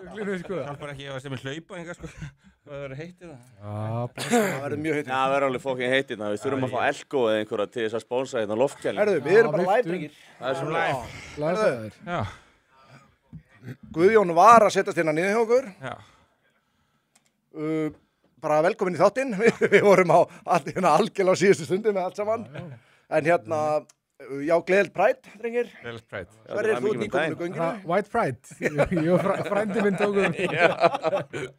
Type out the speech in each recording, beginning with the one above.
Fuglinu, sko. Hjálpar ekki ef sem hlaupa enga, sko. Það verður heitt í það. Það verður mjög heitt. Það verður alveg fokkin heitt hérna. Við þurfum að fá Elko eða einhverja til þess að spónsa hérna loftkæli. Herðu, við erum bara live, drengir. Það er sem live. Læsaður. Já. Guðjón var að setjast hérna niður hjá okkur. Já. Bara velkomin í þáttinn. Við vorum á algjörlega á síðustu stundu með allt saman. En hérna, já, gleðileg Pride, drengir. Gleðilegt Pride. Sverrir, þú ert nýkominn í gönginu. White Pride. Ég og frændi minn tókum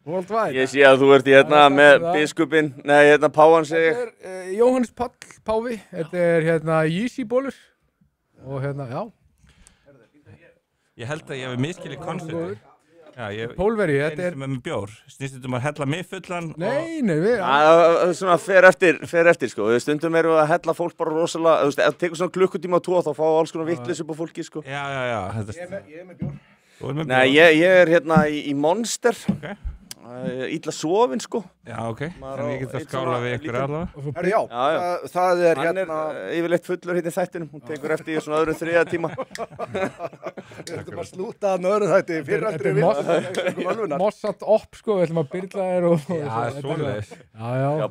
Worldwide. Ég sé að þú ert hérna með biskupinn, nei, hérna Páan segir. Þetta er Jóhannes Páll Páfi. Þetta er hérna Yeezy bólur. Og hérna, já. Ég held að ég hef miskilið konceptið. Já, Pólveri, þetta er... Einu sem með bjór. Snýst þetta að hella mig fullan Nei, við... Það svona fer eftir, sko. Stundum erum við að hella fólk bara rosalega, þú veist, ef það tekur svona klukkutíma og tvo þá fá alls konar vitleysu upp á fólki, sko. Já. Ég er með bjór. Þú er með bjór? Nei, ég er hérna í Monster. Ok. Illa sofinn, sko. Já, ok. Þannig ég get að skála við ykkur allavega. Herru, já, það er Hann hérna... er yfirleitt fullur hérna í þættinum. Hún tekur eftir í svona öðrum 3. tíma. Við ætlum að slúta að nöðru þætti fyriraldri við. Mossad upp, sko, við ætlum að byrla þér og... Já, svoleiðis. Já,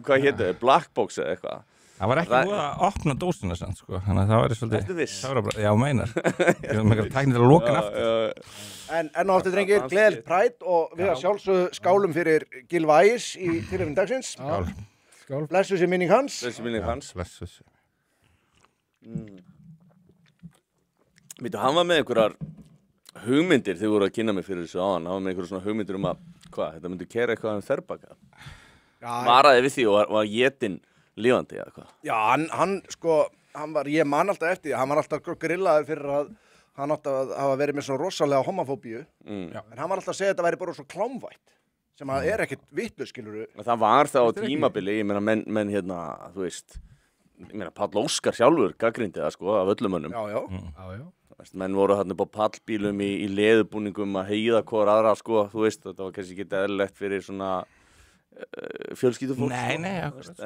hvað hétu þau? Blackbox eða eitthvað. Það var ekki búið að opna dósina sann, sko. Þannig að það var svolítið... Ertu viss? Já, meinar. Ég hef með eitthvað tæknir til að loka hann aftur. En á aftur, drengir, gleðileg Pride og við að sjálfsögðu skálum fyrir Gylfa Ægis í tilefni dagsins. Skál. Blessu sé minning hans. Þessi minning hans. Blessus. Veitu, hann var með einhverjar hugmyndir þegar voru að kynna mig fyrir þessu áðan. Hann var með einhverjar svona hugmyndir þetta myndi kera eitthvað Ferbaka. Varaði við því og var étinn lifandi eða hvað? Já, ég man alltaf eftir því, hann var alltaf grillaður fyrir að hann átti að hafa verið með svona rosalega homofóbíu, en hann var alltaf að segja að þetta væri bara svo klámvætt, sem að ekkert vitlaus, skilurðu. Það var það á tímabili, ég meina menn hérna, þú veist, Páll Óskar sjálfur gagnrýndi það, sko, af öllum mönnum. Já. Menn voru hérna upp á pallbílum í leðubúningum að heiða hvor aðra, sko, þú veist, þetta var kannski ekki eðlilegt fyrir svona fjölskyldufólk. Nei, akkurat.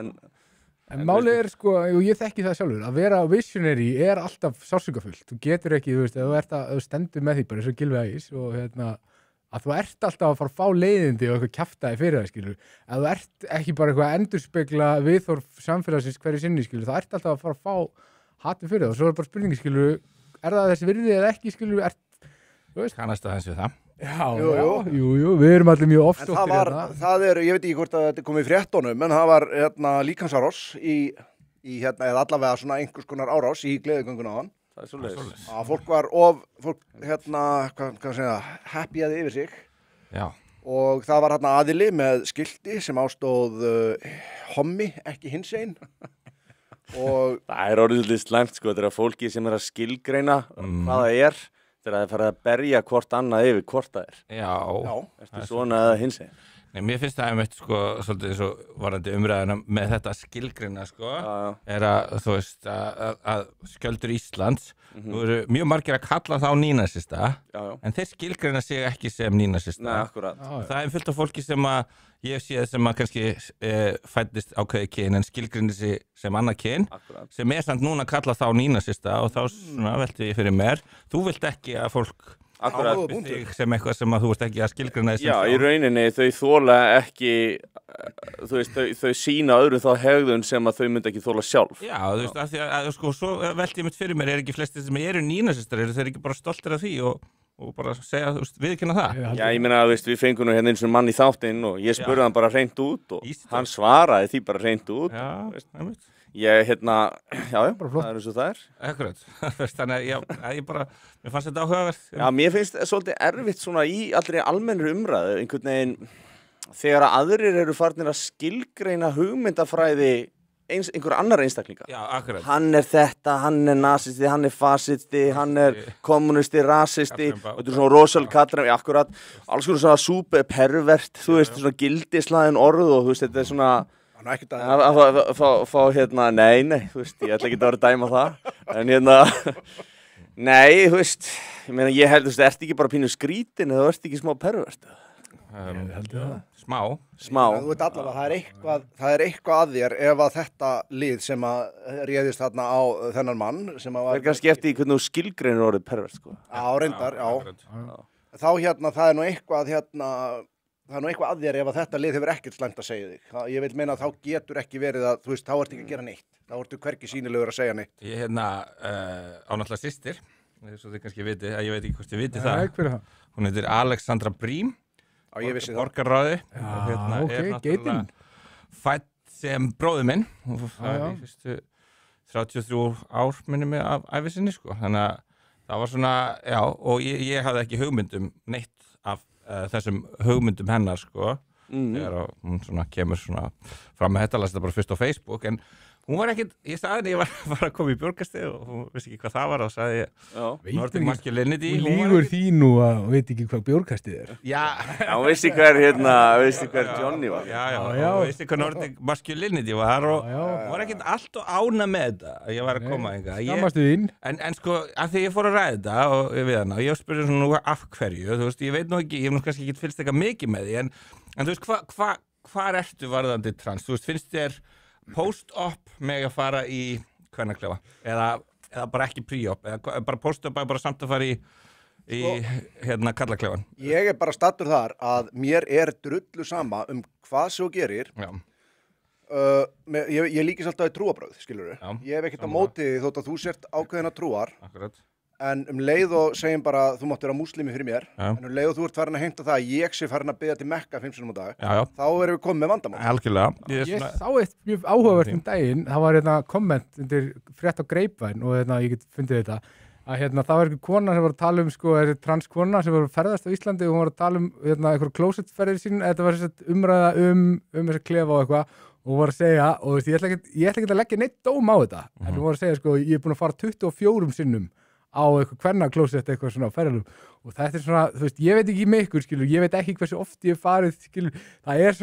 En málið er, sko, og ég þekki það sjálfur, að vera visionary er alltaf sársaukafullt. Þú getur ekki, þú veist, ef þú stendur með því bara eins og Gylfi Ægis og hérna, að þú ert alltaf að fara að fá leiðindi og eitthvað kjaftaði fyrir það, skilur. Ef þú ert ekki bara eitthvað að endurspegla viðhorf samfélagsins hverju sinni, skilur, þá ert alltaf að fara að fá hatið fyrir það. Og svo er bara spurningi, skilur, er það þessi virði eða ekki, skilur, þú veist? Kannast aðeins við það. Jú, við erum allir mjög ofsóttir hérna. Það er, ég veit ekki hvort að þetta kom í fréttunum, en það var líkamsárás eða allavega svona einhvers konar árás í gleðigönguna á hann. Það er svoleiðis. Fólk var happyaði yfir sig. Já. Og það var aðili með skilti sem ástóð hommi, ekki hinsegin. Og það er orðið slæmt, sko, þetta er fólki sem er að skilgreina hvað það er. Þegar það farið að berja hvort annað yfir hvort það er. Já. Ertu svona eða hinsegin? Nei, mér finnst það einmitt, sko, svolítið eins og varandi umræðina með þetta skilgreina, sko, er að, þú veist, að Skjöldur Íslands, þú eru mjög margir að kalla þá nínasista, en þeir skilgreina sig ekki sem nínasista. Nei, akkurat. Það er fullt af fólki sem að ég sé sem að kannski fæddist ákveði kyn en skilgreini sig sem annað kyn, sem er samt núna að kalla þá nínasista og þá svona velti ég fyrir mér. Þú vilt ekki að fólk þig sem eitthvað sem að þú ert ekki að skilgreina þessum. Já, í rauninni þau þola ekki, þú veist, þau sína öðrum þá hegðun sem að þau myndi ekki þola sjálf. Já, þú veist, af því að sko, svo velti ég mitt fyrir mér, er ekki flestir sem eru nínasistar, eru þeir ekki bara stoltir af því og bara segja, þú veist, viðurkenna það? Já, ég meina, þú veist, við fengum nú hérna eins og mann í þáttinn og ég spurði hann bara hreint út og hann svaraði því bara hreint út. Já, einmitt. Ég, já, það er eins og það er. Akkurat, þannig að ég bara, mér fannst þetta áhugavert. Já, mér finnst svolítið erfitt svona í allri almennri umræðu, einhvern veginn, þegar aðrir eru farnir að skilgreina hugmyndafræði einhver annar einstaklinga. Já, akkurat. Hann er þetta, hann er nasisti, hann er fasisti, hann er kommunisti, rasisti, og þetta er svona rosalega kallar, akkurat, alls konar svona súper pervert, þú veist, svona gildislaðin orð og þú veist, þetta er svona fá hérna, nei, þú veist, ég ætla ekki að vera að dæma það, en hérna, nei, þú veist, ég meina, ég held, þú veist, ert ekki bara pínu skrítin eða ert ekki smá pervert? Smá. Þú veit allavega, það er eitthvað að þér ef að þetta lið sem að réðist þarna á þennan mann sem að var... Það er kannski eftir hvernig þú skilgreinir orðið pervert, sko. Já, reyndar, já. þá það nú eitthvað það nú eitthvað að þér ef að þetta lið hefur ekkert slæmt að segja þig. Ég vil meina að þá getur ekki verið að, þú veist, þá ertu ekki að gera neitt. Þá ertu hvergi sýnilegur að segja neitt. Ég á náttúrulega systir, svo þið kannski viti, ég veit ekki hvort þið viti það. Hún heitir Alexandra Brím, borgarráði. Geitin. Fædd sem bróðir minn, í fyrstu 33 ár minni mig af ævi sinni, sko. Þannig að það var svona, já, og ég hafði ekki hugmyndum neitt af þessum hugmyndum hennar, sko. Þegar hún svona kemur svona fram með þetta, las þetta bara fyrst á Facebook, en hún var ekkit, ég sagði henni, ég var að koma í björgastið og hún vissi ekki hvað það var og sagði Nordic Masculinity. Lígur því nú að hún veit ekki hvað björgastið er. Já, hún vissi hver Johnny var. Já, hún vissi hvað Nordic Masculinity var og hún var ekkit allt og ána með þetta að ég var að koma eitthvað. Skammastu þín. En sko, að því ég fór að ræða þetta og við hana, ég spurði svona nú af hverju, þú veist, ég veit nú ekki, ég hef nú kannski ekki fylgst eitthvað mikið með því, en þú veist, hvar ertu varðandi trans? Þú veist, finnst þér post-op með að fara í kvennaklefa eða bara ekki pre-op eða bara post-op bara samt að fara í kallaklefan? Ég bara stattur þar að mér drullu sama hvað svo gerir. Ég líkist alltaf í trúarbrögð, skilurðu. Ég hef ekkert á móti þótt að þú sért ákveðina trúar. Akkurat. En leið og segjum bara þú mátt vera múslimi fyrir mér, en leið og þú ert farin að heimta það að ég sé farin að biðja til Mekka 5 sinnum á dag, þá erum við komið með vandamál. Algjörlega. Ég sá eitt mjög áhugavert daginn, það var komment undir frétt á Greipvæn og ég get fundið þetta, að það var einhver kona sem var að tala sko, transkona sem var að ferðast á Íslandi og hún var að tala einhver klósettferðir sín, þetta var umræða þessa klefa og eitthvað, og hún var að segja, og ég ætla ekki að leggja neitt dóm á þetta, en hún var að segja, sko, ég búin að fara 24 sinnum á eitthvað kvennaklósett eitthvað svona á ferðalum og þetta svona, þú veist, ég veit ekki með ykkur, skilur, ég veit ekki hversu oft ég hef farið, skilur, það er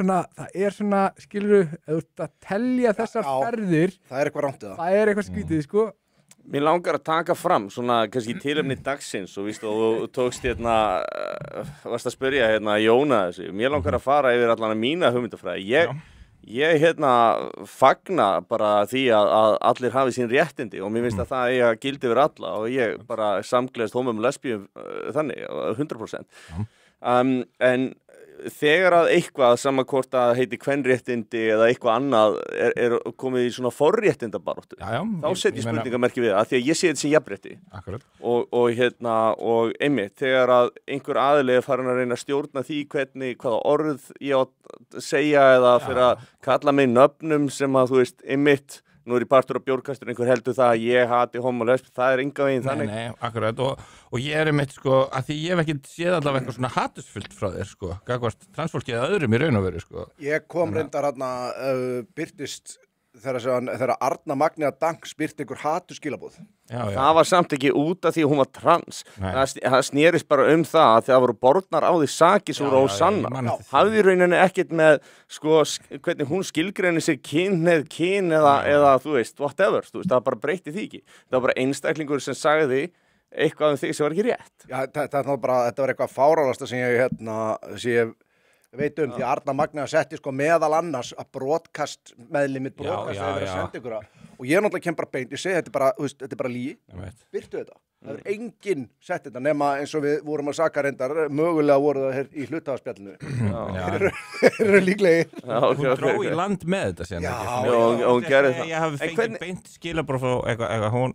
svona, skilur, að telja þessar ferðir, það eitthvað rámt eða? Það eitthvað skrítið, sko. Mér langar að taka fram svona, kannski tilefni dagsins og víst, og tókst varst að spyrja Jóna þessu, mér langar að fara yfir allan að mína hugmyndafræði, Ég fagna bara því að allir hafi sín réttindi og mér finnst að það eiga gildi yfir alla og ég bara samgleðast homum lesbíum þannig, 100%. En þegar að eitthvað sama hvort að heiti kvenréttindi eða eitthvað annað er komið í svona forréttindabaráttu, þá set ég spurningamerki við það, því að ég sé þetta sem jafnrétti. Akkurat. Og einmitt, þegar að einhver aðili er farin að reyna að stjórna því hvaða orð ég á að segja eða fyrir að kalla mig nöfnum sem að þú veist, einmitt, nú er ég partur á bjórkastur, einhver heldur það að ég hati homo og lesb, það enga veginn þannig. Nei, akkurat, og ég einmitt, sko, að því ég hef ekki séð allavega eitthvað svona hatusfullt frá þér, sko, gagvart transfólki eða öðrum í raun og veru, sko. Ég kom reyndar birtist þegar Arna Magnea Dank spyrti ykkur haturskilabóð. Það var samt ekki út af því að hún var trans. Það snerist bara það að það voru borðnar á því sakir sem voru ósannar. Hafði í rauninni ekkert með, sko, hvernig hún skilgreinir sig kyn eða þú veist, whatever, þú veist, það bara breytti því ekki. Það var bara einstaklingur sem sagði eitthvað þig sem var ekki rétt. Já, þetta var eitthvað fáránlegasta sem ég veit því að Arna Magnea setti sko meðal annars að broadcast meðlimit broadcast hefur að senda ykkur og ég náttúrulega kem bara beint, ég segi þetta er bara lygi, birtu þetta. Það er enginn sett þetta nema eins og við vorum að saka reyndar, mögulega voru það í hluthafaspjallinu. Þeir eru líklegir. Hún dró í land með þetta síðan. Og hún gerði það. Ég hafi fengið beint skilabróf og eitthvað hún.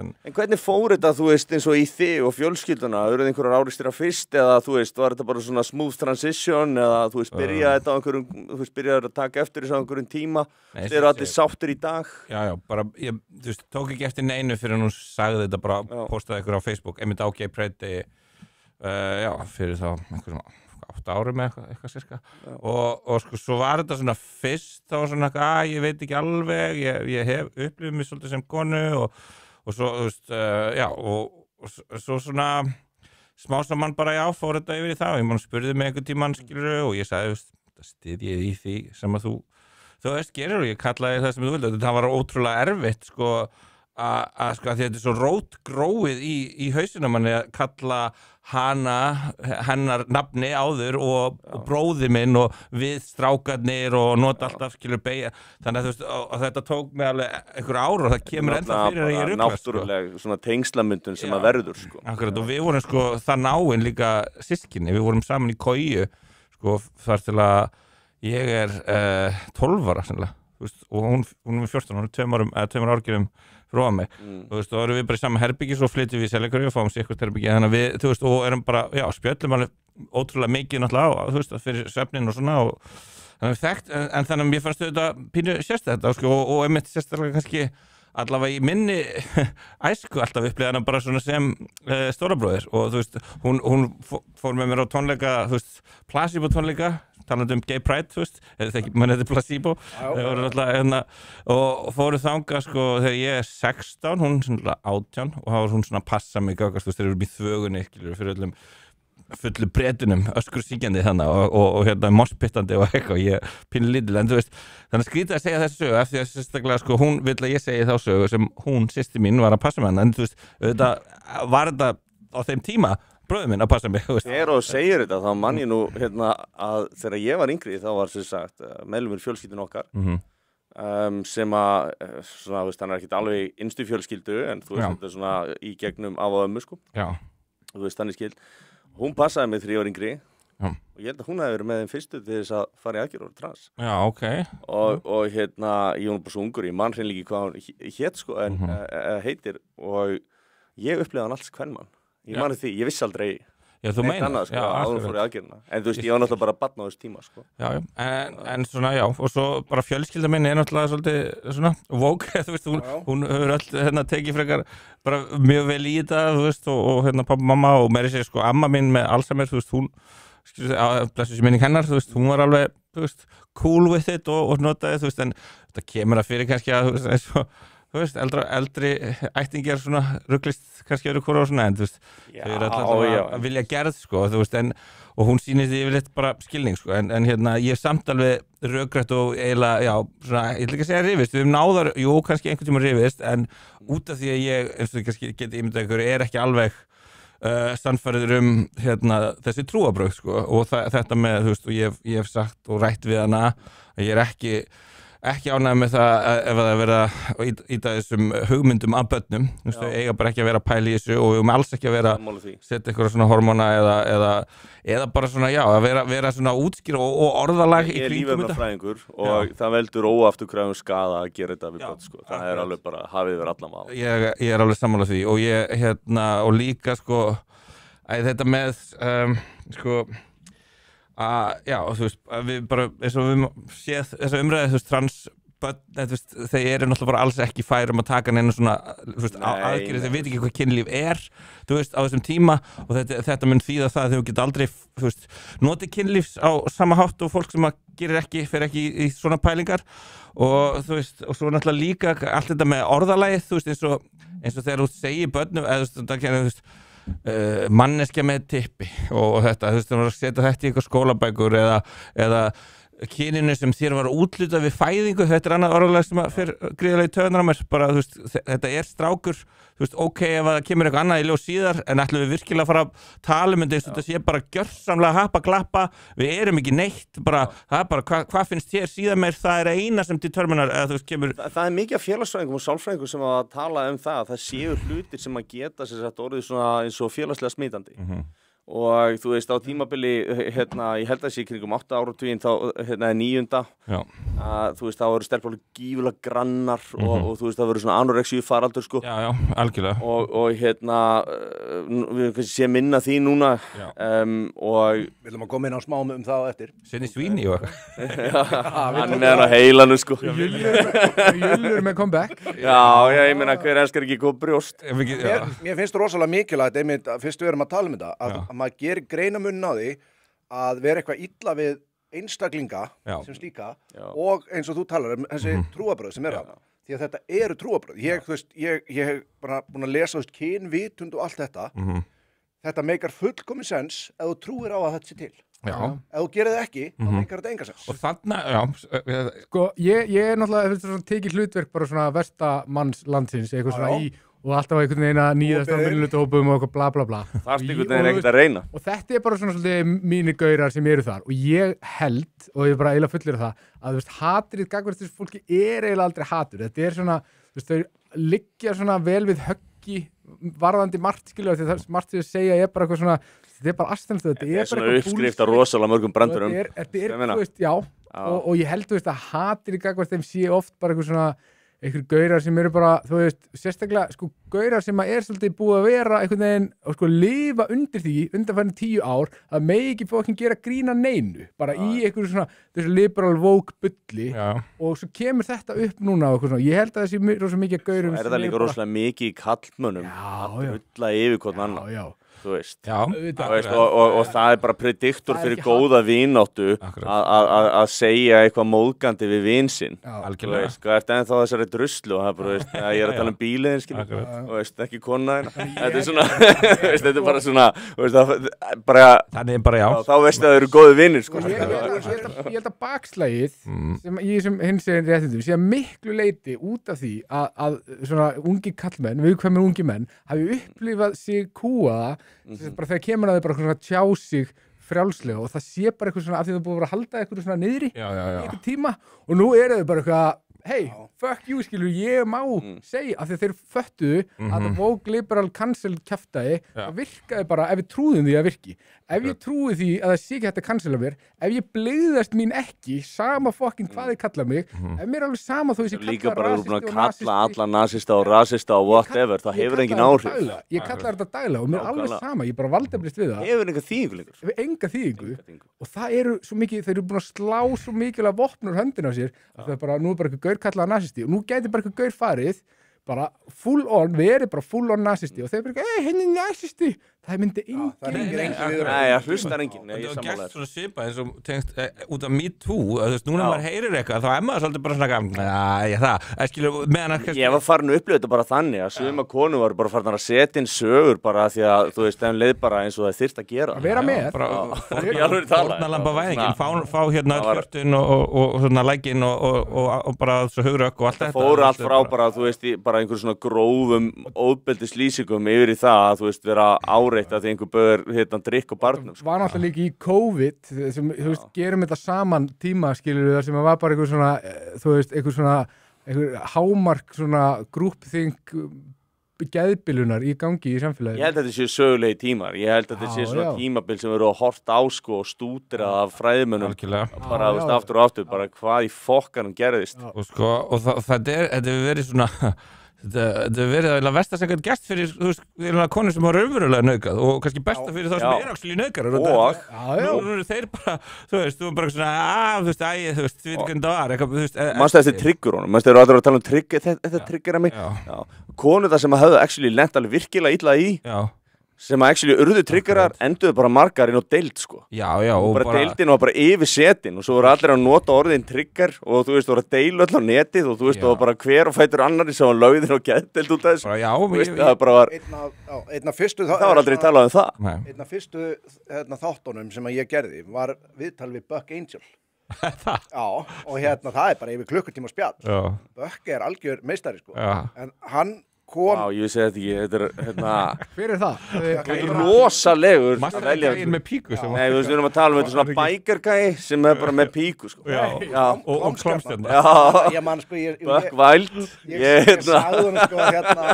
En hvernig fór þetta, þú veist, eins og í þig og fjölskylduna? Eruð einhverjar árekstir að fyrst eða, þú veist, var þetta bara svona smooth transition eða, þú veist, byrjaði þetta á einhverjum, þú veist, byrjaði að taka eftir þessu á einhverjum tíma? Þeir eru allir sáttir í dag? Já, bara, ég, þú veist, tók ekki eftir neinu fyrir hún sagði þetta bara postaði ykkur á Facebook, einmitt á Gay Pride Day, fyrir þá einhverjum 8 árum eitthvað cirka og sko svo var þetta svona fyrst þá var svona ég veit ekki alveg, ég hef upplifið mig svolítið sem konu og svo, þú veist, og svo svona smá saman bara fór þetta yfir í það og ég spurði mig einhvern tímann skilur og ég sagði, það styðjið í því sem að þú veist gerir og ég kallaði það sem þú vildi, það var ótrúlega erfitt sko sko, að þetta svo rótgróið í hausinu manni að kalla hennar nafni áður og bróðir minn og við strákarnir og nota alltaf skilur beigja, þannig að þú veist og þetta tók mig alveg einhver ár og það kemur ennþá fyrir að ég ruglast náttúruleg svona tengslamyndun sem að verður sko. Akkurat, og við vorum sko það náin líka systkini, við vorum saman í Kóiu sko þar til að ég 12 ára sennilega, og hún er 14, hún er 2 árgjörðum frá mig, þú veist, og erum við bara í sama herbyggi, svo flytjum við í Seljakörju og fáum sér eitthvað herbyggi, þannig að við, þú veist, og erum bara, já, spjöllum alveg ótrúlega mikið náttúrulega á, þú veist, fyrir svefnin og svona, og þannig að við þekkt, en þannig að mér fannst þetta pínu sérstætt, sko, og einmitt sérstaklega kannski allavega í minni æsku alltaf upplýða hana bara svona sem stórabróðir, og þú veist, hún fór með mér á tónleika, þú veist, Placebo tónleika, talandi Gay Pride, þú veist, mann þetta Placebo, og fóru þanga, sko, þegar ég 16, hún svona 18, og þá var hún svona að passa mig, þú veist, þeir eru í þvögunni, fyrir öllum fullu bretunum, öskur síkjandi þannig, og morspittandi og eitthvað, ég pínu lítil, en þú veist, þannig skrítið að segja þessu sögu, eftir að sérstaklega, sko, hún vill að ég segi þá sögu sem hún, systir mín, var að passa með hann, en þú veist, var þetta á þeim tíma, bróðir minn að passa mig, þú veist. Þegar þú segir þetta, þá man ég nú að þegar ég var yngri, þá var sem sagt meðlumur fjölskyldun okkar sem að, svona, þú veist, hann er ekkert alveg innstu fjölskyldu, en þú veist, þetta er svona í gegnum af og ömmu, sko. Já. Þú veist, þannig skild. Hún passaði mig 3 ára yngri og ég held að hún hefði verið með þeim fyrstu til þess að fara í aðgerð og trans. Já, ok. Og ég var bara svo ungur, ég man hreinlega ekki hvað hún hét, sko, en heitir, og ég upplifði hann alls kvenmann. Ég mani því, ég vissi aldrei þú meinar, annað, sko, áður fór í aðgerðina. En þú veist, ég var náttúrulega bara barn á þessu tíma, sko. Já, en svona, já, og svo bara fjölskylda minni er náttúrulega svolítið svona woke, þú veist, hún hefur öll tekið frekar bara mjög vel í þetta, þú veist, og pappa, mamma og meiri segir, sko, amma mín með Alzheimer, þú veist, hún, blessu sér minning hennar, þú veist, hún var alveg, þú veist, cool with it og notaði, þú veist, en þetta kemur að fyrir kannski að, þú veist, eins og þú veist, eldri ættingjar svona rugglist kannski öðru hvora og svona, en þú veist, þau eru alltaf að vilja gerð, sko, þú veist, og hún sýnir því yfirleitt bara skilning, sko, en ég samt alveg rökrætt og eiginlega, já, svona, ég ætla ekki að segja rifist, við höfum náðar, jú, kannski einhvern tíma rifist, en út af því að ég, eins og kannski geti ímyndað ykkur, er ekki alveg sannfærður þessi trúarbrögð, sko, og þetta með, þú veist, og ég hef sagt og rætt við hana að ég er ekki ánægð með það ef það er verið að íta þessum hugmyndum af börnum, þú veist, þau eiga bara ekki að vera að pæla í þessu og við höfum alls ekki að vera að setja eitthvað svona hormóna eða bara svona, já, að vera svona útskýra og orðalag í kringum þetta. Ég er lífefnafræðingur og það veldur óafturkræfum skaða að gera þetta við börn, sko, það er alveg bara hafið yfir allan mál. Ég er alveg sammála því og ég, og líka, sko, þetta með, sko, já, þú veist, við bara, eins og við séð þessa umræði, þú veist, transbörn, þú veist, þeir eru náttúrulega bara alls ekki færum að taka neina svona, þú veist, aðgerið, þeir veit ekki hvað kynlíf er, þú veist, á þessum tíma og þetta mun þýða það að þau geta aldrei, þú veist, notið kynlífs á sama hátt og fólk sem að fer ekki í svona pælingar og þú veist, og svo náttúrulega líka allt þetta með orðalagið, þú veist, eins og þegar þú segir börnum, eða þú veist, manneskja með tippi og þetta, þú veist, þú setja þetta í eitthvað skólabækur eða kyninu sem þér var útluta við fæðingu, þetta er annað orðalag sem fer gríðarlega í taugarnar á mér, bara, þú veist, þetta er strákur, þú veist, ok, ef það kemur eitthvað annað í ljós síðar, en ætlum við virkilega að fara að tala um þetta sé bara gjörsamlega happa glappa, við erum ekki neitt, bara, það er bara, hvað finnst þér síðan meir, það er eina sem determinar, eða þú veist, kemur. Það er mikið af félagsfræðingum og sálfræðingum sem að tala um það séu hlutir sem að geta sér sagt orðið svona eins og félagslega smitandi. Og þú veist, á tímabili, ég held að sé kringum 8 áratuginn, þá, 9. Þú veist, þá eru stelpur gífulega grannar og þú veist, það verður svona anorexíu faraldur, sko. Já, algjörlega. Og við kannski sé minna því núna, og við ætlum að koma inn á smá um það eftir. Sinni svíni og hann er með hann á heilanu, sko. Jullur með comeback. Já, ég meina, hver elskar ekki góð brjóst? Mér finnst rosalega mikilvægt, einmitt, fyrst við erum að tala um þetta, að maður gerir greinamunn á því að vera eitthvað illa við einstaklinga sem slíka og eins og þú talar um þessi trúarbrögð sem er það. Því að þetta eru trúarbrögð. Ég hef bara búin að lesa kynvitund og allt þetta. Þetta meikar fullkomin sens ef þú trúir á að þetta sé til. Já. Ef þú gerir það ekki, þá meikar þetta enga sens. Og þarna, já, Sko, ég er náttúrulega tekið hlutverk bara svona verstamanns landsins, eitthvað svona í og alltaf einhvern veginn að nýðast á minnulutahópum og eitthvað bla bla bla. Þarfst einhvern veginn ekkert að reyna. Og þetta er bara svona svolítið mínir gaurar sem eru þar og ég held, og ég bara eiginlega fullir það, að þú veist, hatrið gagvart þessu fólki er eiginlega aldrei hatur. Þetta er svona, þú veist, þau liggja svona vel við höggi varðandi margt, skilja, því það margt sem þau segja er bara eitthvað svona, þetta er bara astanstu, þetta er bara svona uppskrift af rosalega mörgum brandurum. Þetta er, þú veist, já, og ég held, þú veist, að hatrið gagvart þeim sé oft bara eitthvað svona einhver gaurar sem eru bara, þú veist, sérstaklega sko gaurar sem er svolítið búið að vera einhvern veginn og sko lifa undir því undanfærin 10 ár að megi ekki fókin gera grína neinu bara í einhverju svona þessu liberal woke bulli og svo kemur þetta upp núna og svona, ég held að það sé rosa mikið gaurum er það líka rosalega mikið í kallmönnum að bulla yfir hvort annan þú veist, og það er bara prediktor fyrir góða vináttu að segja eitthvað móðgandi við vin sinn þú veist, hvað ert ennþá þessari druslu og það er bara, veist, ég er að tala um bíliðin skilur, og veist, ekki konaðina þetta er svona, þetta er bara svona bara, þá veistu að það eru góði vinir sko. Ég held að bakslægið sem í þessum hinsegin réttindum sé að miklu leiti út af því að svona ungi kallmenn, viðkvæmur ungi menn hafi upplifað sig kúaða bara þegar kemur að þau bara svona tjá sig frjálslega og það sé bara eitthvað svona af því það búið að vera að halda eitthvað svona niðri í eitthvað tíma og nú eru þau bara eitthvað hey, fuck you, skilur, ég má segja af því þeir föttuðu að það woke liberal cancel kjaftaði það virkaði bara ef við trúðum því að virki ef ég trúi því að það sé ekki hægt að cancela mér ef ég bleiðast mín ekki sama fokkin hvað þið kalla mig ef mér er alveg sama þó ég sé líka bara þú búin að kalla alla nasista og rasista og whatever, það hefur engin áhrif ég kalla þetta daglega og mér er alveg sama ég bara valdablist við það hefur enga þýðingu og það eru svo mikið, þeir eru búin að slá svo mikilvæg vopn úr höndin á sér að það er bara, nú er bara eitthvað gaur kallaða nasisti og nú gæti bara eitthvað gaur farið bara full on, verið bara full on nasisti og þeir bara, henni nasisti það myndi enginn Nei, það hlustar enginn Það var gert svona svipað eins og tengst út af Me Too þú veist, núna maður heyrir eitthvað þá er maður svolítið bara svona Ég var farin að upplifa þetta bara þannig að suma konu var bara farin að setja inn sögur bara því að, þú veist, þeim leið bara eins og það þyrft að gera að vera með Fórnalamba væðingin fá hérna hjörtun og svona lækin og bara svo hugrök og allt þetta fóru allt frá bara, þú veist, bara einhver svona grófum óbeldislýsingum yfir í það að, þú veist, vera áreitt að því einhver böður hérna drikk og barnum var náttúrulega líka í COVID sem, þú veist, gerum þetta saman tíma skilur við það sem var bara einhver svona þú veist, einhver hámark svona groupthink geðbilunar í gangi í samfélagi Ég held að þetta séu sögulegi tímar ég held að þetta séu svona tímabil sem eru að horta á sko og stúdra af fræðimönnum bara, þú veist, aftur og aftur bara hvað í fokkanum gerðist og þetta hefur verið svona þetta hefur verið að versta sem gæti gert fyrir, þú veist, konur sem hafa raunverulega nauðgað og kannski besta fyrir þá sem er actually nauðgarar og nú eru þeir bara, þú veist, þú er bara svona þú veist, þú veist hvernig það var Manstu eftir triggerunum, manstu eru allir að tala um trigger þetta triggera mig konur það sem hafðu actually lent alveg virkilega illa í sem að actually urðu triggerar enduðu bara margar inn á deild sko og bara deildin var bara yfir setin og svo voru allir að nota orðin trigger og þú veist, voru að deila öll á netið og þú veist, og bara hver og fætur annari sem var lögðin og geðdeild út af þessu það bara var einn af fyrstu það var aldrei talað um það einn af fyrstu þáttunum sem ég gerði var viðtal við Buck Angel og hérna það er bara yfir klukkutíma spjall Buck er algjör meistari sko en hann ég segi þetta ekki, þetta er hérna hver er það? Þetta er rosalegur Mastergæin með píku Nei, þú veist, við erum að tala um þetta svona bækargæi sem er bara með píku sko og klámstjörn Ég man sko Buck Wild Ég sagði hann sko hérna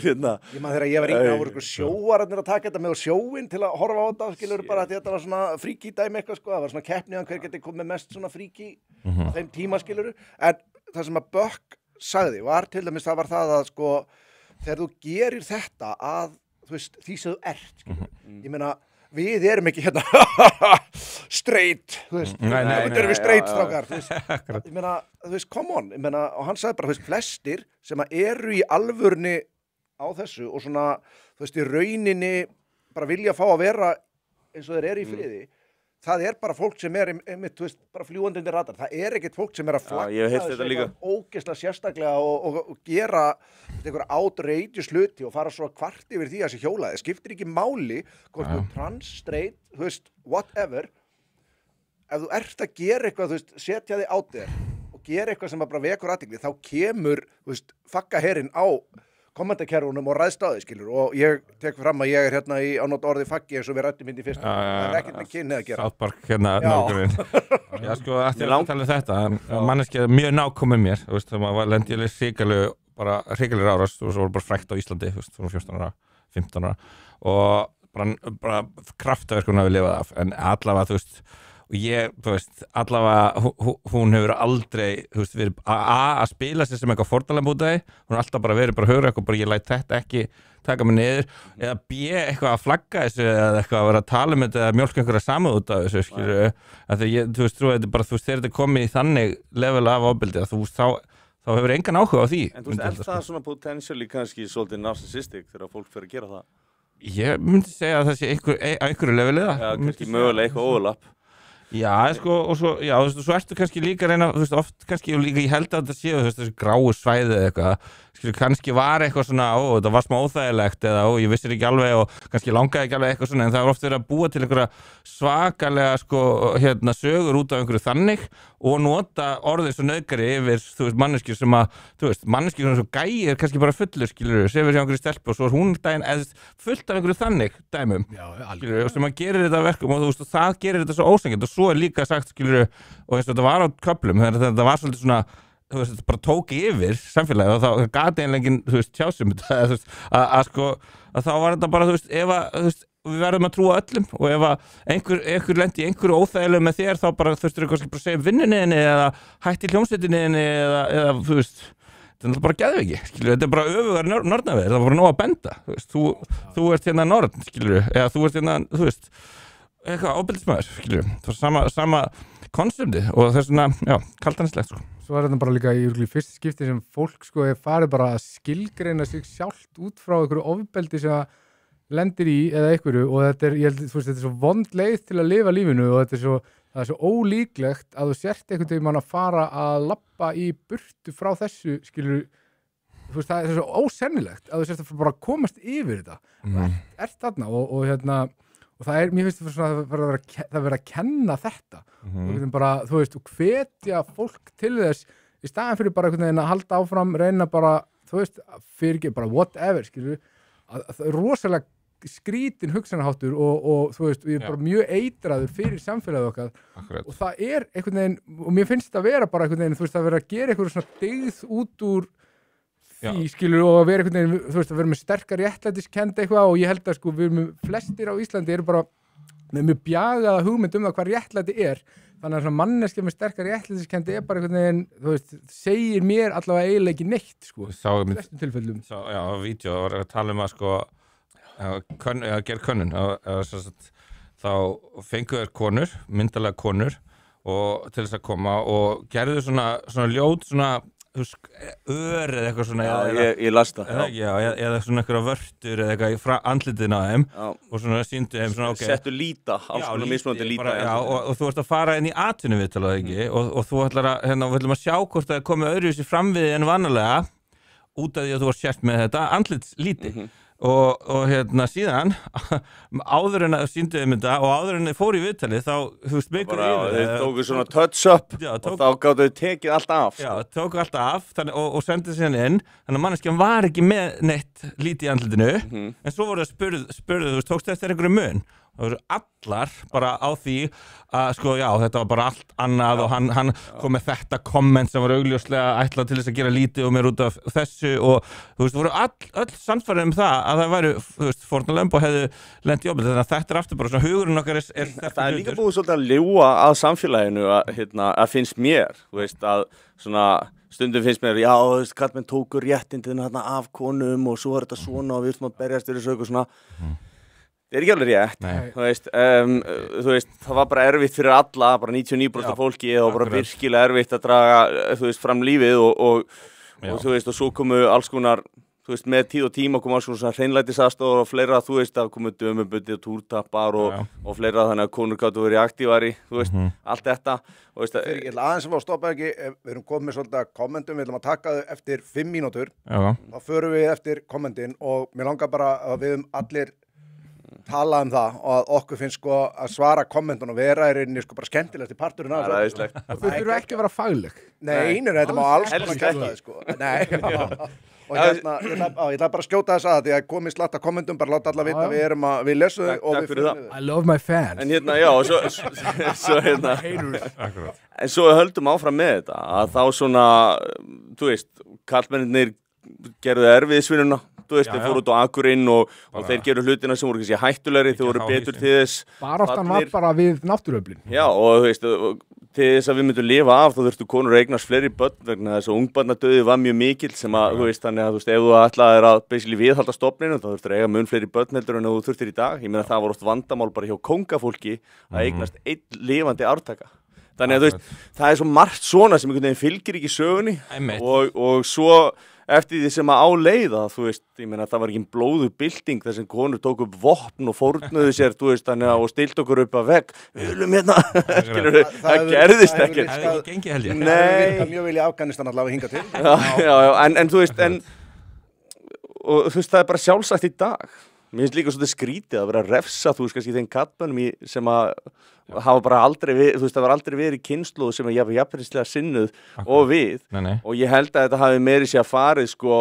ég man þegar ég var yngri á voru sjóararnir að taka þetta með á sjóin til að horfa á þetta skilur bara að þetta var svona fríki dæmi eitthvað sko það var svona keppni hver geti komið mest svona fríki á þeim tíma skilur en það sem að Buck sagði var til dæmis það var það að sko þegar þú gerir þetta að þú veist því sem þú ert ég meina við erum ekki hérna straight þú veist erum við straight strákar ég meina þú veist come on ég meina og hann sagði bara þú veist flestir sem að eru í alvörni á þessu og svona þú veist í rauninni bara vilja fá að vera eins og þeir eru í friði það bara fólk sem einmitt, þú veist, bara fljúandi undir radar. Það ekkert fólk sem að flagga ég hef heyrt þetta líka. Ógeðslega sérstaklega og gera einhverja outrageous hluti og fara svo kvart yfir því að þessi hjólaði. Skiptir ekki máli hvort þú trans, straight, þú veist, whatever. Ef þú ert að gera eitthvað, þú veist, setja þig out there og gera eitthvað sem bara vekur athygli, þá kemur, þú veist, faggaherinn á kommentakerfunum og ræðst á því, skilur, og ég tek fram að ég hérna á nót orðið faggi eins og við rættum inn í fyrsta. Það ekkert með kynni að gera. South Park hérna nálgurinn. Já, sko, eftir að tala þetta, manneskja mjög nákomið mér, þú veist, það var lendi alveg hrikalega árast og svo var bara frækt á Íslandi, þú veist, svona 14 ára, 15 ára og bara kraftaverkun að við lifað af, en allavega, þú veist, og ég, þú veist, allavega hún hefur aldrei, þú veist, verið að spila sér sem eitthvað fórnarlambútaði, hún har alltaf bara verið bara hugrakk og bara ég læt þetta ekki taka mig niður, eða eitthvað að flagga þessu eða eitthvað að vera að tala um þetta eða mjólka einhverja samúð út af þessu, skilur að ég, þú veist, þetta bara, þú veist, þegar þetta komið í þannig level af ofbeldi að þú veist, þá hefur engan áhuga á því. En þú veist, það svona potentially kannski svolítið narcissistic þegar fólk fyrir að gera það? Ég myndi segja að það sé einhverju leveliða. Já, kannski mögulega eitthvað overlap. Já, sko, og svo ertu kannski líka að reyna, þú veist, oft kannski líka, ég held að þetta séu, þú veist, þessi gráu svæði eða eitthvað, skilur, kannski var eitthvað svona, þetta var smá óþægilegt eða, ég vissir ekki alveg og kannski langaði ekki alveg eitthvað svona, en það var oft verið að búa til einhverja svakalega, sko, sögur út af einhverju þannig og nota orðið svo nauðgari yfir, þú veist, manneskjur sem að, þú veist, manneskjur sem svo gæi kannski bara fullur, skilur, sefur hjá einhverju stelpu og svo hún daginn fullt af einhverju þannig dæmum, skilur, sem að gerir þetta verkum og þú veist, og það gerir þetta svo ósangjarnt og svo líka sagt, skilur, og eins og þetta var á köflum, þetta var svolítið svona, þú veist, þetta bara tók yfir samfélagið og þá gati einlegin, þú veist, tjásum þetta, þú veist, að þá var þetta bara, þú veist, þú veist, við verðum að trúa öllum og ef einhver lendi í einhverju óþægilegu með þér þá bara þurftur þú kannski bara að segja vinnuninni eða hætti hljómsveitinni eða þú veist, þetta er bara geðveiki, skilur, þetta er bara öfugar norðnaveður, það var bara nóg að benda, þú veist, þú ert hérna norðn, skilur, eða þú ert hérna, þú veist, eitthvað ábyrgðismæður, skilur, það var sama konsepti og það er svona, já, kaltanslegt, sko. Svo er þetta bara líka í fyrsta skipti sem fólk, sko, farið bara að skilgreina sig sjálft út frá einhverju ofbeldi sem að lendir í eða einhverju og þetta er, ég held, þú veist, þetta er svo vond leið til að lifa lífinu og þetta er það er svo ólíklegt að þú sért einhvern veginn að fara að labba í burtu frá þessu, skilur, þú veist, það er svo ósennilegt að þú sért að bara komast yfir þetta og þarna og hérna og það er, mér finnst það svona það vera að kenna þetta og við bara, þú veist, og hvetja fólk til þess í staðan fyrir bara einhvern veginn að halda áfram, reyna bara, þú veist, fyrir bara whatever, skilur, að það er rosalega skrítin hugsanaháttur og þú veist, ég er bara mjög eitraður fyrir samfélagið okkar. Akkurat. Og það er einhvern veginn, og mér finnst það að vera bara einhvern veginn, þú veist, að vera að gera eitthvað svona dyggð út úr því, skilur, og að vera einhvern veginn, þú veist, að vera með sterkar réttlætiskennd eitthvað og ég held að sko, við erum flestir á Íslandi eru bara með mjög bjagaða hugmynd það hvað réttlæti er, þannig að svona manneskja með sterkar réttlætiskennd bara einhvern veginn, þú veist, segir mér allavega eiginlega ekki neitt, sko, í flestum tilfellum. Já, á vídeo var að tala að sko gerð könnun þá fengu þér konur, myndalega konur og til þess að koma og gerðu svona ljót svona ör eða eitthvað svona ég las það eða svona eitthvað vörtur eða eitthvað í andlitin á þeim og svona sýndu þeim svona settu líta, alls konar mismunandi líta og þú ert að fara inn í atvinnuviðtal og þú ætlar að, hérna, við ætlum að sjá hvort það er komið öðruvísi fram við en vanalega út af því að þú var sért með þetta andlitslíti og hérna síðan áður en að sýndu þeim þetta og áður en þið fóru í viðtalið þá þú smykur yfir þeir tóku svona touch up og þá gáttu þau tekið allt af tóku allt af og sendið síðan inn þannig að manneskjan var ekki með neitt lítið í andlitinu en svo voru það spurðu þú veist, tókst eftir einhverju mun það voru allar bara á því að sko já, þetta var bara allt annað og hann kom með þetta komment sem var augljóslega ætlað til þess að gera lítið og mér út af þessu og þú veist, voru öll samsvarið það að það væru, þú veist, fórnarlömb og hefðu lent í ofbeldi, þannig að þetta er aftur bara svona hugurinn okkar er það er líka búið svolítið að ljúga að samfélaginu að finnst mér, þú veist, að svona stundum finnst mér, já, þú veist, kallmenn tóku réttindin af konum og svo er þetta svona og við ætlum að berjast fyrir þessu og svona það er ekki alveg rétt, þú veist, það var bara erfitt fyrir alla, bara 99% af fólki og bara virkilega erfitt að draga, þú veist, fram lífið og þú veist, og svo komu alls konar, þú veist, með tíð og tíma koma svona hreinlætisaðstofur og fleira, þú veist, að koma dömubundi og túrtappar og fleira, þannig að konur gátu verið aktívari, þú veist, allt þetta. Og veist, ég ætla aðeins að stoppa ekki, við erum komið með svolítið að kommentum, við ætlum að taka þau eftir 5 mínútur, þá förum við eftir kommentin og mér langar bara að við allir tala það og að okkur finnst sko að svara kommentunum og vera í rauninni sko bara skemmtilegt í parturinn af þessu. Þau þurfa ekki að vera fagleg. Nei, þetta má alls konar kæta þau sko. Nei, og hérna, ég ætla bara að skjóta þess að því að komið slatta kommentum, bara láta alla vita við lesum þau og við fyrir það. I love my fans. En hérna, já, svo hérna, en svo höldum áfram með þetta, að þá svona, þú veist, karlmennir gerðu erfiðisvinnuna. Þú veist, þeir fóru út á Akurinn og þeir gerðu hlutina sem voru kannski hættulegri, þeir voru betur til þess. Baráttan var bara við náttúruöflin. Já, og þú veist, til þess að við myndum lifa af, þá þurftu konur að eignast fleiri börn vegna þess að ungbarnadauði var mjög mikill sem að, þú veist, þannig að, þú veist, ef þú ætlaðir að basically viðhalda stofninu, þá þurftur að eiga mun fleiri börn heldur en þú þurftir í dag. Ég meina það var oft vandamál bara hjá kóngafólki að eignast einn lifandi ártaka. Þannig að, þú veist, það svo margt svona sem einhvern veginn fylgir ekki sögunni og svo eftir því sem að áleiða, þú veist, ég meina það var ekki blóðu bylting þar sem konur tók upp vopn og fórnuðu sér, þú veist, þannig að og stilt okkur upp að vegg, við viljum hérna, skilur, það gerðist ekkert. Það hefði ekki gengið held ég. Nei. Það mjög vel í Afganistan allavega hinga til. Já, en þú veist, og þú veist, það bara sjálfsagt í dag. Mér finnst líka svolítið skrítið að vera að refsa, þú veist, kannski þeim karlmönnum sem að hafa bara aldrei verið, þú veist, það var aldrei verið kynslóð sem að jafnréttislega sinnuð og við. Og ég held að þetta hafi meiri sér að farið, sko,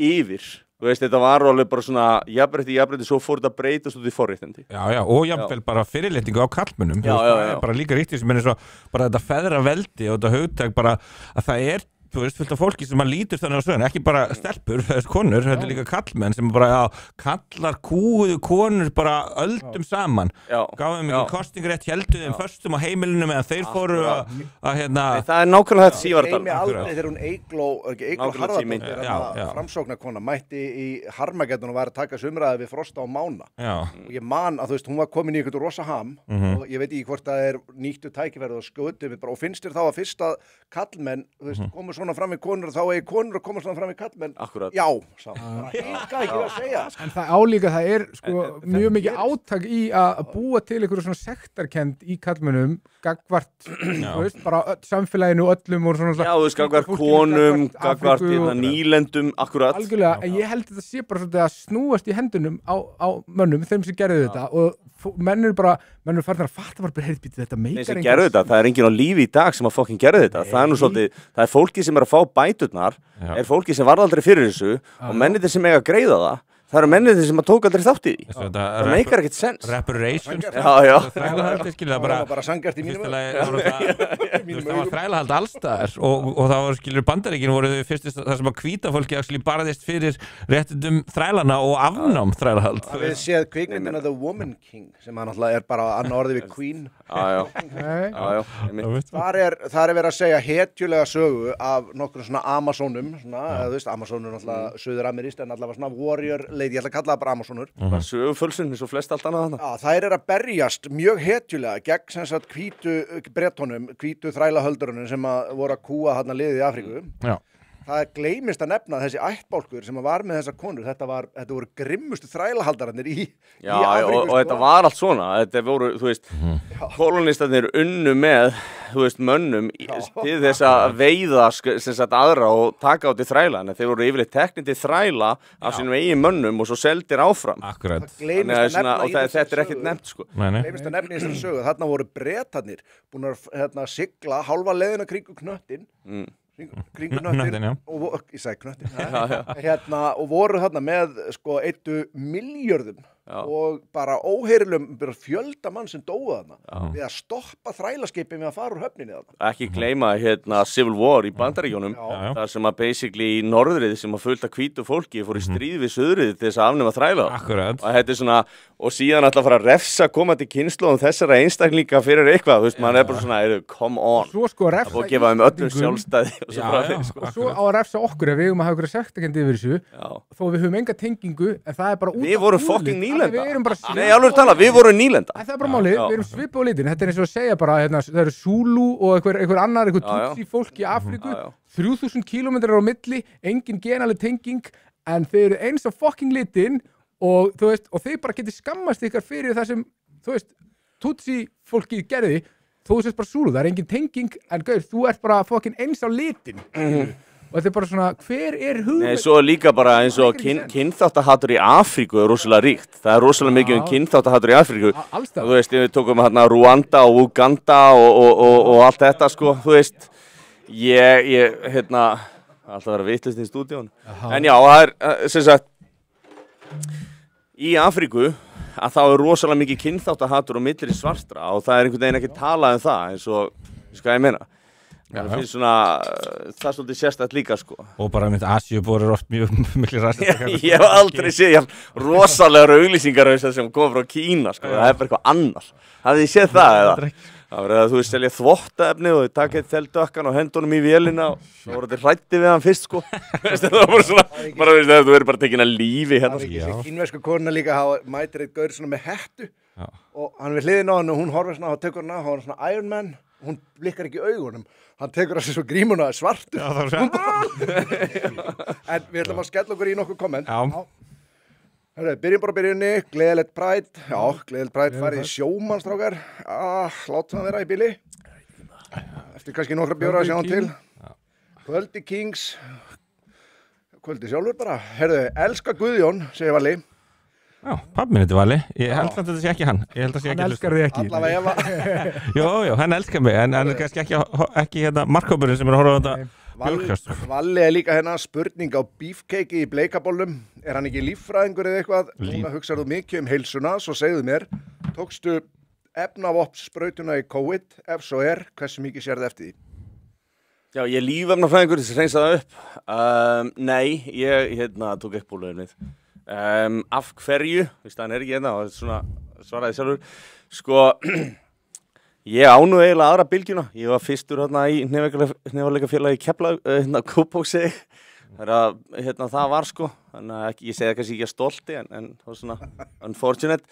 yfir. Þú veist, þetta var alveg bara svona jafnrétti, svo fór þetta breytast út í forréttindi. Já, og jafnvel bara fyrirlitningu á karlmönnum. Það er bara líka rítið sem er eins og bara þetta feðraveldi og þetta hugtak bara að það er, þú veist, fullt af fólki sem maður lítur þannig á söguna, ekki bara stelpur, konur, þetta er líka kallmenn sem bara, kallar kúuðu konur bara öldum saman, gáðum ekki kostingarétt, heldu þeim föstum á heimilinu meðan þeir fóru að hérna... Það er nákvæmlega þetta sívar Ég gleymi aldrei þegar hún Eygló Harðardóttir, framsóknarkona, mætti í Harmageddon og var að taka sumræði við Frosta og Mána. Og ég man að, þú veist, hún var komin í eitthvað rosa ham og ég veit ekki hvort það nýttu tækifærið og skötu og finnst þér þá að fyrst að kallmenn, þú veist, komu svona fram við konur og þá eigi konur að koma svona fram við kallmenn. Já, sá. Hika ekki að segja. En það álíka, það er sko mjög mikið átak í að búa til einhverju svona sektarkennd í kallmennum gagvart, þú veist, bara samfélaginu öllum og svona. Já, þú veist, gagvart konum, gagvart nýlendum, akkurat. Algjörlega, en ég held að þetta sé bara svolítið að snúast í hendunum á mönnum, þeim sem gerðu þetta og mennur farnir að fatta bara heyrðbítið þetta meikar enginn. Það er enginn á lífi í dag sem að fokkin gerðu þetta. Það er nú svolítið, það er fólki sem er að fá bæturnar, er fólki sem varð aldrei fyrir þessu og mennir sem eiga að greiða það eru mennir sem að tók aldrei þátt í því. Það meikar ekkert sens. Reparations. Já. Það var bara sanngjarnt í mínum. Það var þrælahald allstaðar og það var, skilur, Bandaríkin voru þau fyrst það sem að hvíta fólki barðist fyrir réttindum þrælana og afnám þrælahald. Við séð kvikmyndina The Woman King sem að náttúrulega er bara annað orðið við Queen. Já. Þar er verið að segja hetjulega sögu af nokkrum svona Amazonum, þú veist, Amazonur náttúrulega suður-ameríst en allavega svona warrior leit, ég ætla að kalla það bara Amazonur. Sögufölsun, eins og flest allt annað þarna. Já, þær að berjast mjög hetjulega gegn sem sagt hvítu Bretonum, hvítu þrælahöldurunum sem að voru að kúa þarna liðið í Afríku. Já. Það gleymist að nefna þessi ættbálkur sem var með þessar konur, þetta voru grimmustu þrælahaldararnir í Afríku. Og þetta var allt svona, þetta voru, þú veist, kolonistarnir unnu með, þú veist, mönnum til þess að veiða sem sagt aðra og taka á til þræla, en þeir voru yfirleitt teknir til þræla af sínum eigin mönnum og svo seldir áfram. Akkurat. Það gleymist að nefna og þetta er ekkert nefnt, sko. Gleymist að nefna í þessari sögu, þarna voru Bretarnir búin að sigla hálfa leiðina kringum knöttin. Kringu knöttin og ég sagði knöttin og voru þarna með sko 1 milljörðum og bara óheyrilegum fjölda mann sem dóu þarna við að stoppa þrælaskipin við að fara úr höfninni þarna. Ekki gleyma Civil War í Bandaríkjunum þar sem að basically í norðriði sem að fullt af hvítu fólki fór í stríð við suðriði til þess að afnema þræla. Akkurat. Og þetta er svona, og síðan alltaf fara að refsa komandi kynslóðum þessara einstaklinga fyrir eitthvað, þú veist, maður er bara svona, come on. Svo sko refsa og gefa þeim öllum sjálfstæði og svo frá þeim, sko. Svo á að refsa okkur ef við höfum að hafa ykkur sektarkennd yfir þessu, þó við höfum enga tengingu, en það er bara út af við vorum fucking nýlenda. Nei, alveg tala, við vorum nýlenda. Það er bara málið, við erum svipað á litin. Þetta er eins og að segja bara, það eru Zulu og einhver annar, Tutsi fólk í Afríku, 3000 kílómetrar á milli, engin genaleg tenging, en þið eru eins og fucking litin og þú veist, og þið bara getið skammast ykkar fyrir það sem, þú veist, Tutsi fólkið gerði, þú sést bara Zulu, það er engin tenging, en gaur, þú ert bara fucking eins á litin og þetta er bara svona, hver er hugmynd? Nei, svo líka bara eins og kynþáttahatur í Afríku er rosalega ríkt. Það er rosalega mikið kynþáttahatur í Afríku. Allstað. Þú veist, við tókum hérna Rwanda og Uganda og allt þetta, sko, þú veist. Ég hérna, alltaf vera vitlust í stúdíun. En já, það er, sem sagt, í Afríku, að þá er rosalega mikið kynþáttahatur og millir í svartra og það er einhvern veginn ekki talað það, eins og, hvað ég meina. Það finnst svona, það er svolítið sérstætt líka, sko. Og bara mitt Asíubor oft mjög miklu ræsast. Ég hef aldrei séð rosalega auglýsingar sem koma frá Kína, sko. Það er bara eitthvað annars. Hafið þið séð það, eða? Það var að þú veist selja þvottaefni og þið taka eitt þeldökkan og hendunum í vélina og svo voru þetta hrætti við hann fyrst, sko. Það var bara svona, þú verður bara tekin að lífi hérna. Það var ekki þessi kínversku kona líka, mætir eitt gaur svona með hettu og hann við hliðina á hann og hún horfir svona og tekur hann á, hann er svona Iron Man. Hún blikkar ekki augunum, hann tekur þessi svo grímuna svartu. Já, það En við ætlum að skella okkur í nokkuð komment. Já. Byrjum bara byrjunni, gleðilegt Pride. Já, gleðilegt Pride, farið í sjómann, strákar. Látum það vera í bíli. Eftir kannski nokkra bjóra að sjá hann til. Kvöldi Kings. Kvöldi sjálfur bara. Elska Guðjón, segir Valli. Já, pabbi minn þetta Valli. Ég held að þetta sé ekki hann. Hann elskar þig ekki. Allavega Eva. Jó, hann elskar mig, en kannski ekki hérna markhópurinn sem er að horfa á þetta björkast. Valli er líka hérna spurning á beefcake í bleikabólnum. Er hann ekki líffræðingur eða eitthvað? Núna hugsar þú mikið heilsuna, svo segðu mér. Tókstu efnavopnssprautuna í COVID? Ef svo er, hversu mikið sérðu eftir því? Já, ég er lífefnafræðingur þess að reynsa það upp. Nei, ég tók ekki bóluefnið. Af hverju, hann er ekki hérna og svona svaraði sjálfur, sko ég á nú eiginlega aðra bylgjuna, ég var fyrstur hérna í hnefarleikafélagi Kópavogsi, það var sko, þannig að ég segi það kannski ekki að stolti en það var svona unfortunate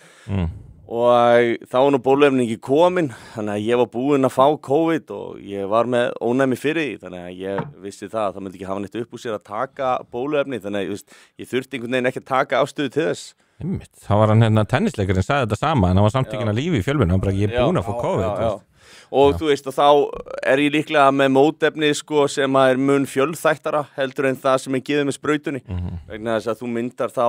og þá var nú bóluefni ekki komin, þannig að ég var búinn að fá COVID og ég var með ónæmi fyrir því, þannig að ég vissi það myndi ekki hafa neitt upp úr sér að taka bóluefni, þannig að ég þurfti einhvern veginn ekki að taka afstöðu til þess. Það var hann hérna tennisleikarinn sagði þetta sama, en hann var samtíkin að lífi í fjölbunum, hann bara ég er búinn að fá COVID. Og þú veist, og þá er ég líklega með mótefni sko, sem er mun fjölþættara heldur en það sem er gefið með sprautunni vegna þess að þú myndar þá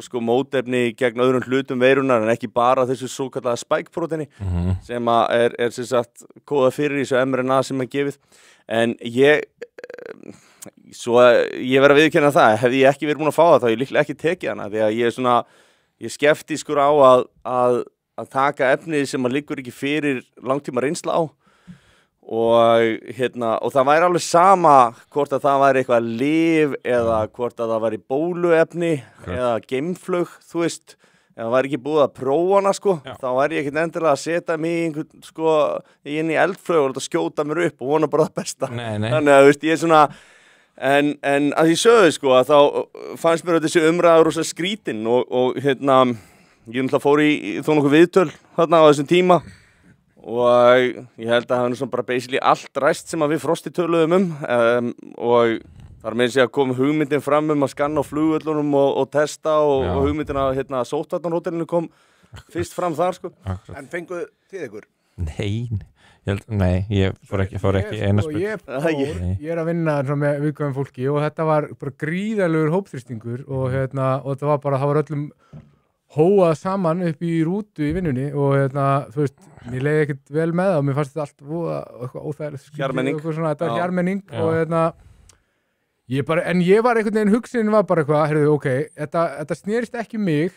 sko, mótefni gegn öðrum hlutum veirunar en ekki bara þessu svo kallaða spike-próteini sem er sem sagt kóða fyrir þessu mRNA sem er gefið en ég verð að viðurkenna það hefði ég ekki verið búin að fá það þá ég líklega ekki tekið hana því að ég er skeptískur á að taka efnið sem að liggur ekki fyrir langtíma reynsla á og það væri alveg sama hvort að það væri eitthvað lyf eða hvort að það væri bóluefni eða geimflug, þú veist ef það væri ekki búið að prófa hana sko þá væri ég ekkert endilega að setja mig einhvern sko inn í eldflög og skjóta mér upp og vona bara það besta þannig að þú veist ég er svona en að ég sögðu sko að þá fannst mér þessi umræða rosa skrítin og ég náttúrulega fór í þó nokkuð viðtöl þarna á þessum tíma og ég held að það var bara basically allt ræst sem að við Frosti töluðum og þar með sig að koma hugmyndin fram að skanna á flugvöllunum og testa og hugmyndin að sóttvarnahótelinu kom fyrst fram þar sko. En fenguð þið ykkur? Nei, ég fór ekki eina spil. Ég er að vinna með viðkvæmum fólki og þetta var bara gríðarlegur hópþrýstingur og þetta var bara, það var öllum hóað saman upp í rútu í vinnunni og þú veist, mér leiði ekkert vel með það og mér fannst þetta allt eitthvað óþægilegt þetta var hjarmenning og ég var einhvern veginn hugsunin var bara eitthvað, heyrðu, ok, þetta snerist ekki mig,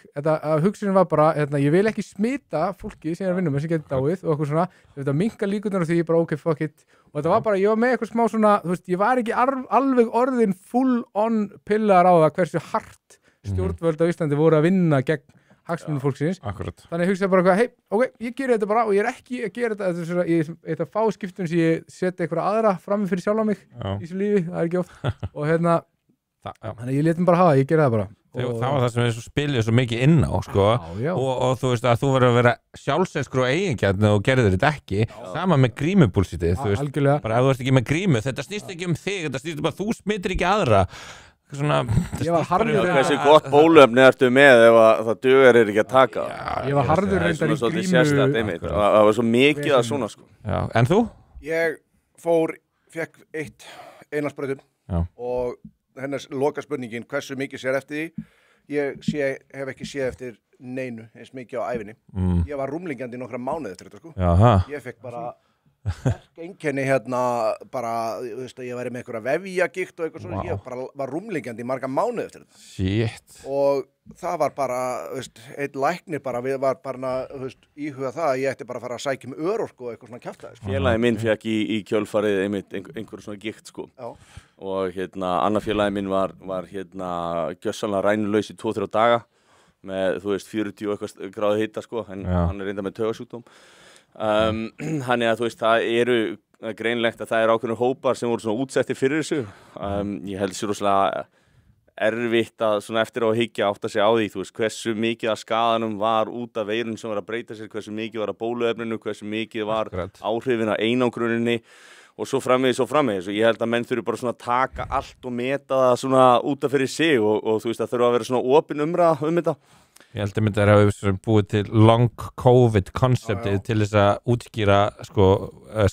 hugsunin var bara ég vil ekki smita fólki sem ég er að vinna með sem getur dáið og eitthvað svona, þetta minnka líkurnar og því ég bara ok, fuck it og þetta var bara, ég var með eitthvað smá svona, þú veist, ég var ekki alveg orðin full on pillar á það hversu hart stjórnvöld á Íslandi voru að vinna gegn hagsmunum fólksins. Þannig hugsaði bara eitthvað, ok, ég geri þetta bara og ég er ekki að gera þetta í eitt af fá skiptum sem ég seti eitthvað aðra frammi fyrir sjálf á mig í þessu lífi, það er ekki oft og þannig ég leti mig bara hafa, ég gera það bara. Það var það sem við spilum svo mikið inn á sko og þú veist að þú verður að vera sjálfselskur og eigingjarn og gerður þetta ekki sama með grímubúlsitið, þú veist, bara ef þú ert ekki með grímu, þetta snýst ekki um þig, þetta snýst bara þú smittir ekki aðra svona Ég var harður Hversu gott bóluefni ertu með ef það dugar ekki að taka Ég var harður reyndar í svolítið grímu sérstætt einmitt það var svo mikið að svona sko Já, en þú? Ég fekk eina sprautu og hennar loka spurningin hversu mikið sér eftir því hef ekki séð eftir neinu eins mikið á ævinni ég var rúmlingjandi nokkra mánuði eftir þetta sko Jaha. ég fekk bara einkenni bara þú veist að ég væri með einhverja vefjagigt og eitthvað svona ég bara var rúmlingjandi í marga mánuði eftir þetta Shit og það var bara einn læknir bara við var bara íhuga það að ég ætti bara að fara að sækja með örorku og eitthvað svona kjaftaði sko. Félagi minn fekk í kjölfarið einmitt einhver svona gikt sko Já. Og annar félagi minn var gjörsamlega rænulaus í 2-3 daga með þú veist 40 og eitthvað gráðu hita sko hann er reynda með taugasjúkdóm þannig að þú veist það eru greinlegt að það eru ákveðnir hópar sem voru svona útsettir fyrir þessu ég held sér rosalega erfitt að svona eftir á að hyggja átta sig á því þú veist hversu mikið af skaðanum var út af veirun sem var að breyta sér hversu mikið var af bóluefninu hversu mikið var áhrifin af einangruninni og svo framvegis og ég held að menn þurfi bara svona að taka allt og meta það svona út af fyrir sig og þú veist það þurfa að vera svona opin umræða þetta Ég held að þetta hafa búið til long COVID konceptið til þess að útskýra sko,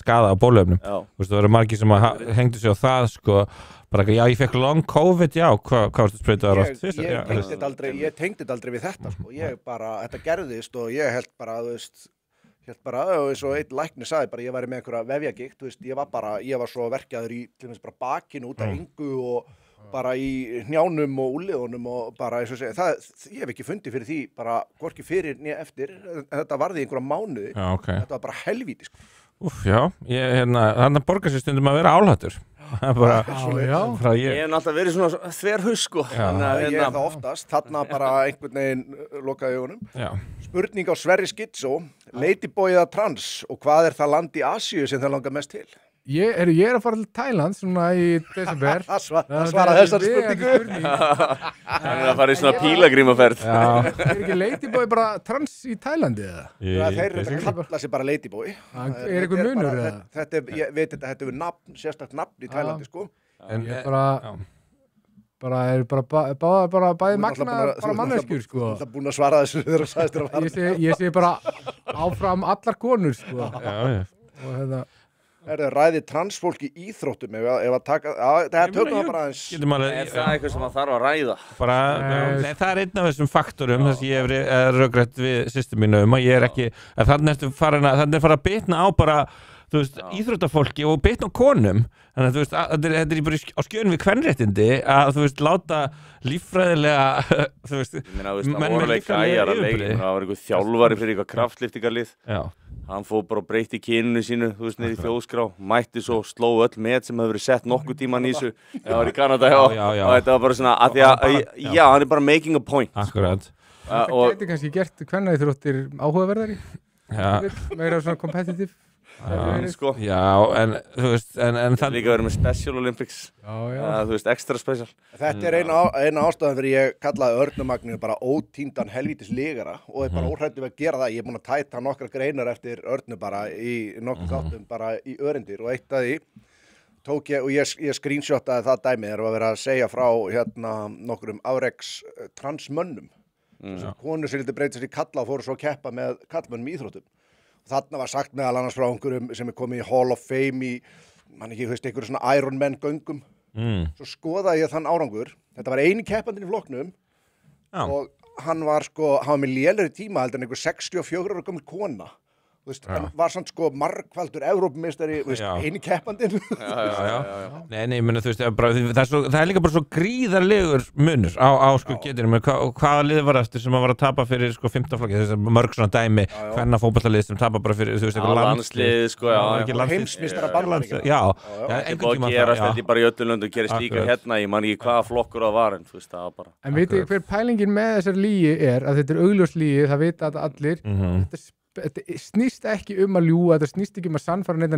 skaða á bóluefnum. Þú veist, það voru margir sem hengdu sig á það sko, bara já, ég fekk long COVID, já, hvað varstu sprautuðar oft? Ég tengdi þetta aldrei við þetta sko, þetta gerðist og ég held bara, þú veist, eins og einn læknir sagði bara, ég væri með einhverja vefjagigt, þú veist, ég var svo verkjaður í, til dæmis bara bakinu út af engu og bara í hnjánum og úlliðunum og bara eins og segja, ég hef ekki fundið fyrir því bara hvorki fyrir nýja eftir þetta varði einhverja mánuði þetta var bara helvíti sko. Já, þannig borgar sér stundum að vera álhattur Ég hef alltaf verið svona þverhaus sko Ég er það oftast, þarna bara einhvern veginn lokaði augunum Spurning á Sverri Skitsó Ladyboy eða trans og hvað er það land í Asíu sem það langar mest til? Ég er að fara til Thailand svona í desember svara þessar spurningu Hann er að fara í svona pílagrímaferð Er ekki Ladyboy bara trans í Thailandi eða? Þeir eru að kalla sig bara Ladyboy Er eitthvað munur eða? Ég veit þetta hefur nafn, sérstakt nafn í Thailandi sko En ég bara bæði magna bara manneskjur sko Það er búin að svara þessu þegar það sagðist þér að fara Ég sé bara áfram allar konur sko og ræði transfólk í íþróttum ef að taka, það tökum það bara aðeins Er það eitthvað sem það þarf að ræða? Það er einn af þessum faktorum þess að ég hef röggrætt við systur mínu að ég er ekki, þannig er farin að bitna á bara þú veist, íþróttafólki og bitna á konum þannig að þú veist, þetta er bara á skjön við kvenréttindi að þú veist, láta líffræðilega þú veist, menn með líffræðilega yfirbyrði það var einhver þjálfari fyrir eitthvað kraftliftingarlið hann fór bara og breytti kyninu sínu þú veist, niður í þjóðskrá, mætti svo sló öll met sem hefur verið sett nokkuð tíman í þessu það var í Kanada, og þetta var bara svona að því að, hann er bara making a point Akkurat Það gæti kannski gert kvennaíþróttir áhugaverðari meira svona competitive sko. Já, en þú veist en það líka verið með Special Olympics þú veist, extra special Þetta er eina ástæðan fyrir ég kallaði Örnumagninu bara ótíndan helvítis ligara og er bara óhræddur við að gera það ég er búin að tæta nokkra greinar eftir Örnu bara í nokkrum þáttum bara í örindir og eitt af því tók ég og ég screenshotaði það dæmi þegar var verið að segja frá nokkrum afreks transmönnum konur sem vildi breyta sér í kalla og fóru svo að keppa með kallmönnum í íþróttum Þarna var sagt meðal annars frá einhverjum sem er komið í Hall of Fame í, mann ekki, veist, einhverjum svona Ironman göngum. Svo skoðaði ég þann árangur. Þetta var eini keppandinn í flokknum og hann var með lélegri tíma heldur en einhver 64 ára gömul kona. Hann var samt margfaldur Evrópumeistari, eini keppandinn. Nei, menn, þú veist, það er líka bara svo gríðarlegur munur á getinu, hvaða lið var eftir sem að var að tapa fyrir 15 flokki, þess að mörg svona dæmi, hvenna fótbollalið sem tapa bara fyrir, þú veist, eitthvað landslið, heimsmeistara barnalandslið. Einhvern tíma gerast þetta bara í öllu löndu, gerist líka hérna, ég man ekki hvaða flokkur það var, en þú veist, það var bara. En veitu hver pælingin með þessar lígi er, að þetta er augljós lígi, það vita þetta allir, þetta snýst ekki að ljúga, þetta snýst ekki að sannfæra neitt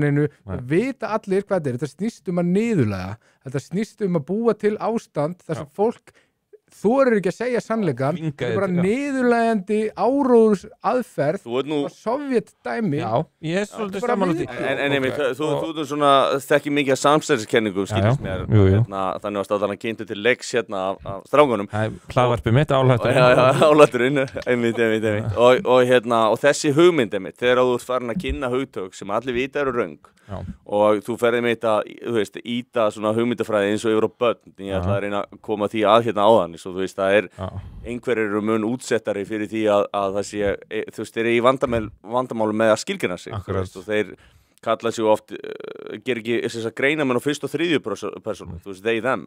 það vita allir hvað þetta snýst að niðurlæga, þetta snýst að búa til ástand þar sem fólk þorir ekki að segja sannleikan, þetta er bara niðurlægjandi áróðurs aðferð og sovjetdæmi. Já, ég er svolítið sammála því. En einmitt, þú svona þekki mikið af samstæðiskenningum, skilist mér, þannig að stáðan kynntu til leiks hérna af strákunum. Hlaðvarpið mitt, álætturinn. Já, álætturinn, einmitt. Og þessi hugmynd, einmitt, þegar þú ert farin að kynna hugtök sem allir vita eru röng og þú ferði með þetta, íta svona hugmyndafræði eins og yfir á börn, ég ætla að reyna að koma því að hérna áðan, svo það er einhverjir eru mun útsettari fyrir því að það sé, þeir eru í vandamálu með að skilgreina sig, og þeir kalla sig oft, ger ekki þess að greina menn á fyrst og þriðju persónu, they, them,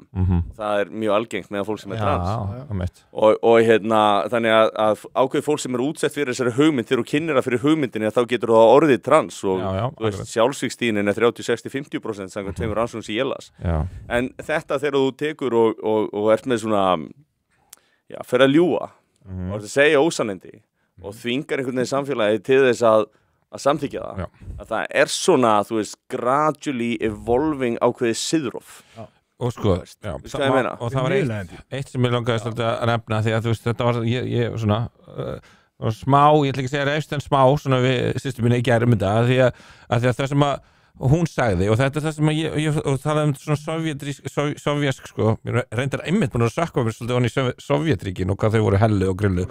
það er mjög algengt með fólk sem er trans, og þannig að ákveð fólk sem er útsett fyrir þessari hugmynd, þegar þú kynnir það fyrir hugmyndinni, þá getur það orðið trans, og sjálfsvígstíðnin er 30-60-50% samkvæmt tveimur rannsóknum sem ég las, en þetta þegar þú tekur og ert með svona, fer að ljúga, og ert að segja ósannindi, og þvingar einhvern veginn samfélagi til þess að samþykja það, að það er svona, gradually evolving ákveðið siðrof. Og sko, og það var eitt sem ég langaði svolítið að nefna, því að þetta var, ég svona, smá, ég ætla ekki að segja reist en smá, svona við systur minni í gerðum þetta, því að það sem að hún sagði, og þetta er það sem ég talaði svona sovjask, sko, ég reyndar einmitt búin að sökka mér svolítið í Sovjetríkin og hvað þau voru hellu og grillu,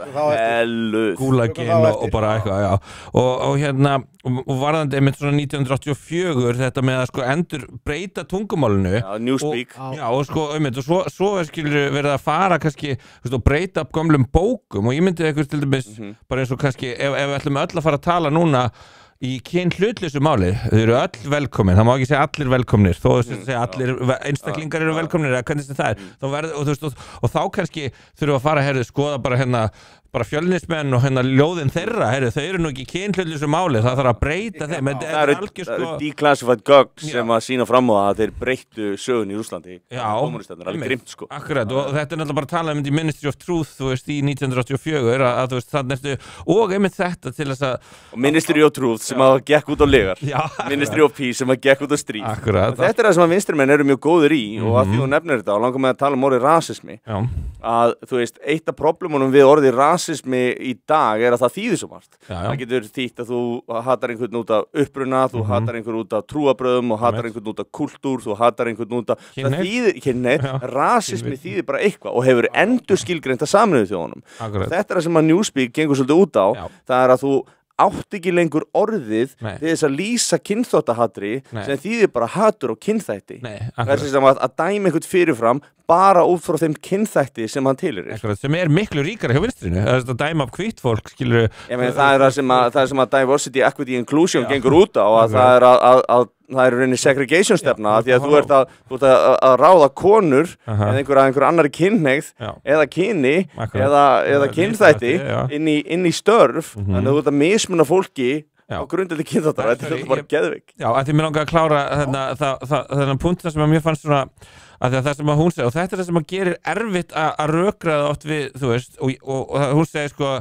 gúlaginn og bara eitthvað, og varðandi einmitt svona 1984 þetta með að sko endur breyta tungumálinu, Newspeak, og sko einmitt, og svo skilur verið að fara kannski, og breyta upp gömlum bókum, og ég myndi eitthvað til dæmis, bara eins og kannski, ef við ætlum öll að fara að tala núna í kynhlutlausu máli, þau eru öll velkomin, það má ekki segja allir velkomnir, þó að segja allir einstaklingar eru velkomnir, eða hvernig sem það og þá kannski þurfum að fara skoða bara fjölnismenn og ljóðin þeirra, þau eru nú ekki kynhlutlausu máli, það þarf að breyta þeim. Það eru declassified gögn sem að sína fram á að þeir breyttu sögun í Rússlandi, kommunistarnir, alveg grimt sko. Akkurat, og þetta er náttúrulega bara að tala um í Ministry of Truth, í 1984, að þannig ertu, og einmitt þetta til þess að... Ministry of Truth sem að gekk út á legar, Ministry of Peace sem að gekk út á stríð. Akkurat. Þetta er það sem að vinstrimenn eru mjög góðir í, og að því þú nefnir þetta, og langar með að tala um orðið rasismi, að eitt af problemunum við orðið rasismi í dag er að það þýðir svo margt. Það getur þýtt að þú hatar einhvern út af uppruna, þú hatar einhvern út af trúabröðum og hatar einhvern út af kultúr, þú hatar einhvern út af... Rasismi þýðir bara eitthvað og hefur endur skilgreint að Sameinuðu þjóðunum. Þetta er það sem að Newspeak gengur svolítið út á, það er að þú átt ekki lengur orðið til þess að lýsa kynþáttahatri sem þýðir bara hatur og kynþætti. Þessi sem að dæma einhvern fyrirfram bara út frá þeim kynþætti sem hann tilheyrir. Sem er miklu ríkara hjá vinstrinu, að dæma af hvítt fólk, skilur... Það er það sem að diversity, equity, inclusion gengur út á, að það er að það er rauninni segregation stefna, því að þú ert að ráða konur eða einhver annari kynhneigð eða kyni eða kynþætti inn í störf, þannig að þú ert að mismuna fólki á grundvelli kynþáttar, þetta er bara geðveik. Já, að því mér langar að klára þennan punktina sem að mér fannst svona að það sem að hún segi, og þetta er það sem að gerir erfitt að rökraða oft við, þú veist, og hún segi sko,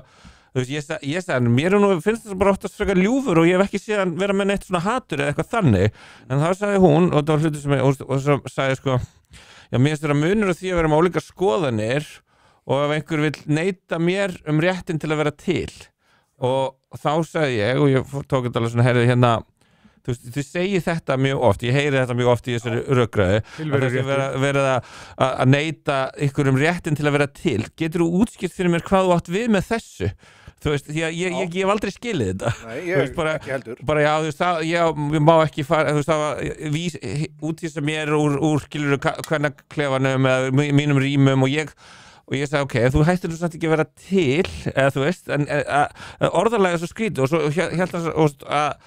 þú veist, ég sagði, mér finnst það bara oftast frekar ljúfur og ég hef ekki séð hann vera með neitt svona hatur eða eitthvað þannig, en þá sagði hún, og það var hluti sem og svo sagði sko, já, mér finnst það munur á því að vera með ólíkar skoðanir og ef einhver vill neita mér réttin til að vera til, og þá sagði ég, og ég tók þetta alveg svona, heyrðu hérna, þú veist, þið segið þetta mjög oft, ég heyri þetta mjög oft í þessari rökræðu, að það verið að neita ykkur réttin til að vera til. Getur þú útskýrt fyrir mér hvað þú átt við með þessu? Þú veist, því að ég hef aldrei skilið þetta. Nei, ég ekki heldur. Bara, já, þú veist, ég má ekki fara, þú veist, það var útísa mér úr skilur hvernig klefanum eða mínum rýmum og ég sagði, ok, þú hættir þú samt ekki að vera til, eða þú veist, en orðarlega svo skrítið og svo held að...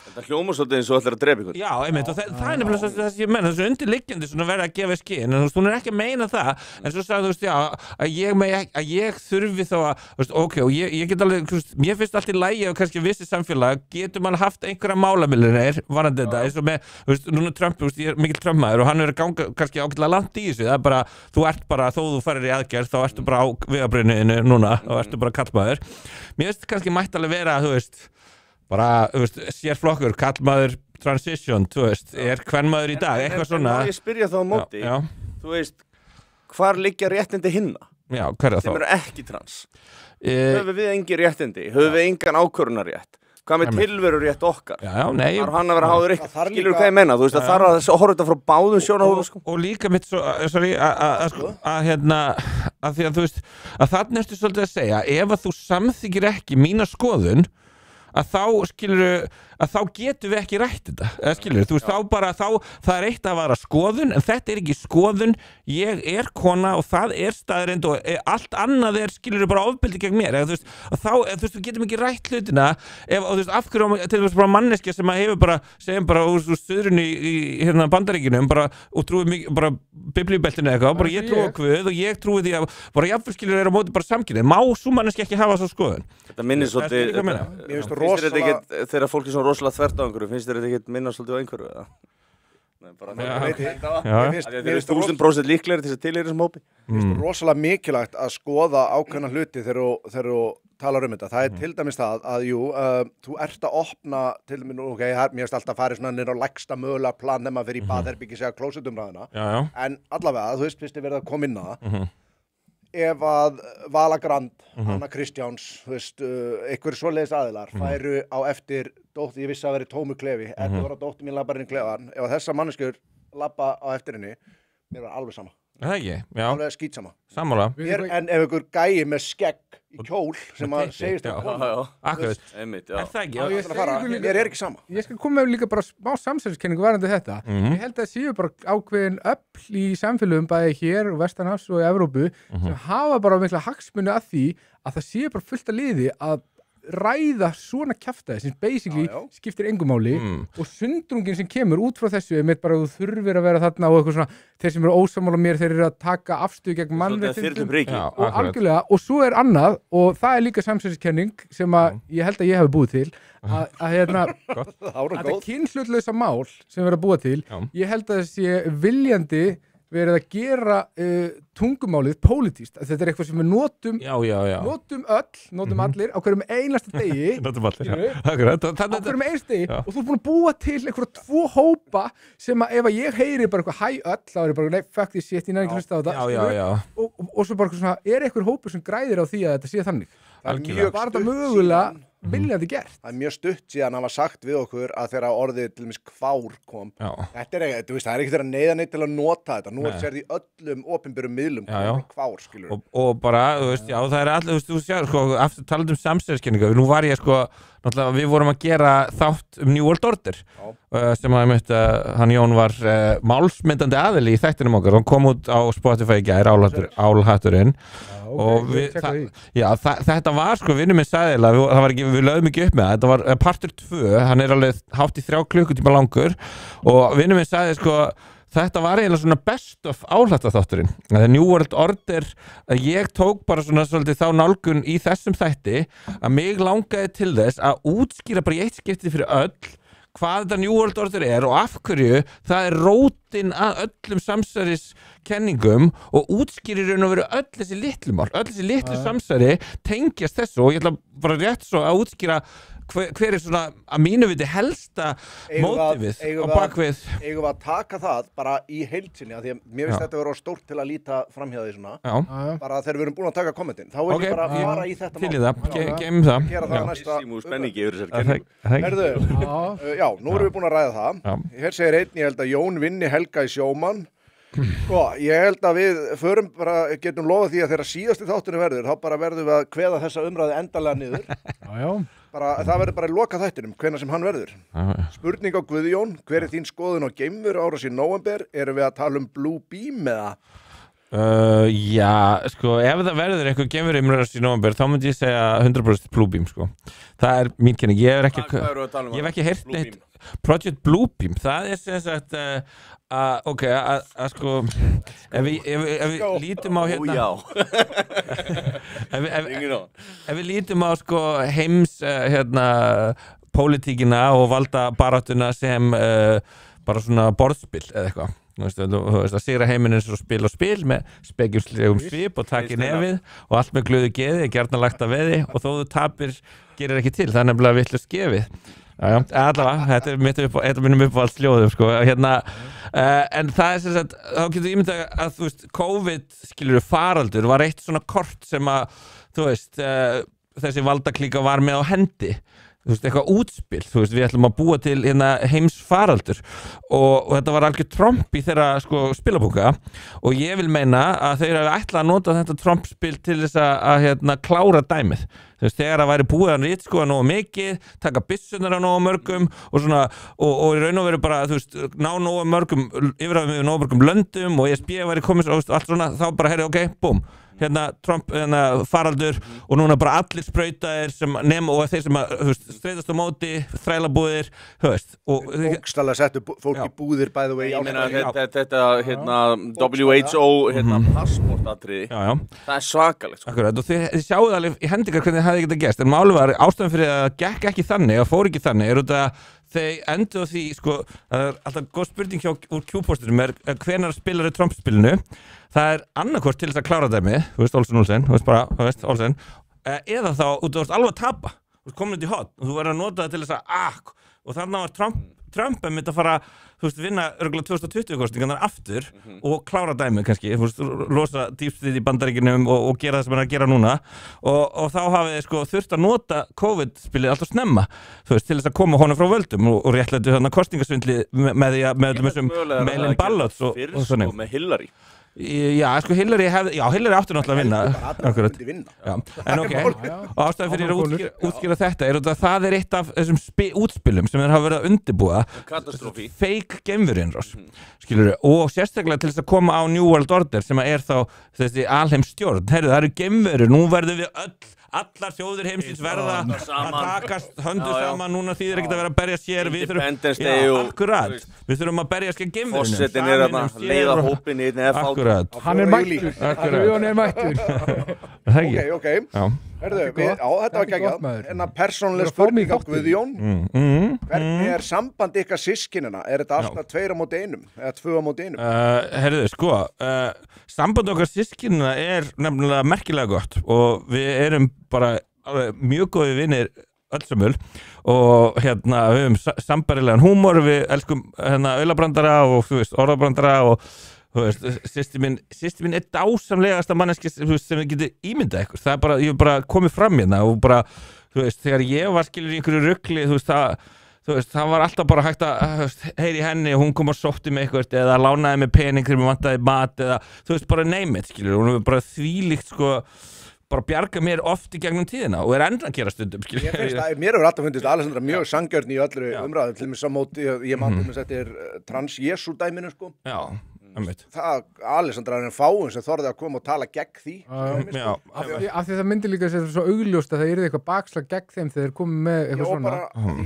Þetta hljómar svolítið eins og ætlar að drepa ykkur. Já, einmitt, og það er nefnilega það sem ég menna, þessu undirliggjandi svona verið að gefa skinn, en þú veist, hún er ekki að meina það, en svo sagði þú veist, já, að ég þurfi þá að, þú veist, ok, og ég get alveg, þú veist, mér finnst allt í lagi og kannski vissi samfélag, getur mann haft einhverja málamillinir, varandi þetta, eins og með, þú veist, núna Trump, þú veist, ég er mikill Trump-maður og hann er að ganga kannski ágætlega langt í þessu, það er bara, þú ert bara, þó þú farir í aðgerð, þá ertu bara á vegabrunniðinu núna og ertu bara kallmaður. Mér veist kannski mætti alveg vera, þú veist, bara, þú veist, sérflokkur, kallmaður, transition, þú veist, er kvenmaður í dag, eitthvað svona. En má ég spyrja þá á móti, þú veist, hvar liggja réttindi hinna? Já, hver sem eru ekki trans höfum við engin réttindi, höfum við engan ákvörunarétt hvað með tilveru rétt okkar nei, þarf hann að vera háður eitt skilur hvað ég menna, þú veist að þarf að horfa þetta frá báðum sjónarhóðum sko. og líka mitt svo, að því að þú veist að þarna ertu svolítið að segja ef að þú samþykir ekki mína skoðun að þá skilur að þá getum við ekki rætt þetta eða skilur, þú veist, það er eitt að vara skoðun, en þetta er ekki skoðun ég er kona og það er staðreind og allt annað er skilur bara ofbeldi gegn mér, eða þú veist þá, þú veist, við getum ekki rætt hlutina og þú veist, af hverju, til þess bara manneskja sem að hefur bara, segjum bara úr suðrunni í hérna Bandaríkjunum, bara og trúið mikið, bara biblíubeltinu eitthvað, bara ég trúi á Guð og ég trúi því að bara jafnvel skilur er á móti bara samkynhneigð, má sú manneskja ekki hafa svo skoðun. Þetta minnir svolítið, þegar fólk er rosalega þvert á einhverju, finnst þér þetta ekki minna svolítið á einhverju eða? Nei, bara það er 1000% líklegri til þess að tilheyra þessum hópi. Finnst þér rosalega mikilvægt að skoða ákveðna hluti þegar þú talar þetta. Það er til dæmis það að þú ert að opna til dæmis, mér finnst alltaf að fara svona niður á lægsta mögulega plan nema fyrir í baðherbyggi segja klósettumræðina, en allavega, þú veist, fyrst þið verið að koma inn að það. Ef að Vala Grand, Anna Kristjáns, þú veist, einhverjir svoleiðis aðilar færu á eftir dóttir, ég vissi að veri tómu klefi, þetta var að dóttir mín labbar inn í klefan, ef þessar manneskjur labba á eftir henni, mér var alveg sama. Það ekki, já. Alveg skítsama. Sammála. En ef einhver gæi með skegg í kjól sem að segist að koma. Akkurat. Einmitt, er það ekki? Mér er ekki sama. Ég skal koma með líka bara smá samsæriskenningu varandi þetta. Ég held að það séu bara ákveðin öfl í samfélögum bæði hér og vestanhafs og í Evrópu sem hafa bara mikla hagsmuni að því að það séu bara fullt að liði að ræða svona kjaftaði sem basically skiptir engu máli og sundrungin sem kemur út frá þessu er bara að þú þurfir að vera þarna og eitthvað svona, þeir sem eru ósammála mér þeir eru að taka afstöðu gegn mannréttindum og algjörlega, og svo er annað og það er líka samsæriskenning sem að ég held að ég hef búið til að kynhlutlausa mál sem verður að búa til, ég held að þessi viljandi verið að gera tungumálið pólitískt, þetta er eitthvað sem við notum notum allir á hverjum einasta degi á hverjum einasta degi og þú er búin að búa til einhverja 2 hópa sem að ef að ég heyri bara eitthvað hæ öll, þá er ég bara nei, fuck this shit, ég næri ekki hlusta á þetta og svo bara svona, er einhver hópur sem græðir á því að þetta sé þannig var þetta mögulega viljandi gert. Það er mjög stutt síðan hann var sagt við okkur að þegar orðið til dæmis kvár kom. Þetta er ekki, þú veist, það er ekki þeirra neyða neitt til að nota þetta. Nú sér því öllum opinberum miðlum kvár, skilur. Og bara, þú veist, já, það er allir, þú sér, sko, aftur talað samsæriskenningu. Nú var ég, sko, náttúrulega, við vorum að gera þátt New World Order sem að hann Jón var málsmyndandi aðili í þættinum okkar. Hann kom út á Spotify í gær, Álhatturinn. Og þetta var sko vinnur minn sagði við lögðum ekki upp með það, þetta var partur 2, hann er alveg hátt í 3 klukkutíma langur og vinnur minn sagði sko þetta var eiginlega svona best of Álhattaþátturinn, það New World Order að ég tók bara svona svolítið þá nálgun í þessum þætti að mig langaði til þess að útskýra bara í eitt skipti fyrir öll hvað þetta New World Order er og af hverju það er rótin að öllum samsæriskenningum og útskýrir raun og veru öll þessi litlu mál, öll þessi litlu samsæri tengjast þessu og ég ætla bara rétt svo að útskýra hver er svona að mínu viti helsta mótivið á bakvið. Eigum við að taka það bara í heildsinni að því að mér finnst þetta vera stórt til að líta framhjá því svona bara þegar við erum búin að taka kommentin þá vil ég bara fara í þetta mál. Til í það, geymum það. Gera það næsta. Spenningi yfir þessari kenningu. Herðu, já, nú erum við búin að ræða það. Hér segir einn, ég held að Jón vinni Helga í sjómann. Sko, ég held að við getum lofað því að þegar síðasti þátturinn verður, þá bara verðum við að kveða þessa umræðu endanlega niður. Það verður bara í loka þættinum, hvenær sem hann verður. Spurning á Guðjón, hver er þín skoðun á geimveru árás í nóvember? Erum við að tala um Blue Beam eða? Já, sko, ef það verður eitthvað geimveru árás í nóvember, þá myndi ég segja 100% Blue Beam, sko. Það er mín kenning, ég hef ekki heyrt neitt. Project Blue Beam, það er sem sagt sko ef við lítum á hérna ef við lítum á sko heims pólitíkina og valda baráttuna sem bara svona borðspil eða eitthvað þú veist að sigra heiminn eins og spil með spekjuslegum svip og taki nefið og allt með glöðu geði, gjarnan lagt að veði og þó þú tapir gerir ekki til, það er nefnilega vitlaust gefið Já, allavega, þetta er minnum uppáhalds ljóðum, sko, en það sem sagt, þá getur ímyndað að, þú veist, COVID, skilur faraldur, var eitt svona kort sem að, þú veist, þessi valdaklíka var með á hendi, þú veist, eitthvað útspil, þú veist, við ætlum að búa til heimsfaraldur og þetta var algjör Trump í þeirra, sko, spilabóka og ég vil meina að þeir hafi ætlað að nota þetta Trump-spil til þess að klára dæmið. Þú veist, þegar það væri búið að ritskoða nógu mikið, taka byssunar á nógu mörgum og svona, og í raun og veru bara, þú veist, ná nógu mörgum, yfirhafum við nógu mörgum löndum og ESB væri komið, og allt svona, þá bara, heyrðu, ok, búm. Trump, faraldur og núna bara allir sprautaðir sem nema og þeir sem að, þú veist, streitast á móti þrælabúðir, þú veist og bókstaflega settu fólk í búðir by the way. Ég meina þetta WHO passportatriði, það er svakalegt, sko. Akkurat, og þið sjáuð alveg í hendingar hvernig það hefði getað gerst, en málið var ástæðan fyrir að það gekk ekki þannig, að fór ekki þannig, út að þeir endur á því, sko, það er alltaf góð spurning úr Q-postinum hvenær spilar Trump-spilinu. Það annarkvort til þess að klára dæmi, þú veist, Olsen, þú veist bara, þú veist, Olsen, eða þá, þú veist, alveg að tapa, þú veist, komin út í hot, og þú verður að nota það til þess að, og þannig var Trump myndi að fara, þú veist, vinna örgulega 2020 kosningarnar aftur og klára dæmi kannski, þú veist, losa dýpstrið í Bandaríkjunum og gera það sem hann er að gera núna og þá hafið þið, sko, þurft að nota COVID-spilið alltaf snemma, þú veist, til þess að koma honum frá völdum og réttlætu þarna kosningasvindli með þessum mail-in ballots og svona. Með Hillary. Já, sko, Hillary áttu náttúrulega að vinna. Akkurat. En ok, og ástæðan fyrir að útskýra þetta er að það er eitt af þessum útspilum sem þeir hafa verið að undirbúa fake geimverurinnrás, skilurðu, og sérstaklega til þess að koma á New World Order sem er þá þessi alheimsstjórn. Heyrðu, það eru geimverur, nú verðum við allar þjóðir heimsins verða að takast höndu saman, núna þýðir ekkert að vera að berja sér, við þurfum að berja skil geimverunum. Fossetin er að leiða hópin í einni Akkurat. Hann er mættur. Ok. Herðu, þetta var geggjað. En að persónuleg spurning á Guðjón. Hvernig er samband ykkar systkinina? Er þetta alltaf 2 á móti 1 eða 2 á móti 1? Herðu, sko, samband okkar systkinina er nefnilega merkilega gott og við erum bara mjög góði vinir öllsumul og við höfum sambarilegan húmor, við elskum aulabrandara og þú veist, orðabrandara og þú veist, systir mín er dásamlegasta manneski sem við getum ímyndað ykkur, það er bara, ég hef bara komið fram hérna og bara, þú veist, þegar ég var skilur í einhverju rugli, þú veist, það var alltaf bara hægt að heyri henni og hún kom og sótti mig eitthvað eða lánaði mig pening þegar mér vantaði mat eða, þú veist, bara name it, skilur, hún er bara þvílíkt, sko, bara bjarga mér oft í gegnum tíðina og er enn að gera stundum, skilur. Mér hefur alltaf fundist Alessandra mjög sanngjörn í öllu umræðu, til og með samóti, ég man til og með þetta er trans-Jesú dæminu, sko. Já. Það Alessandra er fáum sem þorði að koma og tala gegn því af því það myndi líka sér svo augljóst að það yrði eitthvað bakslag gegn þeim þegar þeir komið með eitthvað svona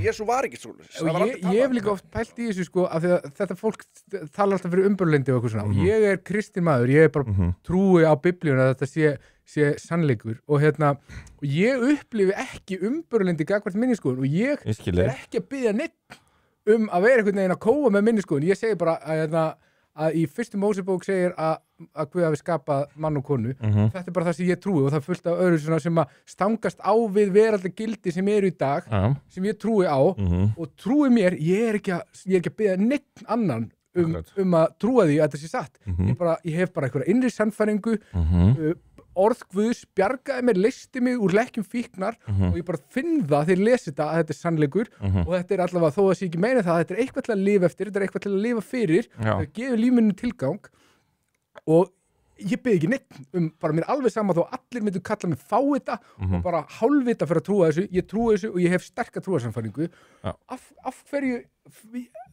Jesú var ekki svo og ég hef líka oft pælt í þessu, sko, af því að þetta fólk tala alltaf fyrir umburlendi og eitthvað svona ég er kristinn maður, ég er bara trúi á biblíuna að þetta sé sannleikur og ég upplifi ekki umburlendi gagnvart minniskoðun og ég er ekki að biðja neitt að vera einhvern veginn að kóa með minniskoðun, ég segi bara að í fyrstu Mósebók segir að Guð hafi skapað mann og konu þetta er bara það sem ég trúi og það er fullt af öðru svona sem að stangast á við veraldleg gildi sem eru í dag sem ég trúi á og trúi mér, ég er ekki að biðja neitt annan að trúa því að þetta sé satt ég hef bara einhverja innri sannfæringu orð Guðs bjargaði mér, leysti mig úr lekkjum fíknar og ég bara finn það þegar ég lesi þetta að þetta er sannleikur og þetta er allavega, þó að sé ekki meina það, þetta er eitthvað til að lifa eftir, þetta er eitthvað til að lifa fyrir það gefur lífinu tilgang og ég byrði ekki neitt bara mér alveg sama þó allir myndu kalla mig fávita og bara hálfvita fyrir að trúa þessu, ég trúi þessu og ég hef sterka trúarsamfæringu af hverju,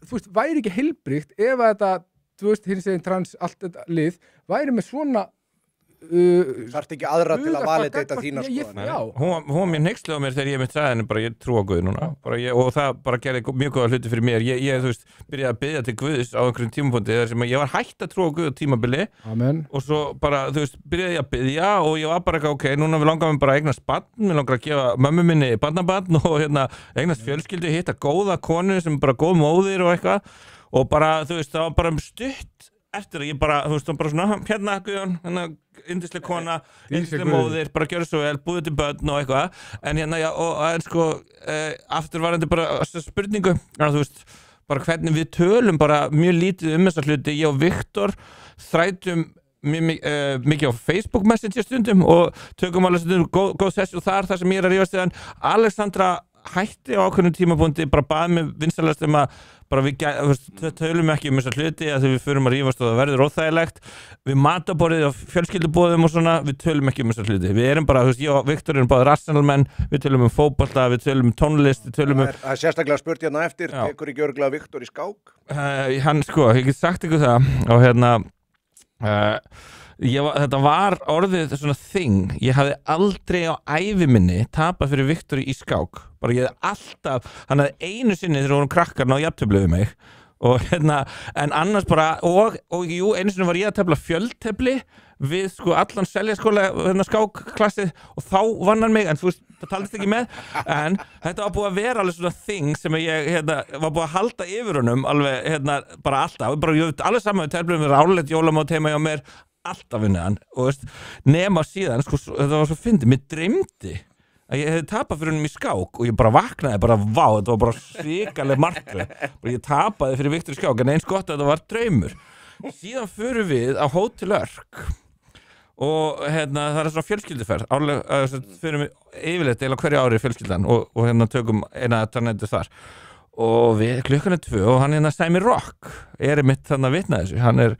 þú veist, væri ekki heilbrigt ef að þetta, þú veist, hins veginn trans allt þetta lið, væri með svona þarft ekki aðra til að validata þína skoðanir. Hún var mér hneyksluð á mér þegar ég mitt sagði henni bara ég trúa Guð núna og það bara gerði mjög góða hluti fyrir mér ég þú veist, byrjaði að biðja til Guðs á einhverjum tímapunkti þar sem ég var hætt að trúa Guð á tímabili og svo bara, þú veist, byrjaði ég að biðja og ég var bara ekki, ok, núna við langar mér bara að eignast barn, mér langar að gefa mömmu minni barnabarn og eignast fjölskyldu, hitta góða konu sem bara góð móðir og eitthvað og bara, þú veist, það var bara stutt eftir að ég bara, þú veist, bara svona hérna Guðjón, hérna yndisleg kona yndisleg móðir, bara gjörðu svo vel, búið til börn og eitthvað, en hérna já, en sko afturvarandi bara spurningu, þú veist, bara hvernig við tölum bara mjög lítið þessa hluti, ég og Viktor þrætum mikið á Facebook Messenger stundum og tökum alveg stundum góð sessu þar sem ég að rífast við hann. Alexandra hætti á ákveðnum tímapunkti, bara baði mig vinsalegast að bara við tölum ekki þessa hluti að þegar við förum að rífast og það verður óþægilegt. Við mataborðið á fjölskylduboðum og svona, við tölum ekki þessa hluti. Við erum bara, ég og Viktor erum báðir Arsenal-menn, við tölum fótbolta, við tölum tónlist, við tölum Það er sérstaklega spurt hérna eftir, tekur ekki örugglega Viktor í skák? Hann sko, ég get sagt ykkur það og hérna þetta var orðið svona thing, ég hafði aldrei á ævi minni tapað fyrir Viktor í skák, bara ég hefði alltaf, hann hafði einu sinni þegar vorum krakkar náðu jafntefli við mig og hérna, en annars bara og jú, einu sinni var ég að tefla fjöltefli við sko allan Seljaskóla skákklassið og þá vann hann mig, en þú veist, það taldist ekki með, en þetta var búið að vera alveg svona thing sem ég var búið að halda yfir honum alveg bara alltaf, ég veit alveg saman við teflum við árlegt jólamót heima hjá mér, alltaf vinnið hann og veist, nema síðan, sko, þetta var svo fyndið, mér dreymdi að ég hefði tapað fyrir honum í skák og ég bara vaknaði, bara vá, þetta var bara svikaleg martröð, bara ég tapaði fyrir Viktor í skák, en eins gott að þetta var draumur. Síðan förum við á Hótel Örk og það er svona fjölskylduferð, förum við yfirleitt eða hverju ári fjölskyldan og tökum eina tarnendur þar og við klukkan 2 og hann Sæmi Rock mitt þannig að vitna þessu, hann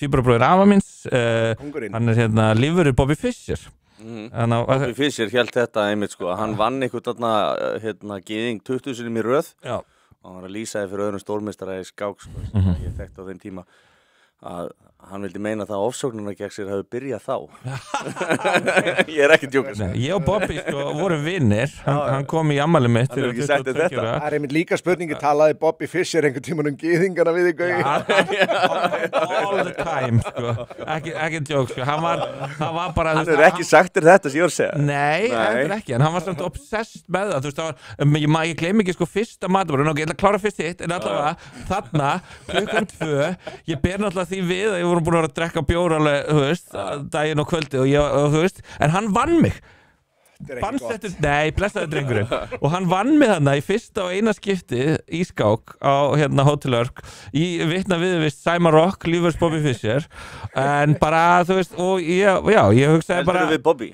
tvíburabróðir afa míns, hann lífverður Bobby Fischer. Bobby Fischer hélt þetta einmitt sko, hann vann eitthvað gyðing 20 sinum í röð og hann var að lýsa fyrir öðrum stórmeistara í skák sko, ég þekkti á þeim tíma að hann vildi meina það að ofsóknuna gegn sér hafi byrjað þá. Ég er ekki djókast. Ég og Bobby sko, vorum vinnir, hann kom í afmæli mitt. Hann hefur ekki sagt þetta. Það er einmitt líka spurningi, talaði Bobby Fischer einhvern tímann gyðingana við þig? All the time, sko. Ekki djók, sko. Hann var bara... Hann hefur ekki sagt þér þetta sem ég var að segja. Nei, ekki, en hann var svona obsessed með það. Þú veist, það var, ég gleymi ekki sko fyrsta matabórin, ok, ég ætla að klára fyrst hitt, en allavega, þarna, klukkan 2, ég ber náttúrulega því við að ég voru búin að vera að drekka bjór alveg, þú veist, daginn og kvöldi og þú veist, en hann vann mig. Nei, blessaði drengurinn. Og hann vann mig þarna í fyrsta og eina skipti í skák á Hótel Örk í vitna viðvist Sæmi Rock, lífverðs Bobby Fischer, en bara, þú veist, og ég hugsaði bara... Heldur við Bobby?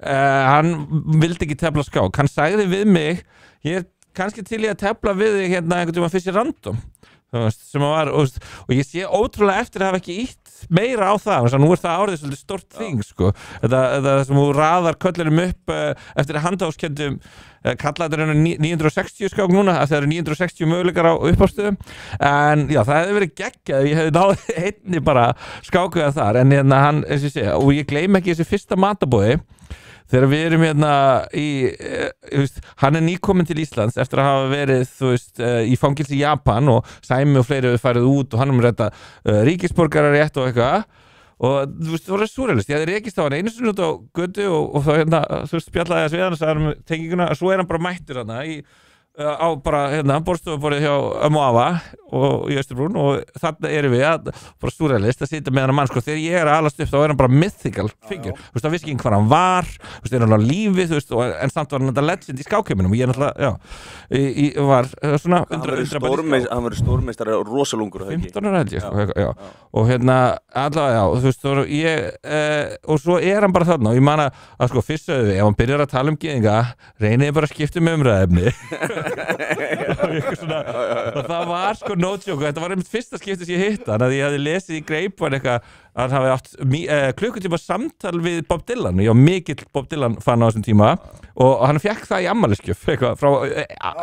Hann vildi ekki tefla skák, hann sagði við mig, ég er kannski til í að tefla við þig einhvern tímann Fischer random. Sem var, og ég sé ótrúlega eftir að hafa ekki ítt meira á það, nú það árið svolítið stort þing sko. Þetta sem þú raðar köllurum upp eftir að handháskendum kallaði þetta 960 skák núna, það eru 960 möguleikar á uppástöðum, en já, það hefði verið geggjað, ég hefði náð einni bara skákuða þar, en hann, eins og ég segja, og ég gleymi ekki þessi fyrsta matabóði þegar við erum hann nýkominn til Íslands eftir að hafa verið, þú veist, í fangilsi í Japan og Sæmi og fleiri hefur farið út og hann redda ríkisborgararétt og eitthvað og þú veist, það var súrrealist, ég hefði rekist á hann einu sinni út á götu og þá þú veist, spjallaði þess við hann og sagði hann tenginguna og svo hann bara mættur hann á bara borðstofuborðið hjá ömmu og afa og í Österbrún og þarna erum við bara súrrealist að sitja með hann mann sko, þegar ég að alast upp þá hann bara mythical figure, þú veist, það vissi ekki hvað hann var, þú veist, hann á lífi, þú veist, en samt var hann þetta legend í skákheiminum og ég náttúrulega, var svona hann var stórmeistari og rosalungur 15 ára held ég, sko, og allavega, þú veist, og svo hann bara þarna og ég man að sko, fyrst sögðu við, ef hann byrjar að tala gyðinga, reynið bara að skipta umræðefni og það var sko no joke, þetta var einmitt fyrsta skipti sem ég hitt hann að ég hafði lesið í Grapevine eitthvað að hann hafi átt klukkutíma samtal við Bob Dylan og ég var mikill Bob Dylan fan á þessum tíma og hann fekk það í afmælisgjöf eitthvað frá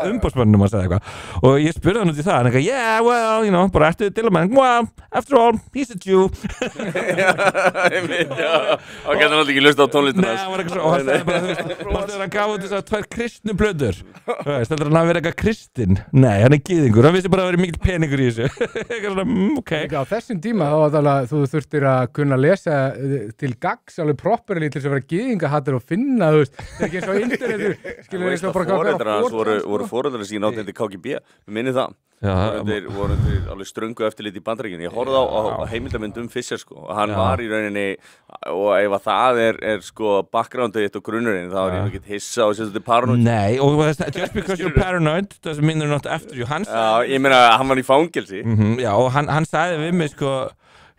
umboðsmönnum að segja eitthvað og ég spurði hann út í það hann eitthvað, yeah, well, you know, bara ertu Dylan man, well, after all, he's a Jew og getur hann ekki lust á tónlistina og hann sagði bara, þú veist, hann gaf út þess að 2 kristnu blöður þetta er hann að vera eitthvað kristinn, nei, hann er gyðingur hann vissi bara að vera mikill peningur í þessu eitthvað svona, ok á þessum tíma þá var þú þurftir að kunna lesa til gags alveg properly til þess að vera gyðingahattur og finna, þú veist, það er ekki eins og internetinu, skilur veist að foreldrar hans voru foreldrar sín átindi KGB, við minnum það. Voru undir alveg ströngu eftirlit í Bandaríkjunum. Ég horfði á heimildamynd Fisher sko, og hann var í rauninni, og ef að það er sko backgroundið þitt og grunnurinn, þá ég ekkert hissa og þetta paranoid. Nei, og just because you're paranoid doesn't mean they're not after you. Já, ég meina, hann var í fangelsi. Já, og hann sagði við mig sko,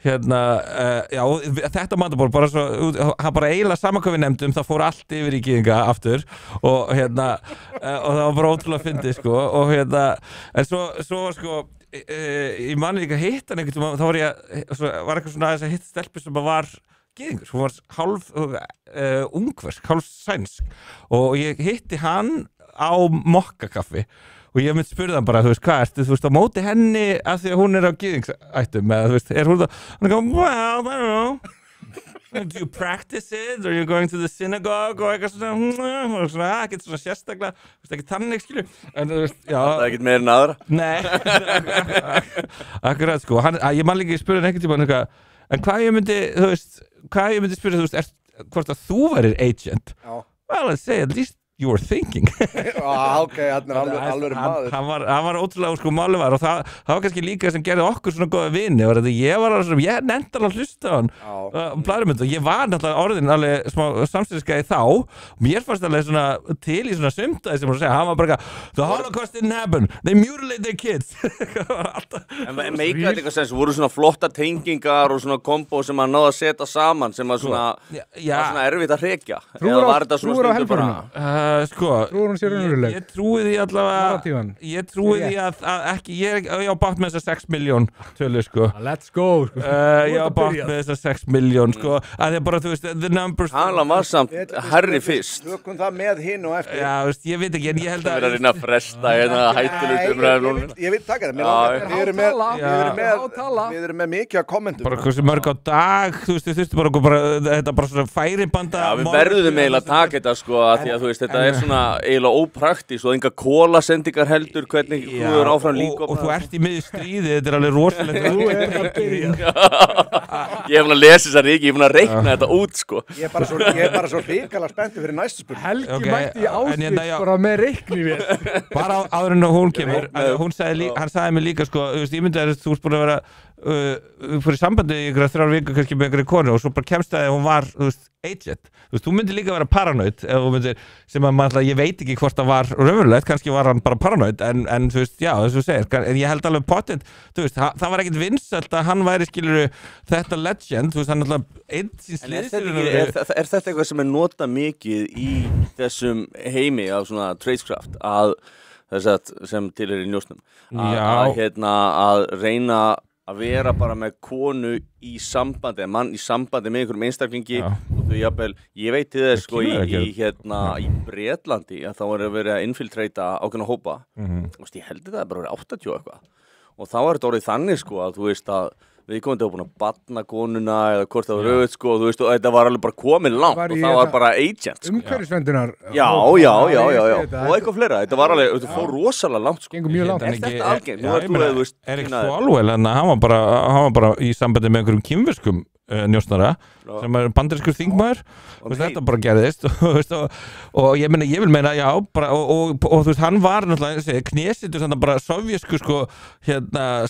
já, þetta matabór bara svo, hann bara eiginlega saman hvað við nefndum, það fór allt yfir í gyðinga aftur og og það var bara ótrúlega fyndið sko, og en svo var sko, ég manni líka hitt hann einhvern veginn, þá var eitthvað svona aðeins að hitta stelpu sem var gyðingur, hún var hálf ungversk, hálf sænsk, og ég hitti hann á mokkakaffi. Og ég myndi spurði hann bara, þú veist, hvað ertu, þú veist, á móti henni af því að hún á gyðingsættum, eða þú veist, hún það, hann kom, well, I don't know, do you practice it, are you going to the synagogue, og eitthvað svona, ekkert svona sérstaklega, þú veist, ekki tannig, skilju, en þú veist, já. Það ekkert meira en aðra. Nei, akkurat, sko, ég man líka, ég spurði hann ekkert tíma, en hvað ég myndi, þú veist, spurði, þú veist, hvort að þú værir agent, well, let's say, at least, you were thinking. Ok, hann alveg maður. Hann var ótrúlega sko máli var, og það var kannski líka sem gerði okkur svona góða vini, var þetta ég nefndi alveg að hlusta á hann blæðurmynd, og ég var náttúrulega orðin alveg smá samstæðiskæði þá, og mér fannst alveg svona til í svona sumtaði sem hann segja, hann var bara the Holocaust didn't happen, they mutilate their kids. En meika þetta eitthvað sens, voru svona flotta tengingar og svona kombo sem hann náði að setja saman sem að svona var svona erfitt að hrekja, eða var þetta svona stundu bara sko, ég trúi því allavega, ég trúi því að ekki, ég á bátt með þessar 6 miljón tölu, sko. Let's go, sko. Ég á bátt með þessar 6 miljón, sko, að ég bara, þú veist, the numbers. Hann var samt herri fyrst. Tökum það með hinn og eftir. Já, veist, ég veit ekki, en ég held að. Það er að reyna að fresta hérna hættulut umræðum. Ég vil taka það, við erum með mikið að kommentum. Bara hversu mörg á dag, þú veist, þið þurftu bara, þetta bara svona færibanda. Já, við verðum eiginlega að taka þetta, sko, að því að þú veist, þetta er svona eiginlega ópraktís og enga kólasendingar heldur hvernig þú er áfram líka og þú ert í miður stríði, þetta er alveg rosalega ég hef búin að lesa þessar ríki, ég hef búin að reikna þetta út sko. Ég er bara svo hrikalega spenntur fyrir næstu spurning. Helgi mætti í Ásvik bara með reikni við bara áður en hún kemur, hann sagði mig líka sko, ég myndi að þú ert búin að vera fyrir sambandi í ykkur 3 vikur kannski með ykkur konu og svo bara kemst að hún var, þú veist, agent, þú myndir líka vera paranoid ef þú myndir, sem að maður, ég veit ekki hvort það var raunverulegt, kannski var hann bara paranoid en þú veist, já, þess að þú segir, en ég held alveg pottent, þú veist, það var ekkert vinsælt að hann væri, skiluru, þetta legend, þú veist, hann alltaf einsins liðsir. Er þetta eitthvað sem er notað mikið í þessum heimi af svona tradecraft að þess að sem til í njósnum, að reyna að vera bara með konu í sambandi, mann í sambandi með einhverjum einstaklingi og þú jafnvel, ég veit til þess sko í Bretlandi að þá er að vera að infiltrata ákveðna hópa og ég held þetta bara verið 80 eitthvað og þá er þetta orðið þannig sko að þú veist að við komum til að búin að batna konuna eða hvort það var rauð sko og þú veist og þetta var alveg bara komið langt og það var bara agent sko. Umhverfisverndunar Já og eitthvað fleira, þetta var alveg, þetta fór rosalega langt sko. Gengur mjög langt. Er þetta algengt? Erik Swalwell, hann var bara í sambandi með einhverjum kínverskum njósnara sem er bandarískur þingmaður og þetta bara gerðist og ég vil meina, já bara, og þú veist, hann var náttúrulega knésittur þannig bara sovjesku sko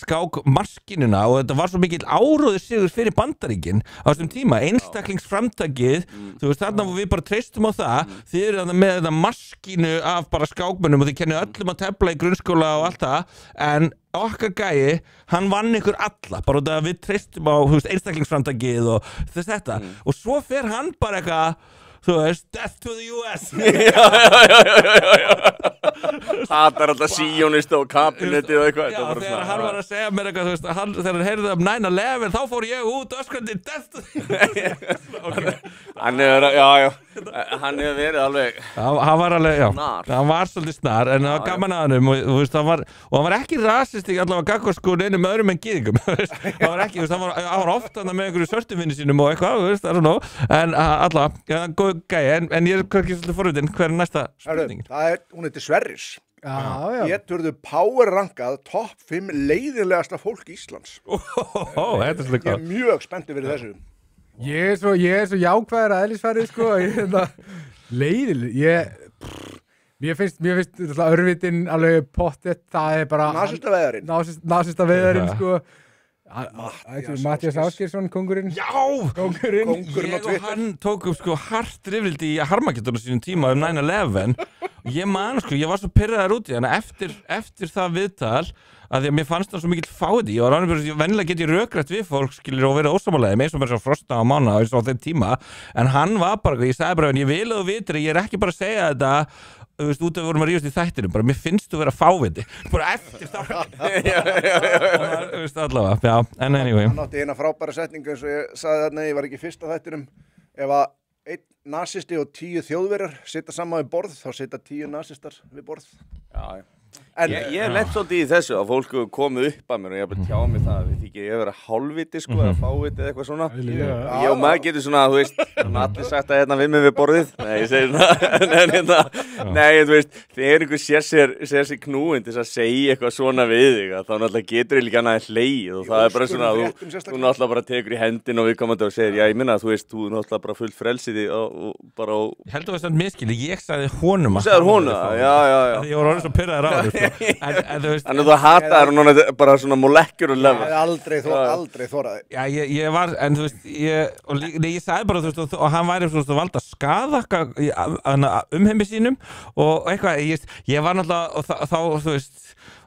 skák maskinuna og þetta var svo mikill áróður sigur fyrir Bandaríkin á þessum tíma, einstaklingsframtakið þú veist, þarna við bara treystum á það þið eru þarna með þetta maskínu af bara skákmönnum og þið kennið öllum að tefla í grunnskóla og allt það, en okkar gæi, hann vann ykkur alla bara út af að við treystum á einstaklingsframtakið og þetta og svo fer hann bara eitthvað þú veist, death to the US það er alltaf síjónist og kabinetið og eitthvað já, þegar hann var að segja mér eitthvað þú veist, þegar hann heyrði 9/11 þá fór ég út öskrandi death to the US hann hefur verið alveg hann var alveg, já, hann var svolítið snar en það var gaman að hann og hann var ekki rasistik allavega gagnvart sko neinum öðrum en gyðingum hann var ekki, hann var ofta með einhverju svörtuvinni sínum og eitthvað en allavega, góð gæi, en ég er ekki svolítið forvitin, hver er næsta spurningin? Hún heitir Sverris. Geturðu power rankað topp 5 leiðinlegasta fólk Íslands? Þetta er svolítið ég er mjög spenntið fyrir þessu. Ég er svo jákvæður að eðlisfærið sko, leiðileg, Mér finnst örvitin alveg pottet, það bara nasista veðarinn sko. Mattias Ásgeirsson, kóngurinn. Já, ég og hann tók upp sko hart rifrildi í Harmageddonu sínum tíma 9/11 og ég man sko, ég var svo pirraður út í hana eftir það viðtal að því að mér fannst það svo mikill fáti. Ég var venjulega get ég rökrætt við fólk skilur og verið ósammálaðið með eins og mér svo Frosta á mána eins og á þeim tíma, en hann var bara, ég sagði bara, ég vil að þú vitir, ég ekki bara að segja þetta þú veist, út af vorum að rífast í þættinu, bara mér finnst þú vera fáviti, bara eftir þú veist, allavega, já, en anyway. Hann átti eina frábæra setningu eins og ég sagði þarna, ég var ekki fyrst á þættinum, ef að einn nasisti og 10 þjóðverjar sitja saman við borð, þá sitja 10 nasistar við borð. Já, ég lent svolítið í þessu að fólk komið upp að mér og ég bara tjá mig það, við ekki ég vera hálfviti sko, eða fáviti eða eitthvað svona. Ég og maður getur svona, þú veist, allir sagt að hérna við mig við borðið. Nei, ég segi svona, nei, þú veist, þegar einhver sér sér knúin til að segja eitthvað svona við þig, þá náttúrulega getur ég líka annað hlegið og það bara svona, þú náttúrulega bara tekur í hendin og viðkomandi og segir, já, ég minna, þú veist, þú náttúrulega bara fullt frelsið og bara Ég held að það var svona miskil, ég sagði honum að sagði honum, já. Ég var orðið svo pirraður á þér. Þannig að þú hataðir og núna bara svona molecular level. Ég hef aldrei þoraði. Já, ég var, en þú veist, ég sagði bara, þú veist, og hann væri svona valda að skaða umheimi sínum og eitthvað, ég var náttúrulega, og þá, þú veist,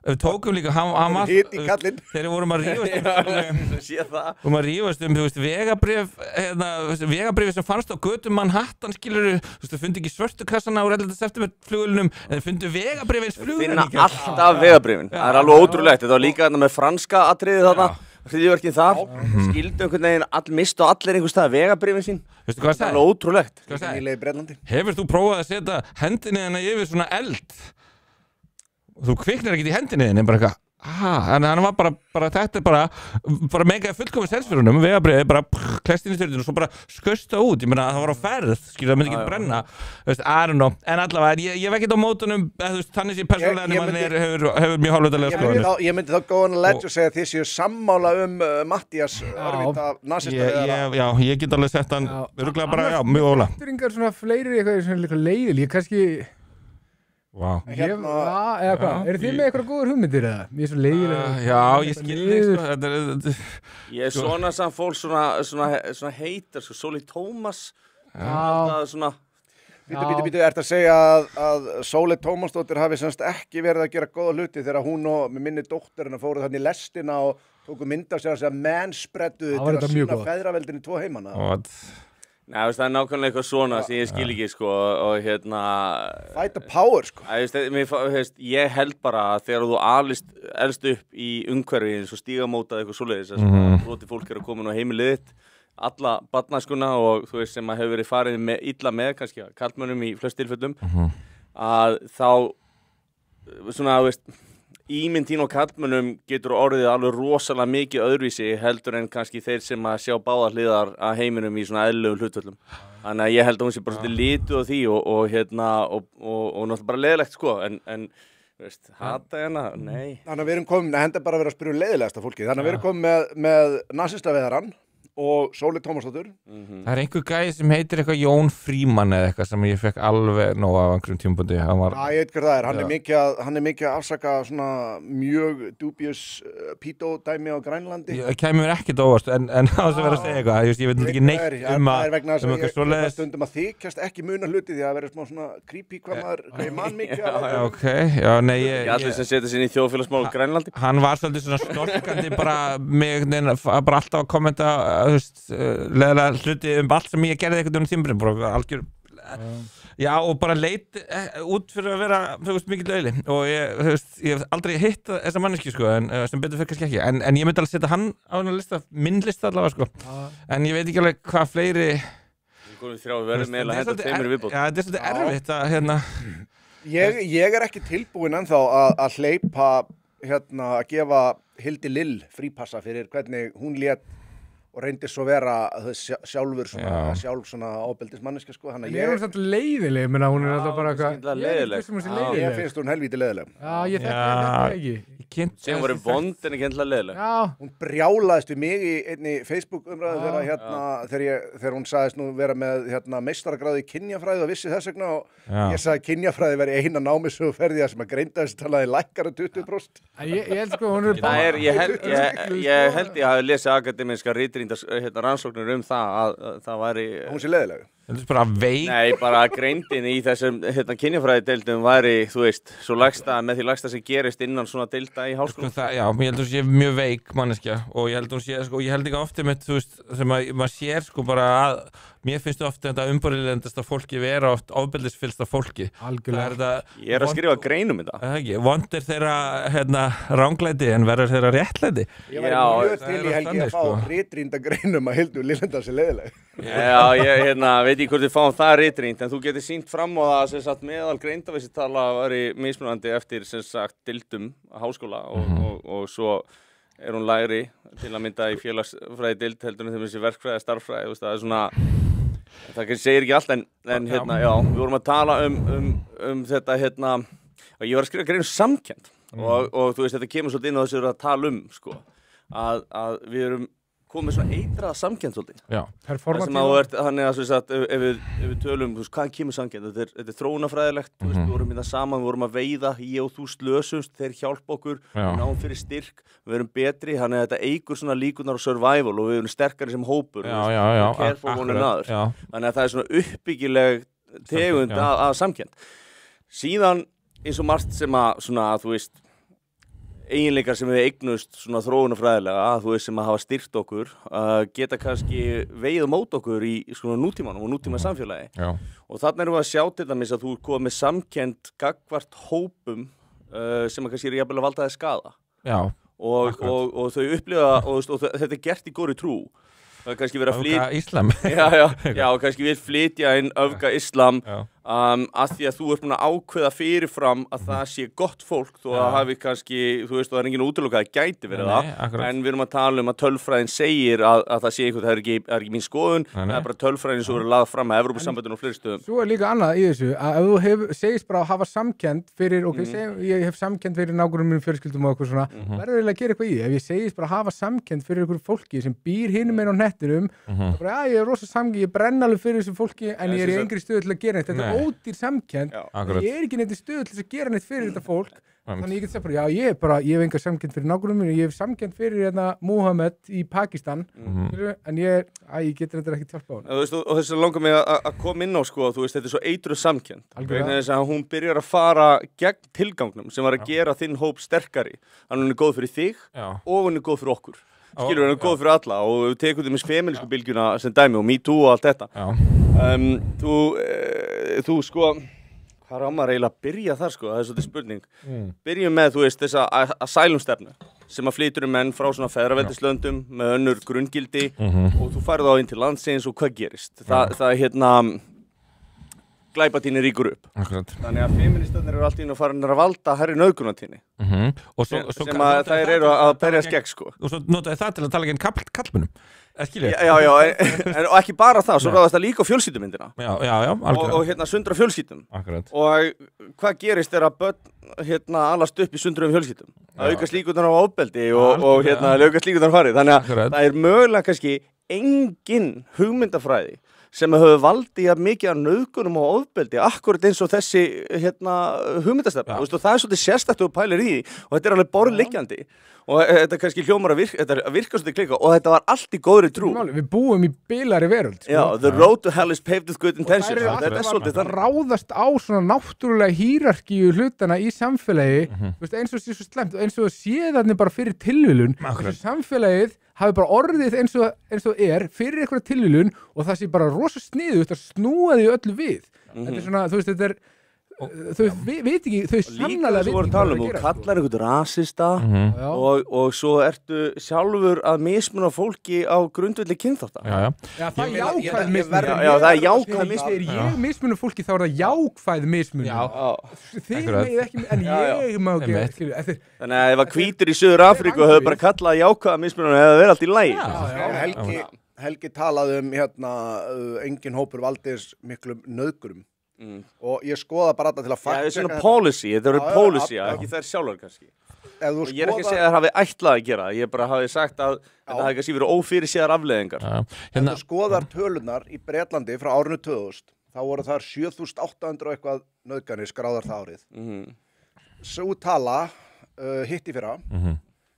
við tókum líka, hann var, þegar við vorum að rífast þú veist, vegabrif sem fannst á götum Manhattan, skilur, þú veist, þau fundi ekki svörtu kassana úr 11. september flugulunum, en þau fundu vegabrif eins flugulunum. Finna alltaf vegabrifin, það er alveg ótrúlegt, þetta var líka með franska atriðið þarna, hryðjuverkin þar, skildu einhvern veginn, mistu allir einhvers stað vegabrifin sín, það er alveg ótrúlegt. Hefur þú prófað að setja hendinni þarna yfir svona eld? Þú kviknar ekki í hendinni þinni, bara eitthvað, en hann var bara þetta bara megaði fullkomið selsfyrunum, vegabriðið bara klest inn í stjórninu og svo bara skaust það út, ég meina það var á ferð, skilur það myndi ekki brenna, þú veist, I don't know, en allavega, ég hef ekkert á mótunum, þú veist, þannig sé persónulega en mann hefur mjög hálfutalega skoðanir. Ég myndi þá góðan að leggja og segja að þið séu sammála Mattias örvita nasista. Já, ég get alveg sett hann, örugglega bara, já, mjög óla. Svona fleiri eitthvað Wow. Eða hvað? Eru þið með eitthvað góður hugmyndir eða? Ég er svo leiðilega. Já, ég skilði sko. Ég er svona samt fólk svona heitar, sko, Sóli Tómas. Svona. Bítu, ertu að segja að Sóli Tómasdóttir hafi semst ekki verið að gera góða hluti þegar hún og með minni dótturina fóru þannig í lestina og tóku mynd af sér að segja mennspreaduði til að sína feðraveldinu 2 heimana? Nei, það er nákvæmlega eitthvað svona sem ég skil ekki, sko, og hérna... Fight the power, sko. Ég held bara að þegar þú elst upp í umhverfi eins og stígamótað eitthvað svoleiðis, að broti fólk að koma á heimilið þitt, alla barnaskuna og þú veist sem að hefur verið farið illa með, kannski karlmönnum í flest tilfellum, að þá, svona, þú veist... Ímynd þín og karlmönnum getur orðið alveg rosalega mikið öðruvísi heldur en kannski þeir sem að sjá báðar hliðar að heiminum í svona eðlilegum hlutföllum. Þannig að ég held að hún sé bara svolítið lituð á því og náttúrulega bara leiðilegt sko, en veist, hata hérna, nei. Þannig að við erum komin, það hendur bara að vera að spyrja leiðilegasta fólki, þannig að við erum komin með nasistaveðarann og Sóli Tómasdóttir. Það er einhver gæði sem heitir eitthvað Jón Frímann eða eitthvað sem ég fekk alveg nóg af einhverjum tímapunkti. Ég veit hver það er, hann er mikið að afsaka svona mjög dubious pító-dæmi á Grænlandi. Það kemur ekkert óvart, en það sem verður að segja eitthvað, ég veit ekki neitt eitthvað svoleiðis. Stundum að þykjast ekki muna hluti því að það verður smá svona creepy hvað ég man mikið. Allir sem setja sér í þjóðfélagsmál Grænlandi. Hann var svolítið svona storkandi bara alltaf að kommenta leðilega hluti allt sem ég gerði eitthvað tímabili, bara algjör já, og bara leit út fyrir að vera, þú veist, mikið lögli og ég hef aldrei hitt þessa manneski, sko, en sem betur fyrir kannski ekki en ég myndi alveg setja hann á hennar lista minn lista allavega, sko, en ég veit ekki alveg hvað fleiri þetta er svolítið erfitt að, hérna ég er ekki tilbúin ennþá að hleypa, hérna, að gefa Hildi Lill frípassa fyrir hvernig hún lét og reyndi svo vera sjálfur sjálf svona ábeldismanniska sko. En hún samt leiðileg, menna hún alltaf bara eitthvað Ég finnst hún helvíti leiðileg. Já, ég þekki þetta ekki. Sem voru vond en ekki endilega leiðileg. Já. Hún brjálaðist við mig í einni Facebook-umræðu þegar hún sagðist nú vera með meistaragráðu í kynjafræði og vissi þess vegna og ég sagði að kynjafræði veri eina námissöguferði sem að greindaðist talaði lækkar 20%. Ég held sko, hún ég held ég hafi lesið akademíska rannsóknir það að það væri hún sé leiðileg. Það er bara veik. Nei, bara greindin í þessum kynjafræðideildum væri, þú veist, svo með því lægsta sem gerist innan svona deilda í háskóla. Já, ég held hún sé mjög veik manneskja og ég held hún sé, sko, ég held ekki ofta með, þú veist, sem maður sér sko bara að, mér finnst ofta þetta umbúrlendasta fólki vera oft ofbeldisfyllsta fólki. Algjörlega. Ég að skrifa greinum þetta. Það ekki, vond þeirra, ránglæti en verður þeirra réttlæti. Ég væri mjög til í Helgi að fá ritrýnda greinum að Hildur Lillendal sé leiðileg. Já, ég veit ekki hvort við fáum það ritrýnt, en þú getur sýnt fram á það sem sagt meðal greindavísitala væri mismunandi eftir sem sagt deildum háskóla og svo hún lægri til að mynda í félagsfræði deild heldur en þeim þessi verkfræði, starffræði, það er svona, það segir ekki allt en við vorum að tala um þetta og ég var að skrifa grein samkennd og þú veist þetta kemur svolítið inn á þessu að tala sko, að við erum komið svona eitraða samkennd svolítið. Já. Þannig að ef við tölum, þú veist, hvaðan kemur samkennd? Þetta er þróunarfræðilegt, við vorum hérna saman, við vorum að veiða, ég og þú slösumst, þeir hjálpa okkur, við náum fyrir styrk, við erum betri, þannig að þetta eykur svona líkurnar á survival og við erum sterkari sem hópur. Þannig að það er svona uppbyggileg tegund af samkennd. Síðan eins og margt sem að þú veist, eiginleikar sem við eignust svona þróunarfræðilega, þú veist, sem að hafa styrkt okkur, geta kannski vegið mót okkur í svona nútímanum og nútíma samfélagi. Já. Og þarna erum við að sjá til dæmis að þú komið með samkennd gagnvart hópum sem að kannski jafnvel að valda þér skaða. Já. Og þau upplifa, og þetta er gert í góðri trú. Það er kannski verið að flytja... Öfga Íslam. Já, kannski við flytja inn öfga Íslam að því að þú ert búin að ákveða fyrirfram að það sé gott fólk þó að hafi kannski, þú veist, það er engin útilokað að gæti verið en við erum að tala um að tölfræðin segir að það sé eitthvað, það er ekki mín skoðun, það er bara tölfræðin sem verið lagð fram að Evrópusambandinu og fleiri stöðum. Svo er líka annað í þessu, að ef þú segist bara að hafa samkennd fyrir, ég hef samkennd fyrir nágrunum mínum fjölskyldum og eitthvað svona, verður eiginlega að gera eitthvað í. Ef ég segist bara að hafa samkennd fyrir einhverju fólki sem býr hinum megin á hnettinum, bara, ég er rosa samkennd, ég brenn alveg fyrir þessu fólki en ég er í engri stöðu til að gera neitt. Þetta er ódýr samkennd, ég er ekki neitt í stöðu til að gera neitt fyrir þetta fólk. Þannig ég get sagt bara, ég hef enga samkennd fyrir nágrunum mínum, ég hef samkennd fyrir Muhammad í Pakistan, en ég get þetta ekki hjálpa á hann. Og þess að langar mig að koma inn á, sko, þú veist, þetta er svo eitruð samkennd. Þess að hún byrjar að fara gegn tilgangnum sem var að gera þinn hóp sterkari. Hún er góð fyrir þig og hún er góð fyrir okkur. Skilur, hún er góð fyrir alla og við tekum til með femínísku bylgjuna sem dæmi og Me Too og allt þetta. Þú sko, hvað er maður eiginlega að byrja þar sko, það er svolítið spurning. Byrjum með, þú veist, þessa asylum-stefnu sem að flytur menn frá svona feðraveldislöndum með önnur grunngildi og þú færð á inn til landsins og hvað gerist? Það er glæpatíðni ríkur upp. Akkurat. Þannig að feministarnir eru allt í einu farin að valda herri nauðgunartíðni. Sem að þær eru að berjast gegn sko. Og svo notaði það til að tala gegn kallmönnum. Og ekki bara það, svo ráðast það líka á fjölskyldumyndina. Já, algjörlega. Og sundra fjölskyldum. Akkurat. Og hvað gerist þegar börn alast upp í sundrum fjölskyldum? Það aukast líkurnar á ofbeldi og aukast líkurnar á farið. Þannig að það er mögulega kannski engin hugmyndafræði sem hefur valdið að mikið af nauðgunum og ofbeldi, akkurat eins og þessi hugmyndastefna. Og það er svolítið sérstakt og pælir í því og þetta er alveg borðliggjandi og þetta kannski hljómar að virka svolítið klika og þetta var allt í góðri trú. Við búum í bilari veröld. Já, the road to hell is paved with good intentions. Þetta er svolítið það ráðast á svona náttúrulega hírarkíu hlutana í samfélagi, eins og sé svo slemt, eins og sé þannig bara fyrir tilviljun, samfélagið hafi bara orðið eins og er fyrir einhverja tilviljun og það sé bara rosa sniðugt að snúa því öllu við. Þetta er svona, þú veist, þetta er þau veit ekki, þau sannarlega veit ekki hvað þú kallar einhvern rasista og svo ertu sjálfur að mismuna fólki á grundvelli kynþátta. Já, það er jákvæð mismun. Já, það er jákvæð mismun. Þegar ég mismuna fólki þá er það jákvæð mismun. Þið megið ekki, en ég má ekki. Þannig að ef að hvítur í Suður Afríku höfðu bara kallað jákvæða mismunum hefði verið allt í lagi. Helgi talaði engin hópur valdis miklum nauðgurum. Og ég skoða bara þetta til að það er svona policy, þetta eru policy, ekki þær sjálfur kannski. Ég er ekki að segja að það hafi ætlað að gera, ég bara hafi sagt að þetta hafi kannski verið ófyrirséðar afleiðingar. Ef þú skoðar tölunar í Bretlandi frá árinu 2000, þá voru þar 7.800 og eitthvað nauðganir skráðar það árið. Sú tala hitt í fyrra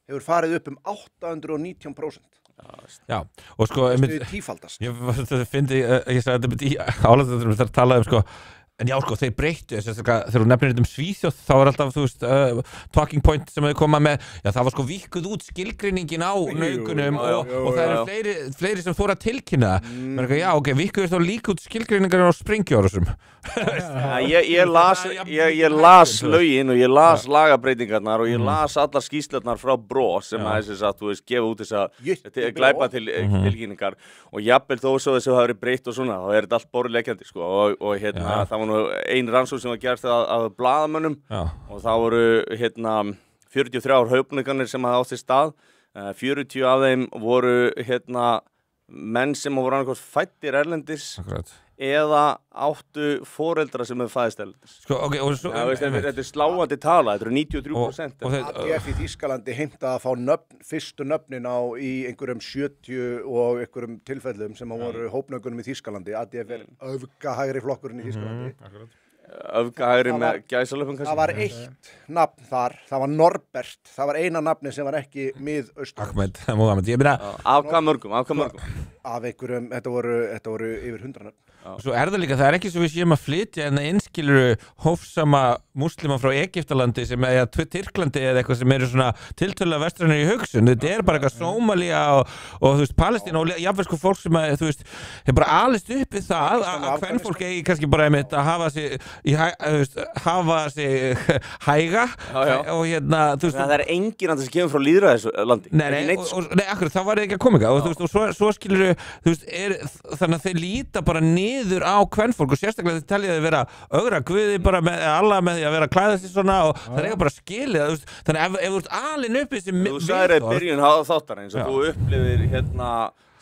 hefur farið upp 819%. Já, og sko tífaldast. Ég sagði þetta með álæðum þar talaði sko, en já sko, þeir breyttu þegar þú nefnir þetta Svíþjóð, þá er alltaf, þú veist, talking point sem þau koma með, já það var sko víkkuð út skilgreiningin á nauðgunum og það eru fleiri sem fóru að tilkynna það. Já, ok, víkkuð þá líka út skilgreiningar á sprengjórusum. Ég las lögin og ég las lagabreytingarnar og ég las allar skýrslarnar frá Bró sem að þess að, þú veist, gefa út þessa glæpa til tilkynningar og jafnvel þó svo þess að það hafi verið breytt og svona, þá er þetta allt borðleggjandi sko og hérna, það var ein rannsókn sem var gerst af blaðamönnum og það voru 43 haupningarnir sem hafði átt sér stað 40 af þeim voru menn sem voru annarkvæmt fæddir erlendis eða áttu foreldra sem hefur fæðist erlendis. Þetta er sláandi tala, þetta eru 93%. ADF í Þýskalandi heimtaði að fá fyrstu nöfnin í einhverjum 70 og einhverjum tilfellum sem voru hópnaukunum í Þýskalandi. ADF er öfgahægri flokkurinn í Þýskalandi. Öfgahægri með gæsalöpum kannski? Það var eitt nafn þar, það var Norbert, það var eina nafni sem var ekki miðaustur. Ahmed, Mohamed, ég meina... Af hvað mörgum? Af einhverjum, þetta voru yfir 100 nöfn. Svo er það líka, það er ekki svo við séum að flytja en að innskiluru hófsama múslima frá Egyptalandi sem eða Tyrklandi eða eitthvað sem eru svona tiltölulega vestrænir í hugsun. Þetta er bara eitthvað Sómalía og þú veist, Palestína og jafnvel sko fólk sem að, þú veist, er bara alist upp við það að kvenfólk eigi kannski bara einmitt að hafa sig hæga og þú veist... Það er enginn að það sem kemur frá lýðræðislandi. Nei, akkurat, þá var það ekki að koma og þú veist, og svo skiluru, þú veist, þannig að þeir líta bara niður á kvenfólk og sérstaklega þið telja þið vera ögra guði bara með alla með því að vera að klæða sig svona og það er ekki bara skilið þannig ef þú ert alin upp í þessi þú sagðir að byrjun þáttar eins og þú upplifir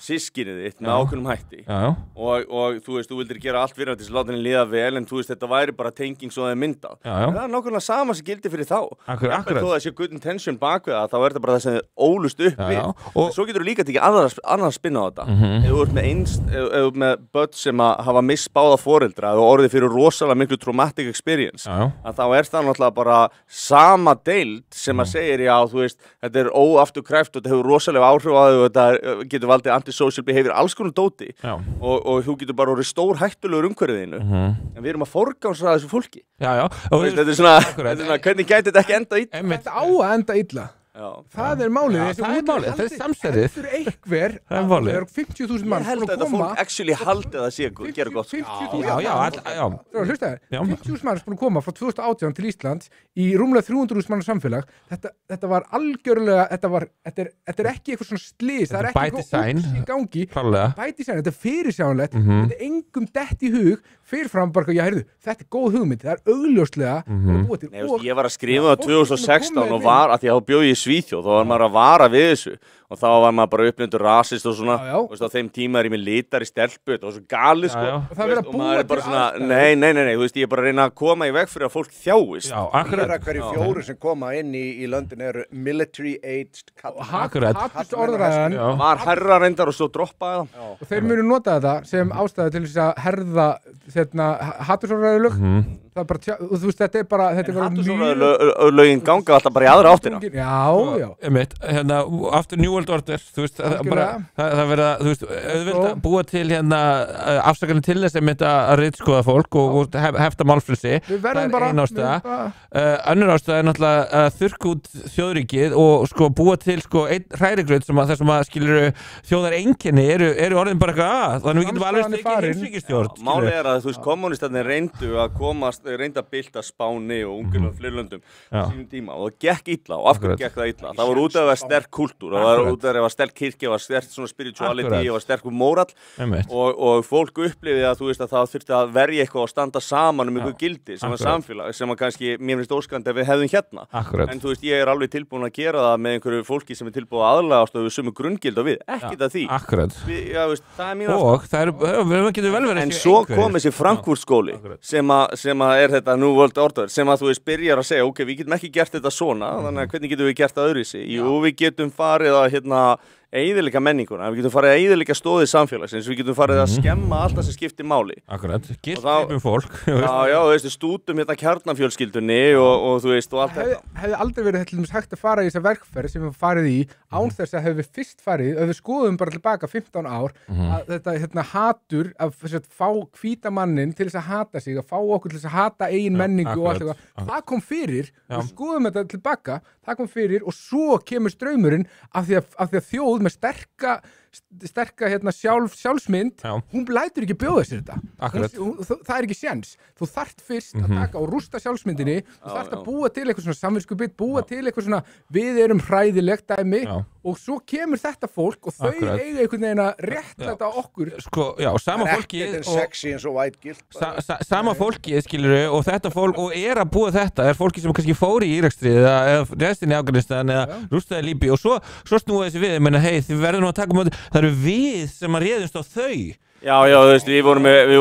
sískinið þitt með ákveðnum hætti og þú veist, þú vildir gera allt fyrir að láta henni líða vel en þú veist, þetta væri bara tenging svo það er myndað. Það er nákvæmlega sama sem gildi fyrir þá. Akkurat. Þó það sé good intention bak við það, þá er þetta bara það sem þið ólust upp við. Og svo getur þú líka tekið annað spinn á þetta. Ef þú ert með börn sem hafa missbáða foreldra og orðið fyrir rosalega miklu traumatic experience, að þá er það náttúrulega bara sama deild sem að segir, já, þú veist, þetta er óafturkræft og þetta hefur rosalega áhrif á þig og þetta getur valdið antisocial behavior, alls konar dóti og þú getur bara orðið stór hættulegur umhverfiðinu en við erum að forgangsraða þessu fólki. Þetta er svona, hvernig gæti þetta ekki enda illa? Þetta á að enda illa. Það er málið. Það er samsærið. Þetta er einhver, það er 50.000 mann. Ég held að þetta fólk actually haldi að það sé gera gott. 50.000 mann er búin að koma frá 2018 til Íslands í rúmlega 300.000 manna samfélag. Þetta var algjörlega, þetta er ekki eitthvað svona slys, það er ekki eitthvað úps í gangi. By design, þetta er fyrirsjánlegt, þetta er engum dett í hug, fyrirfram bara, já, heyrðu, þetta er góð hugmynd, það er augljóslega ég var að skrifa það 2016 og var, að því að þá bjó ég í Svíþjóð, þá var maður að vara við þessu og þá var maður bara upplyndur rasist og svona og á þeim tíma er ég með litar í stelpu þetta var svo gali sko og maður er bara svona, nei, þú veist, ég er bara að reyna að koma í veg fyrir að fólk þjáist hverju fjóru sem koma inn í löndin eru military aged orðræðan var herra reyndar og svo droppaði það og þeir munu nota þetta sem ástæða til þess að herða hattursorðræðulög það er bara, þú veist, þetta er bara hattursorðræðulögin ganga alltaf bara í aðra áttina hérna, aftur New World Order, þú veist, það verða, þú veist, auðvitað búa til hérna afsakarnir til þess að ritskoða fólk og hefta málfrelsi, það er ein ástæða. Önnur ástæða er náttúrulega þurrka út þjóðríkið og sko búa til sko einn hrærigraut sem að þessum að skilur þjóðareinkenni eru orðin bara eitthvað þannig við getum alveg ekki heimsríkisstjórn. Málið er að þú veist, kommunistarnir reyndu að komast reynda að bylta Spáni og Ungverjalandi og fleiri löndum á sínum tíma og það gekk illa og af hverju gekk það illa? Það var út af að vera sterk kultúr, það var út af að vera sterk kirkja, það var sterk svona spirituality, það var sterk móral og fólk upplifði að þú veist að það þurfti að verja eitthvað og standa saman einhver gildi sem var samfélag sem var kannski, mér finnst óskandi að við hefðum hérna. En þú veist, ég alveg tilbúin að gera það með einhverju fólki sem tilbúið að aðlagast og við sömu grunngild og við, ekkert að því. Það er mín aftur. En svo kom þessi Frankfurt skóli sem er þetta New World Order sem að þú veist byrjar að segja ok, við getum ekki gert þetta svona þannig að hvernig getum við gert það öðruvísi? Jú, við getum farið að eyðileggja menninguna, við getum farið að eyðileggja stóðið samfélagsins, við getum farið að skemma allt það sem skiptir máli. Akkurat, gildreipum fólk. Já, þú veist, stútum hérna kjarnafjölskyldunni og þú veist, og allt þetta. Hefði aldrei verið til dæmis hægt að fara í þessa verkferð sem við farið í án þess að hefði við fyrst farið, ef við skoðum bara tilbaka 15 ár, að þetta hatur að fá hvíta mannin til þess að hata sig, að fá okkur til þess að hata eigin menningu og allt eitthvað, það kom fyrir, við skoðum þetta tilbaka, það kom fyrir og svo kemur straumurinn af því að þjóð með sterka sjálfsmynd, hún lætur ekki bjóða sér þetta. Það er ekki séns. Þú þarft fyrst að taka og rústa sjálfsmyndinni, þú þarft að búa til eitthvað svona samviskubit, búa til eitthvað svona við erum hræðilegt dæmi og svo kemur þetta fólk og þau eiga einhvern veginn að rétta þetta okkur. Sko, já, sama fólkið sexy eins og white guilt. Sama fólkið, skilurðu, og þetta fólk og er að búa þetta, er fólki sem kannski fór í Íraksstríðið eða restin í Afganistan eða rústaði Líbíu og svo snúa þessi við, menna, hey, þið verður nú að taka móti. Það eru við sem að réðumst á þau. Já, þú veist, við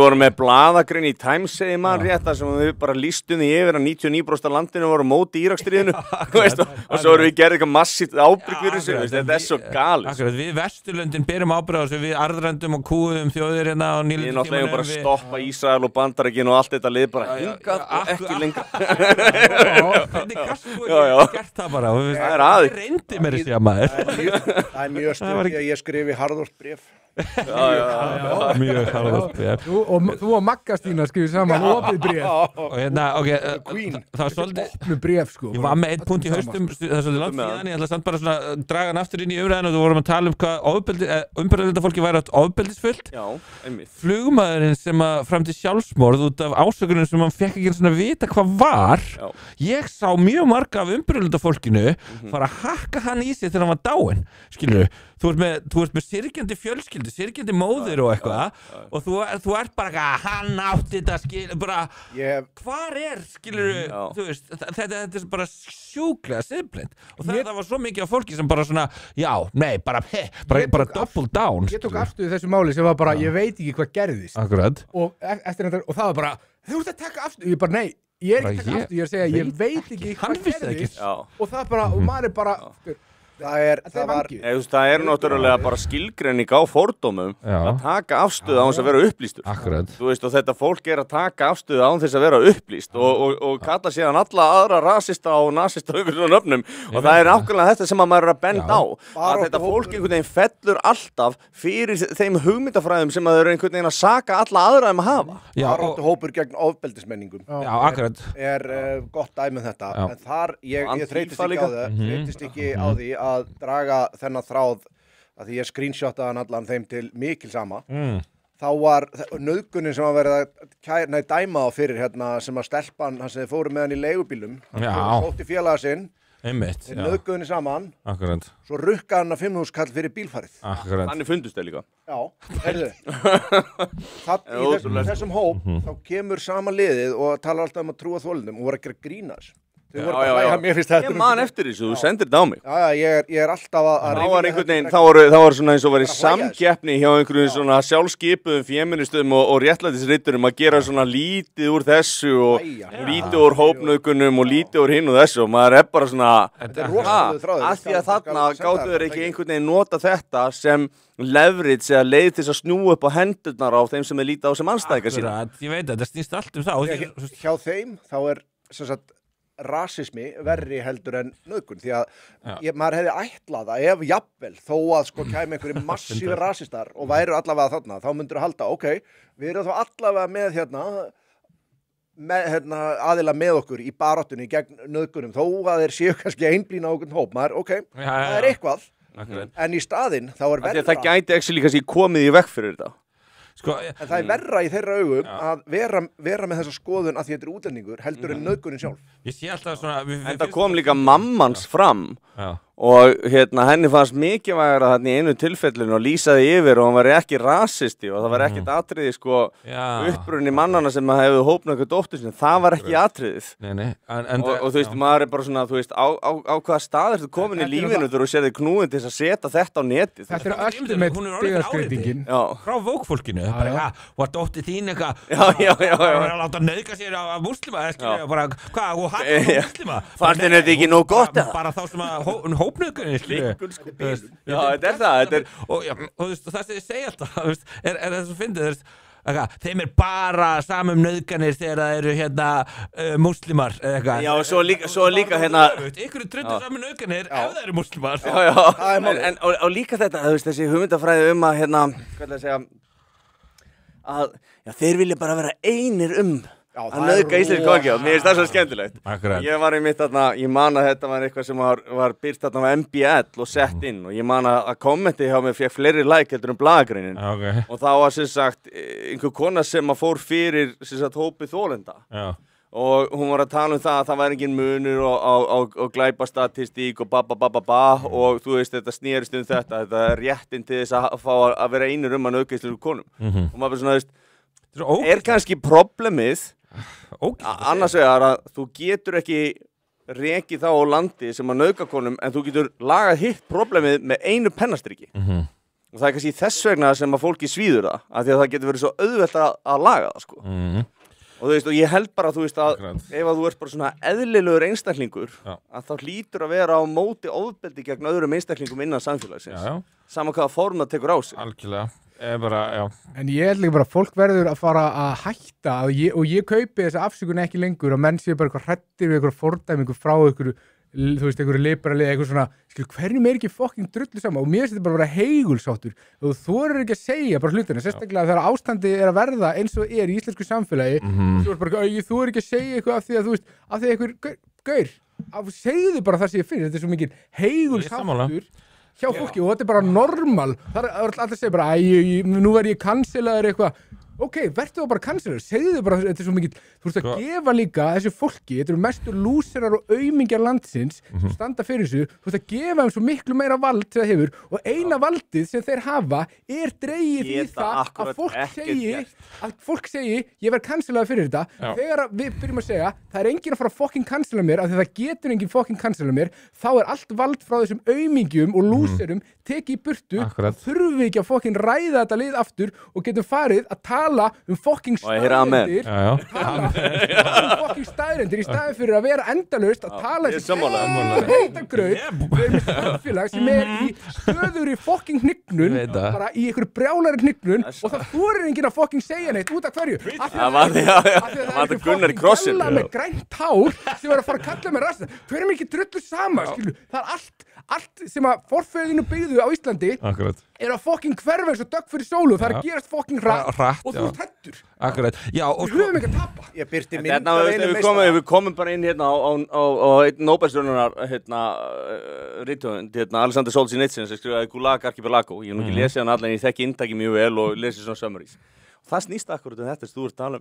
vorum með blaðagrein í Times, segir maður rétt, sem við bara lýstum því yfir að 99% af landinu voru móti í Íraksstríðinu, og svo erum við gerðið eitthvað massíft ábyrg fyrir þessu, þetta er svo galið. Akkurat, við Vesturlöndin berum ábyrgð á þessu, við arðrandum og kúðum þjóðir hérna á nýlundu tímanum. Við náttúrulega bara stoppa Ísrael og Bandaríkin og allt þetta lið bara hingað og ekki lengra. Hvernig gastu ekki gert það bara? Það reyndi mér í sig að maður. Það er mjög stundið að ég skrifi harðort bréf. Mjög harðast bréf og þú og Magga Stína skrifir saman opið bréf og hérna, það var svolítið opnu bréf, sko. Ég var með einn punkt í haustum, það er svolítið langt síðan, ég ætla samt bara svona að draga hann aftur inn í umræðinu og þú vorum að tala um hvað umberðarfólki væri átt ofbeldisfullt. Já, einmitt. Flugmaðurinn sem að framdi sjálfsmorð út af ásökunum sem hann fekk ekki svona vita hvað var. Ég sá mjög marga af umberðarfólkinu fara að hakka hann í sig þegar hann var dáinn, skilurðu. Þú ert með syrgjandi fjölskyldu, syrgjandi móðir og eitthvað og þú ert bara hann átti þetta bara, hvar skilurðu, þú veist, þetta er bara sjúklega siðblind og það var svo mikið af fólki sem bara svona, já, nei, bara double down. Ég tók afstöðu þessu máli sem var bara, ég veit ekki hvað gerðist. Akkurat. Og það var bara, þú ert að taka afstöðu, ég bara, nei, ég er ekki að taka afstöðu, ég er að segja, ég veit ekki hvað gerðist og það bara, og maður er bara, það er náttúrulega bara skilgreining á fordómum að taka afstöðu án þess að vera upplýstur. Akkurat. Þú veist, og þetta fólk er að taka afstöðu án þess að vera upplýst og kalla síðan alla aðra rasista og nasista og einhvern svona öfnum og það er nákvæmlega þetta sem að maður er að benda á að þetta fólk einhvern veginn fellur alltaf fyrir þeim hugmyndafræðum sem að þau eru einhvern veginn að saka alla aðra að hafa. Baráttu hópur gegn ofbeldismenningum er gott dæmi þetta en þar ég þreytist ekki á því að draga þennan þráð að því ég screenshotaði hann allan þeim til mikil sama þá var nauðgunin sem að verið að dæma á fyrir hérna sem að stelpan hann sem þið fóru með hann í leigubílum hann sótti félaga sinn þeir nauðgunin saman svo rukkaði hann að 5.000 kall fyrir bílfarið hann fundust þeir líka heyrðu í þessum hóp þá kemur sama liðið og talar alltaf um að trúa þolendum og voru að gera grína þessu ég man eftir þessu, þú sendir þetta á mig ég er alltaf að þá var einhvern veginn, þá var svona eins og verið samkeppni hjá einhverjum svona sjálfskipuðum féministum og réttlætisritturum að gera svona lítið úr þessu og lítið úr hópnaukunum og lítið úr hinn og þessu og maður er bara svona að því að þarna gátu þeir ekki einhvern veginn nota þetta sem leverage eða leið til að snúa upp á hendurnar á þeim sem er lítið á sem anstæðingar sína. Ég veit að það snýst allt um það. Hjá þeim þá er sem sagt rasismi verri heldur en nauðgun því að maður hefði ætlað að ef jafnvel þó að sko kæmi einhverju massífi rasistar og væru allavega þarna þá myndur að halda við erum þá allavega með aðila með okkur í baráttunni gegn nauðgunum þó að þeir séu kannski einblína á okkur hóp maður það er eitthvað en í staðinn þá er verra það gæti ekki kannski komið í veg fyrir þetta Sko, En það verra í þeirra augum að vera með þessa skoðun að því þetta útlendingur heldur en nauðgunin sjálf. Ég sé alltaf svona... En það kom líka mammans fram og henni fannst mikilvægara þarna í einu tilfellinu og lýsaði yfir og hann var ekki rasisti og það var ekkert atriði sko upprunni mannana sem hefðu hópnað eitthvað dóttur sinni, það var ekki atriðið. Og þú veist, maður bara svona, þú veist, á hvaða stað ertu komin í lífinu þegar þú sér þig knúin til að setja þetta á netið. Þetta öllum með stigaskreitingin. Frá vókfólkinu, bara, var dóttir þín eitthvað, að láta nauðga sér á muslima, bara, hvað, og hann á muslima. Fannst þér þetta ekki nóg gott eða? Bara þá sem að hópnauðgunni, Já, þetta er það. Og það sem ég segi alltaf, er það sem fyndið, þeim bara samum nauðganir þegar það eru múslimar eða eitthvað. Já, og svo líka ykkur drullu samum nauðganir ef það eru múslimar. Já, og líka þetta, þessi hugmyndafræði að hvað er að segja, að þeir vilja bara vera einir að nauðga íslensk kokki, mér finnst það svo skemmtilegt. Ég var einmitt þarna, ég man að þetta var eitthvað sem var byrt þarna á MBL og sett inn og ég man að kommenti hjá mig fekk fleiri heldur blaðagreinin og það var sem sagt einhver kona sem að fór fyrir sem sagt hópi þolenda og hún var að tala það að það væri engin munur og glæpastatistík og og þú veist þetta snerist þetta er réttin til þess að fá að vera einir að nauðga íslensku konum og maður bara svona er kannski problemið annars vegar að þú getur ekki rekið þá á landi sem að nauðga konum en þú getur lagað hitt problemið með einu pennastriki og það er kannski þess vegna sem að fólki svíður það af því að það getur verið svo auðvelt að laga það sko og þú veist og ég held bara þú veist að ef að þú ert bara svona eðlilegur einstaklingur að þá hlýtur að vera á móti ofbeldi gegn öðrum einstaklingum innan samfélagsins sama hvaða form það tekur á sig. Algjörlega. En ég held líka bara að fólk verður að fara að hætta og ég kaupi þessa afsökun ekki lengur og menn séu bara eitthvað hrættir við eitthvað fordæmingu frá eitthvað, þú veist, eitthvað liberalið, eitthvað svona, hverjum er ekki fucking drullu saman og mér finnst þetta bara að vera heigulsáttur og þú þorir ekki að segja bara hlutina, sérstaklega þegar ástandi er að verða eins og er í íslensku samfélagi þú er bara, ég þorir ekki að segja eitthvað af því að þú veist, af því að einhver segðu bara það sem ég finnst, þetta er svo mikið heigulsáttur hjá fólki og þetta er bara normal það er alltaf að segja bara nú verð ég cancelaður eitthvað ok, verður það bara cancelaður, segðu bara þetta er svo mikið, þú veist að gefa líka þessu fólki, þetta eru mestu lúserar og aumingjar landsins sem standa fyrir þessu þú veist að gefa þeim svo miklu meira vald sem það hefur og eina valdið sem þeir hafa er dregið í það að fólk segi ég verð cancelaður fyrir þetta þegar við byrjum að segja, það er enginn að fara að fucking cancela mér af því það getur enginn fucking cancela mér þá er allt vald frá þessum aumingjum og lúserum tekið í burtu og þurfum við ekki að fucking ræða þetta lið aftur og getum farið að tala fucking staðreyndir fucking staðreyndir í staði fyrir að vera endalaust að tala heitagraut við erum með samfélag sem er í stöðugri fucking hnignun bara í einhverju brjálari hnignun og það þorir enginn að fucking segja neitt út af hverju af því að það er einhver fucking gælla með grænt hár sem er að fara að kalla með rasta hverjum er ekki drullu sama það er allt sem að forfeðinu byggðu á Íslandi er að fucking hverfa eins og dögg fyrir sólu það er að gerast fucking hratt og þú ert hættur við höfum ekki að tapa ég byrti mynd af einu meistara við komum bara inn hérna á einn Nóbelsverðlaunar rithöfund Alexander Solzhenitsyn sem skrifaði Gulag Archipelago ég hef nú ekki lesið hann allan ég þekki inntaki mjög vel og lesið svona summaries það snýst akkurat þetta sem þú ert að tala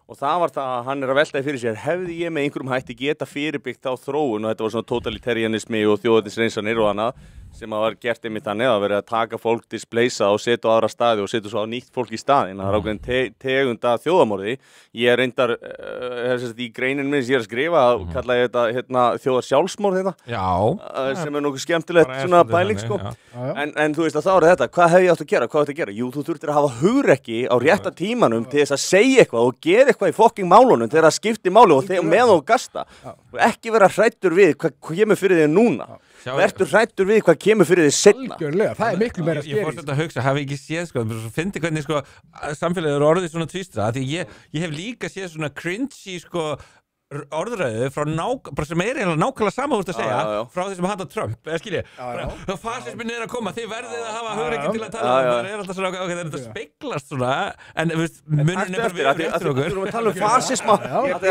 og það var það að hann er að veltaði fyrir sér hefði ég með einhverjum hætti geta fyrirbyggt á þróun og þetta var svona totalitarianismi og þjóðernishreinsanir og annað sem að var gert einmitt þannig að verið að taka fólk displacea og setja á aðra staði og setja svo á nýtt fólk í staðinn það er ákveðin tegund af þjóðamorði ég er reyndar í greinin minni sem ég er að skrifa kalla ég þetta þjóðar sjálfsmorð sem er nokkuð skemmtilegt svona pæling sko en þú veist að þá er þetta hvað hef ég átt að gera jú þú þurftir að hafa hugrekki á rétta tímanum til þess að segja eitthvað og gera eitthvað í fucking málunum þegar það skiptir máli og með og gasta og ekki vera hræddur við hvað kemur fyrir þig núna verður hræddur við hvað kemur fyrir þig seinna algjörlega, það er miklu meira ég fórst þetta að hugsa, hafi ekki séð sko fyndi hvernig samfélagið eru orðið svona tvístra því ég hef líka séð svona cringy sko orðræðu frá bara sem eiginlega nákvæmlega sama þú ert að segja frá því sem hata Trump eða skilji, fasismin að koma þið verðið að hafa hugrekki til að tala það er alltaf svona, þetta speglast svona en munurinn bara við eftir okkur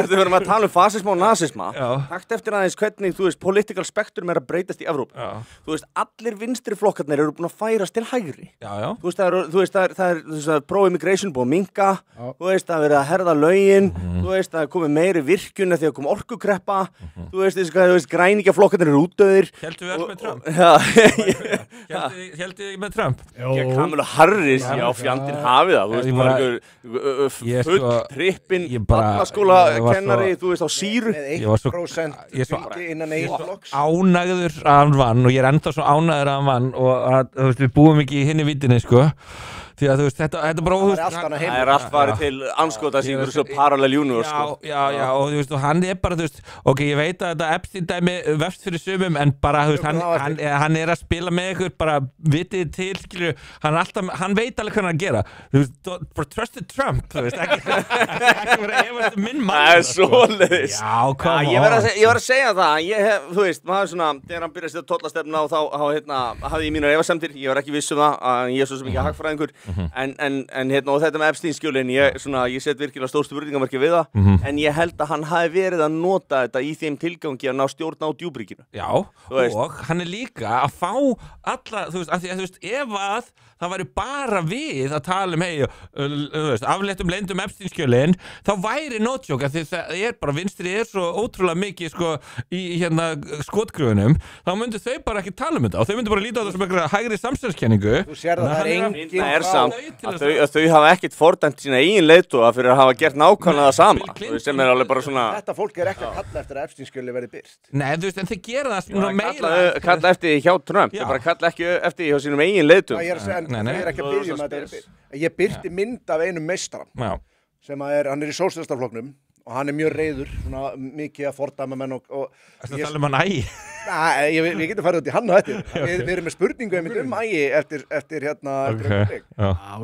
Þú verðum að tala um fasisma og nazisma takt eftir aðeins hvernig, þú veist, political spectrum að breytast í Evrópu þú veist, allir vinstri flokkarnir eru búin að færast til hægri þú veist, það er pro-immigration búin að minnka þú veist, það verið að herða lögin þú veist, það er komið meiri virkun því að koma orkukreppa þú veist, græningjaflokkarnir eru útdauðir Heldur við alls með Trump? Heldur við með Trump? Kamala Harris, fjandinn hafið það þú veist, full trippin barnaskóla kennari, þú veist, á síru Ég var svo ánægður að hann vann og ég er enda svo ánægður að hann vann og þú veist, við búum ekki í hinni vitinni, sko því að þú veist, þetta bara það er allt farið til anskotans í einhverju svo parallel universe já, og þú veist, og hann er bara, þú veist ok, ég veit að þetta Epstein-dæmi vefst fyrir sumum, en bara, þú veist, hann er að spila með ykkur, bara vitið til, skilju, hann veit alveg hvað hann að gera, þú veist, bara trusted Trump, þú veist, ekki vera efast minn mann það er svoleiðis ég var að segja það, ég hef, þú veist, maður svona þegar hann byrjaði að tollastefna og þá hafði ég mínar efasemdir, ég var ekki viss um það að ég er svo sem ekki hagfræðingur en og þetta með Epstein-skjólin ég set virkilega stór spurningamarki við það en ég held að hann hafi verið að nota þetta í þeim tilgangi að ná stjórn á djúbríkinu og hann er líka að fá alla, þú veist, ef að það væri bara við að tala afléttum leyndum Epstein-skjölin þá væri no joke því það er bara vinstri er svo ótrúlega mikið sko í skotgröfunum þá myndu þau bara ekki tala um þetta og þau myndu bara líta á það sem einhverja hægri samsæðiskenningu Þú sér að það er engin að þau hafa ekkert fordæmt sína eigin leiðtoga fyrir að hafa gert nákvæmlega það sama sem er alveg bara svona Þetta fólk er ekki að kalla eftir að Epstein-skjöli verði birt Nei, þú veist, en þeir gera það meira kalla eftir hjá Trump þau bara kalla ekki eftir hjá sínum eigin leiðtogum Það er ekki að byrja um að þetta er birt Ég byrti mynd af einum meistaram sem hann er í sósíalistaflokknum og hann er mjög reiður, svona mikið að fordæma menn og Það tala um hann Ægi Nei, við getum farið út í hann og þetta Við erum með spurningu um Ægi eftir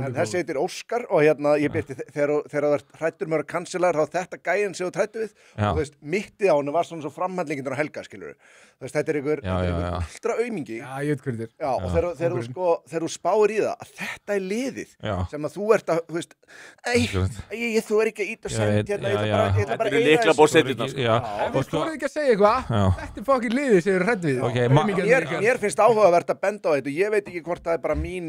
en þessi heitir Óskar og ég byrti þegar það er hrættur með að kanselar þá þetta gæinn sem þú hrættu við og þú veist, mittið á hann var svona svo framhandlingindur á Helga, skilur þú veist, þetta er einhver ultra aumingi ég veit hvernig þetta og þegar þú spáir í það að þetta er liðið sem að þú ert að, þú veist þú er ekki að íta sent Þetta eru lyklabórsettirnar Þú skoðið ekki að segja eitthvað Þetta er fokkin liðið sem er hrædd við Mér finnst áhugavert að benda á þetta ég veit ekki hvort það er bara mín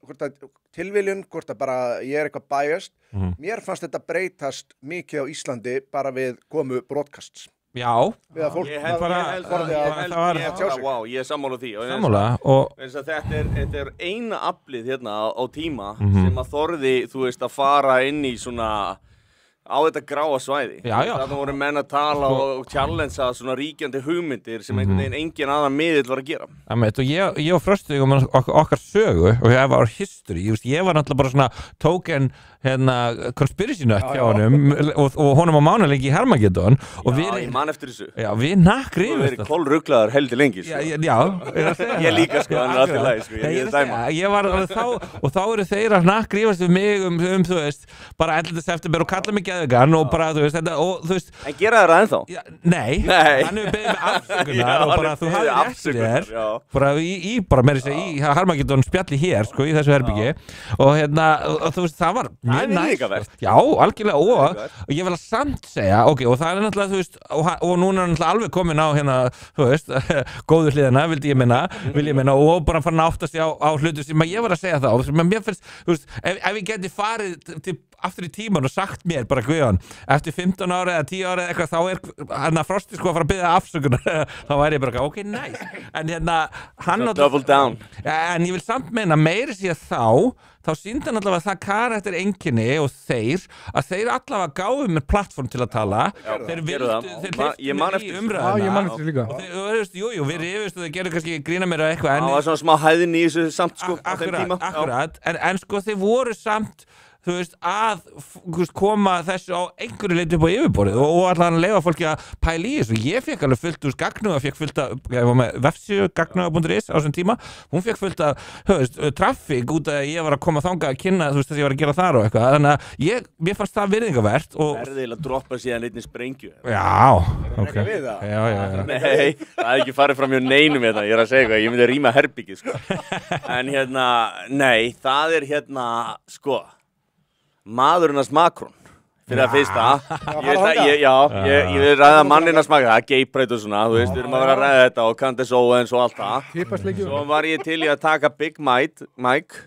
hvort það er tilviljun hvort það bara ég er eitthvað biased mér fannst þetta breytast mikið á Íslandi bara við komu broadcasts Já, ég er sammála því þetta er eina aflið hérna á tíma sem að þorði, þú veist, að fara inn í svona á þetta gráa svæði þarna voru menn að tala og challengea svona ríkjandi hugmyndir sem einhvern veginn engin annan miðill var að gera og ég og Frosti okkar sögu og ég var history ég var náttúrulega bara svona token conspiracy nut hjá honum og honum á mánuleiki í Hermageddon ég man eftir þessu við nakkriðum þú verið kollruglaðar heldur lengi ég líka sko, hann er alltaf læg ég var alveg þá og þá eru þeir að nakkriðast við mig þú veist, bara 11. september og kalla mig geðvegan og bara, þú veist, þetta og þú veist en gera það ennþá? Nei, hann hefur beðið með afsökunar og bara þú hafði eftir þér bara með þess að í Hermageddon spjalli hér, sko, í þessu herbyggi og og þú veist, það var já, algjörlega og ég vil að samt segja, ok, og það er náttúrulega, þú veist, og núna er náttúrulega alveg komin á þú veist, góðu hliðina vil ég minna, og bara farin að áttast á hlutu sem ég var að segja það og mér finnst, þú veist, ef ég geti farið aftur í tíman og sagt mér bara Guðjón, eftir 15 ára eða 10 ára eða eitthvað, þá er hann að Frosti sko að fara að biðja afsökunar þá væri ég bara, ok, nice en hann double down en ég vil samt meina meiri sér þá sýndi hann allavega það karakter einkenni og þeir allavega gáðu mér plattform til að tala þeir vildu ég man eftir þessu líka og þeir, við rifust og þeir gerðu kannski grína mér eitthvað það var svona smá hæðin í þessu samt sko akkurat, en sko þeir voru samt þú veist, að koma þessu á einhverju leiti upp á yfirborðið og allan leifa fólki að pæla í þessu. Ég fekk alveg fullt úr Gagnuða, fekk fullt að, ég var með vefsíðu gagnuða.is á þessum tíma, hún fekk fullt að, traffík út að ég var að koma þangað að kynna, þú veist, þess að ég var að gera þar og eitthvað, þannig að mér fannst það virðingavert og... Verðið að droppa síðan einnig sprengju. Já, ok. Já. Nei, það er ekki farið fram hjá neinum hérna, ég er að segja eitthvað, ég myndi að rýma herbyggið, sko. En hérna, nei, það er hérna, sko, maðurinnars Macron. Fyrir að fyrsta, ég vil ræða manninnars Macron, það er geiprætt og svona, þú veist, við erum að vera að ræða þetta og Candace Owens og allt það. Svo var ég til í að taka Big Mike,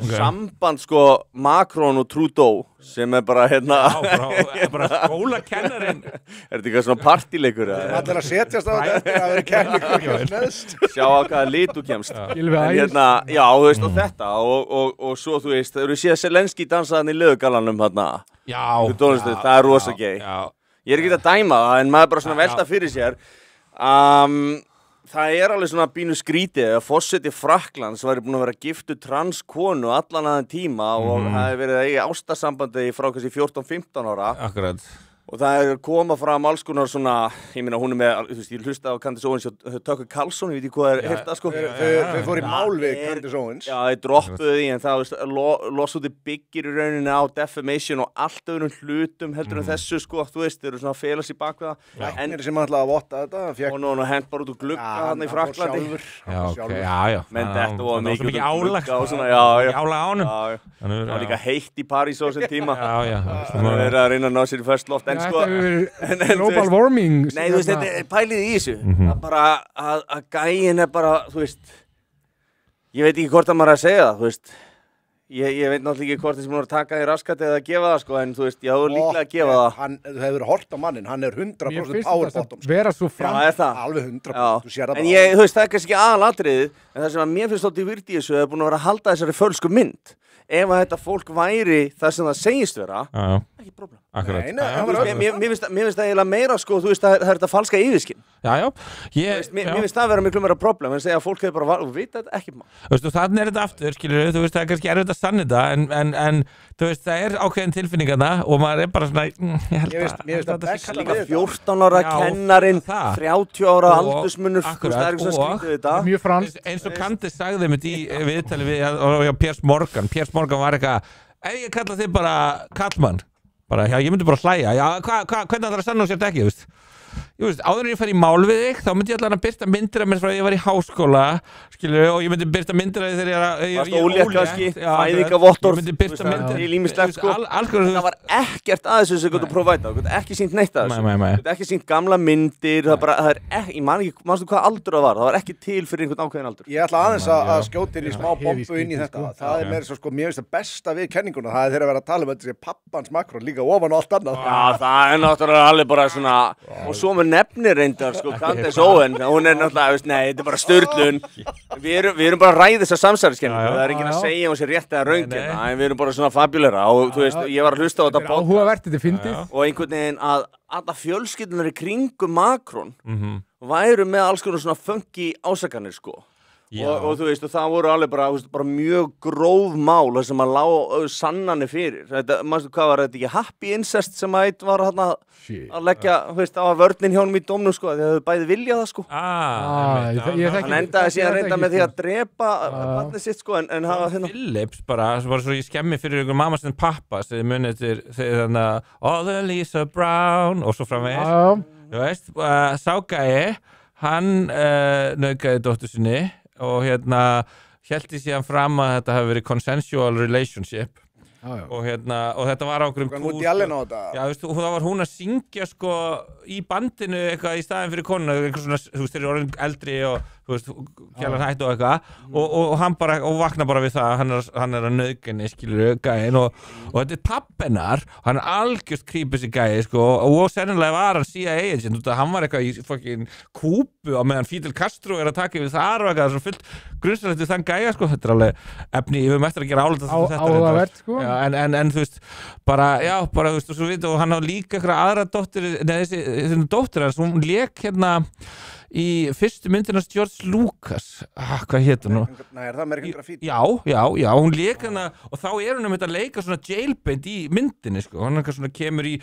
samband sko Macron og Trudeau, sem bara hérna... Já, bara skólakennarinn. Er þetta eitthvað svona partíleikur? Allir að setjast á þetta eftir að vera kenningur neðst. Sjá að hvaða lit þú kemst. Hérna, já, þú veist, og þetta, og svo, þú veist, þú séð Zelensky dansaðan í lögugalanum, hérna. Já. Það er rosa gay. Ég er ekki að dæma það, en maður bara svona velta fyrir sér. Það er alveg svona bínu skrítið að forseti Frakklands væri búin að vera giftu transkonu allan aðeins tíma og það hefði verið að eiga ástarsambandi frá kannski 14-15 ára. Akkurat. Og það er koma fram alls konar svona, ég meina hún með, þú veist, ég hlusta á Candace Owens og Tucker Carlson, ég veit ekki hvað er hefta, sko. Þau fóru í mál við Candace Owens. Já, þau droppuðu því, en það, veist, losuðu byggir í rauninni á defamation og allt öðrum hlutum heldur en þessu, sko, þú veist, þau eru svona að fela sér bak við það. Ennir sem ætlaði að votta þetta. Og nú hent bara út úr glugga hann í Frakklandi. Já. Men þetta var mikið álag og svona, já. Það var líka heitt í París á þessum tíma. Já. Það er að reyna að ná sér í first loft. Þetta hefur global warming. Nei, þú veist, þetta er pælið í þessu. Það bara, að gæin er bara, þú veist, ég veit ekki hvort að maður er að segja það, þú veist. Ég veit náttúrulega ekki hvort þessi múin að taka því raskati eða að gefa það, sko, en þú veist, ég hefur líklega að gefa það. Þú hefur hort á mannin, hann er 100% power bottom. Vera svo fram. Já, er það. Alveg 100%, þú sér það bara. En ég, þú veist, það er kannski ekki aðalatriðið, en það sem að mér finnst þótt í virti í þessu er búin að vera að halda þessari fölsku mynd. Ef að þetta fólk væri það sem það segist vera, ekki problem. Akkurat. Mér finnst það eiginlega meira, sko, þú veist, það er þetta falska yfirskinn. Já. Mér finnst það vera miklu meira problem, en segja að fólk hefur bara, þú veit þetta ekki maður. Þú veist, og þannig er þetta aftur, skilur, þú veist, það er kannski erfitt að sanna þetta, en þú veist, það er ákveðin tilfinningarna og maður er bara svona, ég finnst það best líka 14 ára kennarinn, 30 ára aldursmunur, þú veist, það er ekki svona skrítið þetta. Mjög franskt. Eins og Candace sagði mitt í viðtali við Piers Morgan var eitthvað, ég kalla þig bara kallmann, bara, já, ég myndi bara hlæja, já, hvernig það er að sanna og sér ekki, þú veist. Ég veist, áður en ég fær í mál við þig, þá myndi ég allan að byrta myndir af mér frá að ég var í háskóla, skilur, og ég myndi byrta myndir af því þegar ég varst ólétt kannski, fæðingavottorð, ég myndi byrta myndir í límislegt, sko. Það var ekkert að þessu sem þú gott að prófa þetta, ekki sínt neitt að þessu, ekki sínt gamla myndir, það er ekki, ég man ekki, manstu hvað aldur það var ekki til fyrir einhvern ákveðin aldur. Ég ætla aðeins að skjóta inn í smá bombu inn í þetta, það er meira svo, sko, mér finnst það besta við kenninguna, það er þeirra að vera að tala um þetta pappans Macron líka ofan og allt annað. Já, það er náttúrulega alveg bara svona, og svo með nefnir reyndar, sko, Candace Owens, hún er náttúrulega, veist, nei, þetta er bara sturlun. Við erum bara að ræða þessa samsæriskenningu, það er enginn að segja hún sér rétt eða röng hérna, en við erum bara svona fabulera og þú veist, ég var að hlusta á þetta podcast. Áhugavert, þetta er fyndið. Og einhvern veginn að alla fjölskyldunar í kringum Macron væru með alls konar svona funky ásakanir, sko. Og þú veist, og það voru alveg bara mjög gróf mál sem að lá sannanir fyrir. Þetta, manstu hvað var þetta ekki happy incest sem að eitt var hérna að leggja, þú veist, á vörnin hjá honum í dómnum, sko, því að þau bæði viljað það, sko. Hann endaði síðan reynda með því að drepa barnið sitt, sko, en hafa hérna. Phillips bara svo ég skemmi fyrir ykkur mamma sem pappa, sem þið munið til þannig að all Elisa Brown og svo framvegis. Þú veist, ságæi, hann nauðgaði dóttur sinni og hérna héldi síðan fram að þetta hafi verið consensual relationship og þetta var á okkur já, veist, og þá var hún að syngja sko í bandinu eitthvað í staðin fyrir konuna, eitthvað svona, þú veist, þeir eru orðin eldri og þú veist, kjælan hætt og eitthvað og hann bara, og vakna bara við það hann er að nauðginni, skilur, gæin og þetta er pappennar, hann er algjörst creepy gæi, sko, og sennilega var hann CIA agent, hann var eitthvað í fucking Kúbu á meðan Fidel Castro er að taka við þar og eitthvað, svona fullt grunnstæðilegt við þann gæja, sko, þetta er alveg efni, við höfum eftir að gera áhugavert, sko. En þú veist, bara, þú veist, og svo veit, og hann á líka eitthvað aðra dóttir, þessi dóttir hans, hún lék hérna í fyrstu myndinast George George Lucas, hvað hétt hún nú? Nei, það American Graffiti? Já, hún leik hana og þá hún að leika svona jailbait í myndinni, sko, hann svona kemur í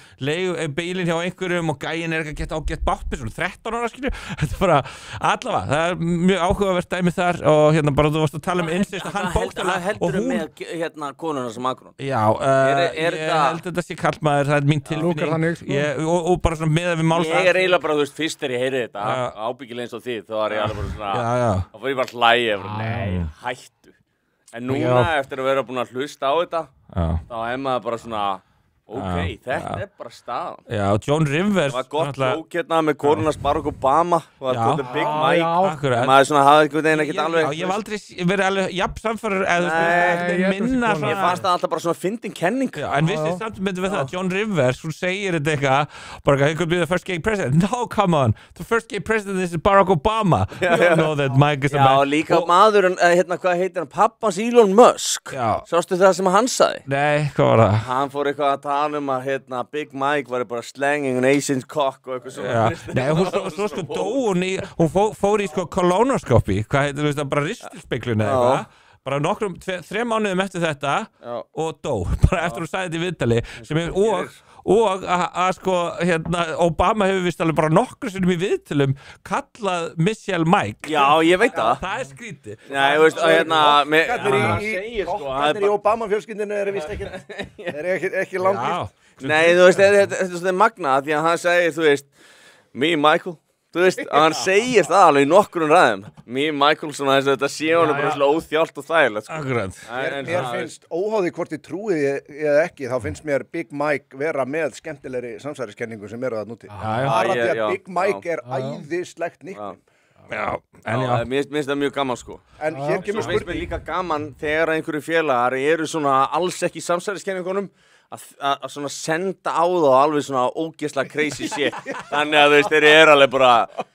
bílinn hjá einhverjum og gæinn ekki að geta ágætt bátt svona 13 ára, skilju, þetta bara allavega, það mjög áhugavert dæmi þar og bara þú varst að tala incest og hann bókstaflega heldur með konuna sem Akron? Já, ég held þetta sé kallmaður, það mín tilfinning og bara svona með við máls ég eiginlega bara, þú veist, fyrst þegar ég heyri þetta ábyggilega eins og þið, þá ég alveg bara svona þá fór ég bara hlæja, nei, hættu en núna, eftir að vera búin að hlusta á þetta þá maður bara svona ok, þetta bara staðan Já, John Rivers það var gott bók hérna með konunars Barack Obama og það var Big Mike maður svona hafði einhvern veginn ekkert alveg ég hef aldrei verið alveg jafn samfæður eða minna svona ég fannst það alltaf bara svona fyndin kenning en vissið samt myndum við það John Rivers, hún segir þetta eitthvað bara he could be the first gay president no, come on, the first gay president is Barack Obama you don't know that Mike is a man já, líka maðurinn, hérna, hvað heitir hann pappans Elon Musk sástu það sem hann sagði? Nei, hvað var það? Hann fór eitthvað að að hérna, Big Mike var bara slanging an Asian cock og eitthvað svona Nei, hún svo sko dó hún fór í sko kolonoskopi hvað heitir þú veist, bara ristilspeglun eða eitthvað bara nokkrum, 3 mánuðum eftir þetta og dó, bara eftir hún sagði þetta í viðtali sem og að sko, hérna, Obama hefur vist alveg bara nokkur sinnum í viðtölum kallað Michelle Mike Já, ég veit það skrítið Nei, þú veist, hérna Hvernig í Obama-fjölskyldinu vist ekki langist Nei, þú veist, þetta er svona magna því að hann segir, þú veist me, Michael Þú veist, að hann segir það alveg í nokkurinn ræðum me, Michael, svona þess að þetta sé hann bara svona óþjált og þægilegt sko. Akkurat Mér finnst, óháði hvort ég trúi eða ekki þá finnst mér Big Mike vera með skemmtilegri samsæriskenningu sem eru það núti bara því að Big Mike er æðislegt nickname Já, en já Mér finnst það mjög gaman sko En hér kemur Svo finnst mér líka gaman þegar einhverju félagar eru svona alls ekki í samsæriskenningunum að svona senda á þá alveg svona ógeðslega crazy shit þannig að þú veist, þeir eru alveg bara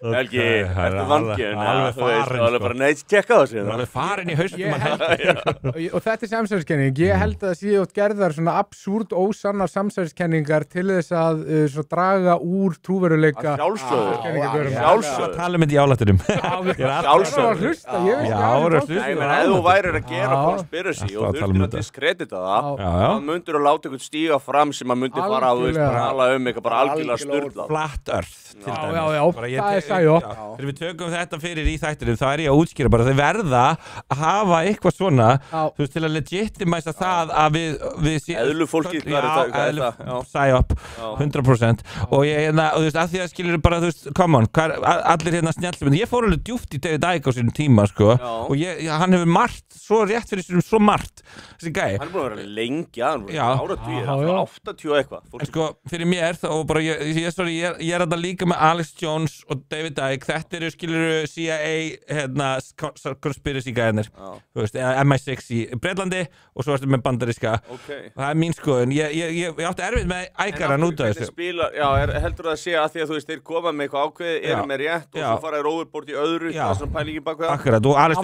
Helgi, ertu vangin alveg farin alveg bara, nei, tjekka á þessu alveg farin í haustum og þetta er samsæriskenning ég held að það sé átt gerðar svona absúrt ósannar samsæriskenningar til þess að svona draga úr trúveruleika sjálfsögðu tala um þetta í álættinum sjálfsögðu ef þú værir að gera conspiracy og þurftir að diskredita það mundur að láta ykkur stíga fram sem að myndi fara að tala eitthvað bara algjörlega sturla Flat Earth til dæmis það er sæjótt þegar við tökum þetta fyrir í þættinum þá ég að útskýra bara þeir verða að hafa eitthvað svona þú veist til að legitimæsa það að við eðlufólkið sæjótt 100% og þú veist að því að skilur bara þú veist come on allir hérna snjallum ég fór alveg djúpt í David Icke á sínum tíma sko og hann hefur margt svo rétt fyrir sér svo margt þessi gæi hann er búin að vera lengi áratugir, 80 eitthvað sko, fyrir mér þá bara ég er þetta líka með Alex Jones og David Icke, þetta eru skiluru CIA hérna, conspiracy gæðinir MI6 í Breitlandi og svo ertu með bandaríska það er mín skoðun, ég átti erfitt með Icke-aran út af þessu heldur það að sé að því að þú veist, þeir koma með eitthvað ákveð eru með rétt og svo fara þeir overboard í öðru það er svona pælingi bak við akkurat, og Alex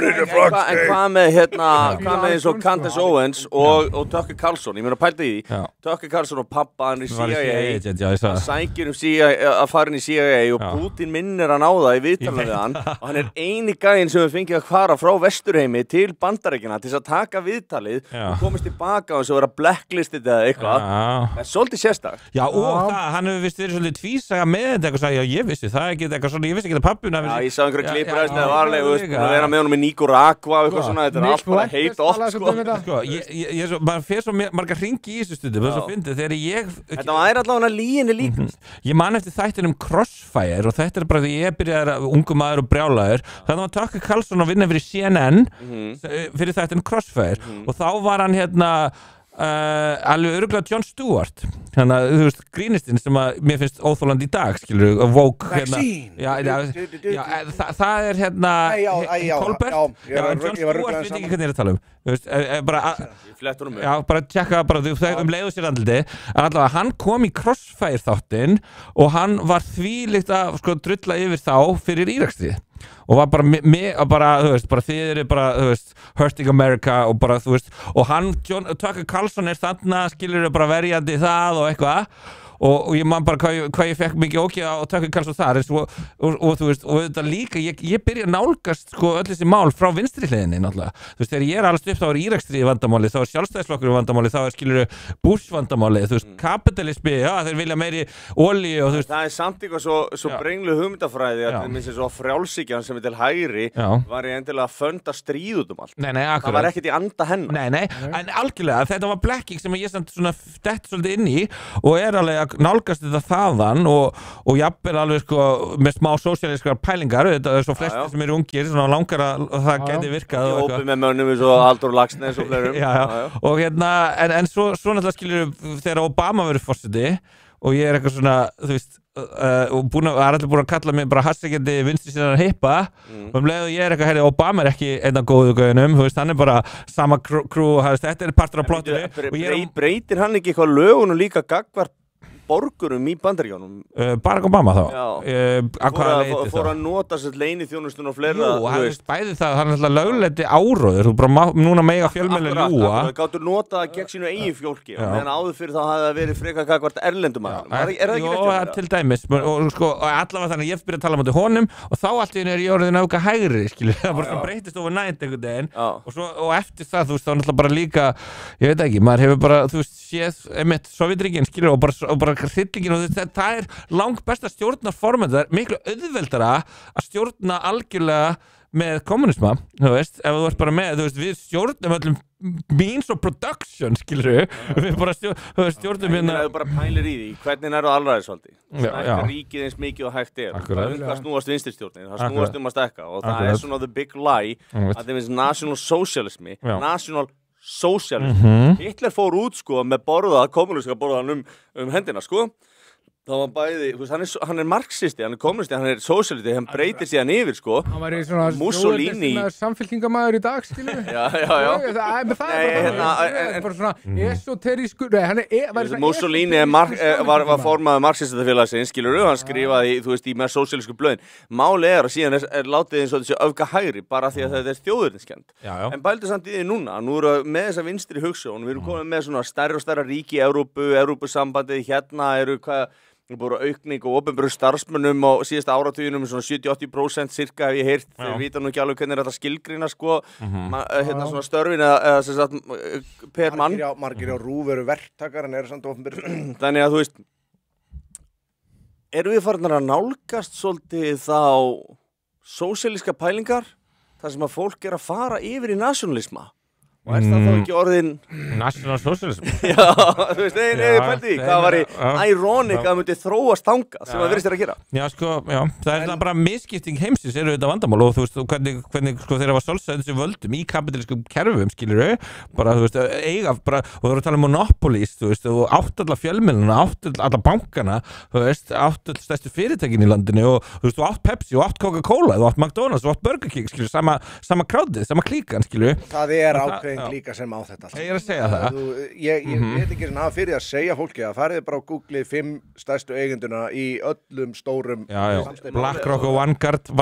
en hvað með eins og Candace Owens og Tucker Carlson, ég meina pælta í því Tucker Carlson og pappa hann í CIA hann sækir að fara inn í CIA og Putin minnir hann á það í viðtalinu við hann og hann er eini gæinn sem við fengið að fara frá Vesturheimi til Bandaríkjanna til að taka viðtalið og komast tilbaka og svo vera blacklistið eða eitthvað það er svolítið sérstak já og það, hann hefur vist verið svolítið tvísaga með þetta eitthvað sagði, já ég vissi það ekki eitthvað svona, ég vissi ekki það pappuna já ég sá einhverja klippur aðeins eða varlega að vera með honum í Nicaragua og eitthvað svona, þetta er allt bara heit oft maður fer svo marga hringi í þessu stundum þess að fyndi þegar þetta var allavega líginni líkast ég man eftir þættinum Crossfire og þetta er bara því ég byrjaði ungu maður og brjálaður þannig var Tucker Carlson að vinna fyrir CNN fyrir þættinum Crossfire og þá var hann hérna alveg örugglega Jon Stewart þannig að þú veist grínistinn sem að mér finnst óþólandi í dag skilur Vogue hérna það er hérna Colbert Jon Stewart veit ekki hvernig að tala þú veist bara tjekka bara þú leiðu sér andliti en allavega hann kom í Crossfire þáttinn og hann var þvílíkt að sko drulla yfir þá fyrir Íraksstríð og var bara þú veist bara þið eru bara þú veist hurting America og bara þú veist og hann Tucker Carlson er þarna skilur bara verjandi það og eitthvað og ég man bara hvað ég fekk mikið ógeð á Tucker Carlson þar og þú veist, og þetta líka ég byrja að nálgast sko öll þessi mál frá vinstri hliðinni náttúrulega, þú veist, þegar ég alast upp þá Íraksstríðið vandamáli, þá Sjálfstæðisflokkur vandamáli, þá skilurðu Bush vandamáli, þú veist, kapitalismi, þeir vilja meiri olíu og þú veist. Það samt eitthvað svo brenglu hugmyndafræði að það minnst svo frjálsíkjan sem til hægri var ég endilega að funda stríð út allt. Nei, það var ekkert í anda hennar. Nei, en algjörlega, þetta var blekking sem ég samt svona dett svolítið inn í og alveg að nálgast þetta þaðan og jafnvel alveg sko með smá sósíalískar pælingar, þetta svo flestir sem eru ungir, svona langar að það geti virkað og opið með mönnum eins og Halldór Laxness og fleirum. Og en svo náttúrulega skilur þegar Obama verið forseti og ég eitthvað svona, þú veist, og allir búin að kalla mig bara hassegjandi vinstri sinna hippa og leið og ég eitthvað, herri, Obama ekki einn af góðu gauðunum, þú veist, hann bara sama crew, þetta partur af plottinu. Breytir hann ekki eitthvað lögunum líka gagnvart borgurum í Bandaríkjunum? Barack Obama þá? Fór að nota sér leyniþjónustun og fleira. Jú, hann veist bæði það, hann alltaf lögleiddi áróður, þú bara núna mega fjölmiðlar ljúga. Það gáttu nota gegn sínu eigin fjólki, meðan áður fyrir þá hafði það verið frekar gagnvart erlendum aðeins. Er það ekki rétt? Jú, til dæmis, og allavega þannig að ég byrja að tala um honum og þá allt í einu ég orðin auka hægri, skilur, það bara breytist overnight einhvern veginn og eftir það, þú veist, þá náttúrulega bara líka, ég veit ekki, maður hefur bara, þú veist, séð einmitt Sovétríkin, skilur, og bara hryllingin og það langt besta stjórnarformat, það miklu auðveldara að stjórna algjörlega með kommunisma, þú veist, ef þú ert bara með, þú veist, við stjórnum öllum means of production, skilur við bara stjórnum hérna. Þú bara pælir í því, hvernig það alræðisvaldi? Stækka ríkið eins mikið og hægt það snúast vinstristjórnin, það snúast að stækka og það svona the big lie að það finnst national socialismi, national socialism. Hitler fór út sko með kommuníska borðan hendina sko. Það var bæði, þú veist, hann marxisti, hann kommunisti, hann socialisti, hann breytir síðan yfir sko. Hann var í svona samfylkingamæður í dag, skilur við. Já. Það er bara svona esoterískur, Mussolini var formaður marxistafélagsins, skilur við, hann skrifaði, þú veist, í með sósíalísku blöðin. Máli að síðan látið eins og þessi öfga hægri, bara því að þetta þjóðurniskend. En bældi samt í því núna, nú eru með þessa vinstri hugsjón, við erum komin með svona stærri og stærra ríki í Evrópusambandið, hérna eru Við búum aukning og opinberum starfsmönnum á síðasta áratuginum svona 70-80% cirka hef ég heyrt, þeir vita nú ekki alveg hvernig þetta skilgrína sko, svona störfin eða sem sagt per mann. Margir á RÚV eru verktakar en eru samt opinberir starfsmenn. Þannig að þú veist, erum við farnar að nálgast svolítið þá sósíalíska pælingar þar sem að fólk að fara yfir í nationalisma? Og það þá ekki orðin national socialism? Já, þú veist, pældi því, hvað var ironic að það myndi þróast þangað sem það virðist að gera. Já, sko, það bara misskipting heimsins eru þetta vandamál og þú veist, hvernig sko þeirra var svolsæðið þessi völdum í kapitalískum kerfum, skilur bara, þú veist, eiga, bara, og þú voru að tala monopolist, þú veist, og átt alla fjölmiðluna, átt alla bankana, þú veist, átt all stærstu fyrirtækin í landinu og þú veist, þú átt Pepsi, þú átt Coca-Cola, þú átt McDonald's, þú átt Burger King, skilur, sama crowdið, sama klíkan, skilur. Það ákveðin líka sem á þetta Ég að segja það Ég veit ekki svona fyrir að segja fólki að farið bara á Google 5 stærstu eigenduna í öllum stórum BlackRock og Vanguard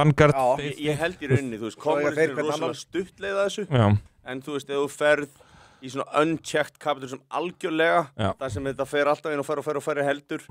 Ég held í rauninni, þú veist, kommunistir eru rosalega stuttleiða þessu en þú veist, ef þú ferð í svona unchecked kapitalism algjörlega þar sem þetta fer alltaf inn og fer heldur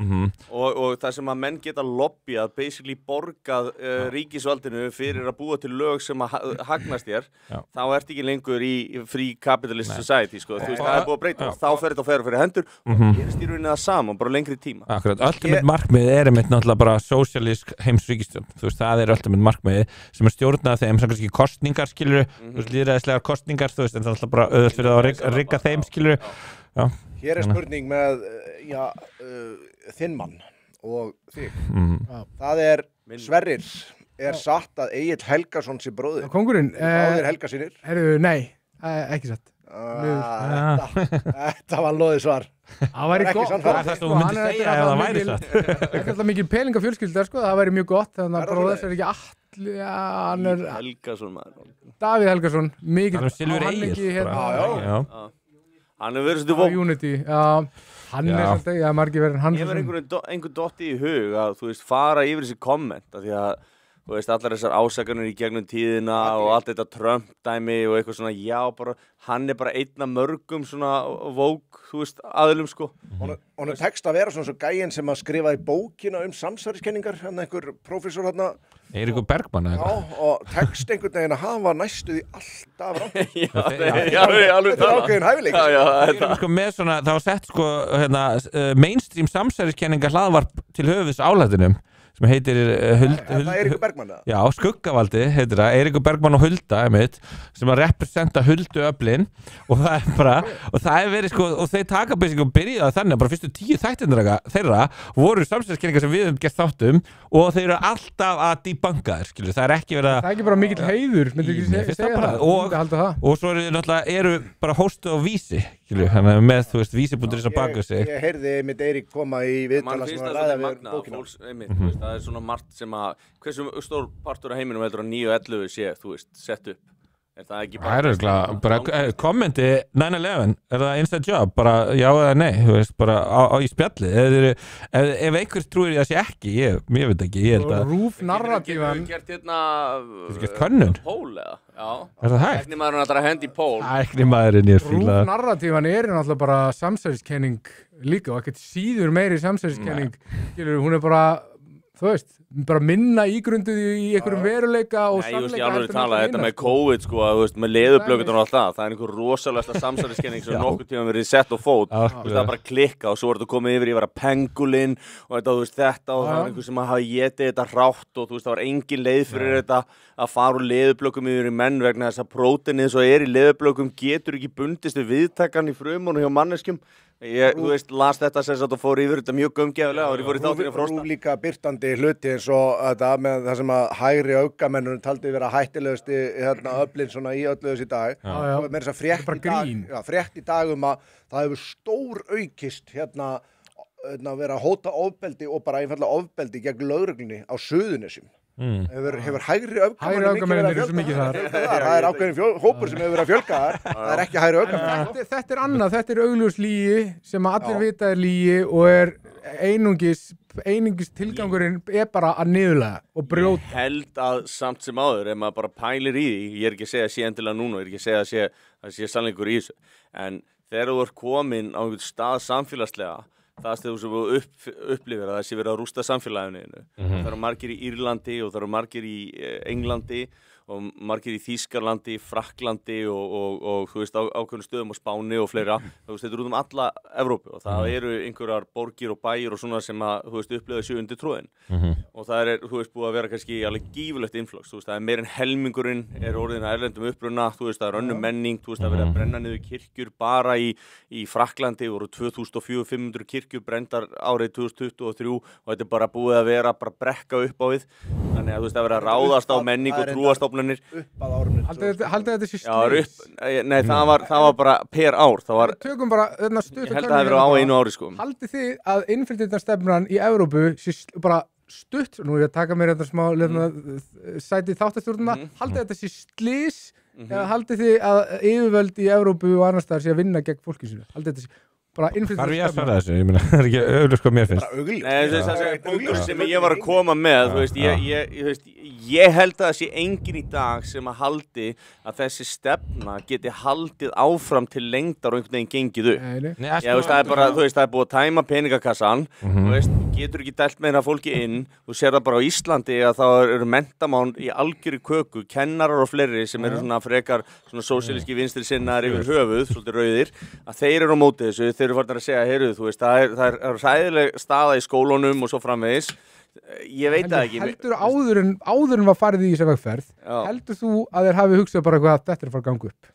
og þar sem að menn geta lobbyað, basically borgað ríkisvaldinu fyrir að búa til lög sem að hagnast þér þá ert ekki lengur í free capitalist society sko. Þú veist, það búið að breyta þá fer þetta og fer heldur og gerist í rauninni það saman, bara lengri tíma. Akkurat, ultimate markmið einmitt náttúrulega bara sósíalísk heimsríkisstjórn, þú veist, það ultimate markmið sem að stjórna þeim, sem kannski kostningar skilur, þú veist, lýðræðislegar kostningar, þú veist, en það náttúrulega bara auðvitað fyrir að rigga þeim, skilur. Hér spurning með þinn mann og þig. Það Sverrir, satt að Egill Helgason sé bróðir? Kóngurinn? Bróðir Helgasinir? Nei, ekki satt. Þetta var loðið svar. Það væri gott. Það er það sem þú myndir segja ef það væri satt. Það er mikið peninga fjölskylda, sko, það væri mjög gott, þannig að bróðis ekki allir, hann Helgason maður. Davíð Helgason, mikið. Hann Silfur Egill. Hann verið svona Unity, hann svolítið, margir verið hann. Ég verið einhvern dotti í hug að, þú veist, fara yfir þessi komment, af því að þú veist, allar þessar ásakanir í gegnum tíðina og allt þetta Trump-dæmi og eitthvað svona, já, bara, hann bara einn af mörgum svona vók, þú veist, aðilum, sko. Honum tekst að vera svona svo gæinn sem að skrifaði bókina samsæriskenningar, hann einhver prófessor hann Eiríkur Bergmann eða eitthvað. Já, og tekst einhvern veginn að hafa næstuði alltaf rátt. Já, alveg Þetta ákveðin hæfileik. Þeir sko með svona, það var sett sko, mainstream samsæriskenningar hlaðvarp til höfuðs álættinum sem heitir Það Eiríkur Bergmann eða? Já, Skuggavaldi heitir það, Eiríkur Bergmann og Hulda einmitt, sem að representa Hulduöflin og það bara, og það verið sko, og þeir taka basic og byrjaði þannig að bara fyrstu 10 þættirnir þeirra voru samsæriskenningar sem við höfum gert þáttum og þeir eru alltaf að debunka þér, skilur, það ekki verið að Það ekki bara mikill heiður, myndi ekki segja það og svo eru bara hóstu á Vísi, skilur, hann með, þú veist, Vísi.is á baka sig. Ég heyrði einmitt Eirík koma í viðtala sem að ræða við bókina. Það svona margt sem að hversu stór partur af heiminum heldur að 9-11 sé, þú veist, sett upp það ekki bara kommenti 9/11, það inside job bara já eða nei, þú veist, bara í spjalli ef einhver trúir ég að sé ekki, ég veit ekki, ég held að Rúf narratívan gert könnun pól eða, já, er það hægt? Tæknimaðurinn að hendi pól Tæknimaðurinn ég Rúf narratívan náttúrulega bara samsæriskenning líka og ekkert síður meiri samsæriskenning, hún bara þú veist, bara minna ígrunduð í einhverjum veruleika og sannleika. Ég alveg tala þetta með COVID sko, þú veist, með leðurblökutur og allt það er einhver rosalegsta samsæriskenning sem nokkuð tíma verið sett á fót, það bara klikka og svo er þetta komið yfir í að vera pengulinn og þetta, þú veist, þetta og það einhver sem hafa getið þetta rátt og þú veist, það var engin leið fyrir þetta að fara úr leðurblökum yfir í menn vegna þess að próteinið svo í leðurblökum getur ekki bundist við viðtakan í frumunum hjá manneskjum. Þú veist, las þetta sem sagt og fór yfir þetta mjög gaumgæfilega og ég fór í þáttina frósta. Rúf líka byrtandi hluti eins og þetta með það sem að hægri aukamennurinn taldi vera hættilegusti öflin svona í öllu þessi dag. Með þess að frétt í dag að það hefur stór aukist vera að hóta ofbeldi og bara einfallega ofbeldi gegn lögreglunni á Suðurnesjum. Hefur hægri öfgamennir mikið verið að fjölga þar. Það er ákveðin hópur sem hefur verið að fjölga þar. Það er ekki hægri öfgamennir. Þetta er annað, þetta er augljós lygi sem allir vita er lygi og er einungis tilgangurinn er bara að niðurlega og brjóta. Ég held að samt sem áður, ef maður bara pælir í því, ég er ekki að segja að sé endilega núna, ég er ekki að segja að sé sannleikur í þessu, en þegar þú ert komin á einhvern stað samfélagslega, það sem þú upplifir að það sé verið að rústa samfélaginu. Það eru margir í Írlandi og það eru margir í Englandi og margir í Þýskalandi, Frakklandi og þú veist ákveðnum stöðum á Spáni og fleira. Þú veist, þetta er út alla Evrópu og það eru einhverjar borgir og bæir og svona sem að, þú veist, upplifa sig undir tróðin. Og það þú veist, búið að vera kannski alveg gífurlegt influx. Þú veist, það er meir en helmingurinn orðin að erlendum uppruna, þú veist, það er önnur menning, þú veist, það verið að brenna niður kirkjur bara í Frakklandi voru 2400-500 kirkjur brendar árið 2023 og þetta er bara búið að vera bara brekka upp á við. Þannig að þú veist, það verið að ráðast á menning og trúastofnanir. Haldið þetta sé slys? Nei, það var bara per ár. Tökum bara þarna stutt. Ég held að það hefur verið á einu ári sko. Haldið þið að innflytjendastefnan í Evrópu sé bara stutt, nú er ég að taka mér þetta smá sæti þáttastjórnuna, haldið þetta sé slys eða haldið þið að yfirvöld í Evrópu og annars staðar sé að vinna gegn fólki sínu? Haldið þetta sé bara innflytjendastefnan? Þar er ég að svara þessu, ég meina, það er ekki auðvitað hvað mér finnst. Nei, þessi punktur sem ég var að koma með, þú veist, ég held að það sé enginn í dag sem að haldi að þessi stefna geti haldið áfram til lengdar og einhvern veginn gengið upp. Já, það er bara, þú veist, það er búið að tæma peningakassan, þú veist, getur ekki dælt meira fólki inn, þú sér það bara á Íslandi að það eru menntamál í algjöru köku, kennarar og fleiri sem eru svona frekar svona sósíalíski vinstri sinnaðar yfir höfuð, svolítið rauðir, að þeir eru á móti þessu, þeir eru farin að segja, heyrðu, þú veist, það er hræðileg staða í skólunum og svo framvegis. Ég veit það ekki. Heldur áður en var farið í þessa vegferð, heldur þú að þeir hafi hugsað bara eitthvað að þetta er að fara að ganga upp?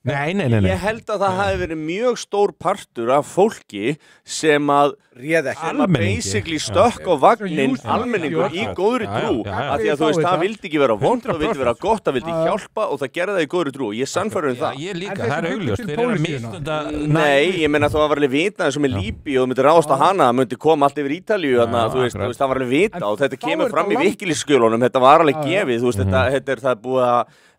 Nei. Ég held að það hafi verið mjög stór partur af fólki sem að réð ekki, sem að basically stökk á vagnin almenningur í góðri trú af því að þú veist, það vildi ekki vera vond, það vildi vera gott, það vildi hjálpa og það gerði það í góðri trú og ég sannfærður það. Ég líka, það er augljóst, þeir eru að misnota. Nei, ég meina það var alveg vitað eins og með Líbíu og þú myndir ráðast á hana, það myndi koma allt yfir Ítalíu, þú veist, það var alveg vitað og þetta kemur fram í Wikileaks-skjölunum, þetta var alveg gefið, þú veist, það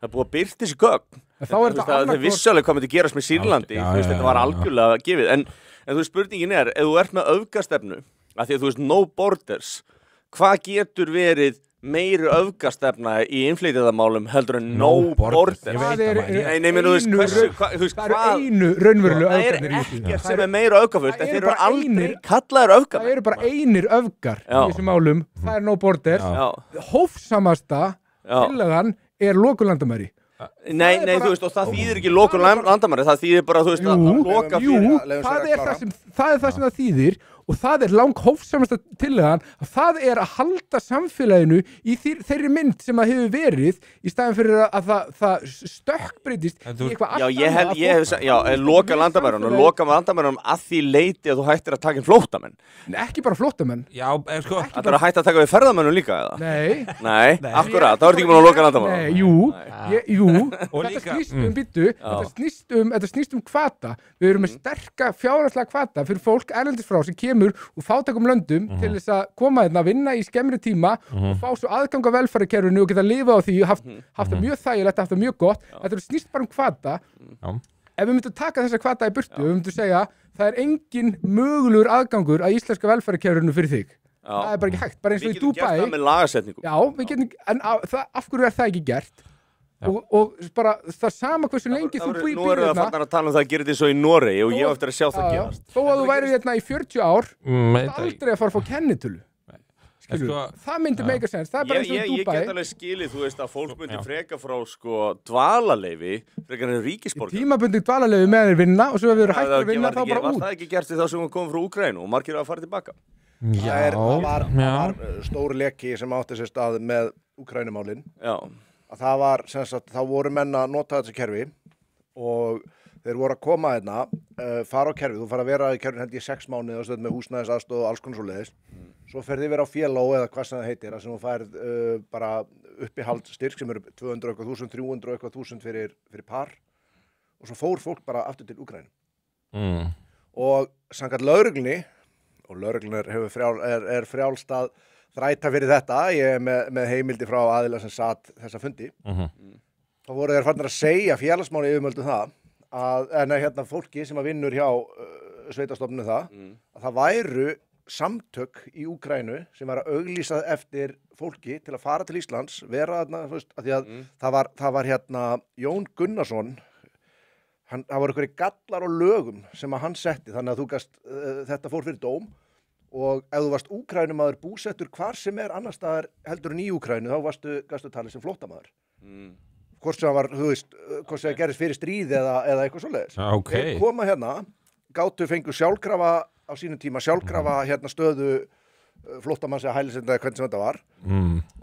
er búið að birta þessi gögn. Það vissi alveg hvað myndi gerast með Sýrlandi, þetta var algjörlega gefið, en þú veist, spurningin ef þú ert með öfgastefnu, af því að þú veist, no borders, hvað getur verið meiri öfgastefna í innflytjendamálum heldur en no borders. Það er einu raunverulegu öfgarnir. Það er ekkert sem meira öfgafullt en þeir eru aldrei kallaðir öfgar. Það eru bara einir öfgar í þessum málum. Það er no borders. Hófsamasta tillagan er lokulandamæri. Nei, þú veist, og það þýðir ekki lokun landamæri, það þýðir bara, þú veist, að loka fyrir. Það er það sem það þýðir og það er langhófsamasta tillagan að það er að halda samfélaginu í þeirri mynd sem það hefur verið í staðin fyrir að það stökkbreytist í eitthvað allt annað. Loka landamærunum að því leiti að þú hættir að taka inn flóttamenn. Ekki bara flóttamenn. Já, sko. Það er að hætta að taka við ferðamennum líka, eða? Nei, akkurat, þá er þetta ekki búin að loka landamærunum. Þetta snýst hvata. Við erum með sterka fjárhagslega hvata fyrir fólk erlendis frá sem kemur úr fátækum löndum til þess að koma hérna að vinna í skemmri tíma og fá svo aðgang að velferðarkerfinu og geta að lifa á því og haft það mjög þægilegt, haft það mjög gott. Þetta snýst bara hvata. Ef við myndum taka þessa hvata í burtu, við myndum segja það er engin mögulegur aðgangur að íslenska velferðarkerfinu fyrir þig. Það er bara ekki hægt, bara eins og í Dubai. Við getum gert það með lagasetningum. Já, við getum, en af hverju er það ekki gert? Og bara það sama hversu lengi þú býr nú eru það fannar að tala um það að gera þetta svo í Noregi og ég á eftir að sjá það gerast þó að þú væri hérna í 40 ár aldrei að fara að fá kennitölu það myndi make a sense það er bara eins og í Dubai ég get alveg skilið, þú veist að fólk myndi freka frá sko dvalaleyfi frekar en ríkisborgar tímabundið dvalaleyfi með þeir vinna og svo ef þeir eru hægt að vinna þá bara út var það ekki gert því þá sem kom frá Úkraínu og margir að fara tilbaka það var stór leki sem átti sér stað með Úkraínumálin að það var, þá voru menn að nota þessi kerfi og þeir voru að koma hérna, fara á kerfi, þú fara að vera í kerfin held ég 6 mánuði og stöð með húsnæðisaðstoð og alls konar svoleiðis. Svo ferði vera á féló eða hvað sem það heitir, sem þú færð bara uppihaldstyrk sem eru 200 eitthvað þúsund, 300 eitthvað þúsund fyrir par og svo fór fólk bara aftur til Úkraínu. Og samkvæmt lögreglunni, og lögreglun er frjálst að þræta fyrir þetta, ég er með heimildi frá aðila sem satt þessa fundi. Þá voru þeir farnir að segja félagsmáli yfirvöldum það, hérna fólki sem að vinnur hjá sveitastofnunum að það væru samtök í Úkraínu sem var að auglýsa eftir fólki til að fara til Íslands, vera þarna, þú veist, að því að það var hérna Jón Gunnarsson, það voru einhverjir gallar á lögum sem að hann setti, þannig að þú gast, þetta fór fyrir dóm. Og ef þú varst Úkraínumaður búsettur hvar sem annars staðar heldur en í Úkraínu, þá gastu talið sem flóttamaður. Hvort sem það var, þú veist, hvort sem það gerist fyrir stríð eða eitthvað svoleiðis. Okay. Þeir koma hérna, fengu sjálfkrafa á sínum tíma, sjálfkrafa hérna stöðu flóttamanns eða hælisleitenda eða hvernig sem þetta var.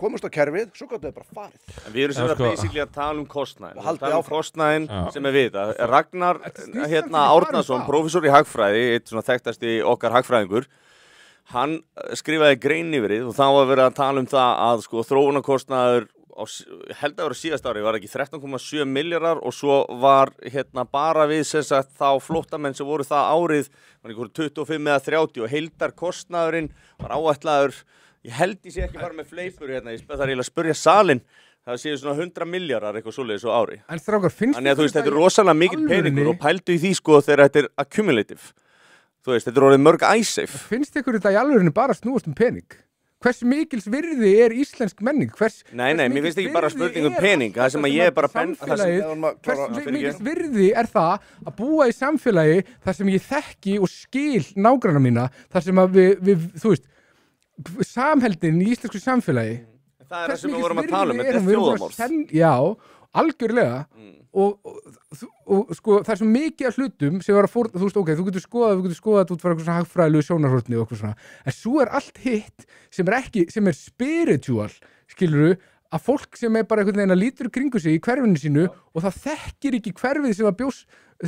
Komust á kerfið, svo gáttu þau bara farið. En við erum sem það basically að tala um kostnæðin. Og tala um kostnæðin sem vita. Ragnar Árnason, prófessor í hagfræði, eitt svona þekktasti okkar hagfræðingur, hann skrifaði grein yfir og þá var verið að tala um það að sko þróunarkostnaður held að vera síðast ári var ekki 13,7 milljarðar og svo var hérna bara við sem sagt þá flóttamenn sem voru það árið var einhver 25 eða 30 og heildarkostnaðurinn var áætlaður ég held ég sé ekki bara með fleipur hérna ég þarf eiginlega að spurja salinn það séu svona 100 milljarðar eitthvað svoleiðis á ári þannig að þú veist þetta er rosalega mikill peningur og pældu í því sko þegar þetta er accumulative þú veist, þetta er orðið mörg æsef. Finnst ykkur þetta í alvörinu bara snúast pening? Hvers mikils virði er íslensk menning? Nei, mér finnst ekki bara spurning pening. Það sem að ég er bara hvers mikils virði er það að búa í samfélagi þar sem ég þekki og skil nágranna mína, þar sem að við þú veist, samheldin í íslensku samfélagi. Það er það sem við vorum að tala um, þetta er þjóðamorð. Já, algjörlega. Og sko það er svo mikið af hlutum sem var að fórna, þú veist, ok, þú getur skoðað út frá eitthvað svona hagfræðilegu sjónarhorni og eitthvað svona, en svo er allt hitt sem er spiritual, skilurðu, að fólk sem er bara einhvern veginn að lítur kringu sig í hverfinu sínu og það þekkir ekki hverfið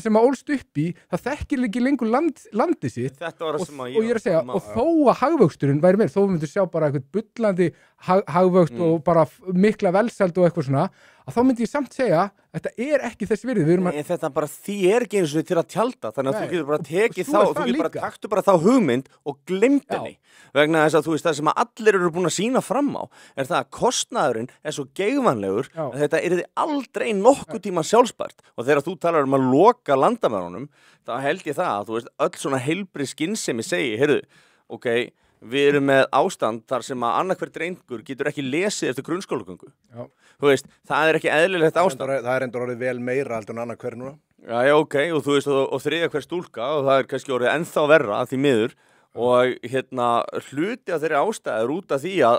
sem að ólst upp í, það þekkir ekki lengur landi sitt og ég er að segja, og þó að hagvöxturinn væri meir, þó við myndum sjá bara eitthvað bullandi hagvöxt og bara mikla velsæld og eitthvað svona, að þá myndi ég samt segja þetta er ekki þess virði þetta bara því er ekki eins og til að tjalda þannig að þú getur bara tekið þá þú getur bara taktu bara þá hugmynd og glemt henni vegna þess að þú veist það sem að allir eru búin að sína fram á er það að kostnaðurinn er svo geigvanlegur að þetta yrði aldrei nokkuð tíma sjálfsbært og þegar þú talar um að loka landamærunum þá held ég það að þú veist öll svona heilbrigð skynsemi segi heyrðu ok við erum með ástand þar sem að annarhver drengur getur ekki lesið eftir grunnskólagöngu. Þú veist, það er ekki eðlilegt ástand. Það er endur orðið vel meira heldur en annarhver núna. Já, ok, og þú veist, og þriðja hver stúlka og það er kannski orðið ennþá verra því miður. Og hluti af þeirri ástæður út af því að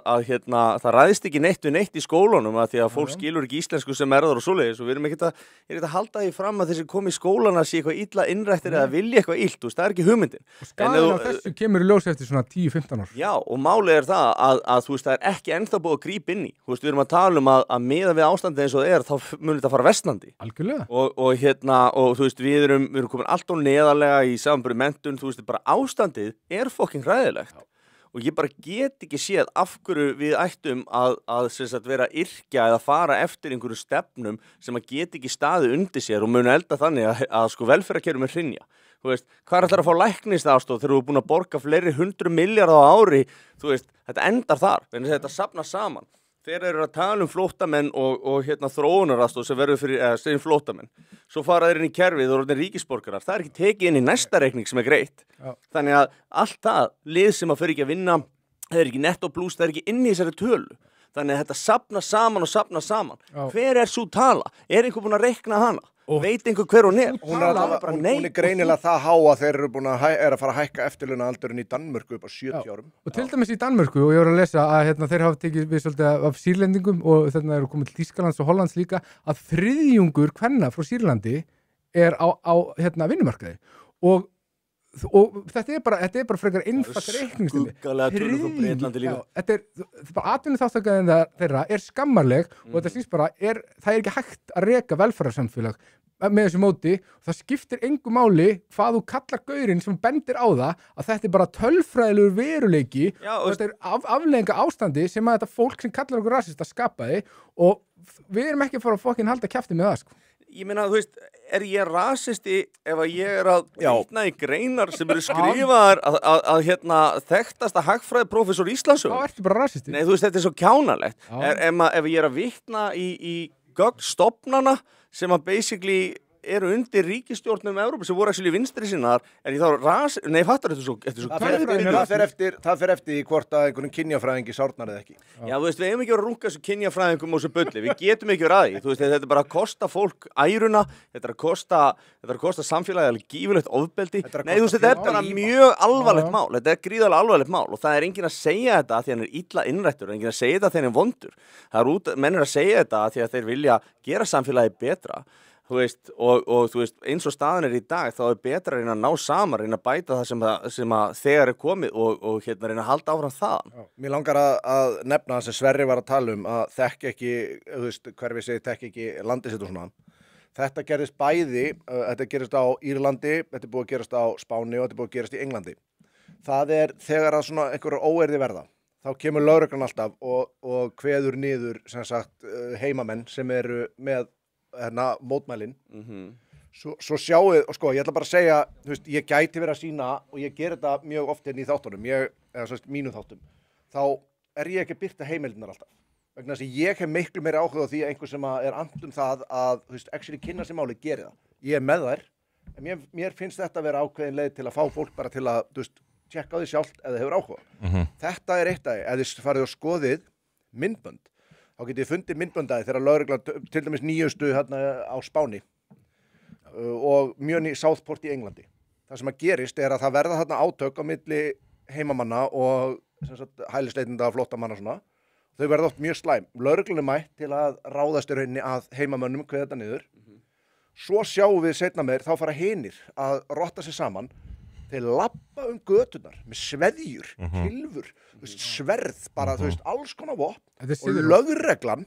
það ræðist ekki neitt við neitt í skólunum að því að fólk skilur ekki íslensku sem erðar og svoleiðis og við erum ekkert að halda því fram að þessi komi í skólana sé eitthvað illa innrættir eða vilja eitthvað illt, þú veist, það er ekki hugmyndin. Og skaðin á þessu kemur í ljós eftir svona 10-15 ár. Já, og málið er það að þú veist, það er ekki ennþá búið að grípa inn í. Þú veist, við erum að tala um að miðað við ástandið eins og það þá mun þetta fara versnandi. Algjörlega. Og þú veist, við erum komin allt of neðarlega í samanburði menntun, þú veist, bara ástandið er fucking hræðilegt og ég bara get ekki séð af hverju við ættum að sem sagt, vera að yrkja eða fara eftir einhverju stefnum sem að get ekki staðið undir sér og munu elda þannig að sko velferðarkerfum hrynja. Þú veist, hvað ætlar að fá læknisaðstoð þegar þú er búin að borga fleiri 100 milljarða á ári, þú veist, þetta endar þar, en þetta safnar saman. Þeir eru að tala flóttamenn og þróunaraðstoð sem verður fyrir flóttamenn. Svo fara þeir inn í kerfið og orðin ríkisborgarar. Það er ekki tekið inn í næsta reikning sem er greitt. Þannig að allt það, lið sem að fyrir ekki að vinna, það er ekki netto plus, það er ekki inn í þessari tölu. Þannig að þetta safnar saman og safnar saman. Hver er svo tala? Er einhver búin að reikna hana? Veit einhver hver hún er? Hún er greinilega það há að þeir eru búin að fara að hækka eftirlaunaaldurinn í Danmörku upp á 70 árum. Og til dæmis í Danmörku, og ég var að lesa að þeir hafa tekið við svolítið af Sýrlendingum og þarna eru komið til Þýskalands og Hollands líka, að þriðjungur kvenna frá Sýrlandi er á vinnumarkaði. Og þetta er bara frekar einfalt reikningstæmi. Skuggalega tölur frá Bretlandi líka. Þetta er bara atvinnuþáttakaðin þeirra er skammarleg og þetta snýst bara, það er ekki hægt að reka velferðarsamfélag með þessu móti og það skiptir engu máli hvað þú kallar gaurinn sem bendir á það að þetta er bara tölfræðilegur veruleiki og þetta er afleiðinga ástandi sem að þetta fólk sem kallar okkur rasista skapaði og við erum ekki að fara að fokkin halda kjafti með það sko. Ég meina, þú veist, er ég rasisti ef að ég er að vitna í greinar sem eru skrifaðar að þekktasta hagfræðiprófessor Íslandssögunnar? Þá ertu bara rasisti. Nei, þú veist, þetta er svo kjánalegt. Ef ég er að vitna í gögn stofnana sem að basically eru undir ríkisstjórnum Evrópu sem voru actually vinstri sinnar, er ég þá nei, fattar þetta svo Það fer eftir hvort að einhvern kynjafræðingi sárnar eða ekki. Já, þú veist, við hefum ekki verið að runga þessu kynjafræðingum og þessu bulli, við getum ekki verið að því, þú veist, þetta er bara að kosta fólk æruna, þetta er að kosta samfélagið alveg gífurlegt ofbeldi, nei, þú veist, þetta er bara mjög alvarlegt mál, þetta er gríðarlega alvarlegt mál og það er enginn að segja þetta því hann er illa innrættur, enginn að segja þetta því hann er vondur, menn er að segja þetta því að þeir vilja gera samfélagið betra. Þú veist, og þú veist, eins og staðan er í dag þá er betra að reyna að ná saman, reyna að bæta það sem að þegar er komið og reyna að halda áfram það. Mér langar að nefna það sem Sverri var að tala um að þekk ekki, þú veist, hver við segir þekk ekki landið sitt og svona. Þetta gerist bæði, þetta gerist á Írlandi, þetta er búið að gerast á Spáni og þetta er búið að gerast í Englandi. Það er þegar að svona einhverju óeirði verða. Þá kemur lögreglan alltaf og kveður niður, sem sagt, heimamenn sem eru með mótmælin svo sjáuð, og sko, ég ætla bara að segja þú veist, ég gæti verið að sýna og ég ger þetta mjög oft í þáttunum eða svo mínum þáttum, þá er ég ekki að birta heimildinar alltaf vegna þess að ég hef miklu meira áhuga á því að einhver sem er andum það að, þú veist, actually kynna sér máli geri það, ég er með þær en mér finnst þetta að vera ákveðin leið til að fá fólk bara til að, þú veist, tjekka á því sjálft eða hefur áhuga. Þetta er eitt af því, ef þið farið og skoðið myndbönd þá getið þið fundið myndböndaði þegar lögreglan, til dæmis nýjustu hérna á Spáni og mjög Southport í Englandi. Það sem að gerist er að það verða þarna átök á milli heimamanna og hælisleitenda og flóttamanna svona. Þau verða oft mjög slæm. Lögreglan er mætt til að ráðast í rauninni að heimamönnum kveða þetta niður. Svo sjáum við seinna meir, þá fara hinir að rotta sig saman. Þeir labba göturnar með sveðjur, kylfur, sverð, bara þú veist, alls konar vopn og lögreglan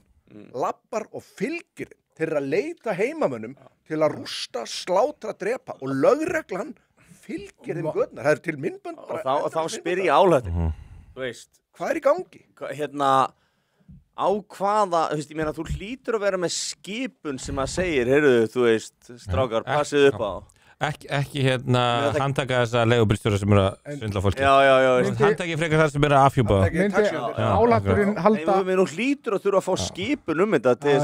labbar og fylgir til að leita heimamönnum til að rústa, slátra, drepa og lögreglan fylgir þeim göturnar. Það er til myndbönd. Og þá spyr ég álætti, þú veist. Hvað er í gangi? Á hvaða, þú veist, ég meina, þú hlýtur að vera með skipun sem að segir, heyrðu, þú veist, strákar, passið upp á. ekki handtaka þessa leigubílstjóra sem að svindla fólki. Já. Handtaki frekar það sem að afhjúpa. Myndi álætturinn halda... Við nú hlýtur að þurfa að fá skipun þetta til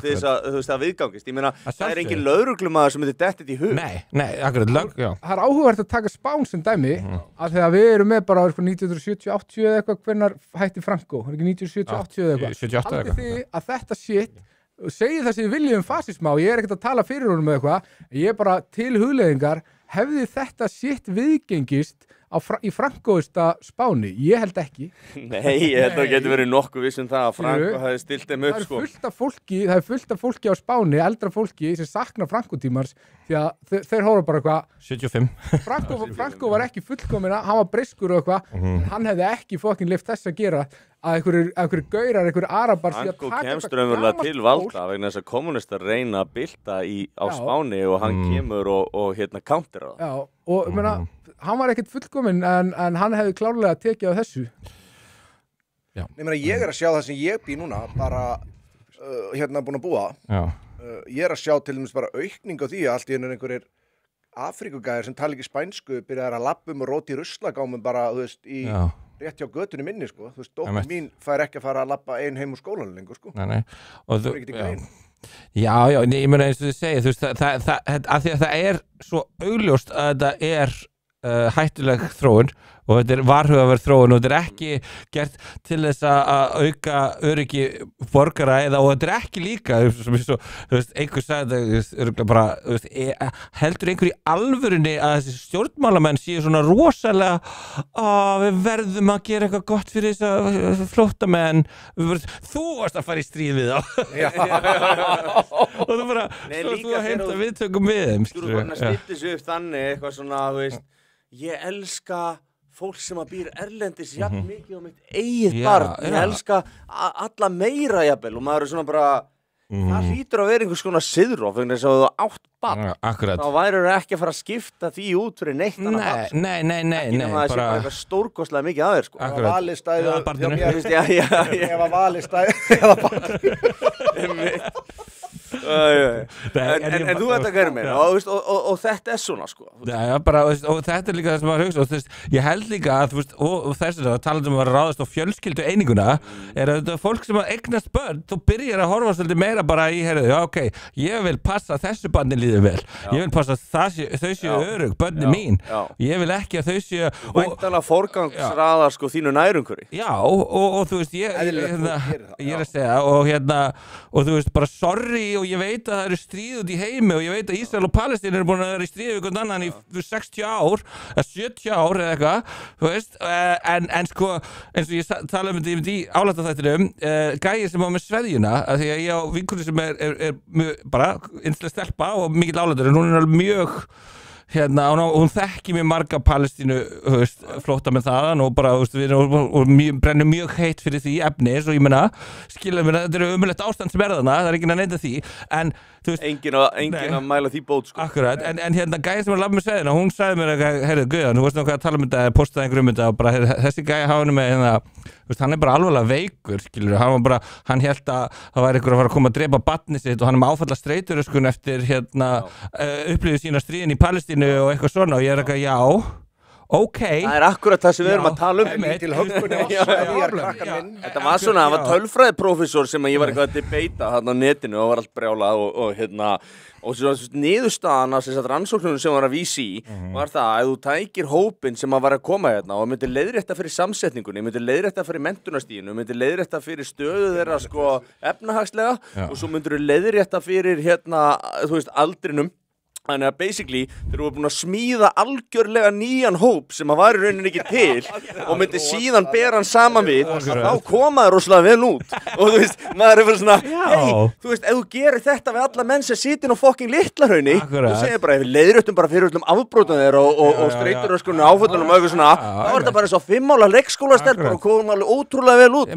þess að viðgangist. Ég meina, það engin lögreglumaður sem myndi dettið í hug. Nei, akkurat, já. Það áhugavert að taka Spán sem dæmi, að þegar við erum með bara 1970-80 eða eitthvað, hvenær hætti Franco? Það ekki 1970-80 eða eitthvað. 78 eða eitthvað. Haldið þið að þetta shit segir það sem ég vilja fasisma og ég ekkert að tala fyrir honum með eitthvað, ég bara til hugleiðingar hefði þetta shit viðgengist í Francoista Spáni, ég held ekki. Nei, ég held að það getur verið nokkuð viss það að Franco hefði stilt þeim upp sko. Það er fullt af fólki á Spáni, eldra fólki sem sakna Franco-tímars því að þeir hóra bara eitthvað 75. Franco var ekki fullkomina, hann var breyskur og eitthvað, hann hefði ekki fokkin lyft þess að gera að einhverjir gaurar, einhverjir arabar Franco kemst raunverulega til valda vegna þess að kommunistar reyna að bylta á Spáni og hann kemur og counter það. Já, og meina, hann var ekkert fullkominn en hann hefði klárlega tekið á þessu. Já. Ég er að sjá það sem ég bý núna bara búin að búa. Ég er að sjá til dæmis bara aukning á því að allt í einhverjir Afríkugæðir sem tala ekki spænsku byrjaðir að lappum og róti í ruslagámum bara, þú veist, rétt hjá götunni minni, sko. Þú veist, dóttir mín fær ekki að fara að lappa ein heim úr skólanum lengur, sko. Nei. Og það er ekkert í grein. Já, ég meina eins og þið segið, þú veist, af því að það er svo augljóst að þetta er hættuleg þróun og þetta er varhugaverð þróun og þetta er ekki gert til þess að auka öryggi borgara og þetta er ekki líka þú veist, einhver sagði þetta bara, heldur einhver í alvörunni að þessi stjórnmálamenn séu svona rosalega við verðum að gera eitthvað gott fyrir þess flóttamenn þú varst að fara í stríð við þá og þú bara þú að heimta viðtökum við þeim þú eru bara að stilla sig upp þannig eitthvað svona, þú veist ég elska fólk sem að býr erlendis jafn mikið á mitt eigið barn. Ég elska alla meira jafnvel og maður er svona bara það hlýtur að vera einhvers konar siðrof vegna þess að þú átt barn. Akkurat. Þá værirðu ekki að fara að skipta því út fyrir neitt annað barn. Nei. Ekki nema það sé bara eitthvað stórkostlega mikið að þér sko. Ef að valið stæði Ef að valið stæði eða barn. En þú veit að hverju meina og þetta er svona sko. Bara, og þetta er líka það sem maður hugsa og ég held líka að og þess að talað um að ráðast á fjölskyldu eininguna er að þetta fólk sem að eignast börn þú byrjar að horfa svolítið meira bara í ég vil passa þessu barni líður vel ég vil passa þau séu örugg börni mín ég vil ekki að þau séu væntanlega forgangsraðar sko þínu nærumhverfi og þú veist ég er að segja og þú veist bara sorry og ég veit að það eru stríð út í heimi og ég veit að Ísrael og Palestín eru búin að vera í stríð við einhvern annan í 60 ár eða 70 ár eða eitthvað þú veist, en sko eins og ég tala um þetta í álættaþættinum gæi sem á með sveðjuna að því að ég á vinkunni sem er bara einslega stelpa og mikill álættur en hún er alveg mjög hún þekki mér marga Palestínu flótta með þaðan og bara brennur mjög heitt fyrir því efni svo ég meina, skilja mér að þetta eru ömurlegt ástand sem er þarna, það er enginn að neita því en þú veist enginn að mæla því bót sko. Akkurat, en gæði sem var að labba með sveðina hún sagði mér heyrðu Guðjón, þú veist hvað að tala um þetta postaði einhverjum um þetta og bara þessi gæði hafa henni með hann er bara alvarlega veikur skilur, hann hélt að það væri einhver að fara að koma að drepa barnið sitt og hann er með áfalla streituröskun eftir upplifið sína stríðin í Palestínu og eitthvað svona og ég er eitthvað já það er akkurat það sem við erum að tala um til höfkunni þetta var svona, það var tölfræðiprófessor sem ég var eitthvað að debata þarna á netinu og var allt brjálað og niðurstaðan af rannsóknunum sem var að vísi var það að ef þú tækir hópinn sem að var að koma og myndir leiðrétta fyrir samsetningunni myndir leiðrétta fyrir menntunarstíðinu myndir leiðrétta fyrir stöðu þeirra sko efnahagslega og svo myndir leiðrétta fyrir aldrinum. Þannig að basically þeir voru búin að smíða algjörlega nýjan hóp sem að var í rauninni ekki til og myndi síðan bera hann saman við þá koma það rosalega vel út og þú veist, maður er bara svona þú veist, ef þú gerir þetta við alla menn sem sitin á fucking Litla-Hrauni þú segir bara, ef við leiðréttum bara fyrir öllum afbrotum þeirra og streituröskunni áföllunum og eitthvað svona, þá er þetta bara eins og 5 ára leikskólastelpur og komum alveg ótrúlega vel út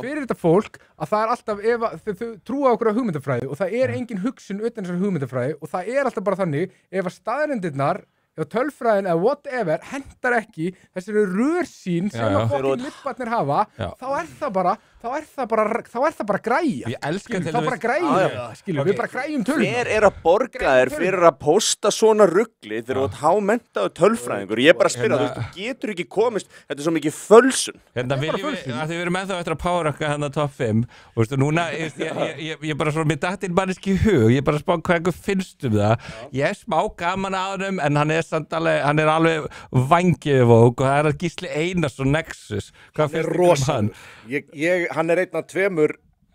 fyrir þetta fólk að það er alltaf, þau trúa okkur á hugmyndafræði og það er engin hugsun utan þessar hugmyndafræði og það er alltaf bara þannig ef að staðreyndirnar, ef tölfræðin eða whatever hendar ekki þessari rörsýn sem að fokkin lipparnir hafa þá er það bara þá er það bara græja. Ég elska þá bara græja, skilur, við bara græjum tölum. Hver að borga þér fyrir að posta svona rugli þegar þú ert hámenntaður tölfræðingur? Ég bara spyrja, þú getur ekki komist, þetta er svo mikið fölsun. Hérna viljum við, að þið verum ennþá eftir að powerranka hérna top 5, og veistu, núna, ég bara svona, mér datt inn manneski í hug, ég bara spá hvað einhver finnst það. Ég er smá gaman að honum, en hann er alveg vangjöfók, og það að Gísli Einarsson Nexus. Hvað finnst þið hann? Hann er einn af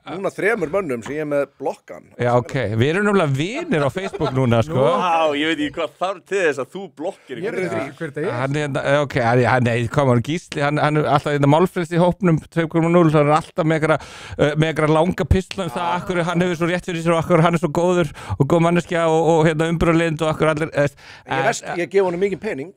núna 3 mönnum sem ég er með blokkan. Já, ok. Við erum náttúrulega vinir á Facebook núna, sko. Vá, ég veit ekki hvað þarf til þess að þú blokkir. Ég veit ekki hver það ok, nei, kom hann Gísli, hann er alltaf í málfrelsi í hópnum 2.0, hann er alltaf með einhverja langa pistla það, akkur hann hefur svo rétt fyrir sér og akkur hann er svo góður og góð manneskja og hérna umbrúðlind og akkur allir. Ég gef honum mikið pening.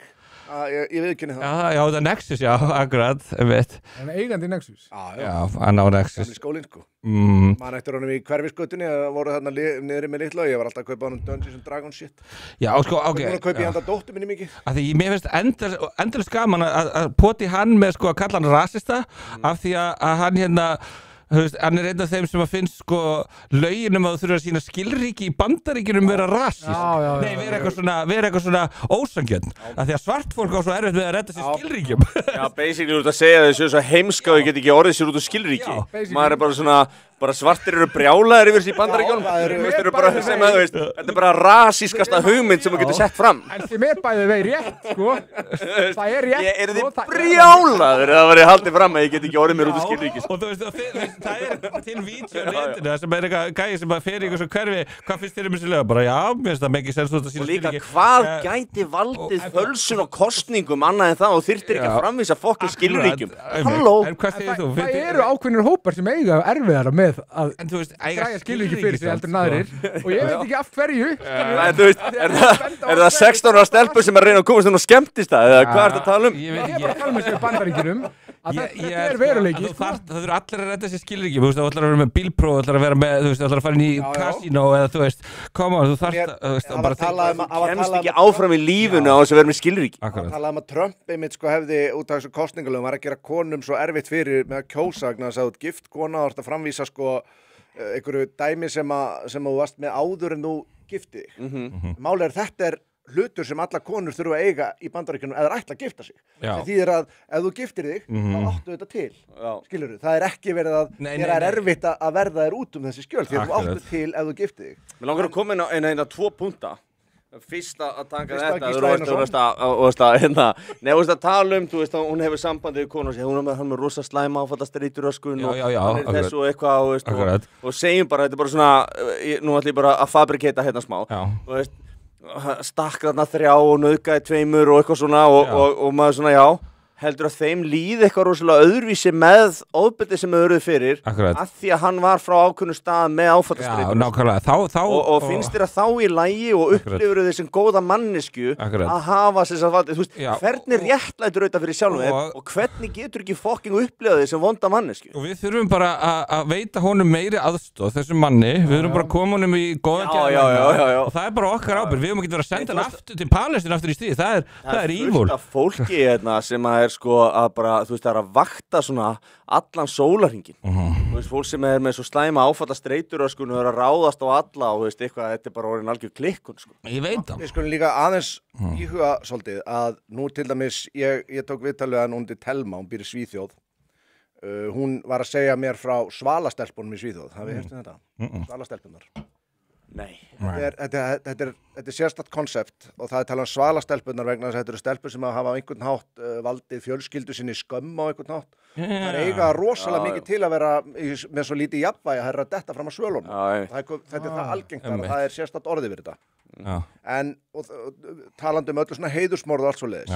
Ég veit ekki það. Já, það er Nexus, já, akkurat, veit. Hann er eigandi Nexus. Já, hann á Nexus. Gamli skólinn, sko. Man eftir honum í Hverfisgötunni, það voru þarna niðri með litla og ég var alltaf að kaupa honum Dungeons & Dragons shit. Já, sko, ok. Núna kaupi ég handa dóttur minni mikið. Af því mér finnst endalist gaman að poti hann með, sko, að kalla hann rasista, af því að hann hérna, hann er einn af þeim sem að finnst sko löginum að þú þurfa að sína skilríki í Bandaríkjunum vera rasist. Nei, vera eitthvað svona ósangjörn. Af því að svart fólk á svo erfitt með að redda sér skilríkjum. Já, basically út að segja þessu svo heimska og ég get ekki orðið sér út úr skilríki. Maður er bara svona, bara svartir eru brjálaðir yfir þessi í Bandaríkjunum. Þetta er bara rasískasta hugmynd sem þú getur sett fram. En sem er bæðið vegi rétt, sko. Það er rétt, sko. Ég er þið brjálaður að það verið haldið fram að ég get ekki orðið mér út úr skilríki. Og þú veist, það er til vídeo á netinu sem er eitthvað gæði sem að fer í eitthvað svo hverfi, hvað finnst þér þessi lög? Bara já, mér finnst það mikið sens út að sína skilríki. Og líka, hvað gæti valdið fölsun og kostningum annað en það og þyrftir ekki að framvísa fokkin skilríkjum? Halló? En hvað segir þú? Það eru ákveðnir hópar sem eiga erfiðara með að græja skilríki fyrir sig heldur en aðrir og ég veit ekki af hverju. Er það 16 ára stelpur sem er að reyna að komast inn á skemmtistað eða hvað ertu að tala um? Ég er bara að tala með sér Bandaríkjunum að þetta er veruleiki. Það þurfa allir að redda sér skilríki, þú veist, þú ætlar að vera með bílpróf, þú ætlar að vera með, þú veist, þú ætlar að fara inn í kasínó eða þú veist, koma, þú þarft að bara kemst ekki áfram í lífunu á þess að vera með skilríki. Það talaði að Trump einmitt sko hefði út af þessu kosningalögum var að gera konum svo erfitt fyrir með að kjósa vegna þess að þú ert gift kona og ert að framvísa sko einhverju dæmi sem þú varst með áður en þú giftið þig. Málið er þetta er hlutur sem alla konur þurfa að eiga í Bandaríkjunum eða ætla að gifta sig. Það þýðir að ef þú giftir þig, þá áttu þetta til. Skilurðu? Það er ekki verið að þér er erfitt að verða þér út þessi skjöld því að þú áttu til ef þú giftir þig. Mér langar að koma inn á eina 2 punkta. Fyrst að taka þetta, þú veist að tala þú veist að hún hefur sambandi við konu og segja hún er með rosa slæma áfallastreituröskun og hann er þessu og eitthvað og segjum bara, þetta er bara svona, nú ætlum ég bara að fabrikata hérna smá, þú veist, stakk þarna 3 og nauðgaði 2 og eitthvað svona og maður svona já, heldur að þeim líði eitthvað rosalega öðruvísi með ofbeldi sem þau eruð fyrir af því að hann var frá ákveðnum stað með áfallastreitur. Já, nákvæmlega. Og finnst þér að þá í lagi og upplifur þau sem góða mannesku að hafa þess að þú veist, hvernig réttlætur auðvitað fyrir sjálfum þér og hvernig getur ekki fokking upplifað þig sem vonda mannesku? Og við þurfum bara að veita honum meiri aðstoð þessum manni, við þurfum bara að koma honum í góða gæða og það er bara okkar ábyrgð, við höfum ekki verið að senda hann aftur til Palestínu aftur í stríð, það er ívul. Sko að bara, þú veist, það að vakta svona allan sólarhringin. Þú veist, fólk sem er með svo slæma áfallastreituröskun og er að ráðast á alla og þú veist, eitthvað, þetta er bara orðin algjör klikkun, sko. Ég veit það. Við skulum líka aðeins íhuga svolítið að nú til dæmis, ég tók viðtal við hann undir Telma, hún býr í Svíþjóð. Hún var að segja mér frá svalastelpunum í Svíþjóð. Hafið heyrt þetta? Svalastelpunar. Nei. Þetta er sérstakt konsept og það talað svalastelpunar vegna þess að þetta eru stelpur sem hafa á einhvern hátt valdið fjölskyldu sinni skömm á einhvern hátt. Það er eiga rosalega mikið til að vera með svo lítið jafnvægi að herra detta fram að svölunum. Þetta er það algengt að það er sérstakt orðið við þetta. En talandi öllu svona heiðursmorð og allt svo leiðis.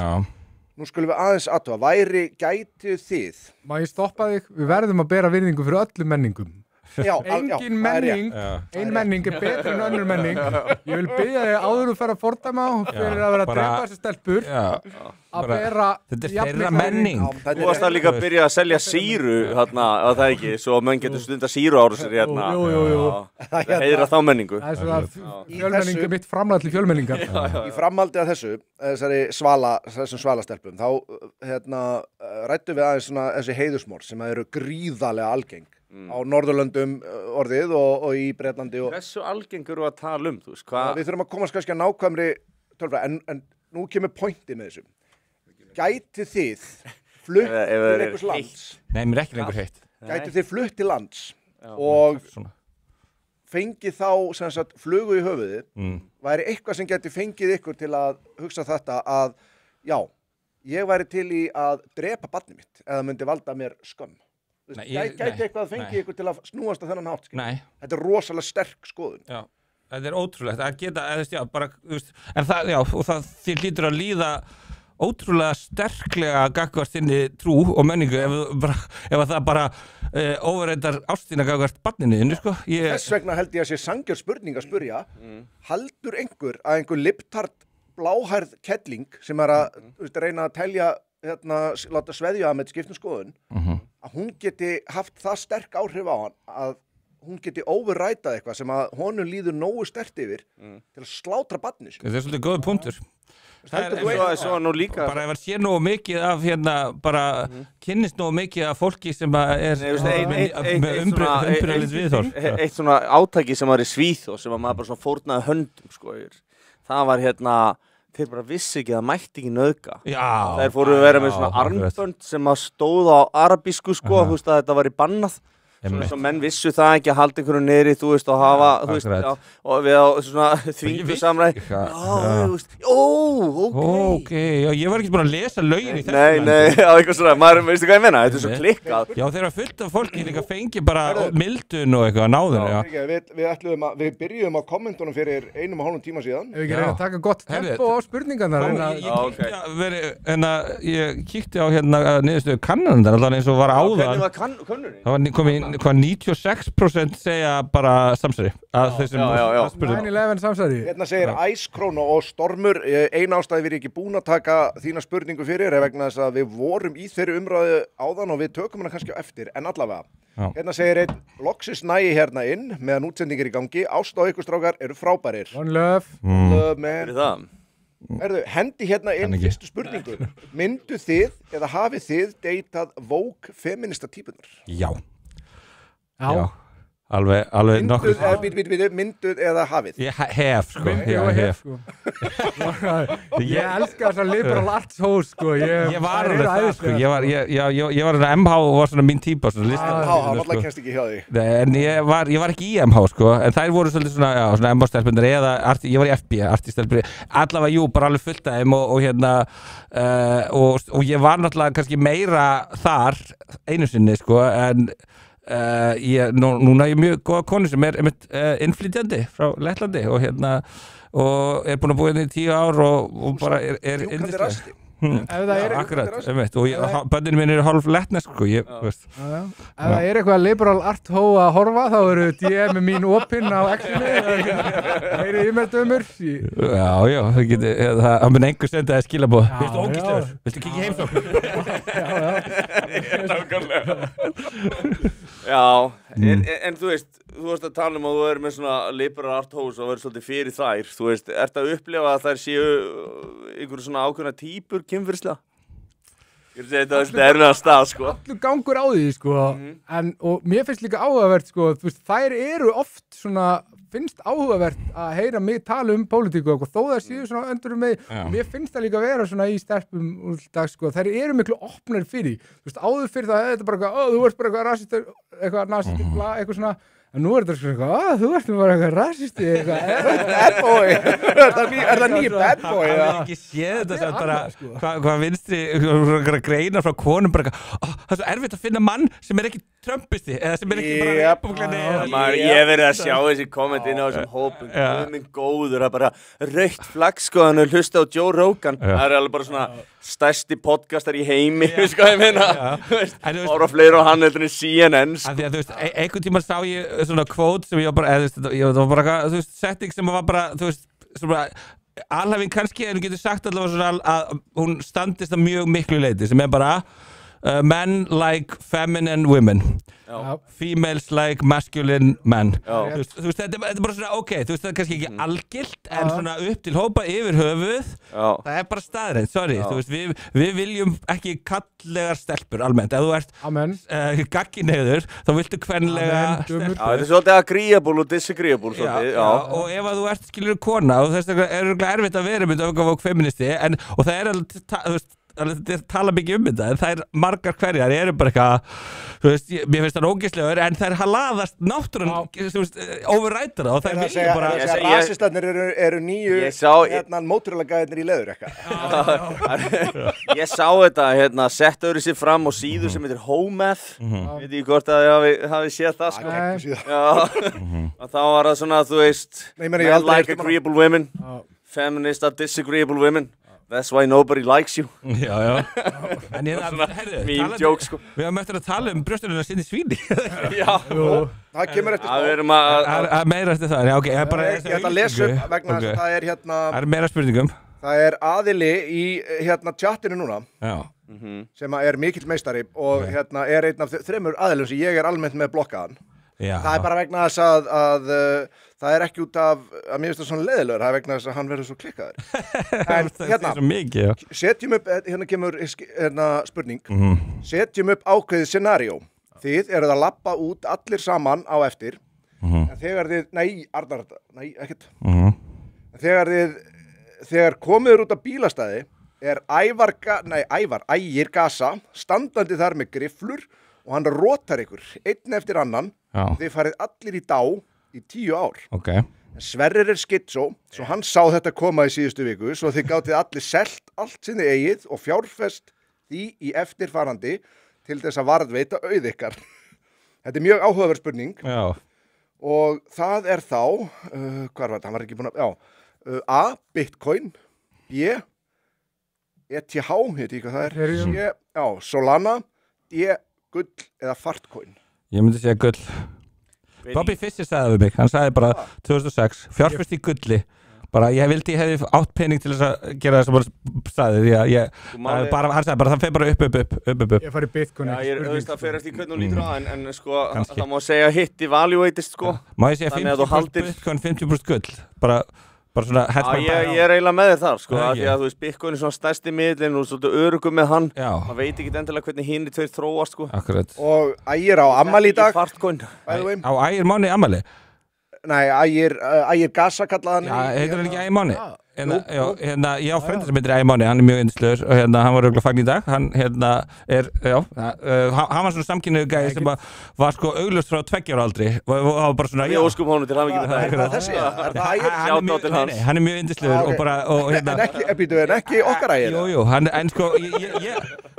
Nú skulum við aðeins aðtúa, gætu þið? Má ég stoppa þig? Við verðum að bera virðingu fyrir öllum menningum. Engin menning, ein menning er betur en önnur menning. Ég vil biðja þig áður þú fer að fordæma fyrir að vera að drepa þessar stelpur að bera þetta er þeirra menning. Þú varst að líka að byrja að selja sýru hérna, að það ekki, svo menn getur stundar sýru árásir hérna. Jú. Heiðra þá menningu. Það er svona fjölmenningu mitt framlag til fjölmenningar. Í framhaldi af þessum svalastelpum, þá rættum við aðeins svona þessi heiðursmorð sem eru gríðarlega algeng á Norðurlöndum orðið og í Bretlandi. Hversu algengur eru að tala um, þú veist, Við þurfum að komast kannski að nákvæmri tölfræði, en nú kemur pointið með þessu. Gætið þið flutt til einhvers lands? Nei, mér er ekki lengur heitt. Gætið þið flutt til lands og fengið þá sem sagt flugu í höfuðið, væri eitthvað sem gæti fengið ykkur til að hugsa þetta að, já, ég væri til í að drepa barnið mitt eða myndi valda mér skömm. Gæti eitthvað að fengi ykkur til að snúast á þennan hátt? Nei. Þetta er rosalega sterk skoðun. Já, þetta er ótrúlegt að geta, bara, þú veist, en það, já, og það þér hlýtur að líða ótrúlega sterklega gagnvart inni trú og menningu ef það bara óverreyndar ástina gagnvart barninu inni, sko. Þess vegna held ég að sé sangjör spurning að spurja, haldur einhver libtard bláhærð kettling sem að reyna að telja láta sveðja með skiptum skoðun að hún geti haft það sterk áhrif á hann að hún geti overrætað eitthvað sem að honum líður nógu sterkt yfir til að slátra barnið. Þetta er svolítið góður punktur. Það er svo nú líka bara ef það sé nógu mikið af bara kynnist nógu mikið af fólki sem er með umbreyðlið viðhorf. Eitt svona átaki sem var í Svíþjóð sem maður bara svona fórnaði höndum, sko. Það var þeir bara vissi ekki að það mætti ekki nauðga. Þeir fóru að vera með svona armbönd sem að stóða á arabísku, sko, þú veist að þetta var í bannað. Svo menn vissu það ekki að halda einhverju niðri, þú veist, og hafa, þú veist, og við á svona þvingu samræði. Þú veist, ok, já, ég var ekki búin að lesa lögin í þessu. Nei, á eitthvað svona, maður, veistu hvað ég menna, þetta er svo klikkað. Já, þeir eru fullt af fólki líka fengi bara mildun og eitthvað náður, já. Við byrjuðum á kommentunum fyrir 1,5 tíma síðan. Ef við ekki reyna að taka gott tempo á spurningarnar. Ég kíkti á niðurstöðu kannanundar, allavega eins og var áðan. Hvernig var hvað 96% segja bara samsæri að þessum 9/11 samsæri. Hérna segir Æskrón og Stormur, ein ástæði við erum ekki búin að taka þína spurningu fyrir vegna þess að við vorum í þeirri umræðu áðan og við tökum hana kannski á eftir, en allavega. Hérna segir einn, loksis nægi hérna inn meðan útsendingir í gangi, ást á ykkur strákar eru frábærir. One love. Man. Hendi hérna inn fyrstu spurningu. Myndu þið eða hafið þið deytað woke feminista típunar? Já. Alveg nokkuð. Mynduð eða hafið? Ég hef, sko. Ég elska þessar liberal arts host, sko. Ég var alveg það, sko. Ég var MH og var svona mín típa. MH, hann alltaf kennst ekki hjá því. En ég var ekki í MH, sko. En þær voru svolítið svona MH-stelpunir eða, ég var í FB, artistelpunir. Allavega, jú, bara alveg fullt af þeim og ég var náttúrulega kannski meira þar einu sinni, sko, en núna er ég mjög góða konu sem er innflytjandi frá Lettlandi og er búin að búa hérna í 10 ár og bara er yndisleg. Akkurat, og bönninu mín eru hálf lettnesk, sko, ég veist. Ef það er eitthvað liberal art hó að horfa, þá eru DM mín opinn á X-inu, heyrið í mér dömur. Já, það mun einhver sendaði skilabóð. Viltu ógíslegur? Viltu kikið heimsókn? Nákvæmlega. Já, en þú veist, þú varst að tala að þú er með svona liberal art hós og verður svolítið fyrir þær, þú veist, ertu að upplifa að þær séu einhverju svona ákveðna típur kynferðislega? Ég þetta er erfiðan stað, sko. Allur gangur á því, sko, og mér finnst líka áhugavert, sko, þú veist, þær eru oft svona, finnst áhugavert að heyra mig tala pólitíku og þó það séu svona öndurum með, mér finnst það líka að vera svona í stelpum úrdag, sko, þær eru miklu opnari fyrir, þú veist, áður fyrir það, þetta bara eitthvað, þú ert bara eitthvað rasistur, eitthvað nazistur, eitthvað svona, en nú er þetta svona, þú ert bara eitthvað rasisti, eitthvað, bad boy, er það nýja bad boy? Það er ekki séð þetta sem bara, hvað vinstri, greina frá konum, bara, það er svo erfitt að finna mann sem er ekki trumpisti eða sem ekki bara republikani Ég verið að sjá þessi komment inn á þessum hópum minn góður, það bara rautt flagg sko, hann hlusta á Joe Rogan það alveg bara svona stærsti podcastar í heimi sko ég meina ára fleiri og hann heldur en CNN sko. Því að þú veist, einhvern tíma sá ég svona quote sem ég var bara, það var bara þú veist, setting sem var bara, þú veist, svona alhæfing kannski, en þú getur sagt allavega svona að hún standist að mjög miklu leyti sem bara men like feminine women females like masculine men þú veist, þetta bara svona ok, þú veist, það kannski ekki algilt en svona upp til hópa yfir höfuð það bara staðreind, sorry þú veist, við viljum ekki kallegar stelpur almennt, ef þú ert gaggineyður, þá viltu kvenlega stelpur þetta er svolítið agreeable og disagreeable og ef að þú ert skilur kona og þess að er erfitt að vera með öfgafók feministi og það alveg, þú veist það tala mikið um þetta en það margar hverjar eru bara eitthvað þú veist, mér finnst það ógeðslegur en það laðast náttúran overrætur það og það vilja bara rasistarnir eru nýju móturalagæðinir í leður ég sá þetta sett öðru sér fram og síðu sem heitir Hometh veit ég hvort að hafi séð það sko og þá var það svona þú veist men like agreeable women feminist are disagreeable women That's why nobody likes you. Já. En ég meme joke sko. Við höfum eftir að tala brjóstunina sinni svíni. Já. Það kemur eftir það. Við erum meira eftir það. Já, ok. Ég ætla að lesa upp vegna þess að það er Það er meira spurningum. Það er aðili í chatinu núna. Já. Sem er mikill meistari og er einn af þremur aðilum sem ég er almennt með blokkaðan. Já. Það er bara vegna þess að það er ekki út af að mér finnst það svona leiðilegur, það er vegna þess að hann verður svo klikkaður. En það er svo mikið, setjum upp, kemur spurning, setjum upp ákveðið scenario. Þið eruð að labba út allir saman á eftir, en þegar þið, þegar komiður út af bílastæði, er Ægir Gasa standandi þar með grifflur og hann rotar ykkur, einn eftir annan, þið farið allir í dá í 10 ár. Okay. Sverrir er skitsó, svo hann sá þetta koma í síðustu viku, svo þið gátið allir selt allt sinni eigið og fjárfest því í eftirfarandi til þess að varðveita auð ykkar. Þetta er mjög áhugaverð spurning. Já. Og það er þá, hvað var þetta, hann var ekki búin að, A, Bitcoin, B, ETH, heit ég hvað það er, C, Solana, D, gull eða fartcoin. Ég myndi segja gull. Bobby Fischer sagði við mig, hann sagði bara 2006, fjárfest í gulli bara ég hefði átt pening til þess að gera það sem hann sagði hann sagði bara það fer bara upp ég fari Bitcoin það fer eftir hvernig hún lítur á en sko það má segja hitt evaluatist sko má ég segja 50% Bitcoin 50% gull bara svona ég er eiginlega með þér þar sko því að þú veist Bitcoin er svona stærsti miðlinn og svolítið örugum með hann maður veit ekki endilega hvernig hinir tveir þróast sko akkurat og Ægir á afmæli í dag á Ægir mánu afmæli nei Ægir Gasa kallaði hann heitir hann ekki Ægir mánu ég á frænda sem heitir Ægir mánu hann er mjög yndislegur og hann var örugglega fagn í dag hann hann var svona samkynhneigður gæi sem var sko augljóst frá 2 ára aldri og var bara svona ég óskum honum til hamingju með það þessi er það Ægir hann er mjög yndislegur og bara en ekki okkar Ægir jú en sko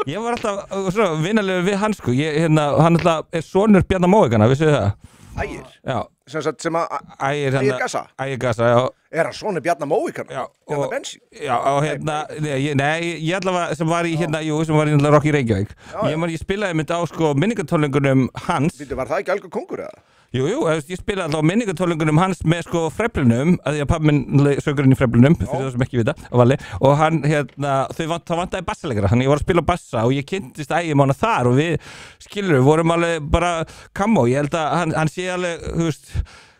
ég var alltaf svona vinalegur við hann sko hann alltaf er sonur Bjarna Móikana vissu það Ægir? Já. Sem að Ægir Gasa? Ægir Gasa, já. Er hann svona Bjarna Móikana? Já. Bjarna Bensi? Já, og ég allavega sem var í sem var í Rock í Reykjavík. Ég spilaði mynd á sko minningartónleikunum hans. Var það ekki alveg kongur eða? Jú, ég spilaði alltaf á minningartónleikunum hans með sko Freflunum, að því að pabbi minn söngurinn í Freflunum, fyrir það sem ekki vita, og hann, það vantaði bassaleikara, þannig ég var að spila bassa og ég kynntist Ægir Mána þar og við, vorum alveg bara kamó, ég held að hann sé alveg, þú veist,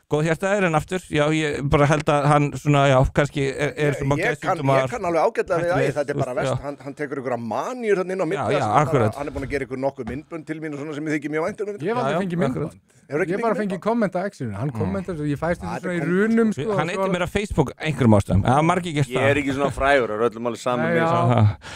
góð hjartaður en aftur, já, ég bara held að hann svona, já, kannski er sem að ég kann alveg ágætlega við Ægir, þetta er bara vest, hann tekur ykkur að manjur hann inn á mitt, hann er búin að gera ykkur nokkuð myndbönd til mín og svona sem ég þykir mjög vænt um. Ég var að fengi myndbönd. Ég bara fengi kommenta á X-inu, hann kommentar svo, ég fæst þetta svona í runum sko. Hann heitir mér á Facebook einhverjum ástæðum, það margir gert það. Ég er ekki svona frægur, það er öllum alveg saman með þessu.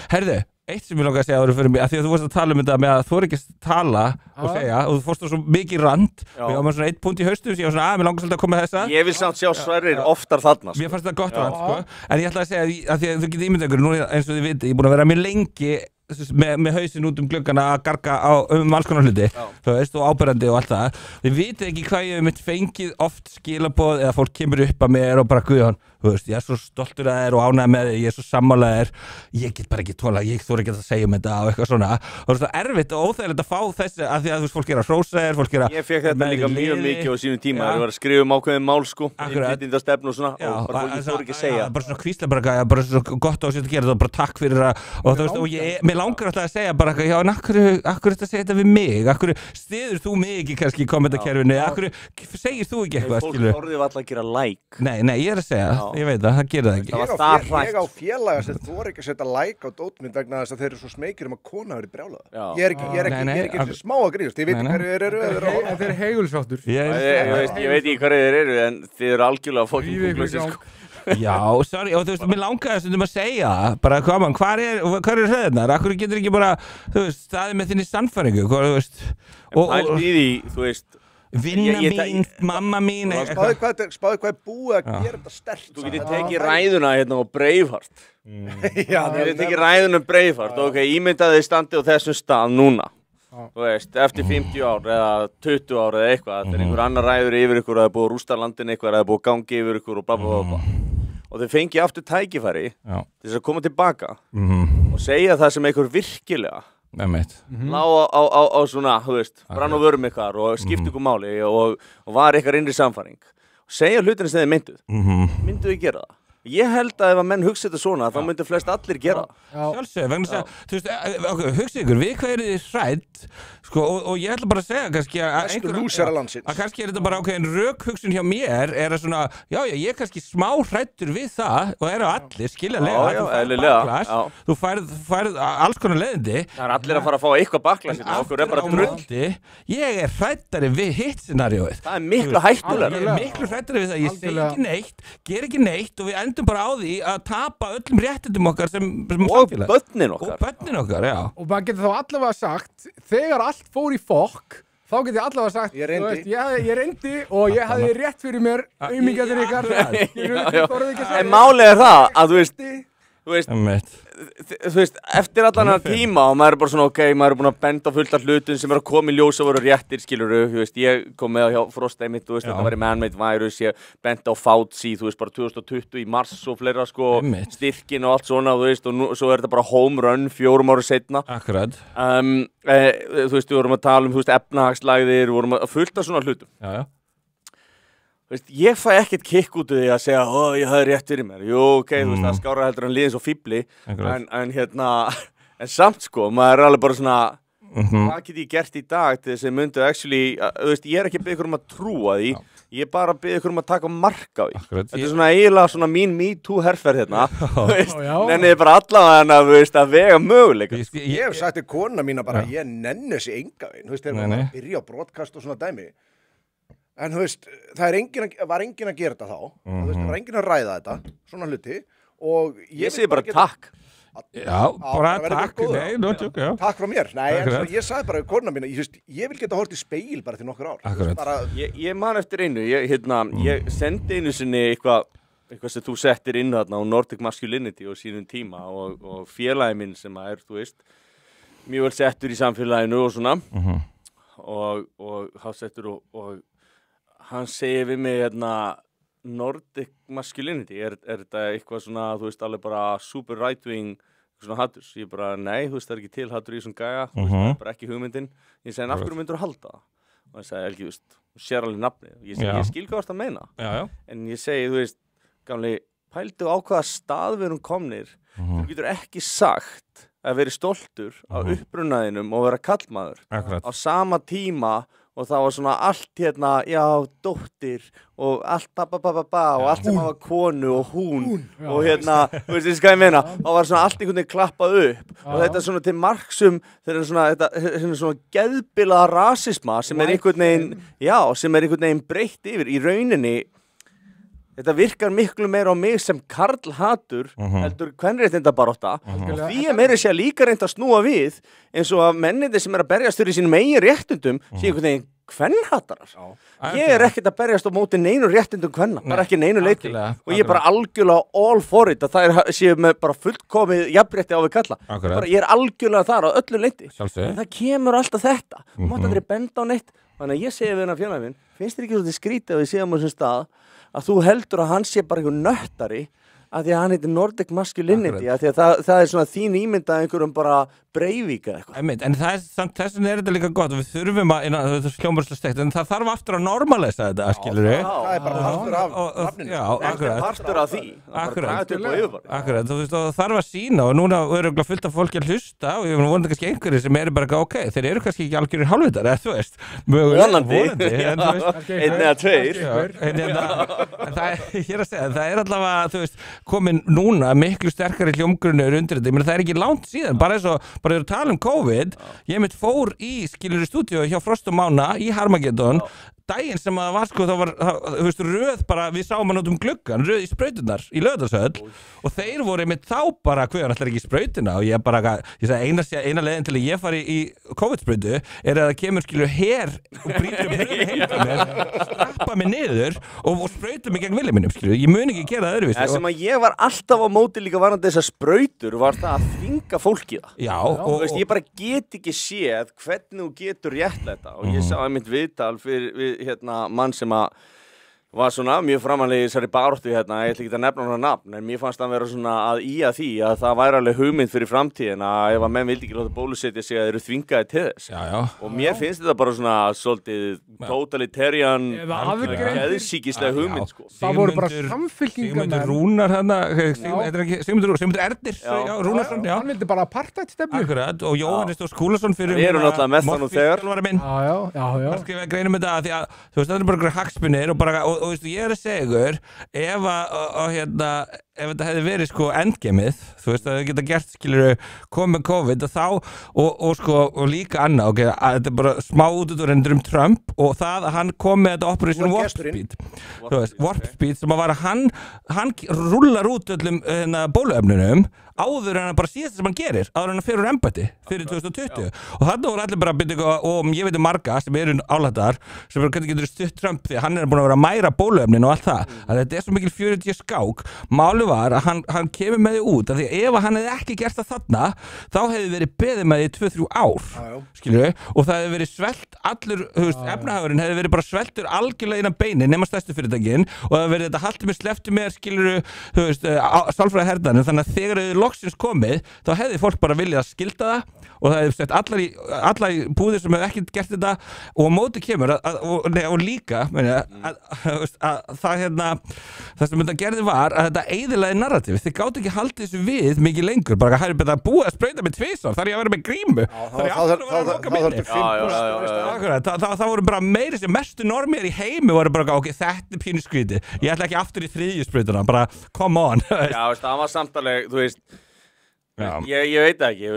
Herðu, eitt sem ég langar að segja áður fyrir mig, af því að þú vorst að tala um þetta með að þú ekki að tala og segja og þú fórst á svo mikið rand og ég var með svona 1 punkt í haustum sem ég var svona mér langar svolítið að koma þessa. Ég vil samt sjá Sverrir oftar þarna. Mér fannst það gott rand, sko, en ég ætla að segja að því að þú getur ímyndað ykkur, nú eins og þið viti, ég er búin að vera mjög lengi með hausinn út gluggana að garga alls konar hluti þú veist, og áberandi og allt það þið vitið ekki hvað ég hef mitt fengið oft skilaboð eða fólk kemur upp að mér og bara Guðjón, þú veist, ég er svo stoltur að þér og ánægð með þig, ég er svo sammála þér ég get bara ekki tóla, ég þóra ekki að segja um þetta og eitthvað svona, og það er erfitt og óþægilegt að fá þessi, af því að þú veist, fólk er að hrósa þér, fólk er að ég fekk þetta líka mjög mikið á sínum tíma, það var að skrifa ákveðin mál sko, innflytjendastefnu og svona og bara fólk þóra ekki að segja bara svona kvísla bara svo gott á sér að gera það, bara takk fyrir að og þú veist, og mér langar alltaf að segja bara, já, en akkur þetta segja þetta við mig, akkur stiður þú mig ekki kannski í kommentakerfinu, akkur segir þú ekki eitthvað, skilur fólk orðið alltaf að gera like nei, ég er að segja, ég veit það gerir það ekki ég á félaga sem þú ekki að setja like á dótmynd vegna þess að þeir eru svo smekir að kona verið brjálaða ég er ekki smá að grínast, ég veit ekki hverju eru þeir eru heigulsáttur ég veit ekki hverju þeir eru en þeir eru algjörlega fólk já, sorry, og þú veist, mér langaði stundum að segja bara, hvað er hreðnar, akkur getur ekki bara þú veist, staðið með þinni sannfæringu þú veist, og þú veist vinna mín, mamma mín spáðu hvað er búið að gera þetta sterkt þú getur tekið ræðuna hérna á Braveheart þú getur tekið ræðuna Braveheart ok, ímyndaði standi á þessum stað núna þú veist, eftir 50 ár eða 20 ár eða eitthvað það er einhver annar ræður yfir ykkur, það er búið að rústa landin eitthvað, það er búið að gangi yfir ykkur og bla bla bla og þau fengi aftur tækifæri til þess að koma tilbaka og segja það sem einhver virkilega lá á svona, þú veist, brann og vörum ykkar og skipti ykkur máli og var ykkar innri samfæring og segja hlutina sem þið mynduðu gera það ég held að ef að menn hugsa þetta svona þá myndu flest allir gera sjálfsög, vegna þess að, þú veist, hugsa ykkur við hvað eru þið hrædd sko, og ég ætla bara að segja kannski að kannski er þetta bara ákveðin rökhugsun hjá mér er að svona, já, ég er kannski smá hræddur við það og eru allir skiljanlega þú færð alls konar leiðindi það er allir að fara að fá eitthvað baklæs okkur er bara drull ég er hræddari við hitt scenarióið það er miklu hættulega ég er miklu hræddari við það, ég segi ekki neitt ger ekki neitt og við endum bara á því að tapa öllum réttindum okkar sem og börnin okkar, já og maður getur þá allavega sagt þegar allt fór í fokk þá getur ég allavega sagt ég reyndi og ég hafði rétt fyrir mér aumingjæðin ykkar en málið er það að þú veist, eftir allan að tíma og maður er bara svona ok, maður er búin að benda á fullt af hlutum sem er að koma í ljós og voru réttir, skilurðu, þú veist, ég kom með hjá Frosta einmitt, þú veist, þetta var í man-made virus, ég benda á Fauci, þú veist, bara 2020 í mars og fleira, sko, styrkin og allt svona, þú veist, og svo er þetta bara home run 4 ára setna. Akkurat. Þú veist, við vorum að tala þú veist, efnahagslægðir, við vorum að fullt af svona hlutum. Já. Veist, ég fæ ekkert kikk út af því að segja ég hafði rétt fyrir mér, jú, ok, þú veist, það skára heldur hann liðin svo fíbli en samt sko, maður er alveg bara svona hvað get ég gert í dag til þess að myndu actually, þú veist, ég er ekki að biðja ykkur að trúa því, ég er bara að biðja ykkur að taka mark á því, þetta er svona eiginlega svona mín MeToo herferð hérna þú veist, nenni bara allavega þú veist, að vega möguleika ég hef sagt til konuna mína bara, ég nenni þessi enga veginn, þú veist, þegar maður byrja á broadcast og svona dæmi. En þú veist, var enginn að gera þetta þá, þú veist, það var enginn að ræða þetta, svona hluti, og ég segi bara takk. Já, bara takk, takk frá mér, nei, en ég sagði bara við konuna mína, ég vil geta hort í speil bara til nokkur ár. Ég man eftir einu, ég sendi einu sinni eitthvað sem þú settir inn þarna á Nordic Masculinity og sínum tíma og félagi minn sem er, þú veist, mjög vel settur í samfélaginu og svona, og hásettur og hann segir við mig Nordic Masculinity, er þetta eitthvað svona, þú veist, alveg bara super right-wing svona hattur, ég bara, nei, þú veist, það er ekki til hattur í þessum gæja, þú veist, það er bara ekki hugmyndin ég segi, af hverju myndur þú halda það? Og hann segi, ekki, þú veist, sér alveg nafni ég skil hvað varst að meina en ég segi, þú veist, gamli pældu á hvaða stað við erum komnir þú getur ekki sagt að vera stoltur á uppbrunnaðinum og vera kallmaður á sama tíma og það var svona allt já, dóttir og allt og allt sem var konu og hún og þú veist hvað ég meina og var svona allt einhvern veginn klappað upp og þetta er svona til marksum þetta svona geðbilaða rasisma sem er einhvern veginn breytt yfir í rauninni þetta virkar miklu meira á mig sem karlhatur heldur kvenréttindabarátta og því meira sé líka reynt að snúa við eins og að mennirnir sem er að berjast fyrir sínum eigin réttindum sé einhvern veginn kvenhatarar. Ég ekkert að berjast á móti neinu réttindum kvenna, bara ekki neinu leyti. Og ég bara algjörlega all for it að það séu með bara fullkomið jafnrétti á við kalla. Ég algjörlega þar á öllu leyti. En það kemur alltaf þetta. Þú mátt aldrei benda á neitt. Þannig að ég segi við hennar félaginn minn, finnst þér ekki svolítið skrítið að við séum á þessum stað að þú heldur að hann sé bara einhver nöttari að því að hann heitir Nordic Masculinity, að því að það svona þín ímynd að einhverjum bara Breivik eða eitthvað. En það samt þess vegna þetta líka gott og við þurfum að, það er hljómslega steikt, en það þarf aftur að normalisa þetta, skilurðu? Það bara partur af nafninu. Já, akkurat. Partur af því. Akkurat, þú veist, og það þarf að sína og núna eru fullt af fólki að hlusta og ég vonandi kannski einhverjir sem eru bara ok, þeir eru kannski ekki algjörir hálfvitar, eða þú veist. Vonandi. Einn eða tveir. Ég er að segja, það er allavega, þú veist, komin núna miklu sterkari hljómgrunnur undir þetta, það er ekki langt síðan, bara að tala COVID, ég mitt fór í skilur í stúdíu hjá Frost og Mána í Harmageddon, daginn sem að var sko, það var, þú veist, röð bara, við sáum hann út gluggan, röð í sprautunar í Laugardalshöll og þeir voru einmitt þá bara, hvað hann ætlar ekki í sprautina og ég bara, ég sagði eina leiðin til að ég fari í COVID-sprautu er að það kemur skilur her og brýtur röðu heimta mér, strappa mig niður og sprauta mig gegn vilja minnum, skilur, ég mun ekki gera það öðruvísi. Það sem að ég var alltaf á móti líka varandi þessar sprautur var það að þvinga fólki það. Já. Og veist, ég bara get ekki séð hvernig þú getur réttlæta og ég sá einmitt viðtal við mann sem að var svona mjög framanlega í þessari baráttu ég ætla ekki að nefna hann nafn en mér fannst það vera svona að ía því að það væri alveg hugmynd fyrir framtíðin að ef að menn vildi ekki láta bólusetja sig að þeir eru þvingaði til þess og mér finnst þetta bara svona svolítið totalitarian geðsíkislega hugmynd sko. Það voru bara samfylkingar Sigmundur Rúnar Sigmundur Erdir Rúnarsson, já. Hann vildi bara apartheidstefnu. Akkurat, og Jóhannes Þór Skúlason fyrir við erum náttúrulega með það nú þegar það skrifaði grein þetta að því að þú veist það er bara hagsmunir og veistu, ég að segja ykkur ef þetta hefði verið sko endgemið, þú veist að þau geta gert skilur komið COVID og þá og líka annað okay, að þetta er bara smá útúrendur Trump og það að hann kom með þetta Operation Warp Speed sem að var að hann rúllar út öllum bóluefnunum áður en bara síðast sem hann gerir áður en hann fer úr embætti fyrir 2020 og þarna voru allir bara byrja og ég veit marga sem eru álættar sem getur stutt Trump því að hann er búin að vera að mæra bóluefnin og allt það að þetta er svo mikil 40 skák máli var að hann kemur með því út af því ef hann hefði ekki gert það þarna þá hefði verið beðið með því 2-3 ár skilur og það hefði verið svelt allur efnahagurinn hefði verið bara sveltur algjörlega innan beini nema stærstu fyrirtækin og það hefði verið þetta haltu mér sleftu mér skilur sálfræði herðanum þannig að þegar þau loksins komið þá hefði fólk bara viljað að skilda það og það hefði sett allar í búðir sem hefði ekkert gert þetta og á móti kemur og líka að það sem þetta gerði var að þetta eyðilagði narratífið, þið gátu ekki haldið þessu við mikið lengur, bara það er búið að sprauta með tvisvar, þar ég að vera með grímu það voru bara meiri sem mestu normir í heimi voru bara, ok, þetta er pínu skrítið ég ætla ekki aftur í 3. sprautuna, bara come on Já, það var samtaleg, þú veist ég veit ekki,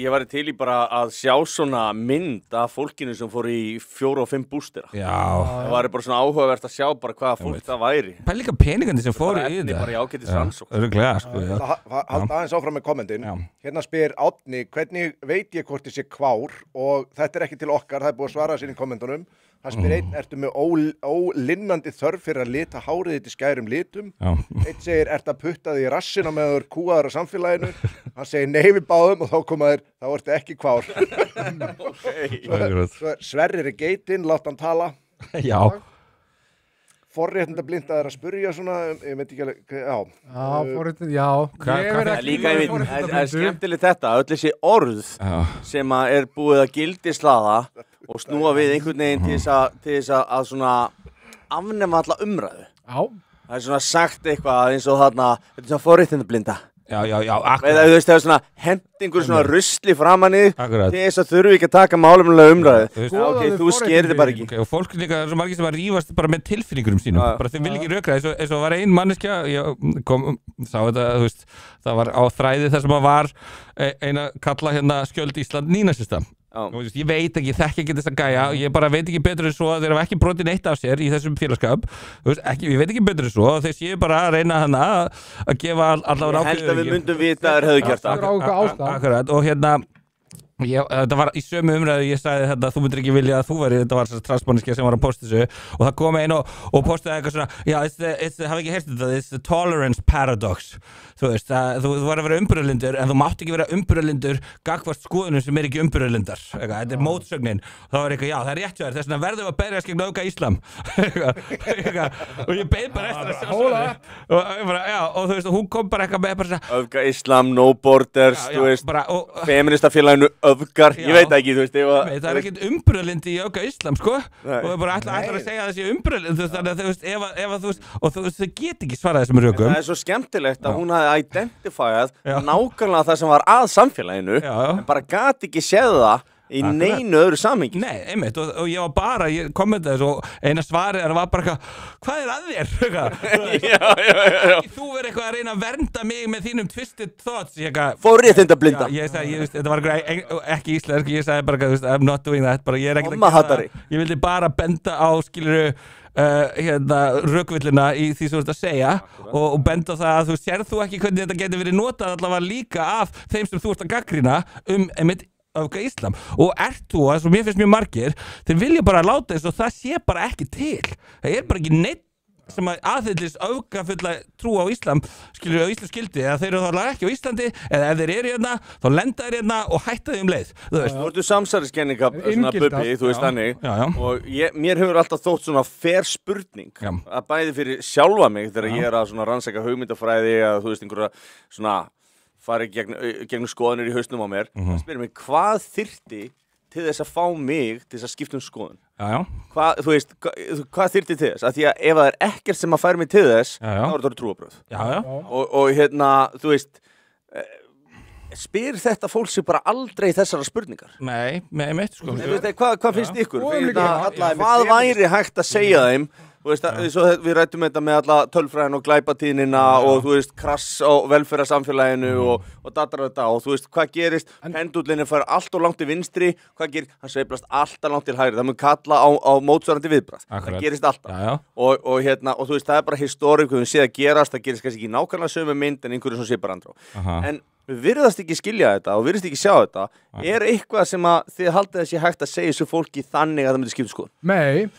ég var til í bara að sjá svona mynd af fólkinu sem fór í 4 og 5 bústera það var bara svona áhugavert að sjá bara hvaða fólk það væri það er líka peningandi sem fór í þetta bara jágætis rannsókn Halda aðeins áfram með kommentin hérna spyr Árni, hvernig veit ég hvort ég sé kvár og þetta er ekki til okkar, það er búið að svara sér í kommentunum hann spyr einn, ertu með ólinnandi þörf fyrir að lita hárið þitt í skærum litum einn segir, ertu að putta því í rassina með þur kúaður á samfélaginu hann segir nei við báðum og þá koma þér þá ertu ekki kvár Svo Sverrir er geitinn, látt hann tala Já Forréttindablind að spyrja svona ég veit ekki alveg líka það er skemmtilegt þetta öll þessi orð sem er búið að gildislaða og snúa við einhvern veginn til þess að svona afnema alla umræðu það er svona sagt eitthvað eins og þarna þetta er svona forréttindablinda Já, eða þú veist það er svona hendingur svona rusli framan í til þess að þurfu ekki að taka málefnulega umræðu þú skerir þið bara ekki og fólk líka, það er svo margir sem að rífast bara með tilfinningurum sínum bara þeim vil ekki rökra eins og var ein manneskja sá þetta, þú veist það var á þræði þar sem að var eina kalla skjöld Ísland nínasista ég veit ekki, þekki ekki þess að gæja ég bara veit ekki betur en svo að þeir hafa ekki brotið neitt af sér í þessum félagskap ég veit ekki betur en svo þeir séu bara að reyna að gefa allavega ég held að við myndum vita að þeir hefðu gert Akkurat, og þetta var í sömu umræðu ég sagði þetta, þú myndir ekki vilja að þú væri þetta var þess transmanniski sem var að posta þessu og það kom einn og postaði eitthvað svona hafa ekki heyrt þetta, it's the tolerance paradox þú veist, þú var að vera umburðarlindur en þú mátt ekki vera umburðarlindur gagvart skoðunum sem ekki umburðarlindar þetta mótsögnin, þá var eitthvað, já það rétt hjá þess vegna verðum að berjast gegn öfga íslam og ég beið bara eftir að sjá og þú veist, og hún kom bara eitthvað með öfga íslam, no borders feministafélaginu öfgar, ég veit ekki, þú veist það ekkert umburðarlindi í öfga íslam, sko og það bara ætlar að segja þessi umburðarlindi þannig að þú veist, ef þú veist og þú veist, þau get ekki svarað þessum rökum það svo skemmtilegt að hún hafi identifæð nákvæmlega það sem var að samfélaginu en bara gat ekki séð það í neinu öðru samhengi. Nei, einmitt og ég var bara, ég kommentaði svo eina svarið var bara eitthvað, hvað að þér? Þú verður eitthvað að reyna að vernda mig með þínum twisted thoughts Forréttindablinda. Ég sagði, þetta var ekki íslensk, ég sagði bara, I'm not doing that, bara ég ekki ég vildi bara benda á, skiluru rökvillina í því sem þú ert að segja og benda á það að þú sér þú ekki hvernig þetta getur verið notað allavega líka af þeim sem þú ert að gagnrýna einmitt öfga íslam og þú, þess að mér finnst mjög margir þeir vilja bara láta þess og það sé bara ekki til það bara ekki neitt sem aðhyllist öfgafulla trú á íslam skilur á íslam skildi eða þeir eru þá ekki á Íslandi eða ef þeir eru hérna þá lenda þeir hérna og hætta þeim leið þú veist. Þú ertu samsæriskenninga svona bubbi, þú veist þannig og mér hefur alltaf þótt svona fair spurning að bæði fyrir sjálfa mig þegar ég að svona rannsaka hugmyndafræði eða þú veist einhverja svona farið gegnum skoðanir í hausnum á mér það spyrir mig hvað þyrfti til þess að fá mig til þess að skipta skoðun þú veist, hvað þyrfti til þess að því að ef það ekkert sem að færa mig til þess þá þetta trúarbrögð og þú veist spyr þetta fólk sig bara aldrei þessara spurningar nei, mitt sko hvað finnst ykkur? Hvað væri hægt að segja þeim þú veist, við rættum þetta með alla tölfræðin og glæpatíðnina og þú veist, krass á velferðarsamfélaginu og þetta og þú veist, hvað gerist pendúllinni fær allt og langt til vinstri hvað gerist, hann sveiflast alltaf langt til hægri það mun kalla á mótsvarandi viðbragð það gerist alltaf og þú veist, það bara historik, við séð að gerast það gerist kannski ekki nákvæmlega sömu mynd en einhverju sem sé bara andrá en við virðast ekki skilja þetta og virðast ekki sjá þetta eitthvað sem að þið haldið að sé hægt að segja þessu fólki þannig að það myndi skipta skoðun? Nei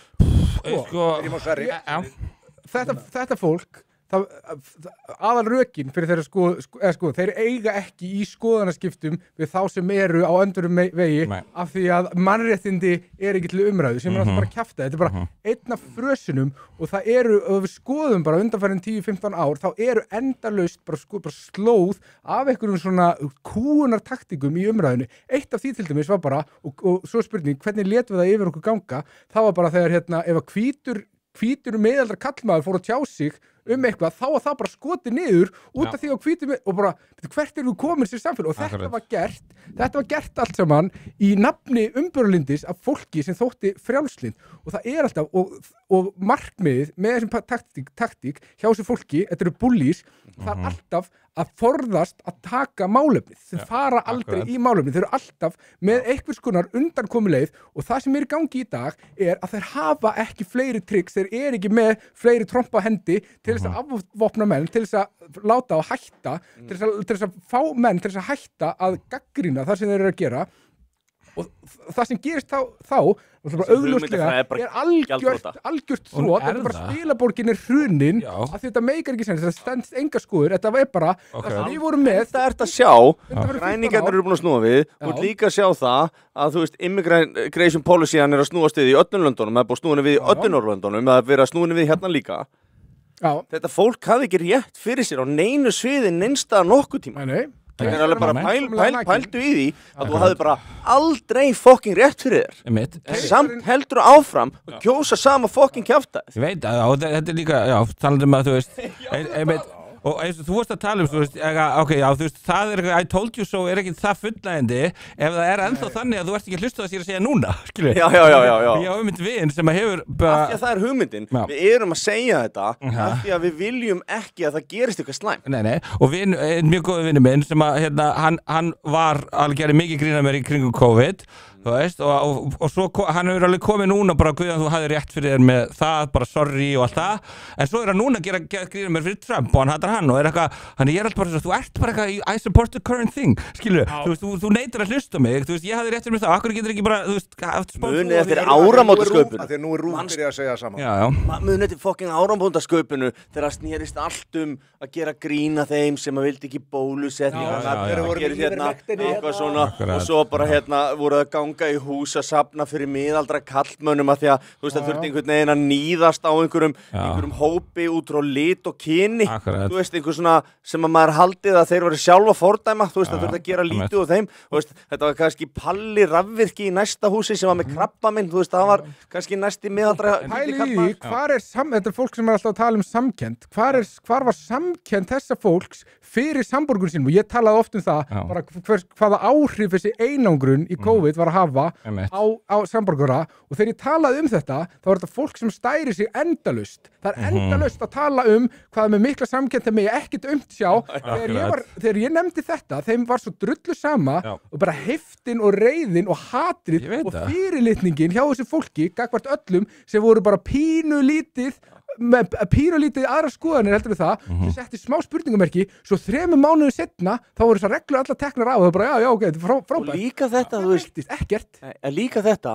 Þetta fólk aðal rökin fyrir þeirra þeir eiga ekki í skoðanaskiptum við þá sem eru á öndurum vegi af því að mannréttindi ekki til umræðu sem alltaf bara kjafta þetta bara einn af frösunum og það eru, ef við skoðum bara undanfærin 10-15 ár þá eru endalaust bara slóð af einhverjum svona kúunartaktikum í umræðinu eitt af því til dæmis var bara og svo spurning, hvernig létum við það yfir okkur ganga það var bara þegar ef að hvítur meðaldra kallmaður fór að tjá sig eitthvað, þá var það bara skotið niður út af því að hvítum og bara, hvert við komin sér samfélag og þetta var gert allt saman í nafni umburðarlyndis af fólki sem þótti frjálslynd og það alltaf, og markmiðið með þessum taktík hjá þessu fólki, þetta eru bullies það alltaf að forðast að taka málefnið, þeir fara aldrei í málefnið, þeir eru alltaf með einhvers konar undankomuleið og það sem í gangi í dag að þeir hafa ekki fleiri tricks, þeir ekki með fleiri trompa hendi til þess að afvopna menn, til þess að láta á hætta, til þess að fá menn til þess að hætta að gagnrýna það sem þeir eru að gera og það sem gerist þá augljóslega algjört þrótt, þetta bara spilaborgin hrunin að þetta meikar ekki sens, þetta stendst enga skoður, þetta bara við vorum með þetta að sjá, græningarnir eru búin að snúa við og líka að sjá það að þú veist, immigration policy-an að snúast við í öllum löndunum, það búin snúinu við í öllum Norrlöndunum, það vera snúinu við hérna líka þetta fólk hafði ekki rétt fyrir sér á neinu sviði neinstað nokkuð tíma það alveg bara pældu í því að þú hafði bara aldrei fucking rétt fyrir þér samt heldur áfram og kjósa sama fucking kjafta ég veit að þetta líka talandi að þú veist og eins og þú varst að tala þú veist, þú veist, það I told you so ekki það fullnægjandi ef það ennþá þannig að þú ert ekki að hlusta það sér að segja núna skilur já ég á hugmynd vin sem að hefur bara af því að það hugmyndin, við erum að segja þetta af því að við viljum ekki að það gerist eitthvað slæmt nei, og mjög góði vinur minn sem að hann var alveg gerði mikið grína mér í kringum COVID þú veist, og svo hann hefur alveg komið núna bara, Guðjón, þú hafði rétt fyrir þér með það, bara sorry og allt það, en svo hann núna að gera grína mér fyrir Trump og hann hattar hann og eitthvað, hann ég alltaf bara þú ert bara eitthvað, I support the current thing, skilur, þú neitar að hlusta mig, þú veist, ég hafði rétt fyrir mér það, akkur getur ekki bara, þú veist, munið eftir áramótasköpunu. Þegar nú Rúf byrjað að segja saman. Munið eftir fucking áramótasköpunu þegar það snerist allt að gera grína þeim sem að vildi ekki bólusetningar, eitthvað svona, og svo bara voru að ganga í hús að safna fyrir miðaldra kallmönnum að því að, þú veist, það þurfti einhvern veginn að níðast á einhverjum hópi út frá lit og kyni, þú veist, einhver svona sem að maður haldið að þeir voru sjálfa fordæma, þú veist, það þurfti að gera lítið úr þeim, þú veist, þetta var kannski Palli rafvirki í næsta húsi sem var með krabbaminn, þú veist, það var kannski næsti miðaldra kallmann. Hvar þetta er fólk sem alltaf að tala samkennd, hvar var samkennd þessa fólks fyrir samborgun sínum, og ég talaði oft það, bara hvaða áhrif þessi einangrun í COVID var að hafa á samborgara, og þegar ég talaði þetta, þá var þetta fólk sem stæri sig endalaust. Það endalaust að tala hvað með mikla samkennd þeim ég ekkert sjá. Þegar ég nefndi þetta, þeim var svo drullu sama og bara heftin og reiðin og hatrið og fyrirlitningin hjá þessu fólki, gagnvart öllum sem voru bara pínulítið aðra skoðanir heldur við það, sem setti smá spurningamerki, svo 3 mánuðum setna þá voru þessar reglur allar teknar á og það bara, já, ok, þetta er frábært. Og líka þetta, þú veist, ekkert. Líka þetta,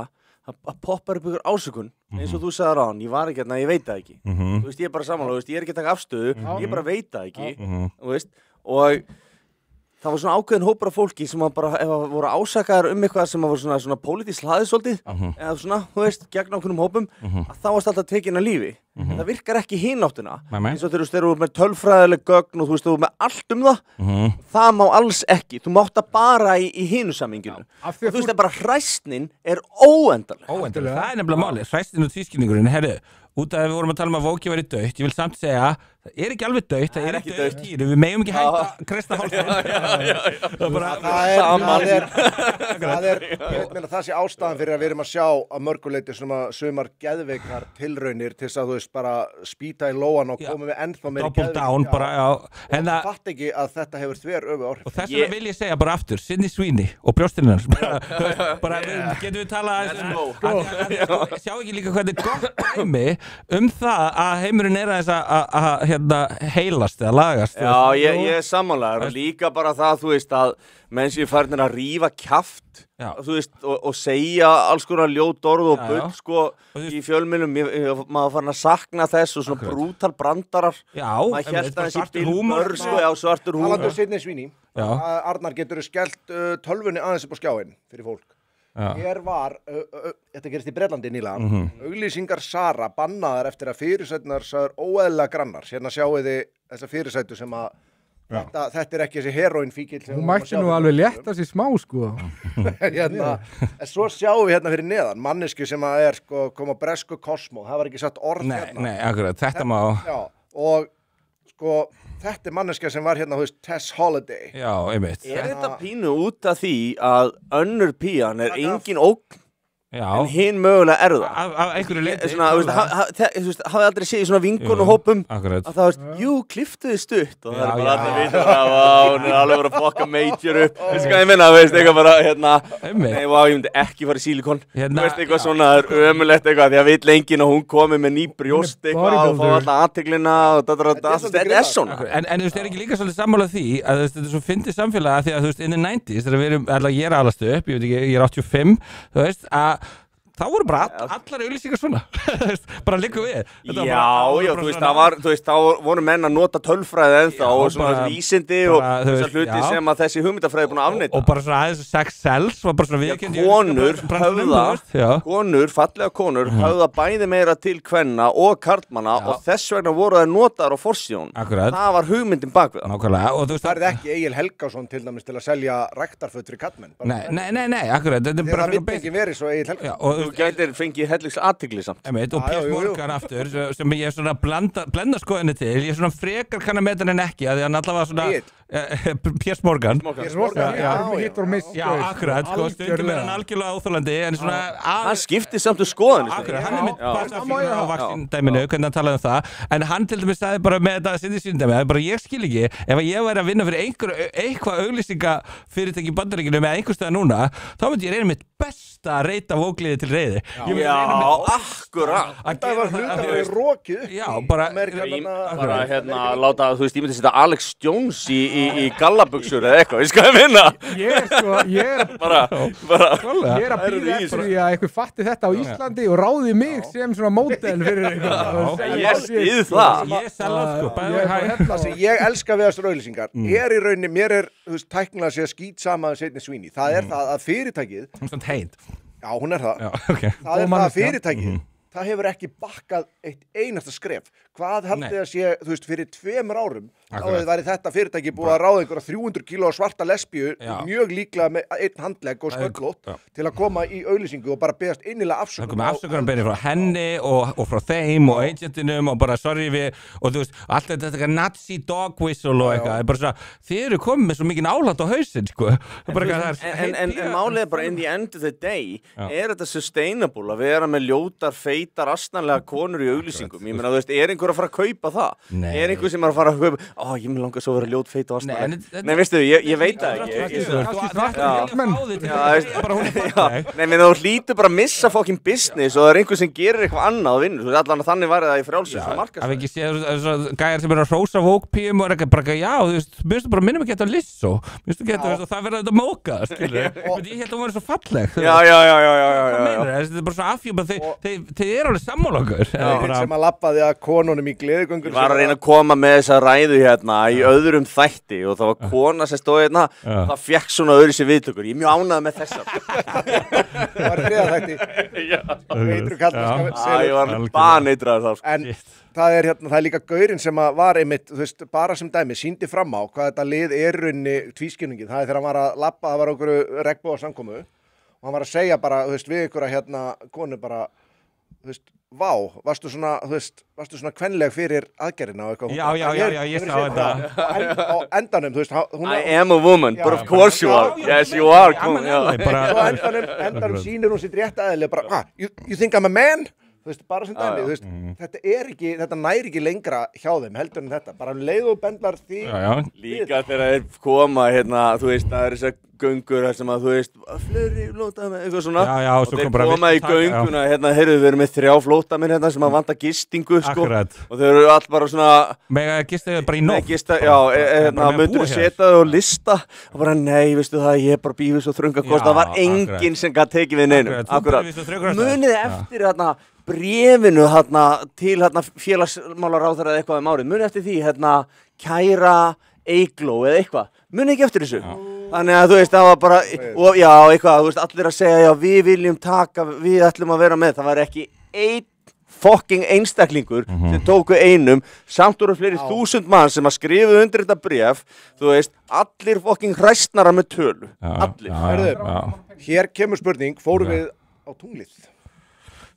að poppar upp ykkur ásökun, eins og þú sagðir á hann, ég var ekki hérna, ég veit það ekki. Þú veist, ég er bara samanlega, þú veist, ég er ekki að taka afstöðu, ég bara veit það ekki, þú veist, og það var svona ákveðin hópur af fólki sem bara, ef það voru ásakaðar eitthvað sem voru svona pólitískt hlaðið svolítið, eða svona, þú veist, gegn ákveðnum hópum, að þá varst alltaf tekin að lífi. En það virkar ekki í hináttina, eins og þegar þú eru með tölfræðileg gögn og þú veist, þú eru með allt það, það má alls ekki, þú mátt það bara í hinusaminginu. Og þú veist, bara hræsnin er óendanleg. Óendanleg, það er nefnilega málið, hræsnin og tvískinningurinn, herru, út af að við vorum að tala að Vóki væri dautt, ég vil samt segja, það er ekki alveg dautt, það er ekki dautt týru, við megum ekki hætta að kreista hálfinn. Það sé ástæðan fyrir að við erum að sjá að mörguleiti sumar geðveikar tilraunir til þess að þú veist bara spýta í lóan og koma við ennþá meiri double down bara, já. En það fatt ekki að þetta hefur þveröfuð áhrif. Og þess vegna vil ég segja bara aftur, Sydney Sweeney og brjóstinn hans, bara getum við talað sjá ekki líka hvað þetta er gott dæmi það að heimurinn er að heilast eða lagast. Já, ég er sammálaður og líka bara það, þú veist, að menn séu farnir að rífa kjaft, þú veist, og segja alls konar ljót orð og bull, sko, í fjölmiðlum, maður farin að sakna þess og svona brútal brandarar. Maður hélt að þessi bílbör, sko, svartur húmor. Talandu Sydney Sweeney, Arnar, geturðu skellt tölvunni aðeins upp á skjáinn fyrir fólk? Hér var, þetta gerist í Bretlandi nýlega, auglýsingar Sara bannaðar eftir að fyrirsætunar sagður óeðlilega grannar. Hérna sjáu þið þessa fyrirsætu sem að þetta er ekki þessi heroinfíkil. Hún mætti nú alveg létta sér smá, sko. En svo sjáum við hérna fyrir neðan, mannesku sem að er, sko, kom á bresku Cosmo, það var ekki satt orð hérna. Nei, akkurat, þetta má. Já, og sko, þetta er manneska sem var hérna, þú veist, Tess Holiday. Já, einmitt. Er þetta pínu út af því að önnur pían er engin ógn, en hinn mögulega er það? Af einhverju leyti. Þú veist, hafið aldrei séð í svona vinkonuhópum að það veist, jú, klipptuði stutt og það er bara allir vita hún er alveg bara að fokka major upp. Veistu hvað ég minna, veist, eitthvað bara, nei, ég myndi ekki fara í silikon. Þú veist, eitthvað svona, það er ömulegt eitthvað, því að vill enginn og hún komi með ný brjóst eitthvað og fá alltaf aðteglina og þetta er svona. En þú veist, er ekki líka svolítið sammála því að þetta er svo fyndið samfélag að því að þú veist, in the 90s, þegar við erum, ég er alast upp, ég er 85, þú veist, að þá voru bara allar auglýsingar svona bara liggur við. Þú veist, þá voru menn að nota tölfræði ennþá og svona vísindi og þessar hluti sem að þessi hugmyndafræði er búin að afneita. Og bara svona aðeins sex sells var bara svona viðkendi. Fallega konur höfða bæði meira til kvenna og karlmanna og þess vegna voru þær notaðar á forsjón. Það var hugmyndin bak við það. Það er ekki Egil Helgason til dæmis til að selja ræktarföt fyrir karlmenn. Nei, akkurat. Það vill ekki verið svo Egil Helgason. Þú gætir fengið helliks athygli samt. Og Piers Morgan aftur, sem ég er svona blenda skoðinni til, ég er svona frekar kann að meta hann ekki, að því hann allavega svona Piers Morgan. Já, akkurat, sko, stundum er hann algjörlega óþolandi, en svona hann skiptir samt skoðinni. Akkurat, hann er mitt bara á vaksindæminu, hvernig hann talaði það, en hann til dæmis sagði bara með þetta síndæmi, bara ég skil ekki, ef ég væri að vinna fyrir eitthvað auglýsingafyrirtæki í Bandaríkjunum með einhvers staðar núna, þá myndi ég reyna mitt besta að reyta vógliði til reiði. Já, akkurat. Það var hlutamlega rokið. Já, bara láta, þú veist, ég myndi setja Alex Jones í gallabuxur eða eitthvað, ég skal vinna. Ég er að býða eftir því að einhver fatti þetta á Íslandi og ráði mig sem svona módel fyrir eitthvað. Ég stið það. Ég selja sko. Ég elska við þessar auglýsingar. Í rauninni, mér þú veist, tæknilega sé að skýt sama Sydney Sweeney. Það það að fyrirtækið... Hún er svona heind. Já, hún er það. Já, okay. Það það að fyrirtækið, það hefur ekki bakkað eitt einasta skref. Hvað haldið að sé, þú veist, fyrir 2 árum, þá væri þetta fyrirtæki búið að ráða einhverja 300 kíló svarta lesbíu, mjög líklega með einn handlegg og sköllótt, til að koma í auglýsingu og bara beðast innilega afsökun. Það komið afsökunarbeðni frá henni og frá þeim og agentinum og bara sorry við, og þú veist, allt þetta Nazi dog whistle og eitthvað, það er bara svona, þið eru komið með svo mikið álætt á hausinn, sko. En málið er bara in the end of the day, er þetta sustainable að vera með ljótar, feitar, astnanlega konur í auglýsingum? Ég meina, þú veist, er einhver að fara að kaupa það? Er einhver sem er að fara að kaupa, ég vil langa svo að vera ljót, feit og astnanlega? Nei, veistu, ég veit það ekki. Nei, menn þú hlýtur bara að missa fucking business og það er einhver sem gerir eitthvað annað og vinnur. Þú veist, allan þannig var það í frjálsins og markast. Það ekki séð gæjar sem eru að hrósa vókpíum og er ekki bara, já, þú veist, mér finnst bara minnum ekki þetta Lissó. Mér finnst ekki þetta, það verða þetta móka, skilur. Ég held að hún var svo falleg. Þetta er bara svo afhjúpað, þeir eru alveg sammála okkur. Sem að labbaði að konunum í gleðigöngur. Ég var að reyna að koma með þessa ræðu hérna í öðrum þætti og það var kona sem stóð hérna og það fekk svona öðru sér viðtökur. Ég er mjög ánægð með þessa. Það var 3. þætti. Ég var baneitraður þá. En það er líka gaurinn sem var einmitt, þú veist, bara sem dæmi, sýndi fram á hvað þetta lið er runni tvískinningin. Það er þegar hann var að labba, það var okkur regnbogasamkomu og hann var að segja bara, þú veist, við ykkur að konu bara, þú veist, vá, varstu svona kvenleg fyrir aðgerðina og eitthvað. Já, ég sá þetta. Á endanum, þú veist, I am a woman, but of course you are. Yes, you are. Á endanum sýnir hún sitt rétt aðeins, bara, you think I'm a man? Þú veist, bara sem dæmi, þú veist, þetta næri ekki lengra hjá þeim heldur en þetta, bara leið og bendlar því. Líka þegar þeir koma, þú veist, það er þessar göngur sem að, þú veist, fleiri flótamenn, eitthvað svona, og þeir koma í gönguna, heyrðu, við erum með 3 flótamenn sem að vanta gistingu, sko, og þeir eru all bara svona... Mega gista bara í nótt. Myndur setja þau á lista, og bara, nei, veistu það, ég er bara bífis og þröngakost, það var enginn sem gæti tekið við neinum, akkurat. Munið eftir bréfinu til félagsmálaráðherra eða eitthvað árið, munið eftir því, kæra Eygló eða eitthvað, munið ekki eftir þessu. Þannig að þú veist, það var bara, og já, eitthvað, þú veist, allir að segja, já, við ætlum að vera með, það var ekki einn fucking einstaklingur sem tóku einum, samt voru fleiri 1000 mann sem að skrifuðu undir þetta bréf, þú veist, allir fucking hræstnara með tölu, allir. Hér kemur spurning, fórum við á tunglið?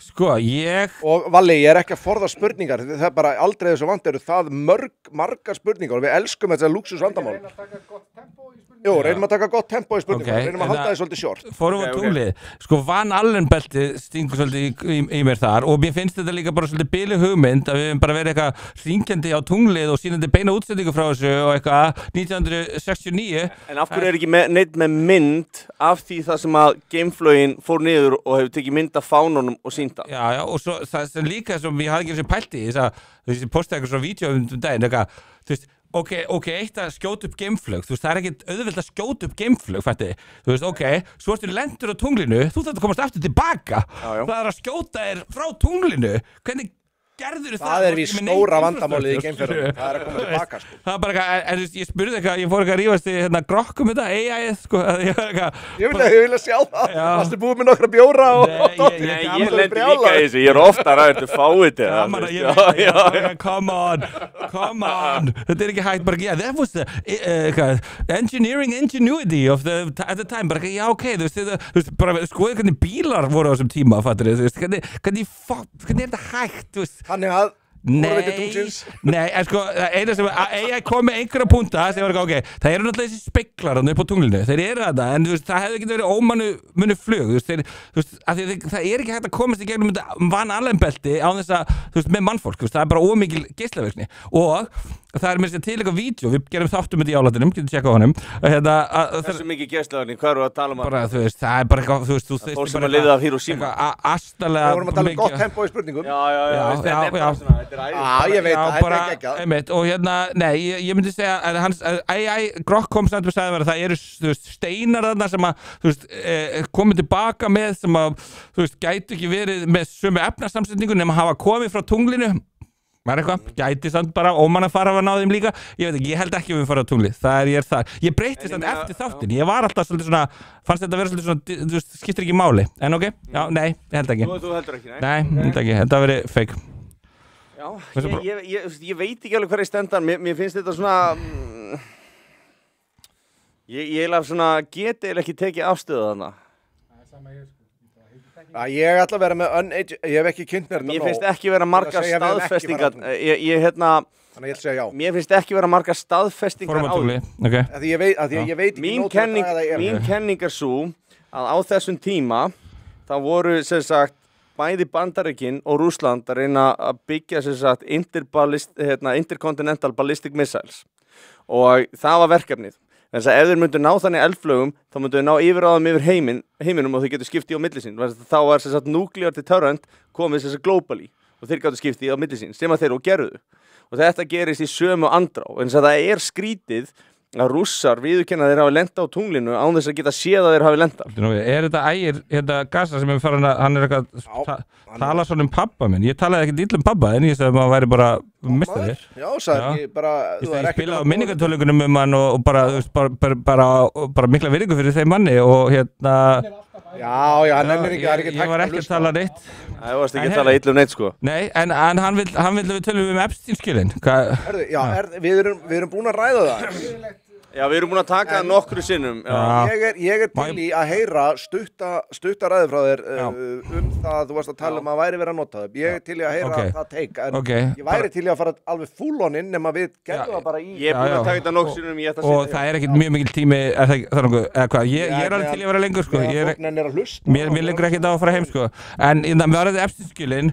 Sko, Og Valli, ég er ekki að forða spurningar, það er bara aldrei þessu vant, eru það margar spurningar og við elskum þetta lúxusvandamál. Jú, reynum að taka gott tempo í spurningar, reynum að halda því svolítið short. Fórum við á tunglið. Sko, Van Allen-beltið stingur svolítið í mér þar og mér finnst þetta líka bara svolítið biluð hugmynd að við höfum bara verið eitthvað hringjandi á tunglið og sýnandi beina útsendingu frá þessu og eitthvað 1969. En af hverju er ekki neitt með mynd af því það sem að Gameflögin fór niður og hefur tekið mynd af fánunum og sýnda? Já, og svo það sem líka sem ég hafði ekki þessi pælt í, þessi postaði eitthvað svona vídeo daginn, eitthvað, þú veist, ok, eitt að skjóta upp geimflög, þú veist, það er ekkert auðvelt að skjóta upp geimflög, fætti, þú veist, ok, svo ertu lendur á tunglinu, þú þarft að komast aftur tilbaka, það er að skjóta þér frá tunglinu, hvernig gerður það? Það er við stóra vandamálið í geimferðum, það er að koma tilbaka, sko. Það er bara eitthvað, ég spurði eitthvað, ég fór eitthvað að rífast í grokkum þetta, AI-ið, sko, ég vil að sjá það, varstu búið með nokkra bjóra og Nei, ég lendi líka í þessu, ég er ofta ræður til fáið til come on, þetta er ekki hægt, bara, that was the engineering ingenuity of at the time, bara, já, ok, þú veist, bara, skoðið hvernig bílar voru á þessum tíma, fattur þið, hvernig er þetta hægt, þú veist, Þannig að Nei, en sko, eina sem AI kom með einhverja punta sem var ok, það eru náttúrulega þessi speklar upp á tunglinu, þeir eru þetta, en þú veist, það hefði ekki verið ómannu flug, þú veist, það er ekki hægt að komast í gegnum þetta Van Allen-belti á þess að, þú veist, með mannfólk, þú veist, það er bara ómikil geislavirkni og það mér til eitthvað vídeo, við gerum þáttum með í álætinum, getur tjekka á honum Þessu mikið gæstlagning, hvað eru að tala bara, þú veist, það bara eitthvað, þú veist, fólk sem að liða af Hiroshima Við vorum að tala gott tempo í spurningum ég veit það, þetta geggjað og nei, ég myndi segja Grokk kom samt og sagði mér að það eru, þú veist, steinar þarna sem að, þú veist, komið tilbaka með sem að, þú veist, gætu ekki verið með sömu efnasamsetningu nema hafa komið frá tunglinu var eitthvað, gæti samt bara ómann að fara að ná þeim líka, ég veit ekki, ég held ekki að við fara á tungli, ég er þar, ég breytti samt eftir þáttin, ég var alltaf svolítið svona fannst þetta að vera svolítið svona, þú veist, skiptir ekki máli en ok, já, nei, ég held ekki Þú heldur ekki, nei, ég held ekki, þetta hafi verið fake Já, ég veit ekki alveg hvað ég stendan, mér finnst þetta svona ég eiginlega svona geti eða ekki tekið afstöðu þarna Ég ætla að vera með ég hef ekki kynnt mér þetta Mér finnst ekki vera margar staðfestingar Þannig ég ætla að segja já Mér finnst ekki vera margar staðfestingar á því Því ég veit ekki Mín kenning er svo að á þessum tíma það voru sem sagt bæði Bandaríkin og Rússland að reyna að byggja sem sagt intercontinental ballistic missiles og það var verkefnið Þannig að ef þeir myndu ná þannig eldflögum þá myndu þeir ná yfiráðum yfir heiminum og þeir getur skipti á milli sín þá var sem sagt nuclear deterrent komið sem sagt globally og þeir getur skipti á milli sín sem að þeir og gerðu og þetta gerist í sömu andrá en þess að það skrítið að Rússar viðurkenna að þeir hafi lent á tunglinu án þess að geta séð að þeir hafi lent á þetta ægir, Gaza sem farin að hann eitthvað tala svona pappa minn, ég talaði ekkert illa pappa en ég sagði að maður væri bara mestarir Já, sagði ég bara Ég spilaði á minningartónleikunum hann og bara, þú veist, bara mikla virðingu fyrir þeim manni og Já, hann er ekki Ég var ekki að tala neitt Það varst ekki að tala illa neitt sko Nei, en hann vill að við tölum Epstein-skjölin Já, við erum búin að ræða það Já, við erum búin að taka nokkru sinnum Ég er til í að heyra stutta ræði frá þér það þú varst að tala að væri verið að nota það Ég er til í að heyra það teik en ég væri til í að fara alveg full on inn nema við gerðum það bara í Ég er búin að taka þetta nokkru sinnum og það er ekkert mjög mikil tími ég er alveg til í að vera lengur sko Mér lengur ekkert á að fara heim sko en með aðræði Epstein-skjölin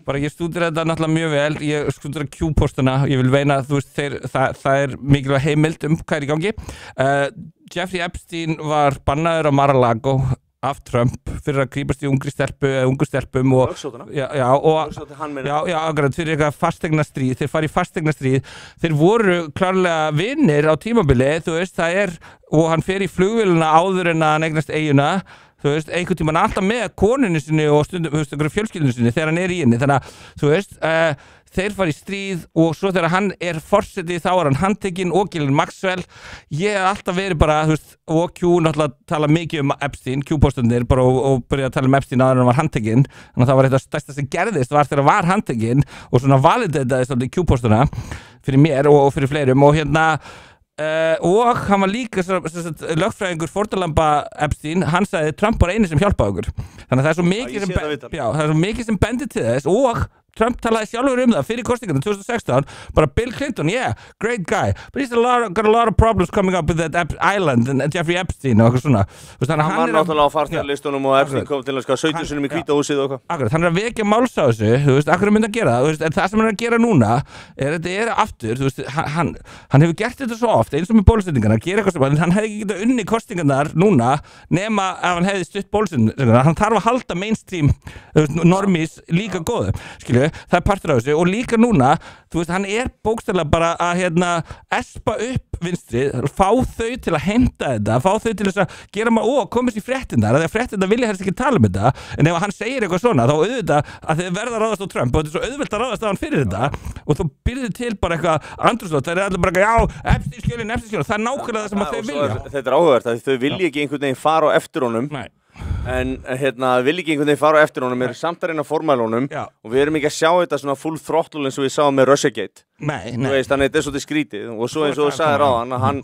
bara ég stúdira þetta náttúrulega mjög vel ég stúdira Q-postana ég vil veina þú veist það mikilvæg heimild hvað er í gangi Jeffrey Epstein var bannaður á Mar-a-Lago af Trump fyrir að grípast í ungu stelpum og fyrir eitthvað fastegnastríð þeir fara í fastegnastríð þeir voru klárlega vinnir á tímabili þú veist það og hann fer í flugvélina áður en að hann eignast eiguna þú veist, einhvern tímann alltaf með konunni sinni og stundum, þú veist, einhverju fjölskyldunni sinni þegar hann í henni, þannig að, þú veist, þeir fara í stríð og svo þegar hann forseti þá hann handtekinn og Ghislaine Maxwell ég hef alltaf verið bara, þú veist, og Q náttúrulega tala mikið Epstein, Q-postundir bara og byrjaði að tala Epstein áður en hann var handtekinn þannig að það var eitthvað stærsta sem gerðist var þegar var handtekinn og svona validataðist alltaf Q-postuna fyrir mér og fyrir fleirum og og hann var líka lögfræðingur fórnarlamba Epstein hann sagði Trump var eini sem hjálpaði okkur þannig að það er svo mikið sem bendir til þess og Trump talaði sjálfur það fyrir kosningarna 2016 bara Bill Clinton, great guy but he's got a lot of problems coming up with that island and Jeffrey Epstein og eitthvað svona hann var náttúrulega á farþegarlistunum og Epstein kom til að 17 sinum í Hvíta húsið og eitthvað hann að vekja máls á þessu, þú veist, akkur myndi að gera það en það sem hann að gera núna þetta aftur, þú veist, hann hefur gert þetta svo oft, eins og með bólusetningarna gera eitthvað sem hann hefði ekki getað unni kosningarnar núna nema ef hann hefði stutt bólusetningarnar hann þarf að halda mainstream normis líka góðu, skilju það partur af þessu og líka núna þú veist, hann bókstaflega bara að espa upp vinstri fá þau til að heimta þetta fá þau til þess að gera maður komast í fréttinnar þegar fréttinnar vilja helst ekki tala þetta en ef hann segir eitthvað svona þá auðvitað að þið verða að ráðast á Trump og þetta svo auðvelt að ráðast á hann fyrir þetta og þú byrðir til bara eitthvað andrúrslótt það allir bara Epstein-skjölin það nákvæmlega það sem þau vilja Þetta áhugavert að þau vilja ekki einhvern veginn fara á eftir honum en vil ekki einhvern veginn fara á eftir honum samt að reyna að formæla honum og við erum ekki að sjá þetta svona full throttle eins og við sáum með Russiagate þú veist, þannig þetta er svolítið skrítið og svo eins og þú sagðir á hann að hann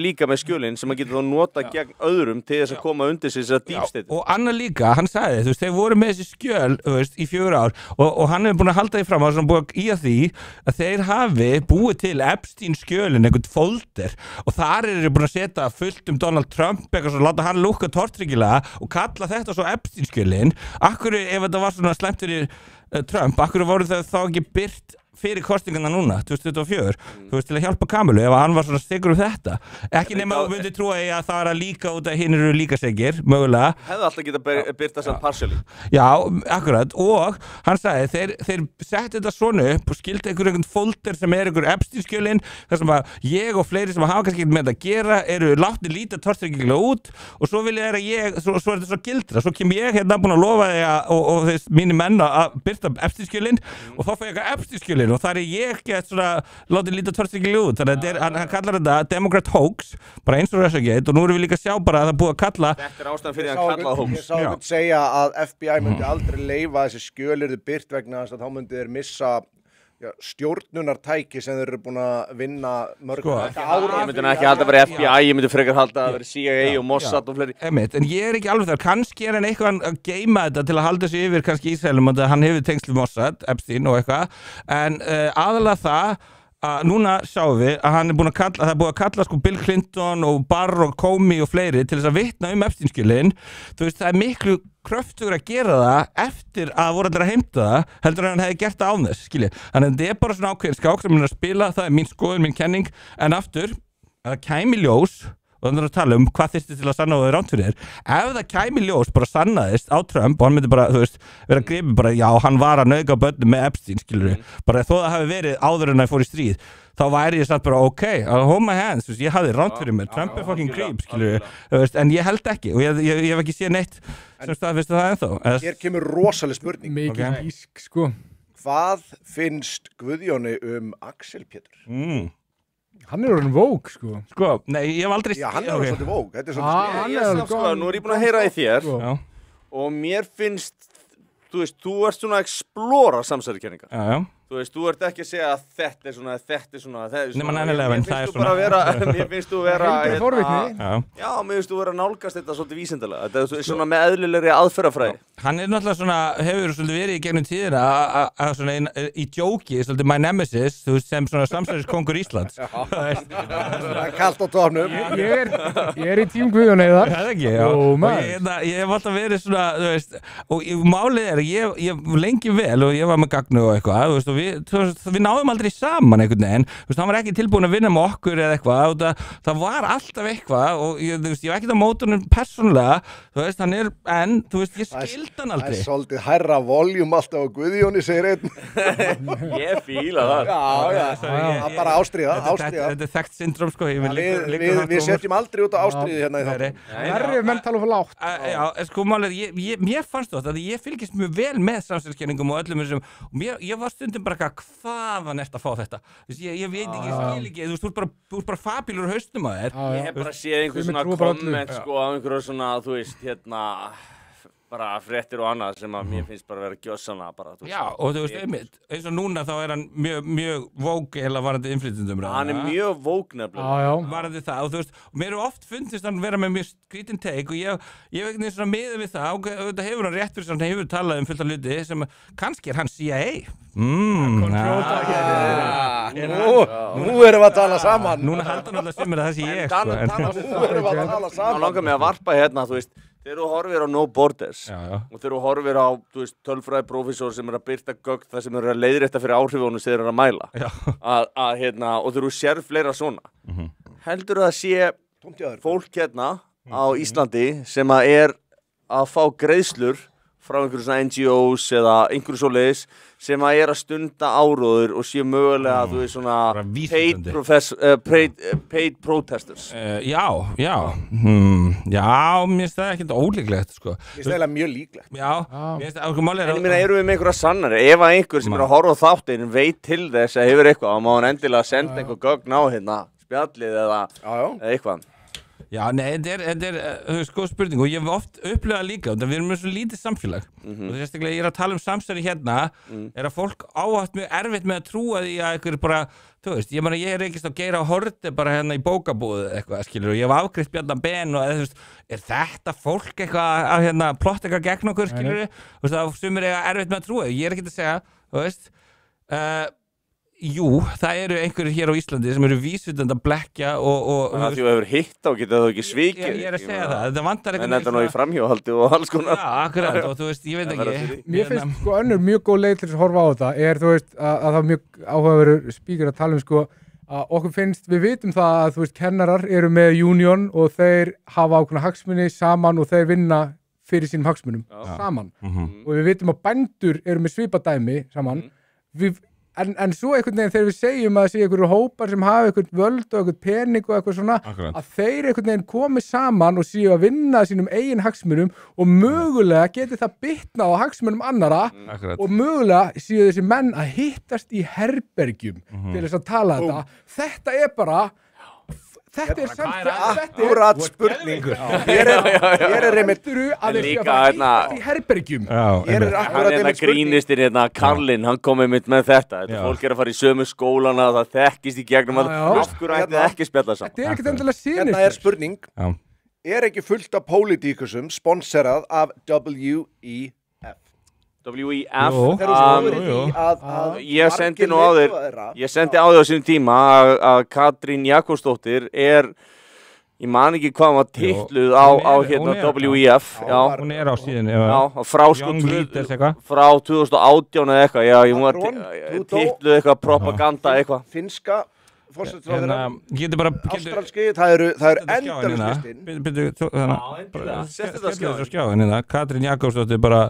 líka með skjölin sem hann getur þá nota gegn öðrum til þess að koma undir sig þess að dýpsteytu og annað líka, hann sagði, þú veist, þeir voru með þessi skjöl þú veist, í 4 ár og hann hefur búin að halda því fram og svona búið í að því að þeir hafi búið til Epstein skjölin einhvern folder og þar eru búin að setja fullt Donald Trump eitthvað svo láta hann lúkka tortryggilega og kalla þetta svo Epstein skjölin akkur ef þetta var svona slæmt fyrir Trump, akkur voru þau þá ekki byrt fyrir kostingarna núna 2024, þú veist, til að hjálpa Kamilu ef hann var svona sigur þetta ekki nema þú myndir trúa að það er að líka út að hinn eru líka segir, mögulega Hefðu alltaf getað byrta sem partially Já, akkurat, og hann sagði þeir settu þetta svona upp og skildi einhvern folder sem einhver Epstein-skjölin þar sem að ég og fleiri sem hafa kannski með þetta að gera eru látni líta tortryggilega út og svo vil ég svo er þetta svo gildra, svo kem ég hérna búin að lofa því og þess mínir menn að byrta Epstein-skjölin og þá fæ ég eitthvað Epstein-skjölin og þar ég get svona látni líta tortryggilega út þannig að hann kallar þetta Democrat hoax bara eins og Russiagate og nú erum við líka að sjá bara að það búið að kalla Þetta ástæðan fyrir að kalla hoax Ég sá einhvern segja að FBI myndi aldrei leyfa þessi skjölirðu byrt vegna þess að þá myndi þeir missa stjórnunartæki sem þeir eru búin að vinna mörg Ég myndi ekki halda að vera FBI, ég myndi frekar halda að vera CIA og Mossad og fleiri En ég ekki alveg þar, kannski hann eitthvað að geima þetta til að halda sig yfir kannski Ísraelum og hann hefur tengsl við Mossad, Epstein og eitthvað en aðalega það að núna sjáum við að hann búin að kalla, það búið að kalla sko Bill Clinton og Barr og Comey og fleiri til þess að vitna Epstein-skjölin þú veist, það er miklu kröftugur að gera það eftir að voru allir að heimta það heldur en hann hefði gert það án þess, skilji þannig að þetta er bara svona ákveðin skák sem hann er að spila það er mín skoðun, mín kenning, en aftur að það kæmi ljós og þannig að tala hvað þyrfti til að sanna og það er ránt fyrir þér ef það kæmi ljós bara sannaðist á Trump og hann myndi bara, þú veist, vera gripið bara já, hann var að nauðga börnum með Epstein skilur bara þó það hafi verið áður en það fór í stríð þá væri ég satt bara ok, I'll hold my hands þú veist, ég hafði ránt fyrir mér, Trump er fucking creep skilur en ég held ekki og ég hef ekki séð neitt sem staðfesti það ennþá Hér kemur rosaleg spurning Mikið ísk, sko Hvað finnst Guðjóni Axel Pétur? Hann er orðin vók, sko nei, ég hef aldrei Já, hann er orðin svolítið vók Þetta er svolítið Ég er sko, nú er ég búin að heyra í þér og mér finnst þú veist, þú ert svona að explora samsærikenningar Já Þú veist, þú ert ekki að segja að þetta er svona Nema 9/11, það er svona Mér finnst þú vera forvitni Já, mér finnst þú vera að nálgast þetta svolítið vísindalega Þetta er svona með eðlilegri aðferðafræði Hann er náttúrulega svona, hefur svolítið verið í gegnum tíðina að svona í djóki, svolítið my nemesis, þú veist, sem svona samsæriskóngur Íslands Það er kalt á tónum Ég er í tím Guðjón Heiðar Það er ekki, já og ég hef alltaf verið svona, þú veist og málið er, ég lengi vel og ég var með gagnu og eitthvað, þú veist, og við náðum aldrei saman einhvern veginn, þú veist, hann var ekki tilbúin að vinna með okkur eða eitthvað og það var alltaf eitthvað og ég var ekkert á mótunum persónulega, þú veist, hann er en, þú veist, ég skildi hann aldrei Það er svolítið hærra voljum alltaf á Guðjóni, segir einn Ég fíla það Já, bara ástríða Þetta er þekkt syndrom, sko Við setjum aldrei út á ástríði hérna í þáttum Verrið menn tala fyrir lágt Já, sko, málið, mér fannst þetta að ég fylgist mjög vel með samsælskenningum og öllum þessum og ég var stundum bara hvaðan ert að fá þetta ég veit ekki, skil ekki þú ert bara fabílur haustum að þér Ég hef bara séð einhver svona komment sko á einhverju svona, þú veist, hérna bara fréttir og annað sem að mér finnst bara að vera gjössanna bara, þú veist. Já, og þú veist, einmitt, eins og núna þá er hann mjög vók eða varandi innflytjendum. Hann er mjög vók nefnilega. Varandi það, og þú veist, og mér ofta fundist hann vera með mjög skrítin teik og ég hef ekkert svona miðað við það, og þetta hefur hann rétt fyrir sem hann hefur talað fullt af hluti sem kannski er hann CIA. Nú erum við að tala saman. Núna heldur hann alltaf sem er það sé ég, sko. Nú erum við að tala saman. Hann langar mig að varpa hérna, þú veist, þegar þú horfir á No Borders og þegar þú horfir á, þú veist, tölfræðiprófessor sem er að birta gögn það sem er að leiðrétta fyrir áhrifunum sem þeir eru að mæla hérna, og þegar þú sér fleira svona heldur það sé fólk hérna á Íslandi sem að er að fá greiðslur frá einhverju svona NGOs eða einhverju svoleiðis sem að er að stunda áróður og sé mögulega, þú veist, svona paid protesters. Já, mér finnst það ekkert ólíklegt, sko. Mér finnst það mjög líklegt. Já, mér finnst það málið en ég meina, erum við með einhverja sannari? Ef að einhver sem er að horfa á þáttinn veit til þess að hefur eitthvað, þá má hann endilega senda einhver gögn á hérna, spjallið eða eitthvað. Já, nei, þetta er góð spurning og ég hef oft upplifað líka og við erum með svo lítið samfélag og sérstaklega ég er að tala um samsæri hérna er að fólk áhaft mjög erfitt með að trúa því að einhver bara, þú veist, ég er rekist á Geir á Horti bara hérna í bókabúðu eitthvað, skilur, og ég hef afgreitt Bjarnar Ben og þú veist, er þetta fólk eitthvað að hérna plotta eitthvað gegn okkur, skilur, þú veist, það sumir eiga erfitt með að trúa, ég er ekki að segja, þú veist, Jú, það eru einhverjir hér á Íslandi sem eru vísvitandi að blekkja og Þannig að því að hefur hitt á geta þú ekki svikið. Ég að segja það, þetta vantar En þetta nú í framhjóhaldi og alls konar. Já, akkurat, og þú veist, ég veit ekki. Mér finnst sko önnur mjög góð leið til að horfa á þetta þú veist, að það er mjög áhugaverður spíkur að tala sko að okkur finnst, við vitum það að þú veist, kennarar eru með union og þeir hafa ákveðna hagsmuni saman og þeir vinna fyrir sínum hagsmunum saman og við vitum að bændur eru með svipadæmi saman En svo einhvern veginn þegar við segjum að það sé einhverju hópar sem hafa einhvern völd og einhvern pening og eitthvað svona að þeir einhvern veginn komi saman og séu að vinna sínum eigin hagsmunum og mögulega geti það bitnað á hagsmunum annara og mögulega séu þessi menn að hittast í herbergjum til þess að tala þetta bara Þetta samt akkurat spurning. Hér er einmitt að þeir séu að hitta í herbergjum. Hann grínist Karlinn, hann kom einmitt með þetta. Fólk að fara í sömu skólana, það þekkist í gegnum að okkur ætti ekki spjalla saman. Þetta ekkert endilega sýnist. Hérna spurning, ekki fullt af pólitíkusum sponsorað af WEF? Ég sendi nú á þér Ég sendi á þér á sínum tíma að Katrín Jakobsdóttir ég man ekki hvað var titluð á WEF hún á síðan frá 2018 eða eitthvað hún var titluð eitthvað propaganda eitthvað finnska Ástralski, það eru endalaust Settu það á skjáin Katrín Jakobsdóttir bara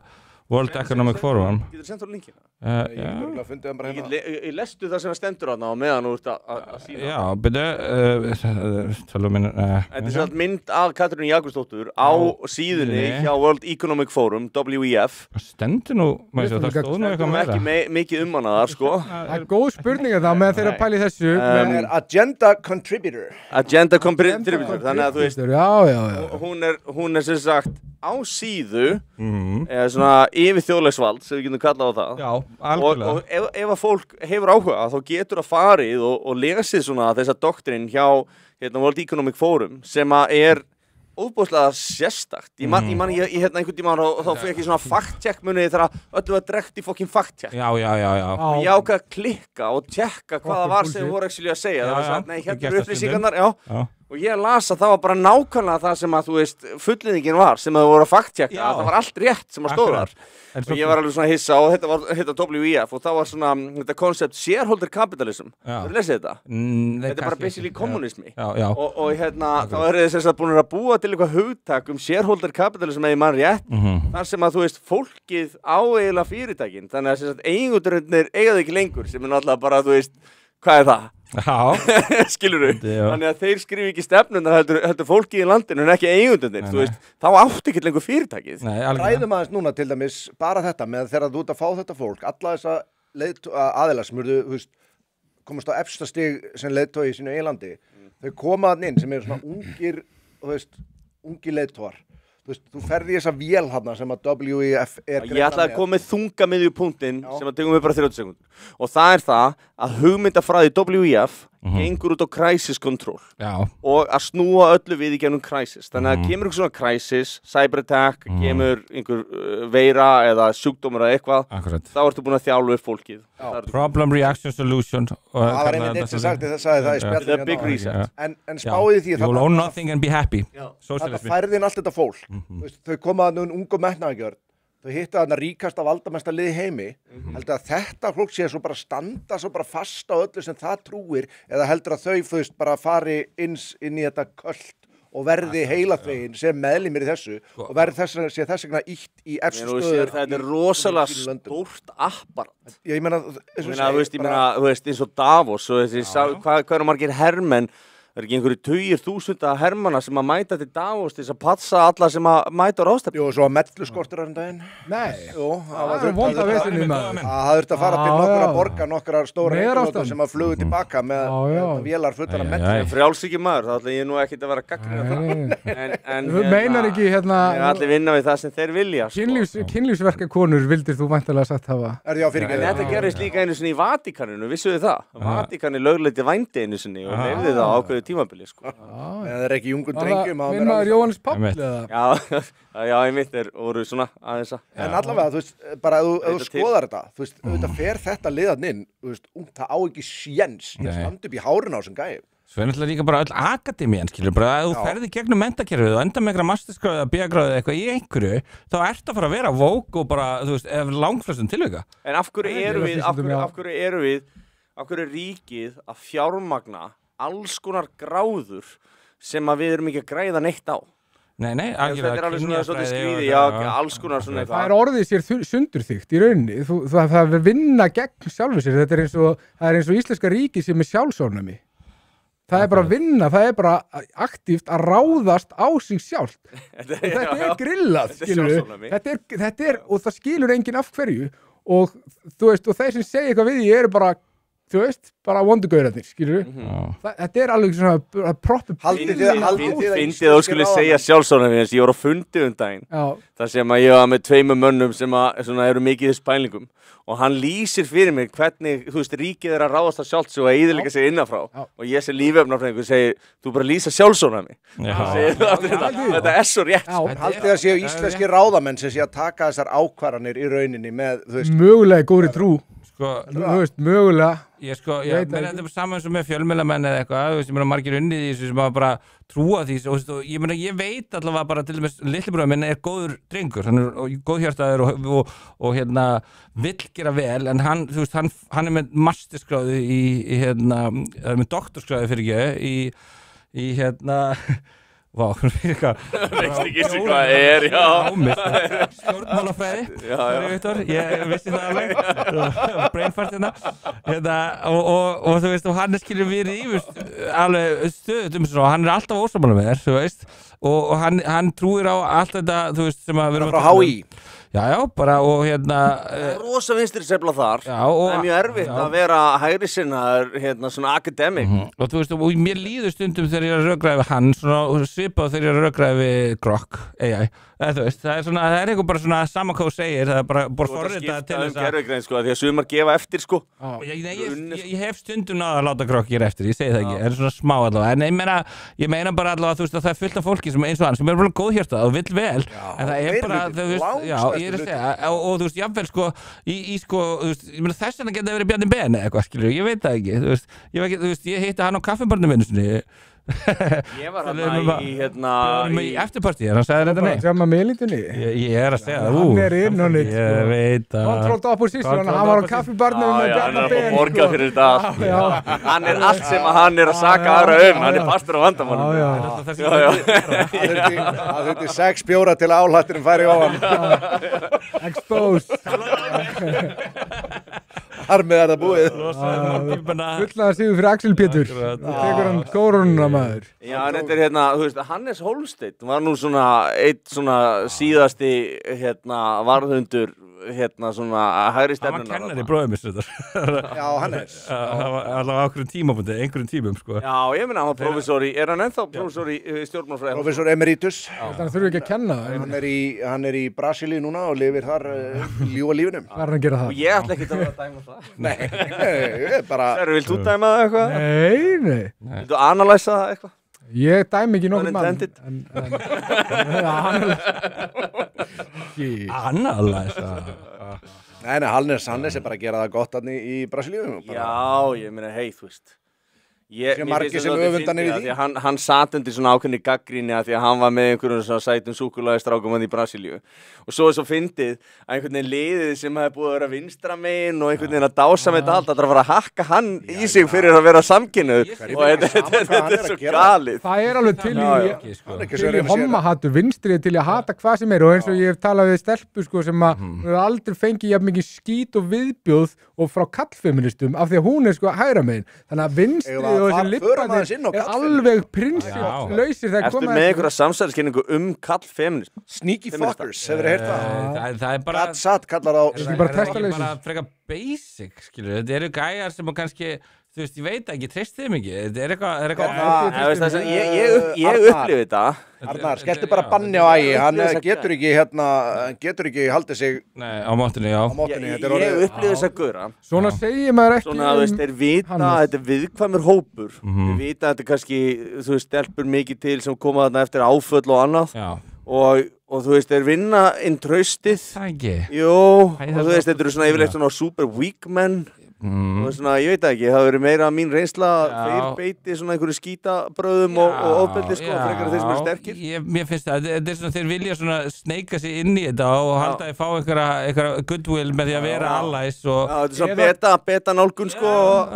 World Economic Forum. Getur sendt á linkina? Ég lestu það sem stendur þarna á meðan þú ert að sína. Já, byrju, tölum minn. Þetta er svona mynd af Katrínu Jakobsdóttur á síðunni hjá World Economic Forum, WEF. Stendur nú, það stóð nú eitthvað meira. Ekki mikið hana þar, sko. Það er góð spurning það með þeirra pæli þessu. Agenda Contributor. Agenda Contributor, þannig að þú veist. Já. Hún sem sagt á síðu, eða svona yfirþjóðlegsvald, sem við getum kallað á það. Já, algjörlega. Og ef að fólk hefur áhuga, þá getur að farið og lesið svona þessa doktrin hjá World Economic Forum, sem að óbúslega sérstakt. Ég einhvern tíma og þá fekk ég svona fact-check munið þegar öllu var drekkt í fokkin fact-check. Já. Og ég ákvað að klikka og tjekka hvað það var sem voru actually að segja. Það var svona, nei, hérna eru upplýsingarnar, og ég las að það var bara nákvæmlega það sem að, þú veist, fullyrðingin var, sem að það voru að fact-checka, að það var allt rétt sem að stóð þar. Og ég var alveg svona hissa og þetta var WEF og það var svona þetta koncept shareholder capitalism. Þú lesið þetta? Þetta bara basically kommunismi. Og þá þið sem sagt búin að búa til eitthvað hugtak shareholder capitalism eða mann rétt, þar sem að, þú veist, fólkið á eiginlega fyrirtækin. Þannig að sem sagt eigendurnir eiga þau ekki lengur, sem náttúrulega bara, þú veist, hvað það? Skilurðu? Þannig að þeir skrifa ekki stefnunar heldur fólkið í landinu en ekki eigendurnir, þú veist, þá átti ekki lengur fyrirtækið. Ræðum aðeins núna til dæmis bara þetta með þegar þú ert að fá þetta fólk, alla þessa aðilar sem eru, þú veist, komast á efsta stig sem leiðtogi í sínu eigin þau koma þarna inn sem eru svona ungir, þú veist, ungir leiðtogar. Þú ferði í þessa vél hana sem að WEF Ég ætla að koma með þungamiðjupunktinn sem að tegum við bara 30 sekundur og það er það að hugmyndafræði WEF gengur út á crisis control og að snúa öllu við í gegnum crisis þannig að kemur einhver svona crisis, cyber attack kemur einhver veira eða sjúkdómur eða eitthvað þá ertu búin að þjálfa upp fólkið Problem, reaction, solution Það var einmitt einn sem sagði það í spjallinu The big reset En spáði því You'll own nothing and be happy Þetta færðin allt þetta fólk Þau komaða nú ungu metnaðargjörn Þau hitta þarna ríkasta valdamesta lið í heimi heldur að þetta fólk sé svo bara standa svo bara fast á öllu sem það trúir eða heldur að þau fyrst bara fari inn í þetta köld og verði heilaþvegin sem meðlimir í þessu og verði þess vegna ítt í efstu stöður Þetta er rosalega stórt apparat Ég meina, þú veist eins og Davos hvað eru margir hermenn Það ekki einhverju 20.000 hermanna sem að mæta til Davos til þess að passa alla sem að mæta á ráðstefnu. Jú, svo að melluskortur er daginn. Nei. Jú, það var vonda vesinni maður. Það þurfti að fara til nokkra borga, nokkra stóra einhverjum sem að flugu tilbaka með vélar fullar af mellu. Frjálsíki maður, þá ætla ég nú ekkert að vera gagnrýna það. Þú meinar ekki hérna... Ég allir vinna við það sem þeir vilja. Kynlífsverkakonur vildir þú væntanlega sagt hafa. Þetta gerist líka einu sinni í Vatíkaninu, vissuðu það? Vatíkani lögleiddi vændi einu sinni og leyfði það á ákveðnu tímabili, sko. En það ekki jungum drengjum. Minn maður Jóhannes Páll eða? Já, ég mitt voru svona aðeins að. En allavega, þú veist, bara ef þú skoðar þetta, þú veist, auðvitað fer þetta liðan inn, þú veist, það á ekki séns, ég standi upp í hárinu á sem gæði. Svo er náttúrulega líka bara öll akademían, skilur, bara að þú ferði gegnum menntakerfið og enda með einhverja masterskráðu eða B-gráðu eitthvað í einhverju, þá ertu að fara að vera vók og bara, þú veist, ef langflestum tilvika. En af hverju er ríkið að fjármagna alls konar gráður sem að við erum ekki að græða neitt á? Nei, þetta er alveg svona svolítið skrýði, alls konar svona eitthvað. Það er orðið sér sundurþykkt í rauninni, það er vinna gegn sjálfu sér, það er eins og íslenska ríkið sem er sjálfsofnæmi. Það er bara að vinna, það er bara aktíft að ráðast á sig sjálft. Þetta er grillað, skilur. Þetta er, og það skilur enginn af hverju. Og þú veist, og þeir sem segja eitthvað við því eru bara, þú veist, bara vondugaurarnir, skilur. Þetta er alveg svona proppu. Haldið þið Fyndið þú skulle segja sjálfsofnæmi eins, ég voru á fundi daginn. Það sem að ég var með 2 mönnum sem eru mikið í þess pælingum. Og hann lýsir fyrir mig hvernig, þú veist, ríkið er að ráðast það sjálft svo að eyðileggja sig innanfrá. Og ég sem lífefnafræðingur segir, þú bara lýsa sjálfsofnæmi. Þetta er svo rétt. Haldið það séu íslenski ráðamenn sem sé að taka þessar ákvarðanir í rauninni með, þú veist. Mögulega góðri trú. Þú veist, mögulega. Ég meina þetta er saman eins og með fjölmiðlamenn eða eitthvað, þú veist, ég meina margir unnið í þessu sem að bara trúa því, og ég meina, ég veit allavega bara til dæmis, lillibróðir minn er góður drengur, hann er góðhjartaður og hérna, vill gera vel, en hann, þú veist, hann er með masterskráðu með doktorskráðu fyrir í hérna, vá, veist ekki sem hvað er, stjórnmálafræði, ég vissi það alveg, brainfart hérna, og þú veist, og hann skilur verið yfir alveg stöðut svona, hann er alltaf ósammála með þér, þú veist, og hann trúir á allt þetta, þú veist, sem að við erum frá HÍ. Já, bara, og hérna... Rosa vinstri sveifla þar. Það er mjög erfitt að vera hægri sinnaður, svona akademik. Og þú veist, og mér líður stundum þegar ég er að rökræða við hann, svona svipað þegar ég er að rökræða við Grok, AI. Þú veist, það er eitthvað bara svona sama hvað þú segir, það er bara forritað til þess að... gervigreind, sko, því að sumar gefa eftir, sko. Ég hef stundum að láta Grok gera eftir, ég segi það ekki, er svona smá allavega. En ég meina bara allavega, þú veist, að það er fullt af fólki sem eins og hann, sem er bara góðhjartað og vill vel, en það er bara, þú veist, ég er að segja, og þú veist, jáfnvel, sko, sko, þú veist, ég meina þess vegna geta verið Bjarni Ben eða eitthvað, skilur, ég veit það ekki, þú veist, ég hitti hann á kaffibarnum einu sinni. Ég var hann í eftirpartíð, hann sagði þetta nei. Sjá maður meðlítunni. Ég er að segja það. Hann er inn og nýtt. Ég veit að... Controlled opposition, hann var á kaffibarnum með Bjarni Ben. Hann er að fá borgað fyrir þetta. Hann er allt sem hann er að saka aðra hann er fastur á vandamálum. Það þurfti 6 bjóra til að áhlætturinn færi á hann. Exposed. Harmið er það búið. Fullaða sigur fyrir Axel Pétur. Þú tekur hann kórununa maður. Já, en þetta er þú veist, Hannes Hólmsteinn var nú svona eitt svona síðasti varðhundur svona hægri stefnunar. Hann var kennari bróðið mér þetta. Já, Hannes. Allavega á einhverjum tímum, sko. Já, ég meina, hann var prófessor í, hann ennþá prófessor í stjórnmálafræði? Prófessor emeritus. Þannig þurfi ekki að kenna. Hann er í Brasilíu núna og lifir þar ljúga lífinum. Hvað er hann að gera það? Og ég ætla ekki að dæma það. Nei, bara... Vilt þú dæma það eitthvað? Nei. Viltu analysa það eitthvað? Ég dæmi ekki nokkuð mann. Analysa? Nei, Hannes er bara að gera það gott hann í Brasilíu. Já, ég meina, þú veist. Sem margir sem öfundanir í því. Hann sat undir svona ákveðni gagnrýni að því að hann var með einhverjum svona sætum súkkulaði strákum hann í Brasilíu. Og svo er svo fyndið að einhvern veginn liðið sem hefði búið að vera vinstra megin og einhvern veginn að dása með þetta allt að fara að hakka hann í sig fyrir að vera samkynhneigður. Og þetta er svo galið. Það er alveg til í hommahattur, vinstrið til að hata hvað sem er og eins og ég hef talað við stelpu sko sem að aldrei fengið jafn mikið skít og viðbjóð og frá kallfeministum af því að hún er sko hægra megin. Þannig að vinstrið og þessi lippaðir er alveg prinsipplausir þegar komað. Ertu með einhverja samsæðiskenningu kallfeminism? Sneaky fuckers, hefur þið heyrt það? Það er bara... Gatsat kallar á... Það er bara testaleysi. Bara frekar basic, skilur, þetta eru gæjar sem kannski, þú veist, ég veit ekki, treyst þeim ekki, þetta er eitthvað Ég upplifi þetta. Arnar, skelltu bara banni á Ægi, hann getur ekki haldið sig Nei, á móttunni, já. á móttunni. Ég upplifi þess að gura. Svona segir maður ekki Svona, þú veist, þeir vita að þetta er viðkvæmur hópur. Þeir vita að þetta er kannski, þú veist, stelpur mikið til sem koma þarna eftir áföll og annað. Já. Og þú veist, þeir vinna inn traustið. Það ekki. Jú, og þú veist, þetta eru svona yfirleitt svona super weak men. Og svona, ég veit ekki, það verið meira mín reynsla þeir beiti svona einhverju skítabröðum og ofbeldi, sko, frekar þeir sem eru sterkir. Mér finnst það, þetta er svona, þeir vilja svona sneika sig inn í þetta og halda að fá einhverja goodwill með því að vera allies og... Já, þetta er svona beta nálgun, sko.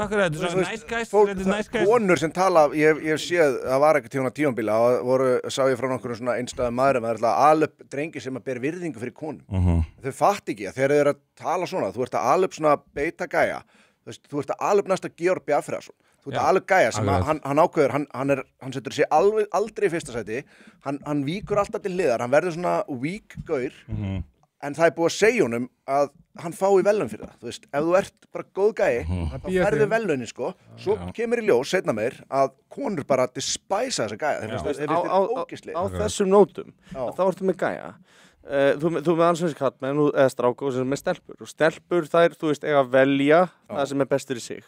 Akkurat, þetta er svona nice guys. Konur sem tala, ég séð, það var ekki tímabíla og sá ég frá nokkur svona einstæðum maðurum, það er alltaf alöp drengi sem að ber virðingu fyrir konum. Þau fatt ekki að þegar þau eru að tala svona, þú ert að alöp svona beita gæja. Þú ert að alveg næsta Georg Bjarfreðarsson. Þú ert að alveg gæja sem hann ákveður, hann setur sig aldrei í fyrsta sæti, hann víkur alltaf til hliðar, hann verður svona weak gaur, en það er búið að segja honum að hann fái velun fyrir það. Þú veist, ef þú ert bara góð gæi, þá færðu velunin, sko, svo kemur í ljós seinna meir að konur bara despæsa þessa gæja. Þeir finnst þetta ógeðslegir. Á þessum nótum, þá ertu með gæja. Þú með ansvömsi kallmenn eða stráka og sem með stelpur og stelpur þær, þú veist, eiga að velja það sem er bestur í sig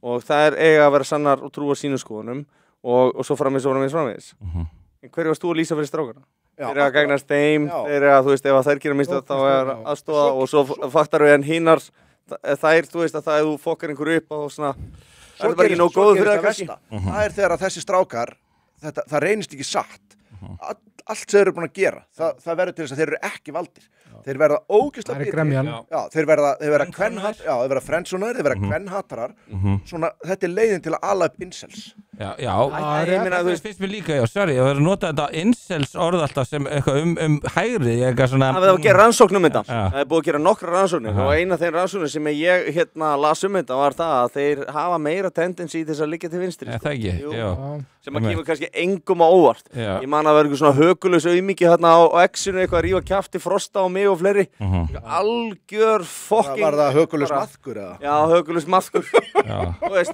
og þær eiga að vera sannar og trúa sínum skoðunum og svo framvegis en hverju varst þú að lýsa fyrir strákana? Þeir eiga að gagnast þeim, þeir eiga, þú veist, ef þær gera mistök þá er aðstoða og svo faktar við en hinar þær, þú veist, að það ef þú fokkar einhverju upp og svona það er bara ekki nóg góð fyrir það kannski. Það er þegar að þessi strákar það reynist ekki satt. Allt sem þeir eru búin að gera, það verður til þess að þeir eru ekki valdir. Þeir verða ógeðslega bitir. Þeir verða friendzonaðir, þeir verða kvennhatarar. Svona, þetta er leiðin til að ala upp incels. Ég meina, þú veist, fyrst mér líka, sorry, ég verður að nota þetta incels orð alltaf sem eitthvað hægri, eitthvað svona... Það er að gera rannsóknum þetta. Það er búið að gera nokkra rannsóknir og eina af þeim rannsóknir sem ég las þetta var það að þeir hafa meira tendensi til þess að liggja til vinstri. Það ekki, sem að kemur kannski engum á óvart. Ég man að vera eitthvað svona hökulegs aumingi hérna á X-inu, eitthvað að rífa kjafti Frosta og mig og fleiri. Algjör fucking... Var það hökulegs maðkur eða? Já, hökulegs maðkur.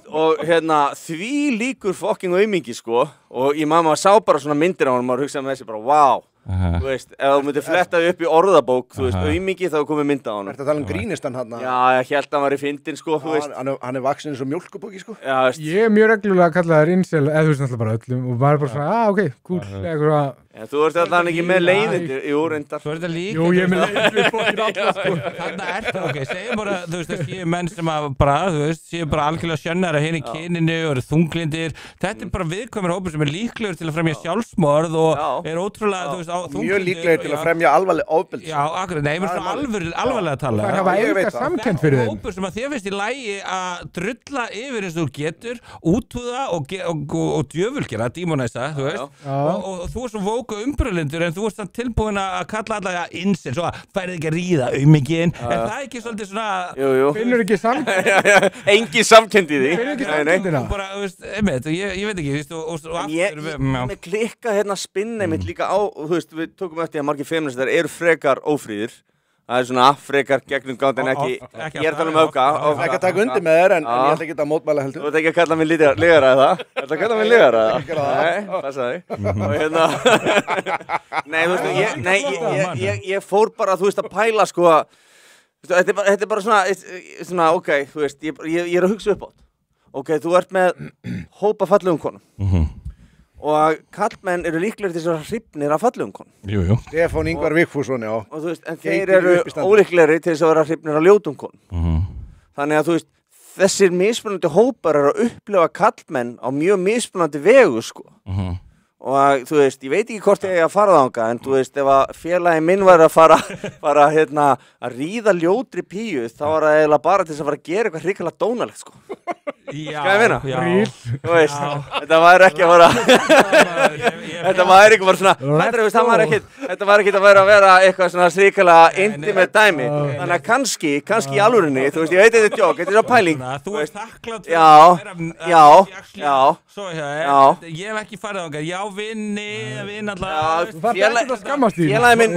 Og hérna, því líkur fucking aumingi, sko. Og ég man að sá bara svona myndir á hann og hugsaði með þessi bara, wow. Þú veist, ef þú myndir fletta upp í orðabók, þú veist, aumingi þá komið mynda á hann. Ertu að tala grínistan hann? Já, ég held að hann var í fyndin, sko, þú veist. Hann er vaksin eins og mjólkubóki, sko. Já, veist. Ég er mjög reglulega að kalla það incel, eða þú veist náttúrulega bara öllum og maður er bara svona, ok, cool, Já, þú ert alltaf ekki með leiðindi, jú, reyndar. Þú ert að líka... Jú, ég er með leiðindi fólkin alltaf, sko. Þarna er það, ok, segjum bara, þú veist, það séu menn sem að bara, þú veist, séu bara algjörlega sjönnara hérna í kyninu og eru þunglindir. Þetta er bara viðkvæmur hópur sem er líklegur til að fremja sjálfsmorð og er ótrúlega, þú veist, þunglindir. Mjög líklegur til að fremja alvarleg ofbeldi. Já, akkurat, nei, mér svona alvarlega að tala. Það hafa enga samkennd fyrir þeim. Hópur sem að þér finnst í lagi að drulla yfir eins og þú getur, útúða og djöfulgera, dímonæsa, þú veist, og þú er svo vóku umbröðlindur en þú ert þannig tilbúin að kalla alla incels og að færið ekki að ríða aumingin er það ekki svolítið svona Jú. Finnur ekki samkennd Engin samkennd í því Finnur ekki samkendina bara, einmitt, ég veit ekki og aftur Ég með klikka hérna spinna mitt líka á þú veist, við tókum eftir að margir feministar eru frekar ófríðir Það er svona frekar gegnum gátt en ekki ég er að tala öfga Ekki að taka undir með þér en ég ætla ekki að mótmæla heldur Þú veit ekki að kalla mig lígara eða Þetta kalla mig lígara eða Nei, passa þig Og hérna Nei, þú veist, ég fór bara, þú veist, að pæla sko Þetta er bara svona ok, þú veist, ég er að hugsa upp átt Ok, þú ert með hópa fallegum konum Og kallmenn eru líklegir til þess að hrifnir af fallegum konum. Jú. Stefán Ingvar Vigfússon, já. Og þú veist, en þeir eru ólíklegri til þess að vera hrifnir af ljótum konum. Þannig að þú veist, þessir mismunandi hópar eru að upplifa kallmenn á mjög mismunandi vegu, sko. Og þú veist, ég veit ekki hvort ég að fara þangað, en þú veist, ef að félagi minn var að fara hérna, að ríða ljótri píu, þá var það eiginlega bara til þess að fara að gera eitthvað hrikalega dónalegt, sko. Já, þú veist, þetta var ekki að þetta var ekki bara svona þetta var ekki að vera eitthvað svona srikalega intimate dæmi þannig að kannski í alvörinni þú veist, ég veit þetta er djók, þetta er á pæling þú veist þakklátt Svo Já. ég hef ekki farið þangað. Já, vinn Já, alltaf. Það er ekkert að skammast því. Félagi minn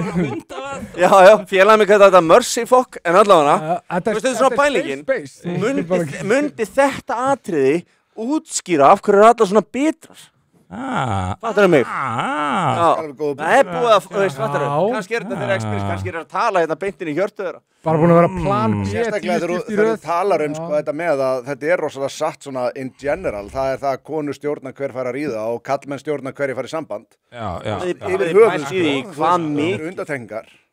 Já, félagi minn kallar þetta mercy fuck en allavega Þetta Veistu, þetta er svona pælingin. pælingin. Mundi þetta atriði útskýra af hverju allar svona bitrar Fattar mig? Já, það búið að, veist, fattar kannski þetta þeirra experience, kannski að tala hérna beintin í hjörtu þeirra Bara búin að vera plan B, sérstaklega þegar þú talar þetta með að þetta rosalega satt svona in general, það það að konur stjórna hver fara að ríða og kallmenn stjórna hverju fara í samband yfir höfuð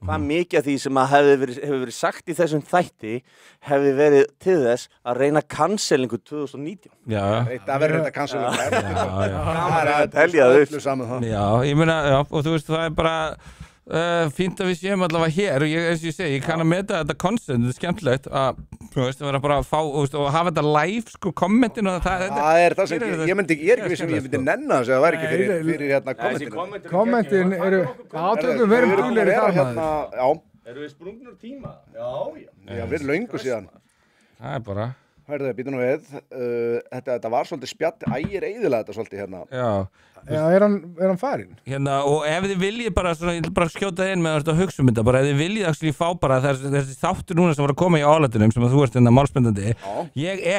hvað mikið af því sem að hefur verið sagt í þessum þætti hefði verið til þess að reyna cancelingu 2019 það verður þetta cancelingu það er teljað upp já, ég meina, og þú veist, það er bara fínt að við séum allavega hér og eins og ég segi, ég kann að meta þetta concept, þetta er skemmtilegt að, þú veist, að vera bara að fá og hafa þetta live, sko, kommentin og það er það sem, ég er ekki vissum ég myndi nenna þess að það væri ekki fyrir hérna kommentin kommentin eru átökum verum dúlir í þarna Eru við sprungnur tíma? Já, við erum löngu síðan það er bara Hörðu, býtum nú við, þetta var svolítið spjall, ægir eyðilega þetta svolítið hérna. Já, er hann farinn? Hérna, og ef þið viljið bara, svona, ég vil bara skjóta inn með þetta hugsa þetta, bara ef þið viljið actually fá bara þessi þáttur núna sem var að koma í álætunum, sem að þú ert hérna málspendandi,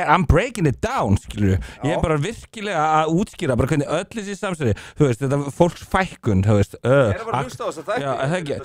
I'm breaking it down, skilur ég bara virkilega að útskýra, bara hvernig öll þessi samsæri, þú veist, þetta fólks fækkun, þú veist, bara að hlusta á þess að þætti.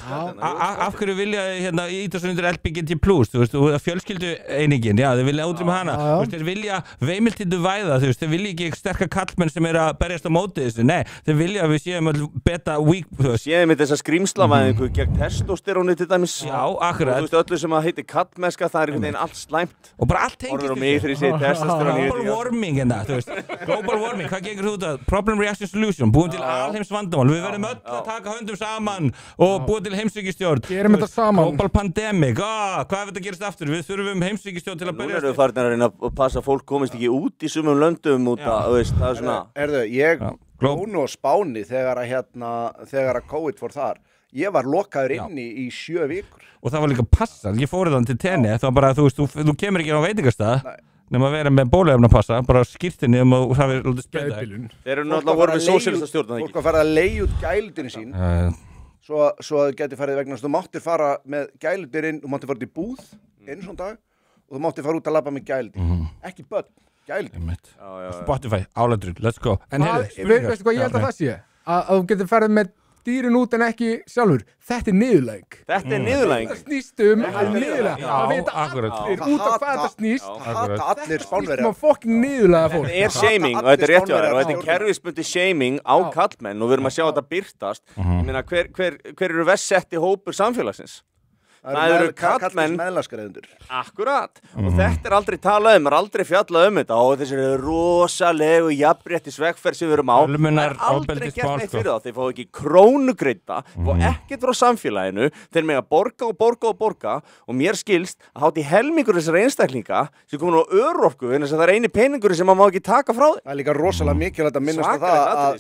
Af hverju vilja, hérna, íta svo undir LBGT+, þú veist, fjölskyldu einingin, já, þið vilja útrýma hana, þú veist, þeir vilja veimiltindu væða, þú veist, þeir vilja ekki sterka kallmenn sem að berjast á móti þessu, nei, þeir vilja að við séum beta weak, þú veist. Séum við þessa skrýmslavæðingu gegn testosteróni til dæmis. Já, akkurat. Og þú veist, öllu sem að heiti kallmennska, það er einhvern veginn allt slæmt. Og bara allt tengist þessu. Orður á mig þegar ég segi testosteróni. Global warming en það, þú veist. Global warming, hvað gengur þú út að? Problem reaction solution, búin til alheims vandamál. Við verðum öll að taka höndum saman og búin til heimsvíkistjórn. Gerum þetta saman. Global pandemic, hvað ef þetta gerist aftur? Við þurfum heimsvíkistjórn til að berjast. Nú erum við farin að reyna að passa að fólk komist ekki út í sumum löndum út að, veist, það er svona. Ég Glónu og Spáni þegar að COVID fór þar. Ég var lokaður inni í 7 vikur. Og það var líka passa. Ég fór þann til tenni. Það var bara, þú veist, þú kemur ekki á veitingastað nema að vera með bóluefnapassa, bara skýrtinni og það er alltaf spildaðilun. Þeir eru náttúrulega voru við sósíalista stjórn. Fólk var farið að leigja út gæludinni sín. Svo að geti farið vegna. Þú máttir fara með gæludinni, þú máttir fara út í búð einu svona dag og þú máttir fara út að labba með gæludinni. Ekki börn. Spotify, álætur, let's go. Veistu hvað ég held að það sé? Að þú getur ferðið með dýrin út en ekki sjálfur. Þetta er niðurlæging. Þetta er niðurlæging? Það snýst að niðurlæging. Það vita allir út af hvað þetta snýst. Það hata allir Spánverjar. Það fucking niðurlæga fólk. Þetta er shaming og þetta er rétt hjá þér og þetta er kerfisbundi shaming á kallmenn og við erum að sjá þetta birtast. Ég meina, hver eru verst setti hópur samfélagsins? Það eru kallmenn Akkurat og þetta er aldrei talað aldrei fjallað þetta og þessi rosalegu jafnréttisvegferð sem við erum á það er aldrei gert neitt fyrir það þeir fá ekki krónugreidda fá ekkert frá samfélaginu þeir mega borga og mér skilst að hátt í helmingur þessar einstaklinga sem komin á örorku en það er eini peningur sem maður má ekki taka frá þeim það er líka rosalega mikilvægt að minnast að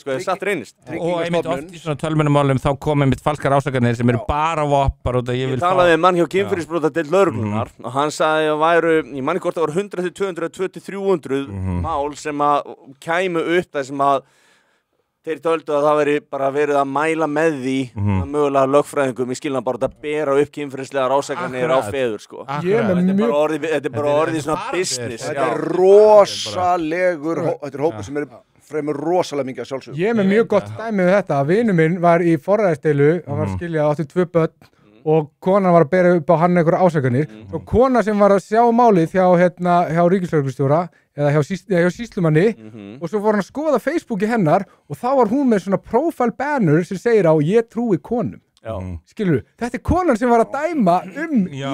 það satt reynist og einmitt oft í svona tölvunumálum þá kom einmitt falskar ásakanir sem eru bara voppar og ég vil fá mann hjá kynferðisbrotadeild lögreglunnar og hann sagði að væru, ég manni hvort það voru 100 til 200 til 300 mál sem að kæmu upp þar sem að þeir töldu að það veri bara verið að mæla með því að mögulega lögfræðingum í skilnan bara að bera upp kynferðislegar ásakanir á feður sko. Þetta er bara orðið svona business. Þetta er rosalegur, þetta er hópur sem er fremur rosalega mikið að sjálfsögum. Ég er með mjög gott dæmi við þetta. Vinur minn var í forræðisdeilu, hann var skiljað 82 börn og konan var að bera upp á hann einhverja ásakanir og kona sem var að sjá málið hjá ríkislögreglustjóra eða hjá sýslumanni og svo fór hann að skoða Facebooki hennar og þá var hún með svona profile banner sem segir á ég trúi konum skilur, þetta er konan sem var að dæma í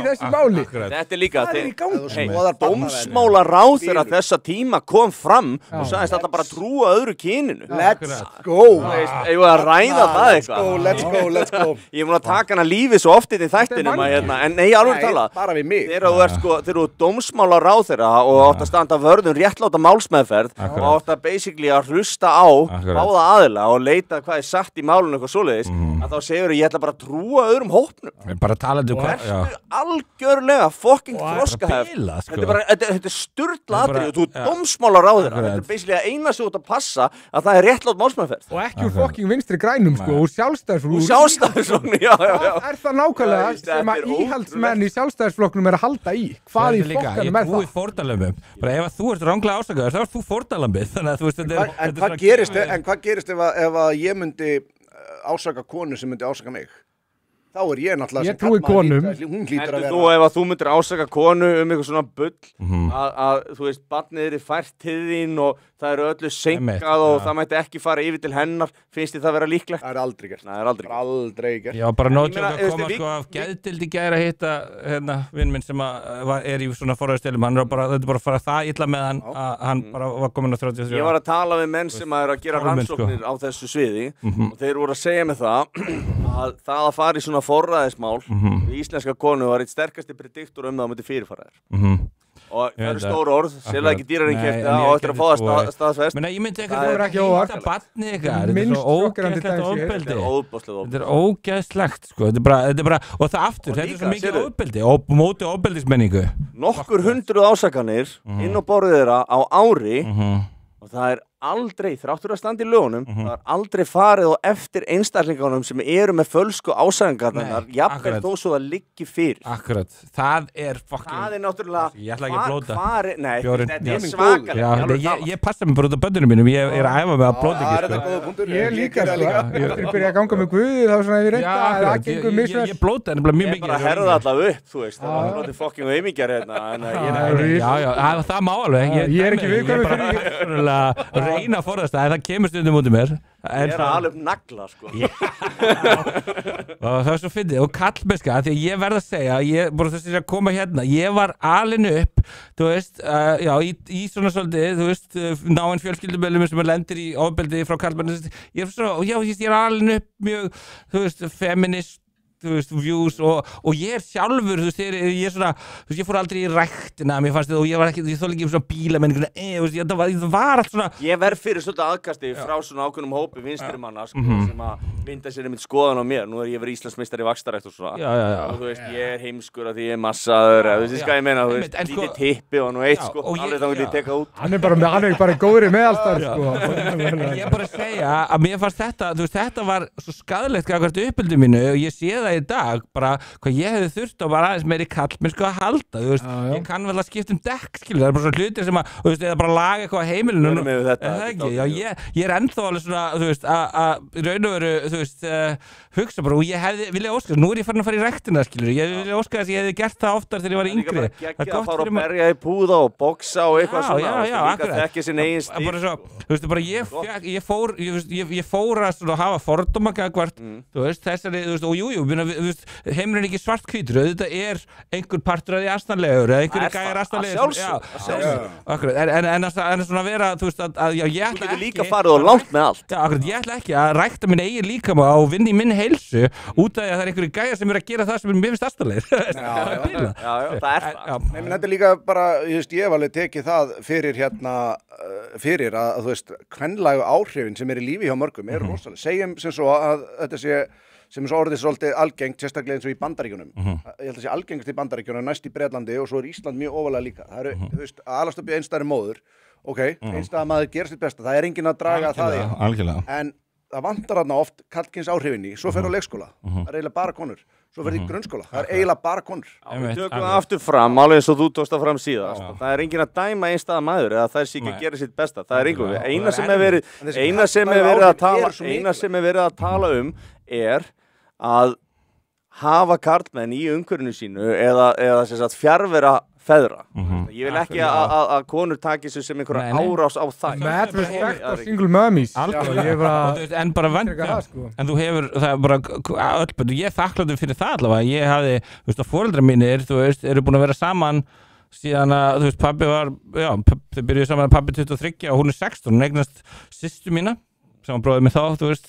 þessu máli þetta er líka, það er í gangi dómsmálaráðherra þessa tíma kom fram og sagðist alltaf bara trúa öðru kyninu let's go ég var að ræða það eitthvað let's go ég mun að taka hana lífið svo oft í þættinum en nei, alveg tala bara við mig þegar þú ert dómsmálaráðherra og átt að standa vörðum réttláta málsmeðferð og átt að basically að hlusta á báða aðila og leita hvað er satt í málunum eitthvað svoleiðis að þá segur ég ætla bara trúa öðrum hópnum bara talandi ertu algjörlega fucking þroskaheft sko. þetta er sturla atrið og þú dómsmálaráðherra þetta er basically að eina sig út að passa að það er réttlátt málsmeðferð og ekki úr fucking vinstri grænum sko, úr sjálfstæðisflokknum já. Það er það nákvæmlega sem að íhaldsmenn í sjálfstæðisflokknum er að halda í hvað í fokkanum er það? Ég trúi fórnarlömbum bara ef þú ert ranglega ásakaður þá ert þú fórnarlambið þannig að þú veist En hvað gerist ef að ég myndi ásaka konu sem myndi ásaka mig? Þá er ég náttúrulega Ég trúi konum. Hún hlýtur að Heldur þú ef að þú myndir ásaka konu eitthvað svona bull að þú veist, barnið er fært til þín og það eru öllu seinkað og það mætti ekki fara yfir til hennar finnst þið það vera líklegt? Það er aldrei gert. Nei, það er aldrei gert. Já, bara nótjók að koma sko af geðdeild í gær að hitta hérna vinn minn sem er í svona forræðistelum þetta er bara að fara það illa með hann að hann bara var komin á 33 Ég var að tala við menn sem eru að gera rannsóknir á þessu sviði og þeir voru að segja mig það að fara í svona forræðismál íslenska konu var eitt sterkasti prediktor það myndi fyrirfara þér og það eru stóru orð, sérlega ekki dýrarinn kefti og eftir að fá það staðfest ég myndi eitthvað að hýta barni eitthvað þetta er svo ógeðslegt þetta er ógeðslegt sko þetta er bara, og það aftur, þetta er svo mikið ofbeldi og móti ofbeldismenningu nokkur 100 ásakanir inn á borðið þeirra á ári og það er aldrei, þráttur að standa í lögunum það er aldrei farið og eftir einstaklingunum sem eru með fölsku ásakangarnar jafnvel þó svo það liggi fyrir Akkurat, það er fucking það er náttúrulega ég ætla ekki að blóta nei, þetta er svakalega ég passa mig bara út af bönnunum mínum ég er að æfa mig að blóta ekki Ég líka sko, ég byrja að ganga með Guði þá svona ef ég reynda að gengur misvel ég blóta henni bara mjög mikið ég bara herða allavega upp, þú veist það var blótið fucking auðmingjar já, það má alveg ég er ekki viðkvæmur fyrir reyna að forðast það, en það kemur stundum út í mér ég er að alveg nagla sko og það er svo fyndið og kallmennska, því að ég verð að segja bara þess að koma hérna, ég var alin upp, þú veist í svona svolítið, þú veist náinn fjölskyldumöðlum sem lendir í ofbeldi frá kallmenn, ég er alin upp mjög, þú veist, feminist þú veist, views og ég er sjálfur, þú veist, ég er svona þú veist, ég fór aldrei í ræktina, mér fannst og ég var ekki, ég þóla ekki svona bílamenninguna það var allt svona ég verð fyrir svolítið aðkasti frá svona ákveðnum hópi vinstri manna, sko, sem að mynda sér einmitt skoðan á mér, nú er ég verið Íslandsmeistari í vaxtarækt og svona, og þú veist, ég er heimskur að því ég er massaður, þú veist, hvað ég meina þú veist, lítið tippi og nú eitt, sko alveg þá vil ég teka út hann er bara góðri meðalstæð, sko ég bara segja að mér fannst þetta, þú veist, þetta var svo skaðlegt gagnvart uppeldi mínu og ég sé það í dag, bara hvað ég hefði þurft að bara aðeins meiri kallmennsku að halda, þú veist, ég kann vel að skipta dekk, skilur, það er bara svona hlutir sem að, þú veist, eða bara laga eitthvað á heimilinu, það ekki, já, ég er ennþá alveg svona, þú veist, að raun og veru, þú veist, hugsa bara, og ég hefði, vilja óska, nú er ég farin að fara í ræktina, skilur, ég vilja óska þess að ég hefði gert það oftar þegar ég var yngri. Það er ekki að fara að berja í púða og boxa og eitthvað svona, ég fór að svona hafa fordóma gagvart, þú veist, þessari, þú veist, og jú, heimurinn ekki svart-hvítur, þetta er einhver partur að því astanlegur eða einhver gæjar astanlegur en að svona vera, þú veist, að ég ætla ekki líka farið og langt með allt ég ætla ekki að rækta minn eigin líkama og vinna í minn heilsu út af því að það er einhverju gæjar sem eru að gera það sem er mér finnst astanlegur það er það þetta er líka bara, ég hef alveg tekið það fyrir að þú veist, kvenlægu áhrifin sem er í lífi hjá mörgum eru rosalega, segjum sem svo að þetta sé sem svo orðið svolítið algengt, sérstaklega eins og í Bandaríkjunum. Ég held að sé algengast í Bandaríkjunum, næst í Bretlandi og svo er Ísland mjög ofalega líka. Það eru, þú veist, alast upp í einstæðri móður, einstæða maður gerir sitt besta, það er enginn að draga það í. En það vantar þarna oft karlkyns áhrifinni, svo fer á leikskóla, það er eiginlega bara konur, svo fer í grunnskóla, það er eiginlega bara konur. Við tökum það aftur fram, alveg eins og þú tókst það fram síðast. Það er enginn að dæma einstæða maður eða það sé ekki að gera sitt besta, það er einhver. Eina sem er verið að tala um er að hafa karlmenn í umhverfinu sínu eða sem sagt fjarvera feðra. Ég vil ekki að konur taki sig sem einhverja árás á það. Mad respect for single mummies. En bara vend, en þú hefur það bara öll, ég er þakkláttur fyrir það allavega. Ég hafði, þú veist, að foreldrar mínir, þú veist, eru búin að vera saman síðan að, þú veist, pabbi var, þau byrjuðu saman að pabbi 23 og hún er 16, hún eignast systur mína, sem var bróðið mig þá, þú veist,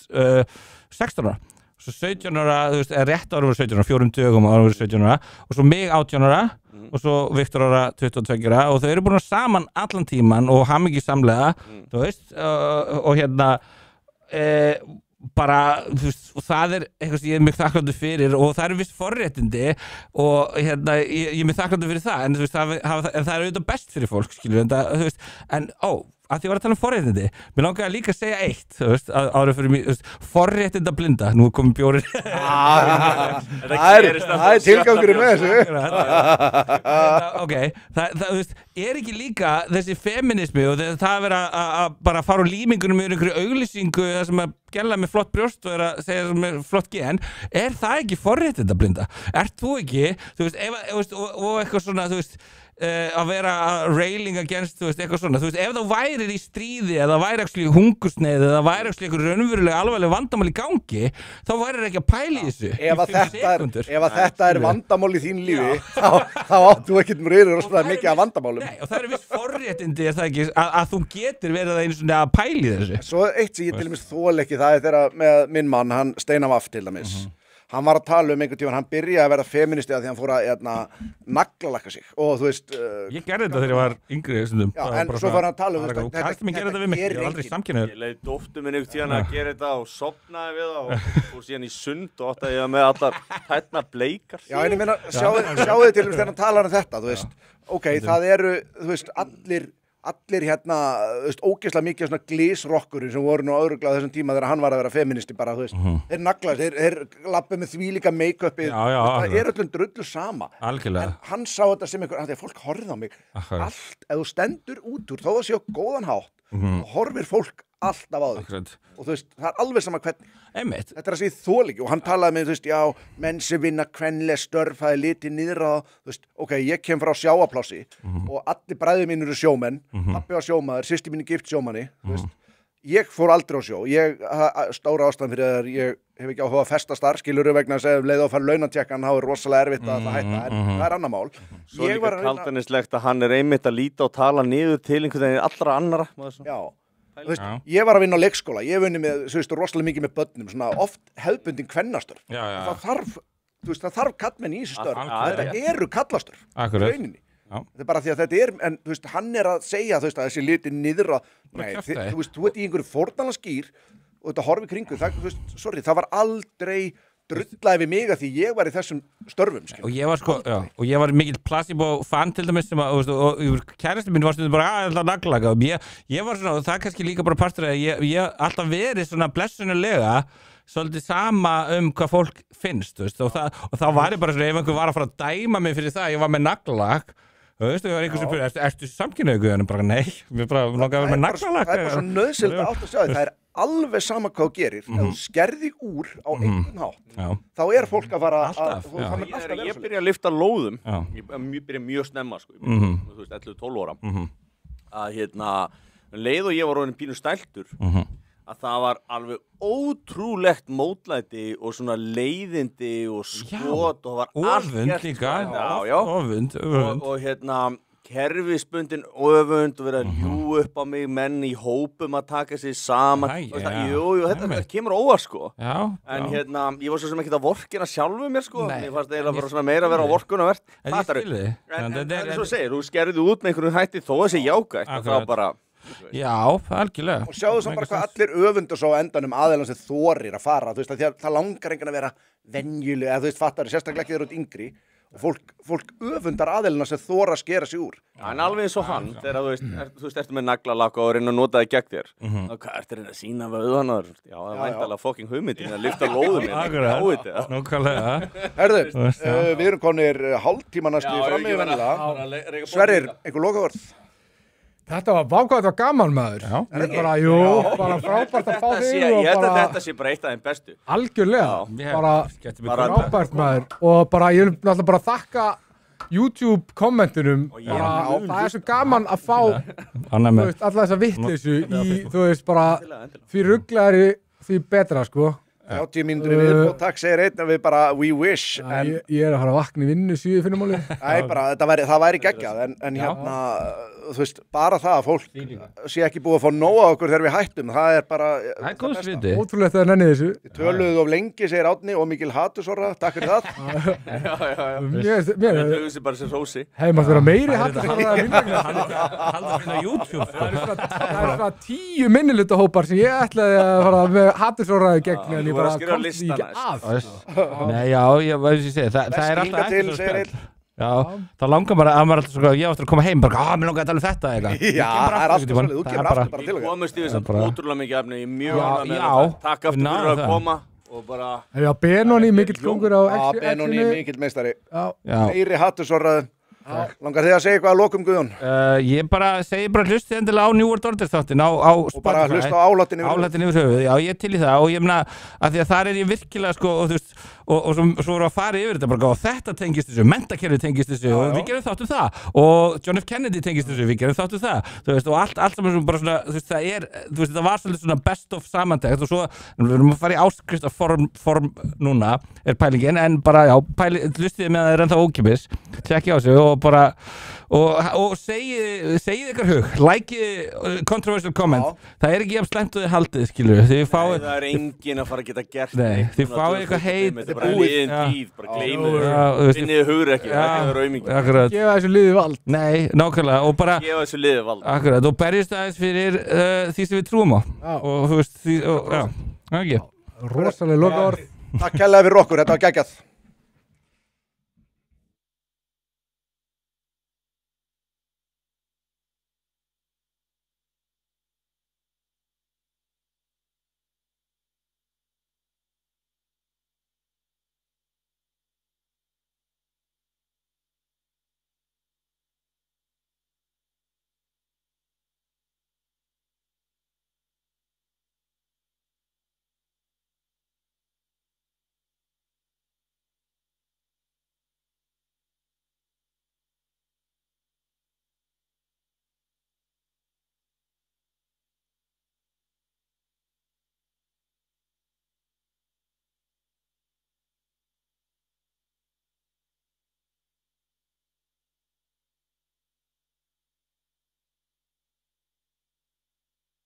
16 ára. Svo 17 ára, þú veist, rétt ára voru 17 ára, 4 dögum ára voru 17 ára og svo mig 18 ára og svo Viktor ára 22 ára og þau eru búin saman allan tíman og hamingjusamlega, þú veist, og hérna bara, þú veist, og það eitthvað sem ég mjög þakkláttur fyrir og það viss forréttindi og ég mjög þakkláttur fyrir það en þú veist, en það auðvitað best fyrir fólk, skilur, en það, þú veist, en að því að tala forréttindi, mér langaði líka að segja eitt, þú veist, árið fyrir mig, forréttinda blinda, nú komum bjórir. Það er tilgangurinn með þessu. Ok, það, þú veist, ekki líka þessi feminismi og það að vera að bara fara á límingunum með einhverju auglýsingu það sem að gæla með flott brjóst og að segja með flott gen, það ekki forréttinda blinda? Ert þú ekki, þú veist, og eitthvað svona, þú veist, að vera railing against, þú veist, eitthvað svona, þú veist, ef það værir í stríði eða væri ekki hungursneið eða væri ekki einhver raunverulega alvarleg vandamál í gangi, þá værir ekki að pæla í þessu ef þetta er vandamál í þín lífi þá áttu ekkert mjög rosalega mikið af vandamálum. Nei, og það viss forréttindi, það ekki, að þú getur verið einu svona að pæla í þessu. Svo eitt sem ég til dæmis þol ekki, það þegar með minn mann, hann Steinar Vaff til dæmis, hann var að tala einhvern tímann, hann byrjaði að vera feministi að því hann fór að naglalakka sig og þú veist ég gerði þetta þegar ég var yngri en svo fór hann að tala þetta gerði þetta við mig, ég var aldrei samkynhneigður. Ég leiði dóttur minn einhvern tímann að gera þetta og sofnaði við það og fór síðan í sund og átti að ég með allar tætna bleikar. Já, en ég meina, sjáðu til þegar hann talar þetta, þú veist, ok, það eru, þú veist, allir hérna, þú veist, ógeðslega mikið svona glísrokkurinn sem voru nú öðruglega þessum tíma þegar hann var að vera feministi bara, þú veist, þeir naglast, þeir lappa með þvílíka make-upið, það öllum drullu sama. Algjörlega. En hann sá þetta sem einhver, þegar fólk horfði á mig, allt, ef þú stendur út úr, þó að sé á góðan hátt, þá horfir fólk alltaf á þig. Og þú veist, það er alveg sama hvernig. Einmitt. Þetta að segja þolíki og hann talaði með, þú veist, já, menn sem vinna kvenleg störf, það litið niður á, þú veist, ok, ég kem frá sjáaplássi og allir bræður mínir eru sjómenn, pabbi var sjómaður, systir mín er gift sjómanni, þú veist, ég fór aldrei á sjó, stóra ástæðan fyrir að ég hef ekki áhuga að festa starf, skilur vegna að segja, leið á að fara launatjekkan, þá er rosalega erfitt að það hætta, en það er annar mál. Svo líka kaldanistlegt að hann er einmitt að líta og tala niður til einhvern veginn allra annara. Já. Veist, ég var að vinna á leikskóla, ég vunni með, þú veist, rosalega mikið með börnum, svona oft hefðbundin kvennastörf. Það þarf kallmenn í þessi störf. Þetta eru kallastörf. Rauninni. Þetta er bara því að þetta en þú veist, hann er að segja, þú veist, að þessi liti niðra, nei, þú veist, þú ert í einhverju fórnarlanskýr og þetta horfi kringu, það var aldrei drullaði við mig að því ég var í þessum störfum og ég var sko, og ég var mikill placebo fan til dæmis sem að, og kærastinn minn var stundum bara alltaf naglaka og ég var svona, og það er kannski líka bara partur að ég alltaf verið svona blessunulega svolítið sama hvað fólk finnst, þú veist, og þá var ég bara svona, ef einhver var að fara að dæma mig fyrir það, ég var með naglak. Þú veist, það var einhver sem fyrir, ertu samkynhneigður? En bara nei, við bara langaði að vera með naglalakk. Það er bara svo nöðsynlegt að átt að sjá því, það er alveg sama hvað þú gerir, ef þú skerði úr á einhvern hátt, þá er fólk að fara Ég byrja að lyfta lóðum, ég byrja mjög snemma, sko, þú veist, 11-12 ára, að leið og ég var orðinn pínu stæltur, að það var alveg ótrúlegt mótlæti og svona leiðindi og skot og það var allt líka, öfund og kerfisbundin öfund og verið að ljú upp á mig menn í hópum að taka sig saman þetta kemur óvart sko en ég var svo sem ekkert að vorkina sjálfu mér sko ég fannst eiginlega bara svona meira að vera á vorkunavert en það er svo segir, þú skerði út með einhverjum hætti þó að sé jákvætt og þá bara já, algjörlega og sjáðu saman bara hvað allir öfundur svo á endanum aðeins sem þorir að fara þú veist að það langar engan að vera venjuleg eða þú veist fattar sérstaklega ekki þeir út yngri og fólk öfundar aðeilina sem þora að skera sig úr en alveg eins og hann þegar þú veist ertu með naglalakka og reyna að nota það gegn þér og hvað ertu að reyna að sína vöðvanar já það er væntalega fucking hugmyndin að lyfta lóðum nákvæmlega herðu við erum konir hálftíma næstu fram yfir venjulega Sverrir einhver lokaorð Þetta var vákvæmt, þetta var gaman maður. Bara frábært að fá þig og ég held að þetta sé bara eitt af þeim bestu. Algjörlega, bara frábært maður og bara ég vil náttúrulega bara þakka YouTube kommentunum og það er svo gaman að fá alla þessa vitleysu í, þú veist, bara því rugglegri því betra, sko. 30 mínútur í viðbót, takk segir einn að við bara we wish ég er að fara að vakna í vinnu 7 í finnumáli það væri geggjað en þú veist, bara það að fólk sé ekki búið að fá nóg á okkur þegar við hættum, það bara Það góð sviti. Ótrúlegt að það nenni þessu. Við töluðum of lengi, segir Árni, og mikil hatursorra, takk fyrir það. Mér Það hugsi bara sem rósi. hefði mátt vera meiri hatursorra að minna. Halda fyrir YouTube, sko. Það er svona 10 minnihlutahópar sem ég ætlaði að fara með hatursorraði gegn, en ég bara komst því ekki að. Nei, já, ég segi, það er alltaf Hingað til, ekki svo segir spell. Já, það langar bara að maður alltaf svo, ég áttur að koma heim, bara, mér langar að tala þetta eitthvað. Já, það er alltaf svolítið, þú kemur aftur bara til Við okkar. komumst í þess að ótrúlega mikið efni, ég er mjög Já, ánægður með já. það. Takk aftur Við fyrir náðum að það. koma og bara... Já, Benoni, mikill kongur á Já, Benoni, X-inu. mikill meistari. Já. Meiri hatursorraði. Langar þið að segja eitthvað að lokum, Guðjón? Ég segi bara hlustið endilega á New World Order þáttinn á Og bara hlusta á álátin yfir höfuð. Álættin yfir höfuð, já, ég til í það og ég meina að því að þar er ég virkilega sko og þú veist og svo voru að fara yfir þetta bara og þetta tengist þessu, menntakerfið tengist þessu og við gerum þáttum það og John F. Kennedy tengist þessu, við gerum þáttum það þú veist og allt saman bara svona þú veist það er, þú veist það var svolítið svona best of samantekt og svo við erum að fara í áskrifta form núna er pælingin en bara já, hlustið með að það er ennþá ókipis tjekkja á sig og bara og segið ykkar hug controversial comment það er ekki jafn slæmt og þið haldið skilur þið fáið Það er enginn að fara að geta gert þið fáið eitthvað heit Þetta er bara liðin tíð, bara gleymið Finnið hugur ekki, það er auðmikið akkurat Gefa þessu liði vald. nei, nákvæmlega og bara Gefa þessu liði vald akkurat og berjast aðeins fyrir því sem við trúum á og þú veist því, já, ekki Rosalega lokaorð. Takk kærlega fyrir okkur, þetta var geggjað.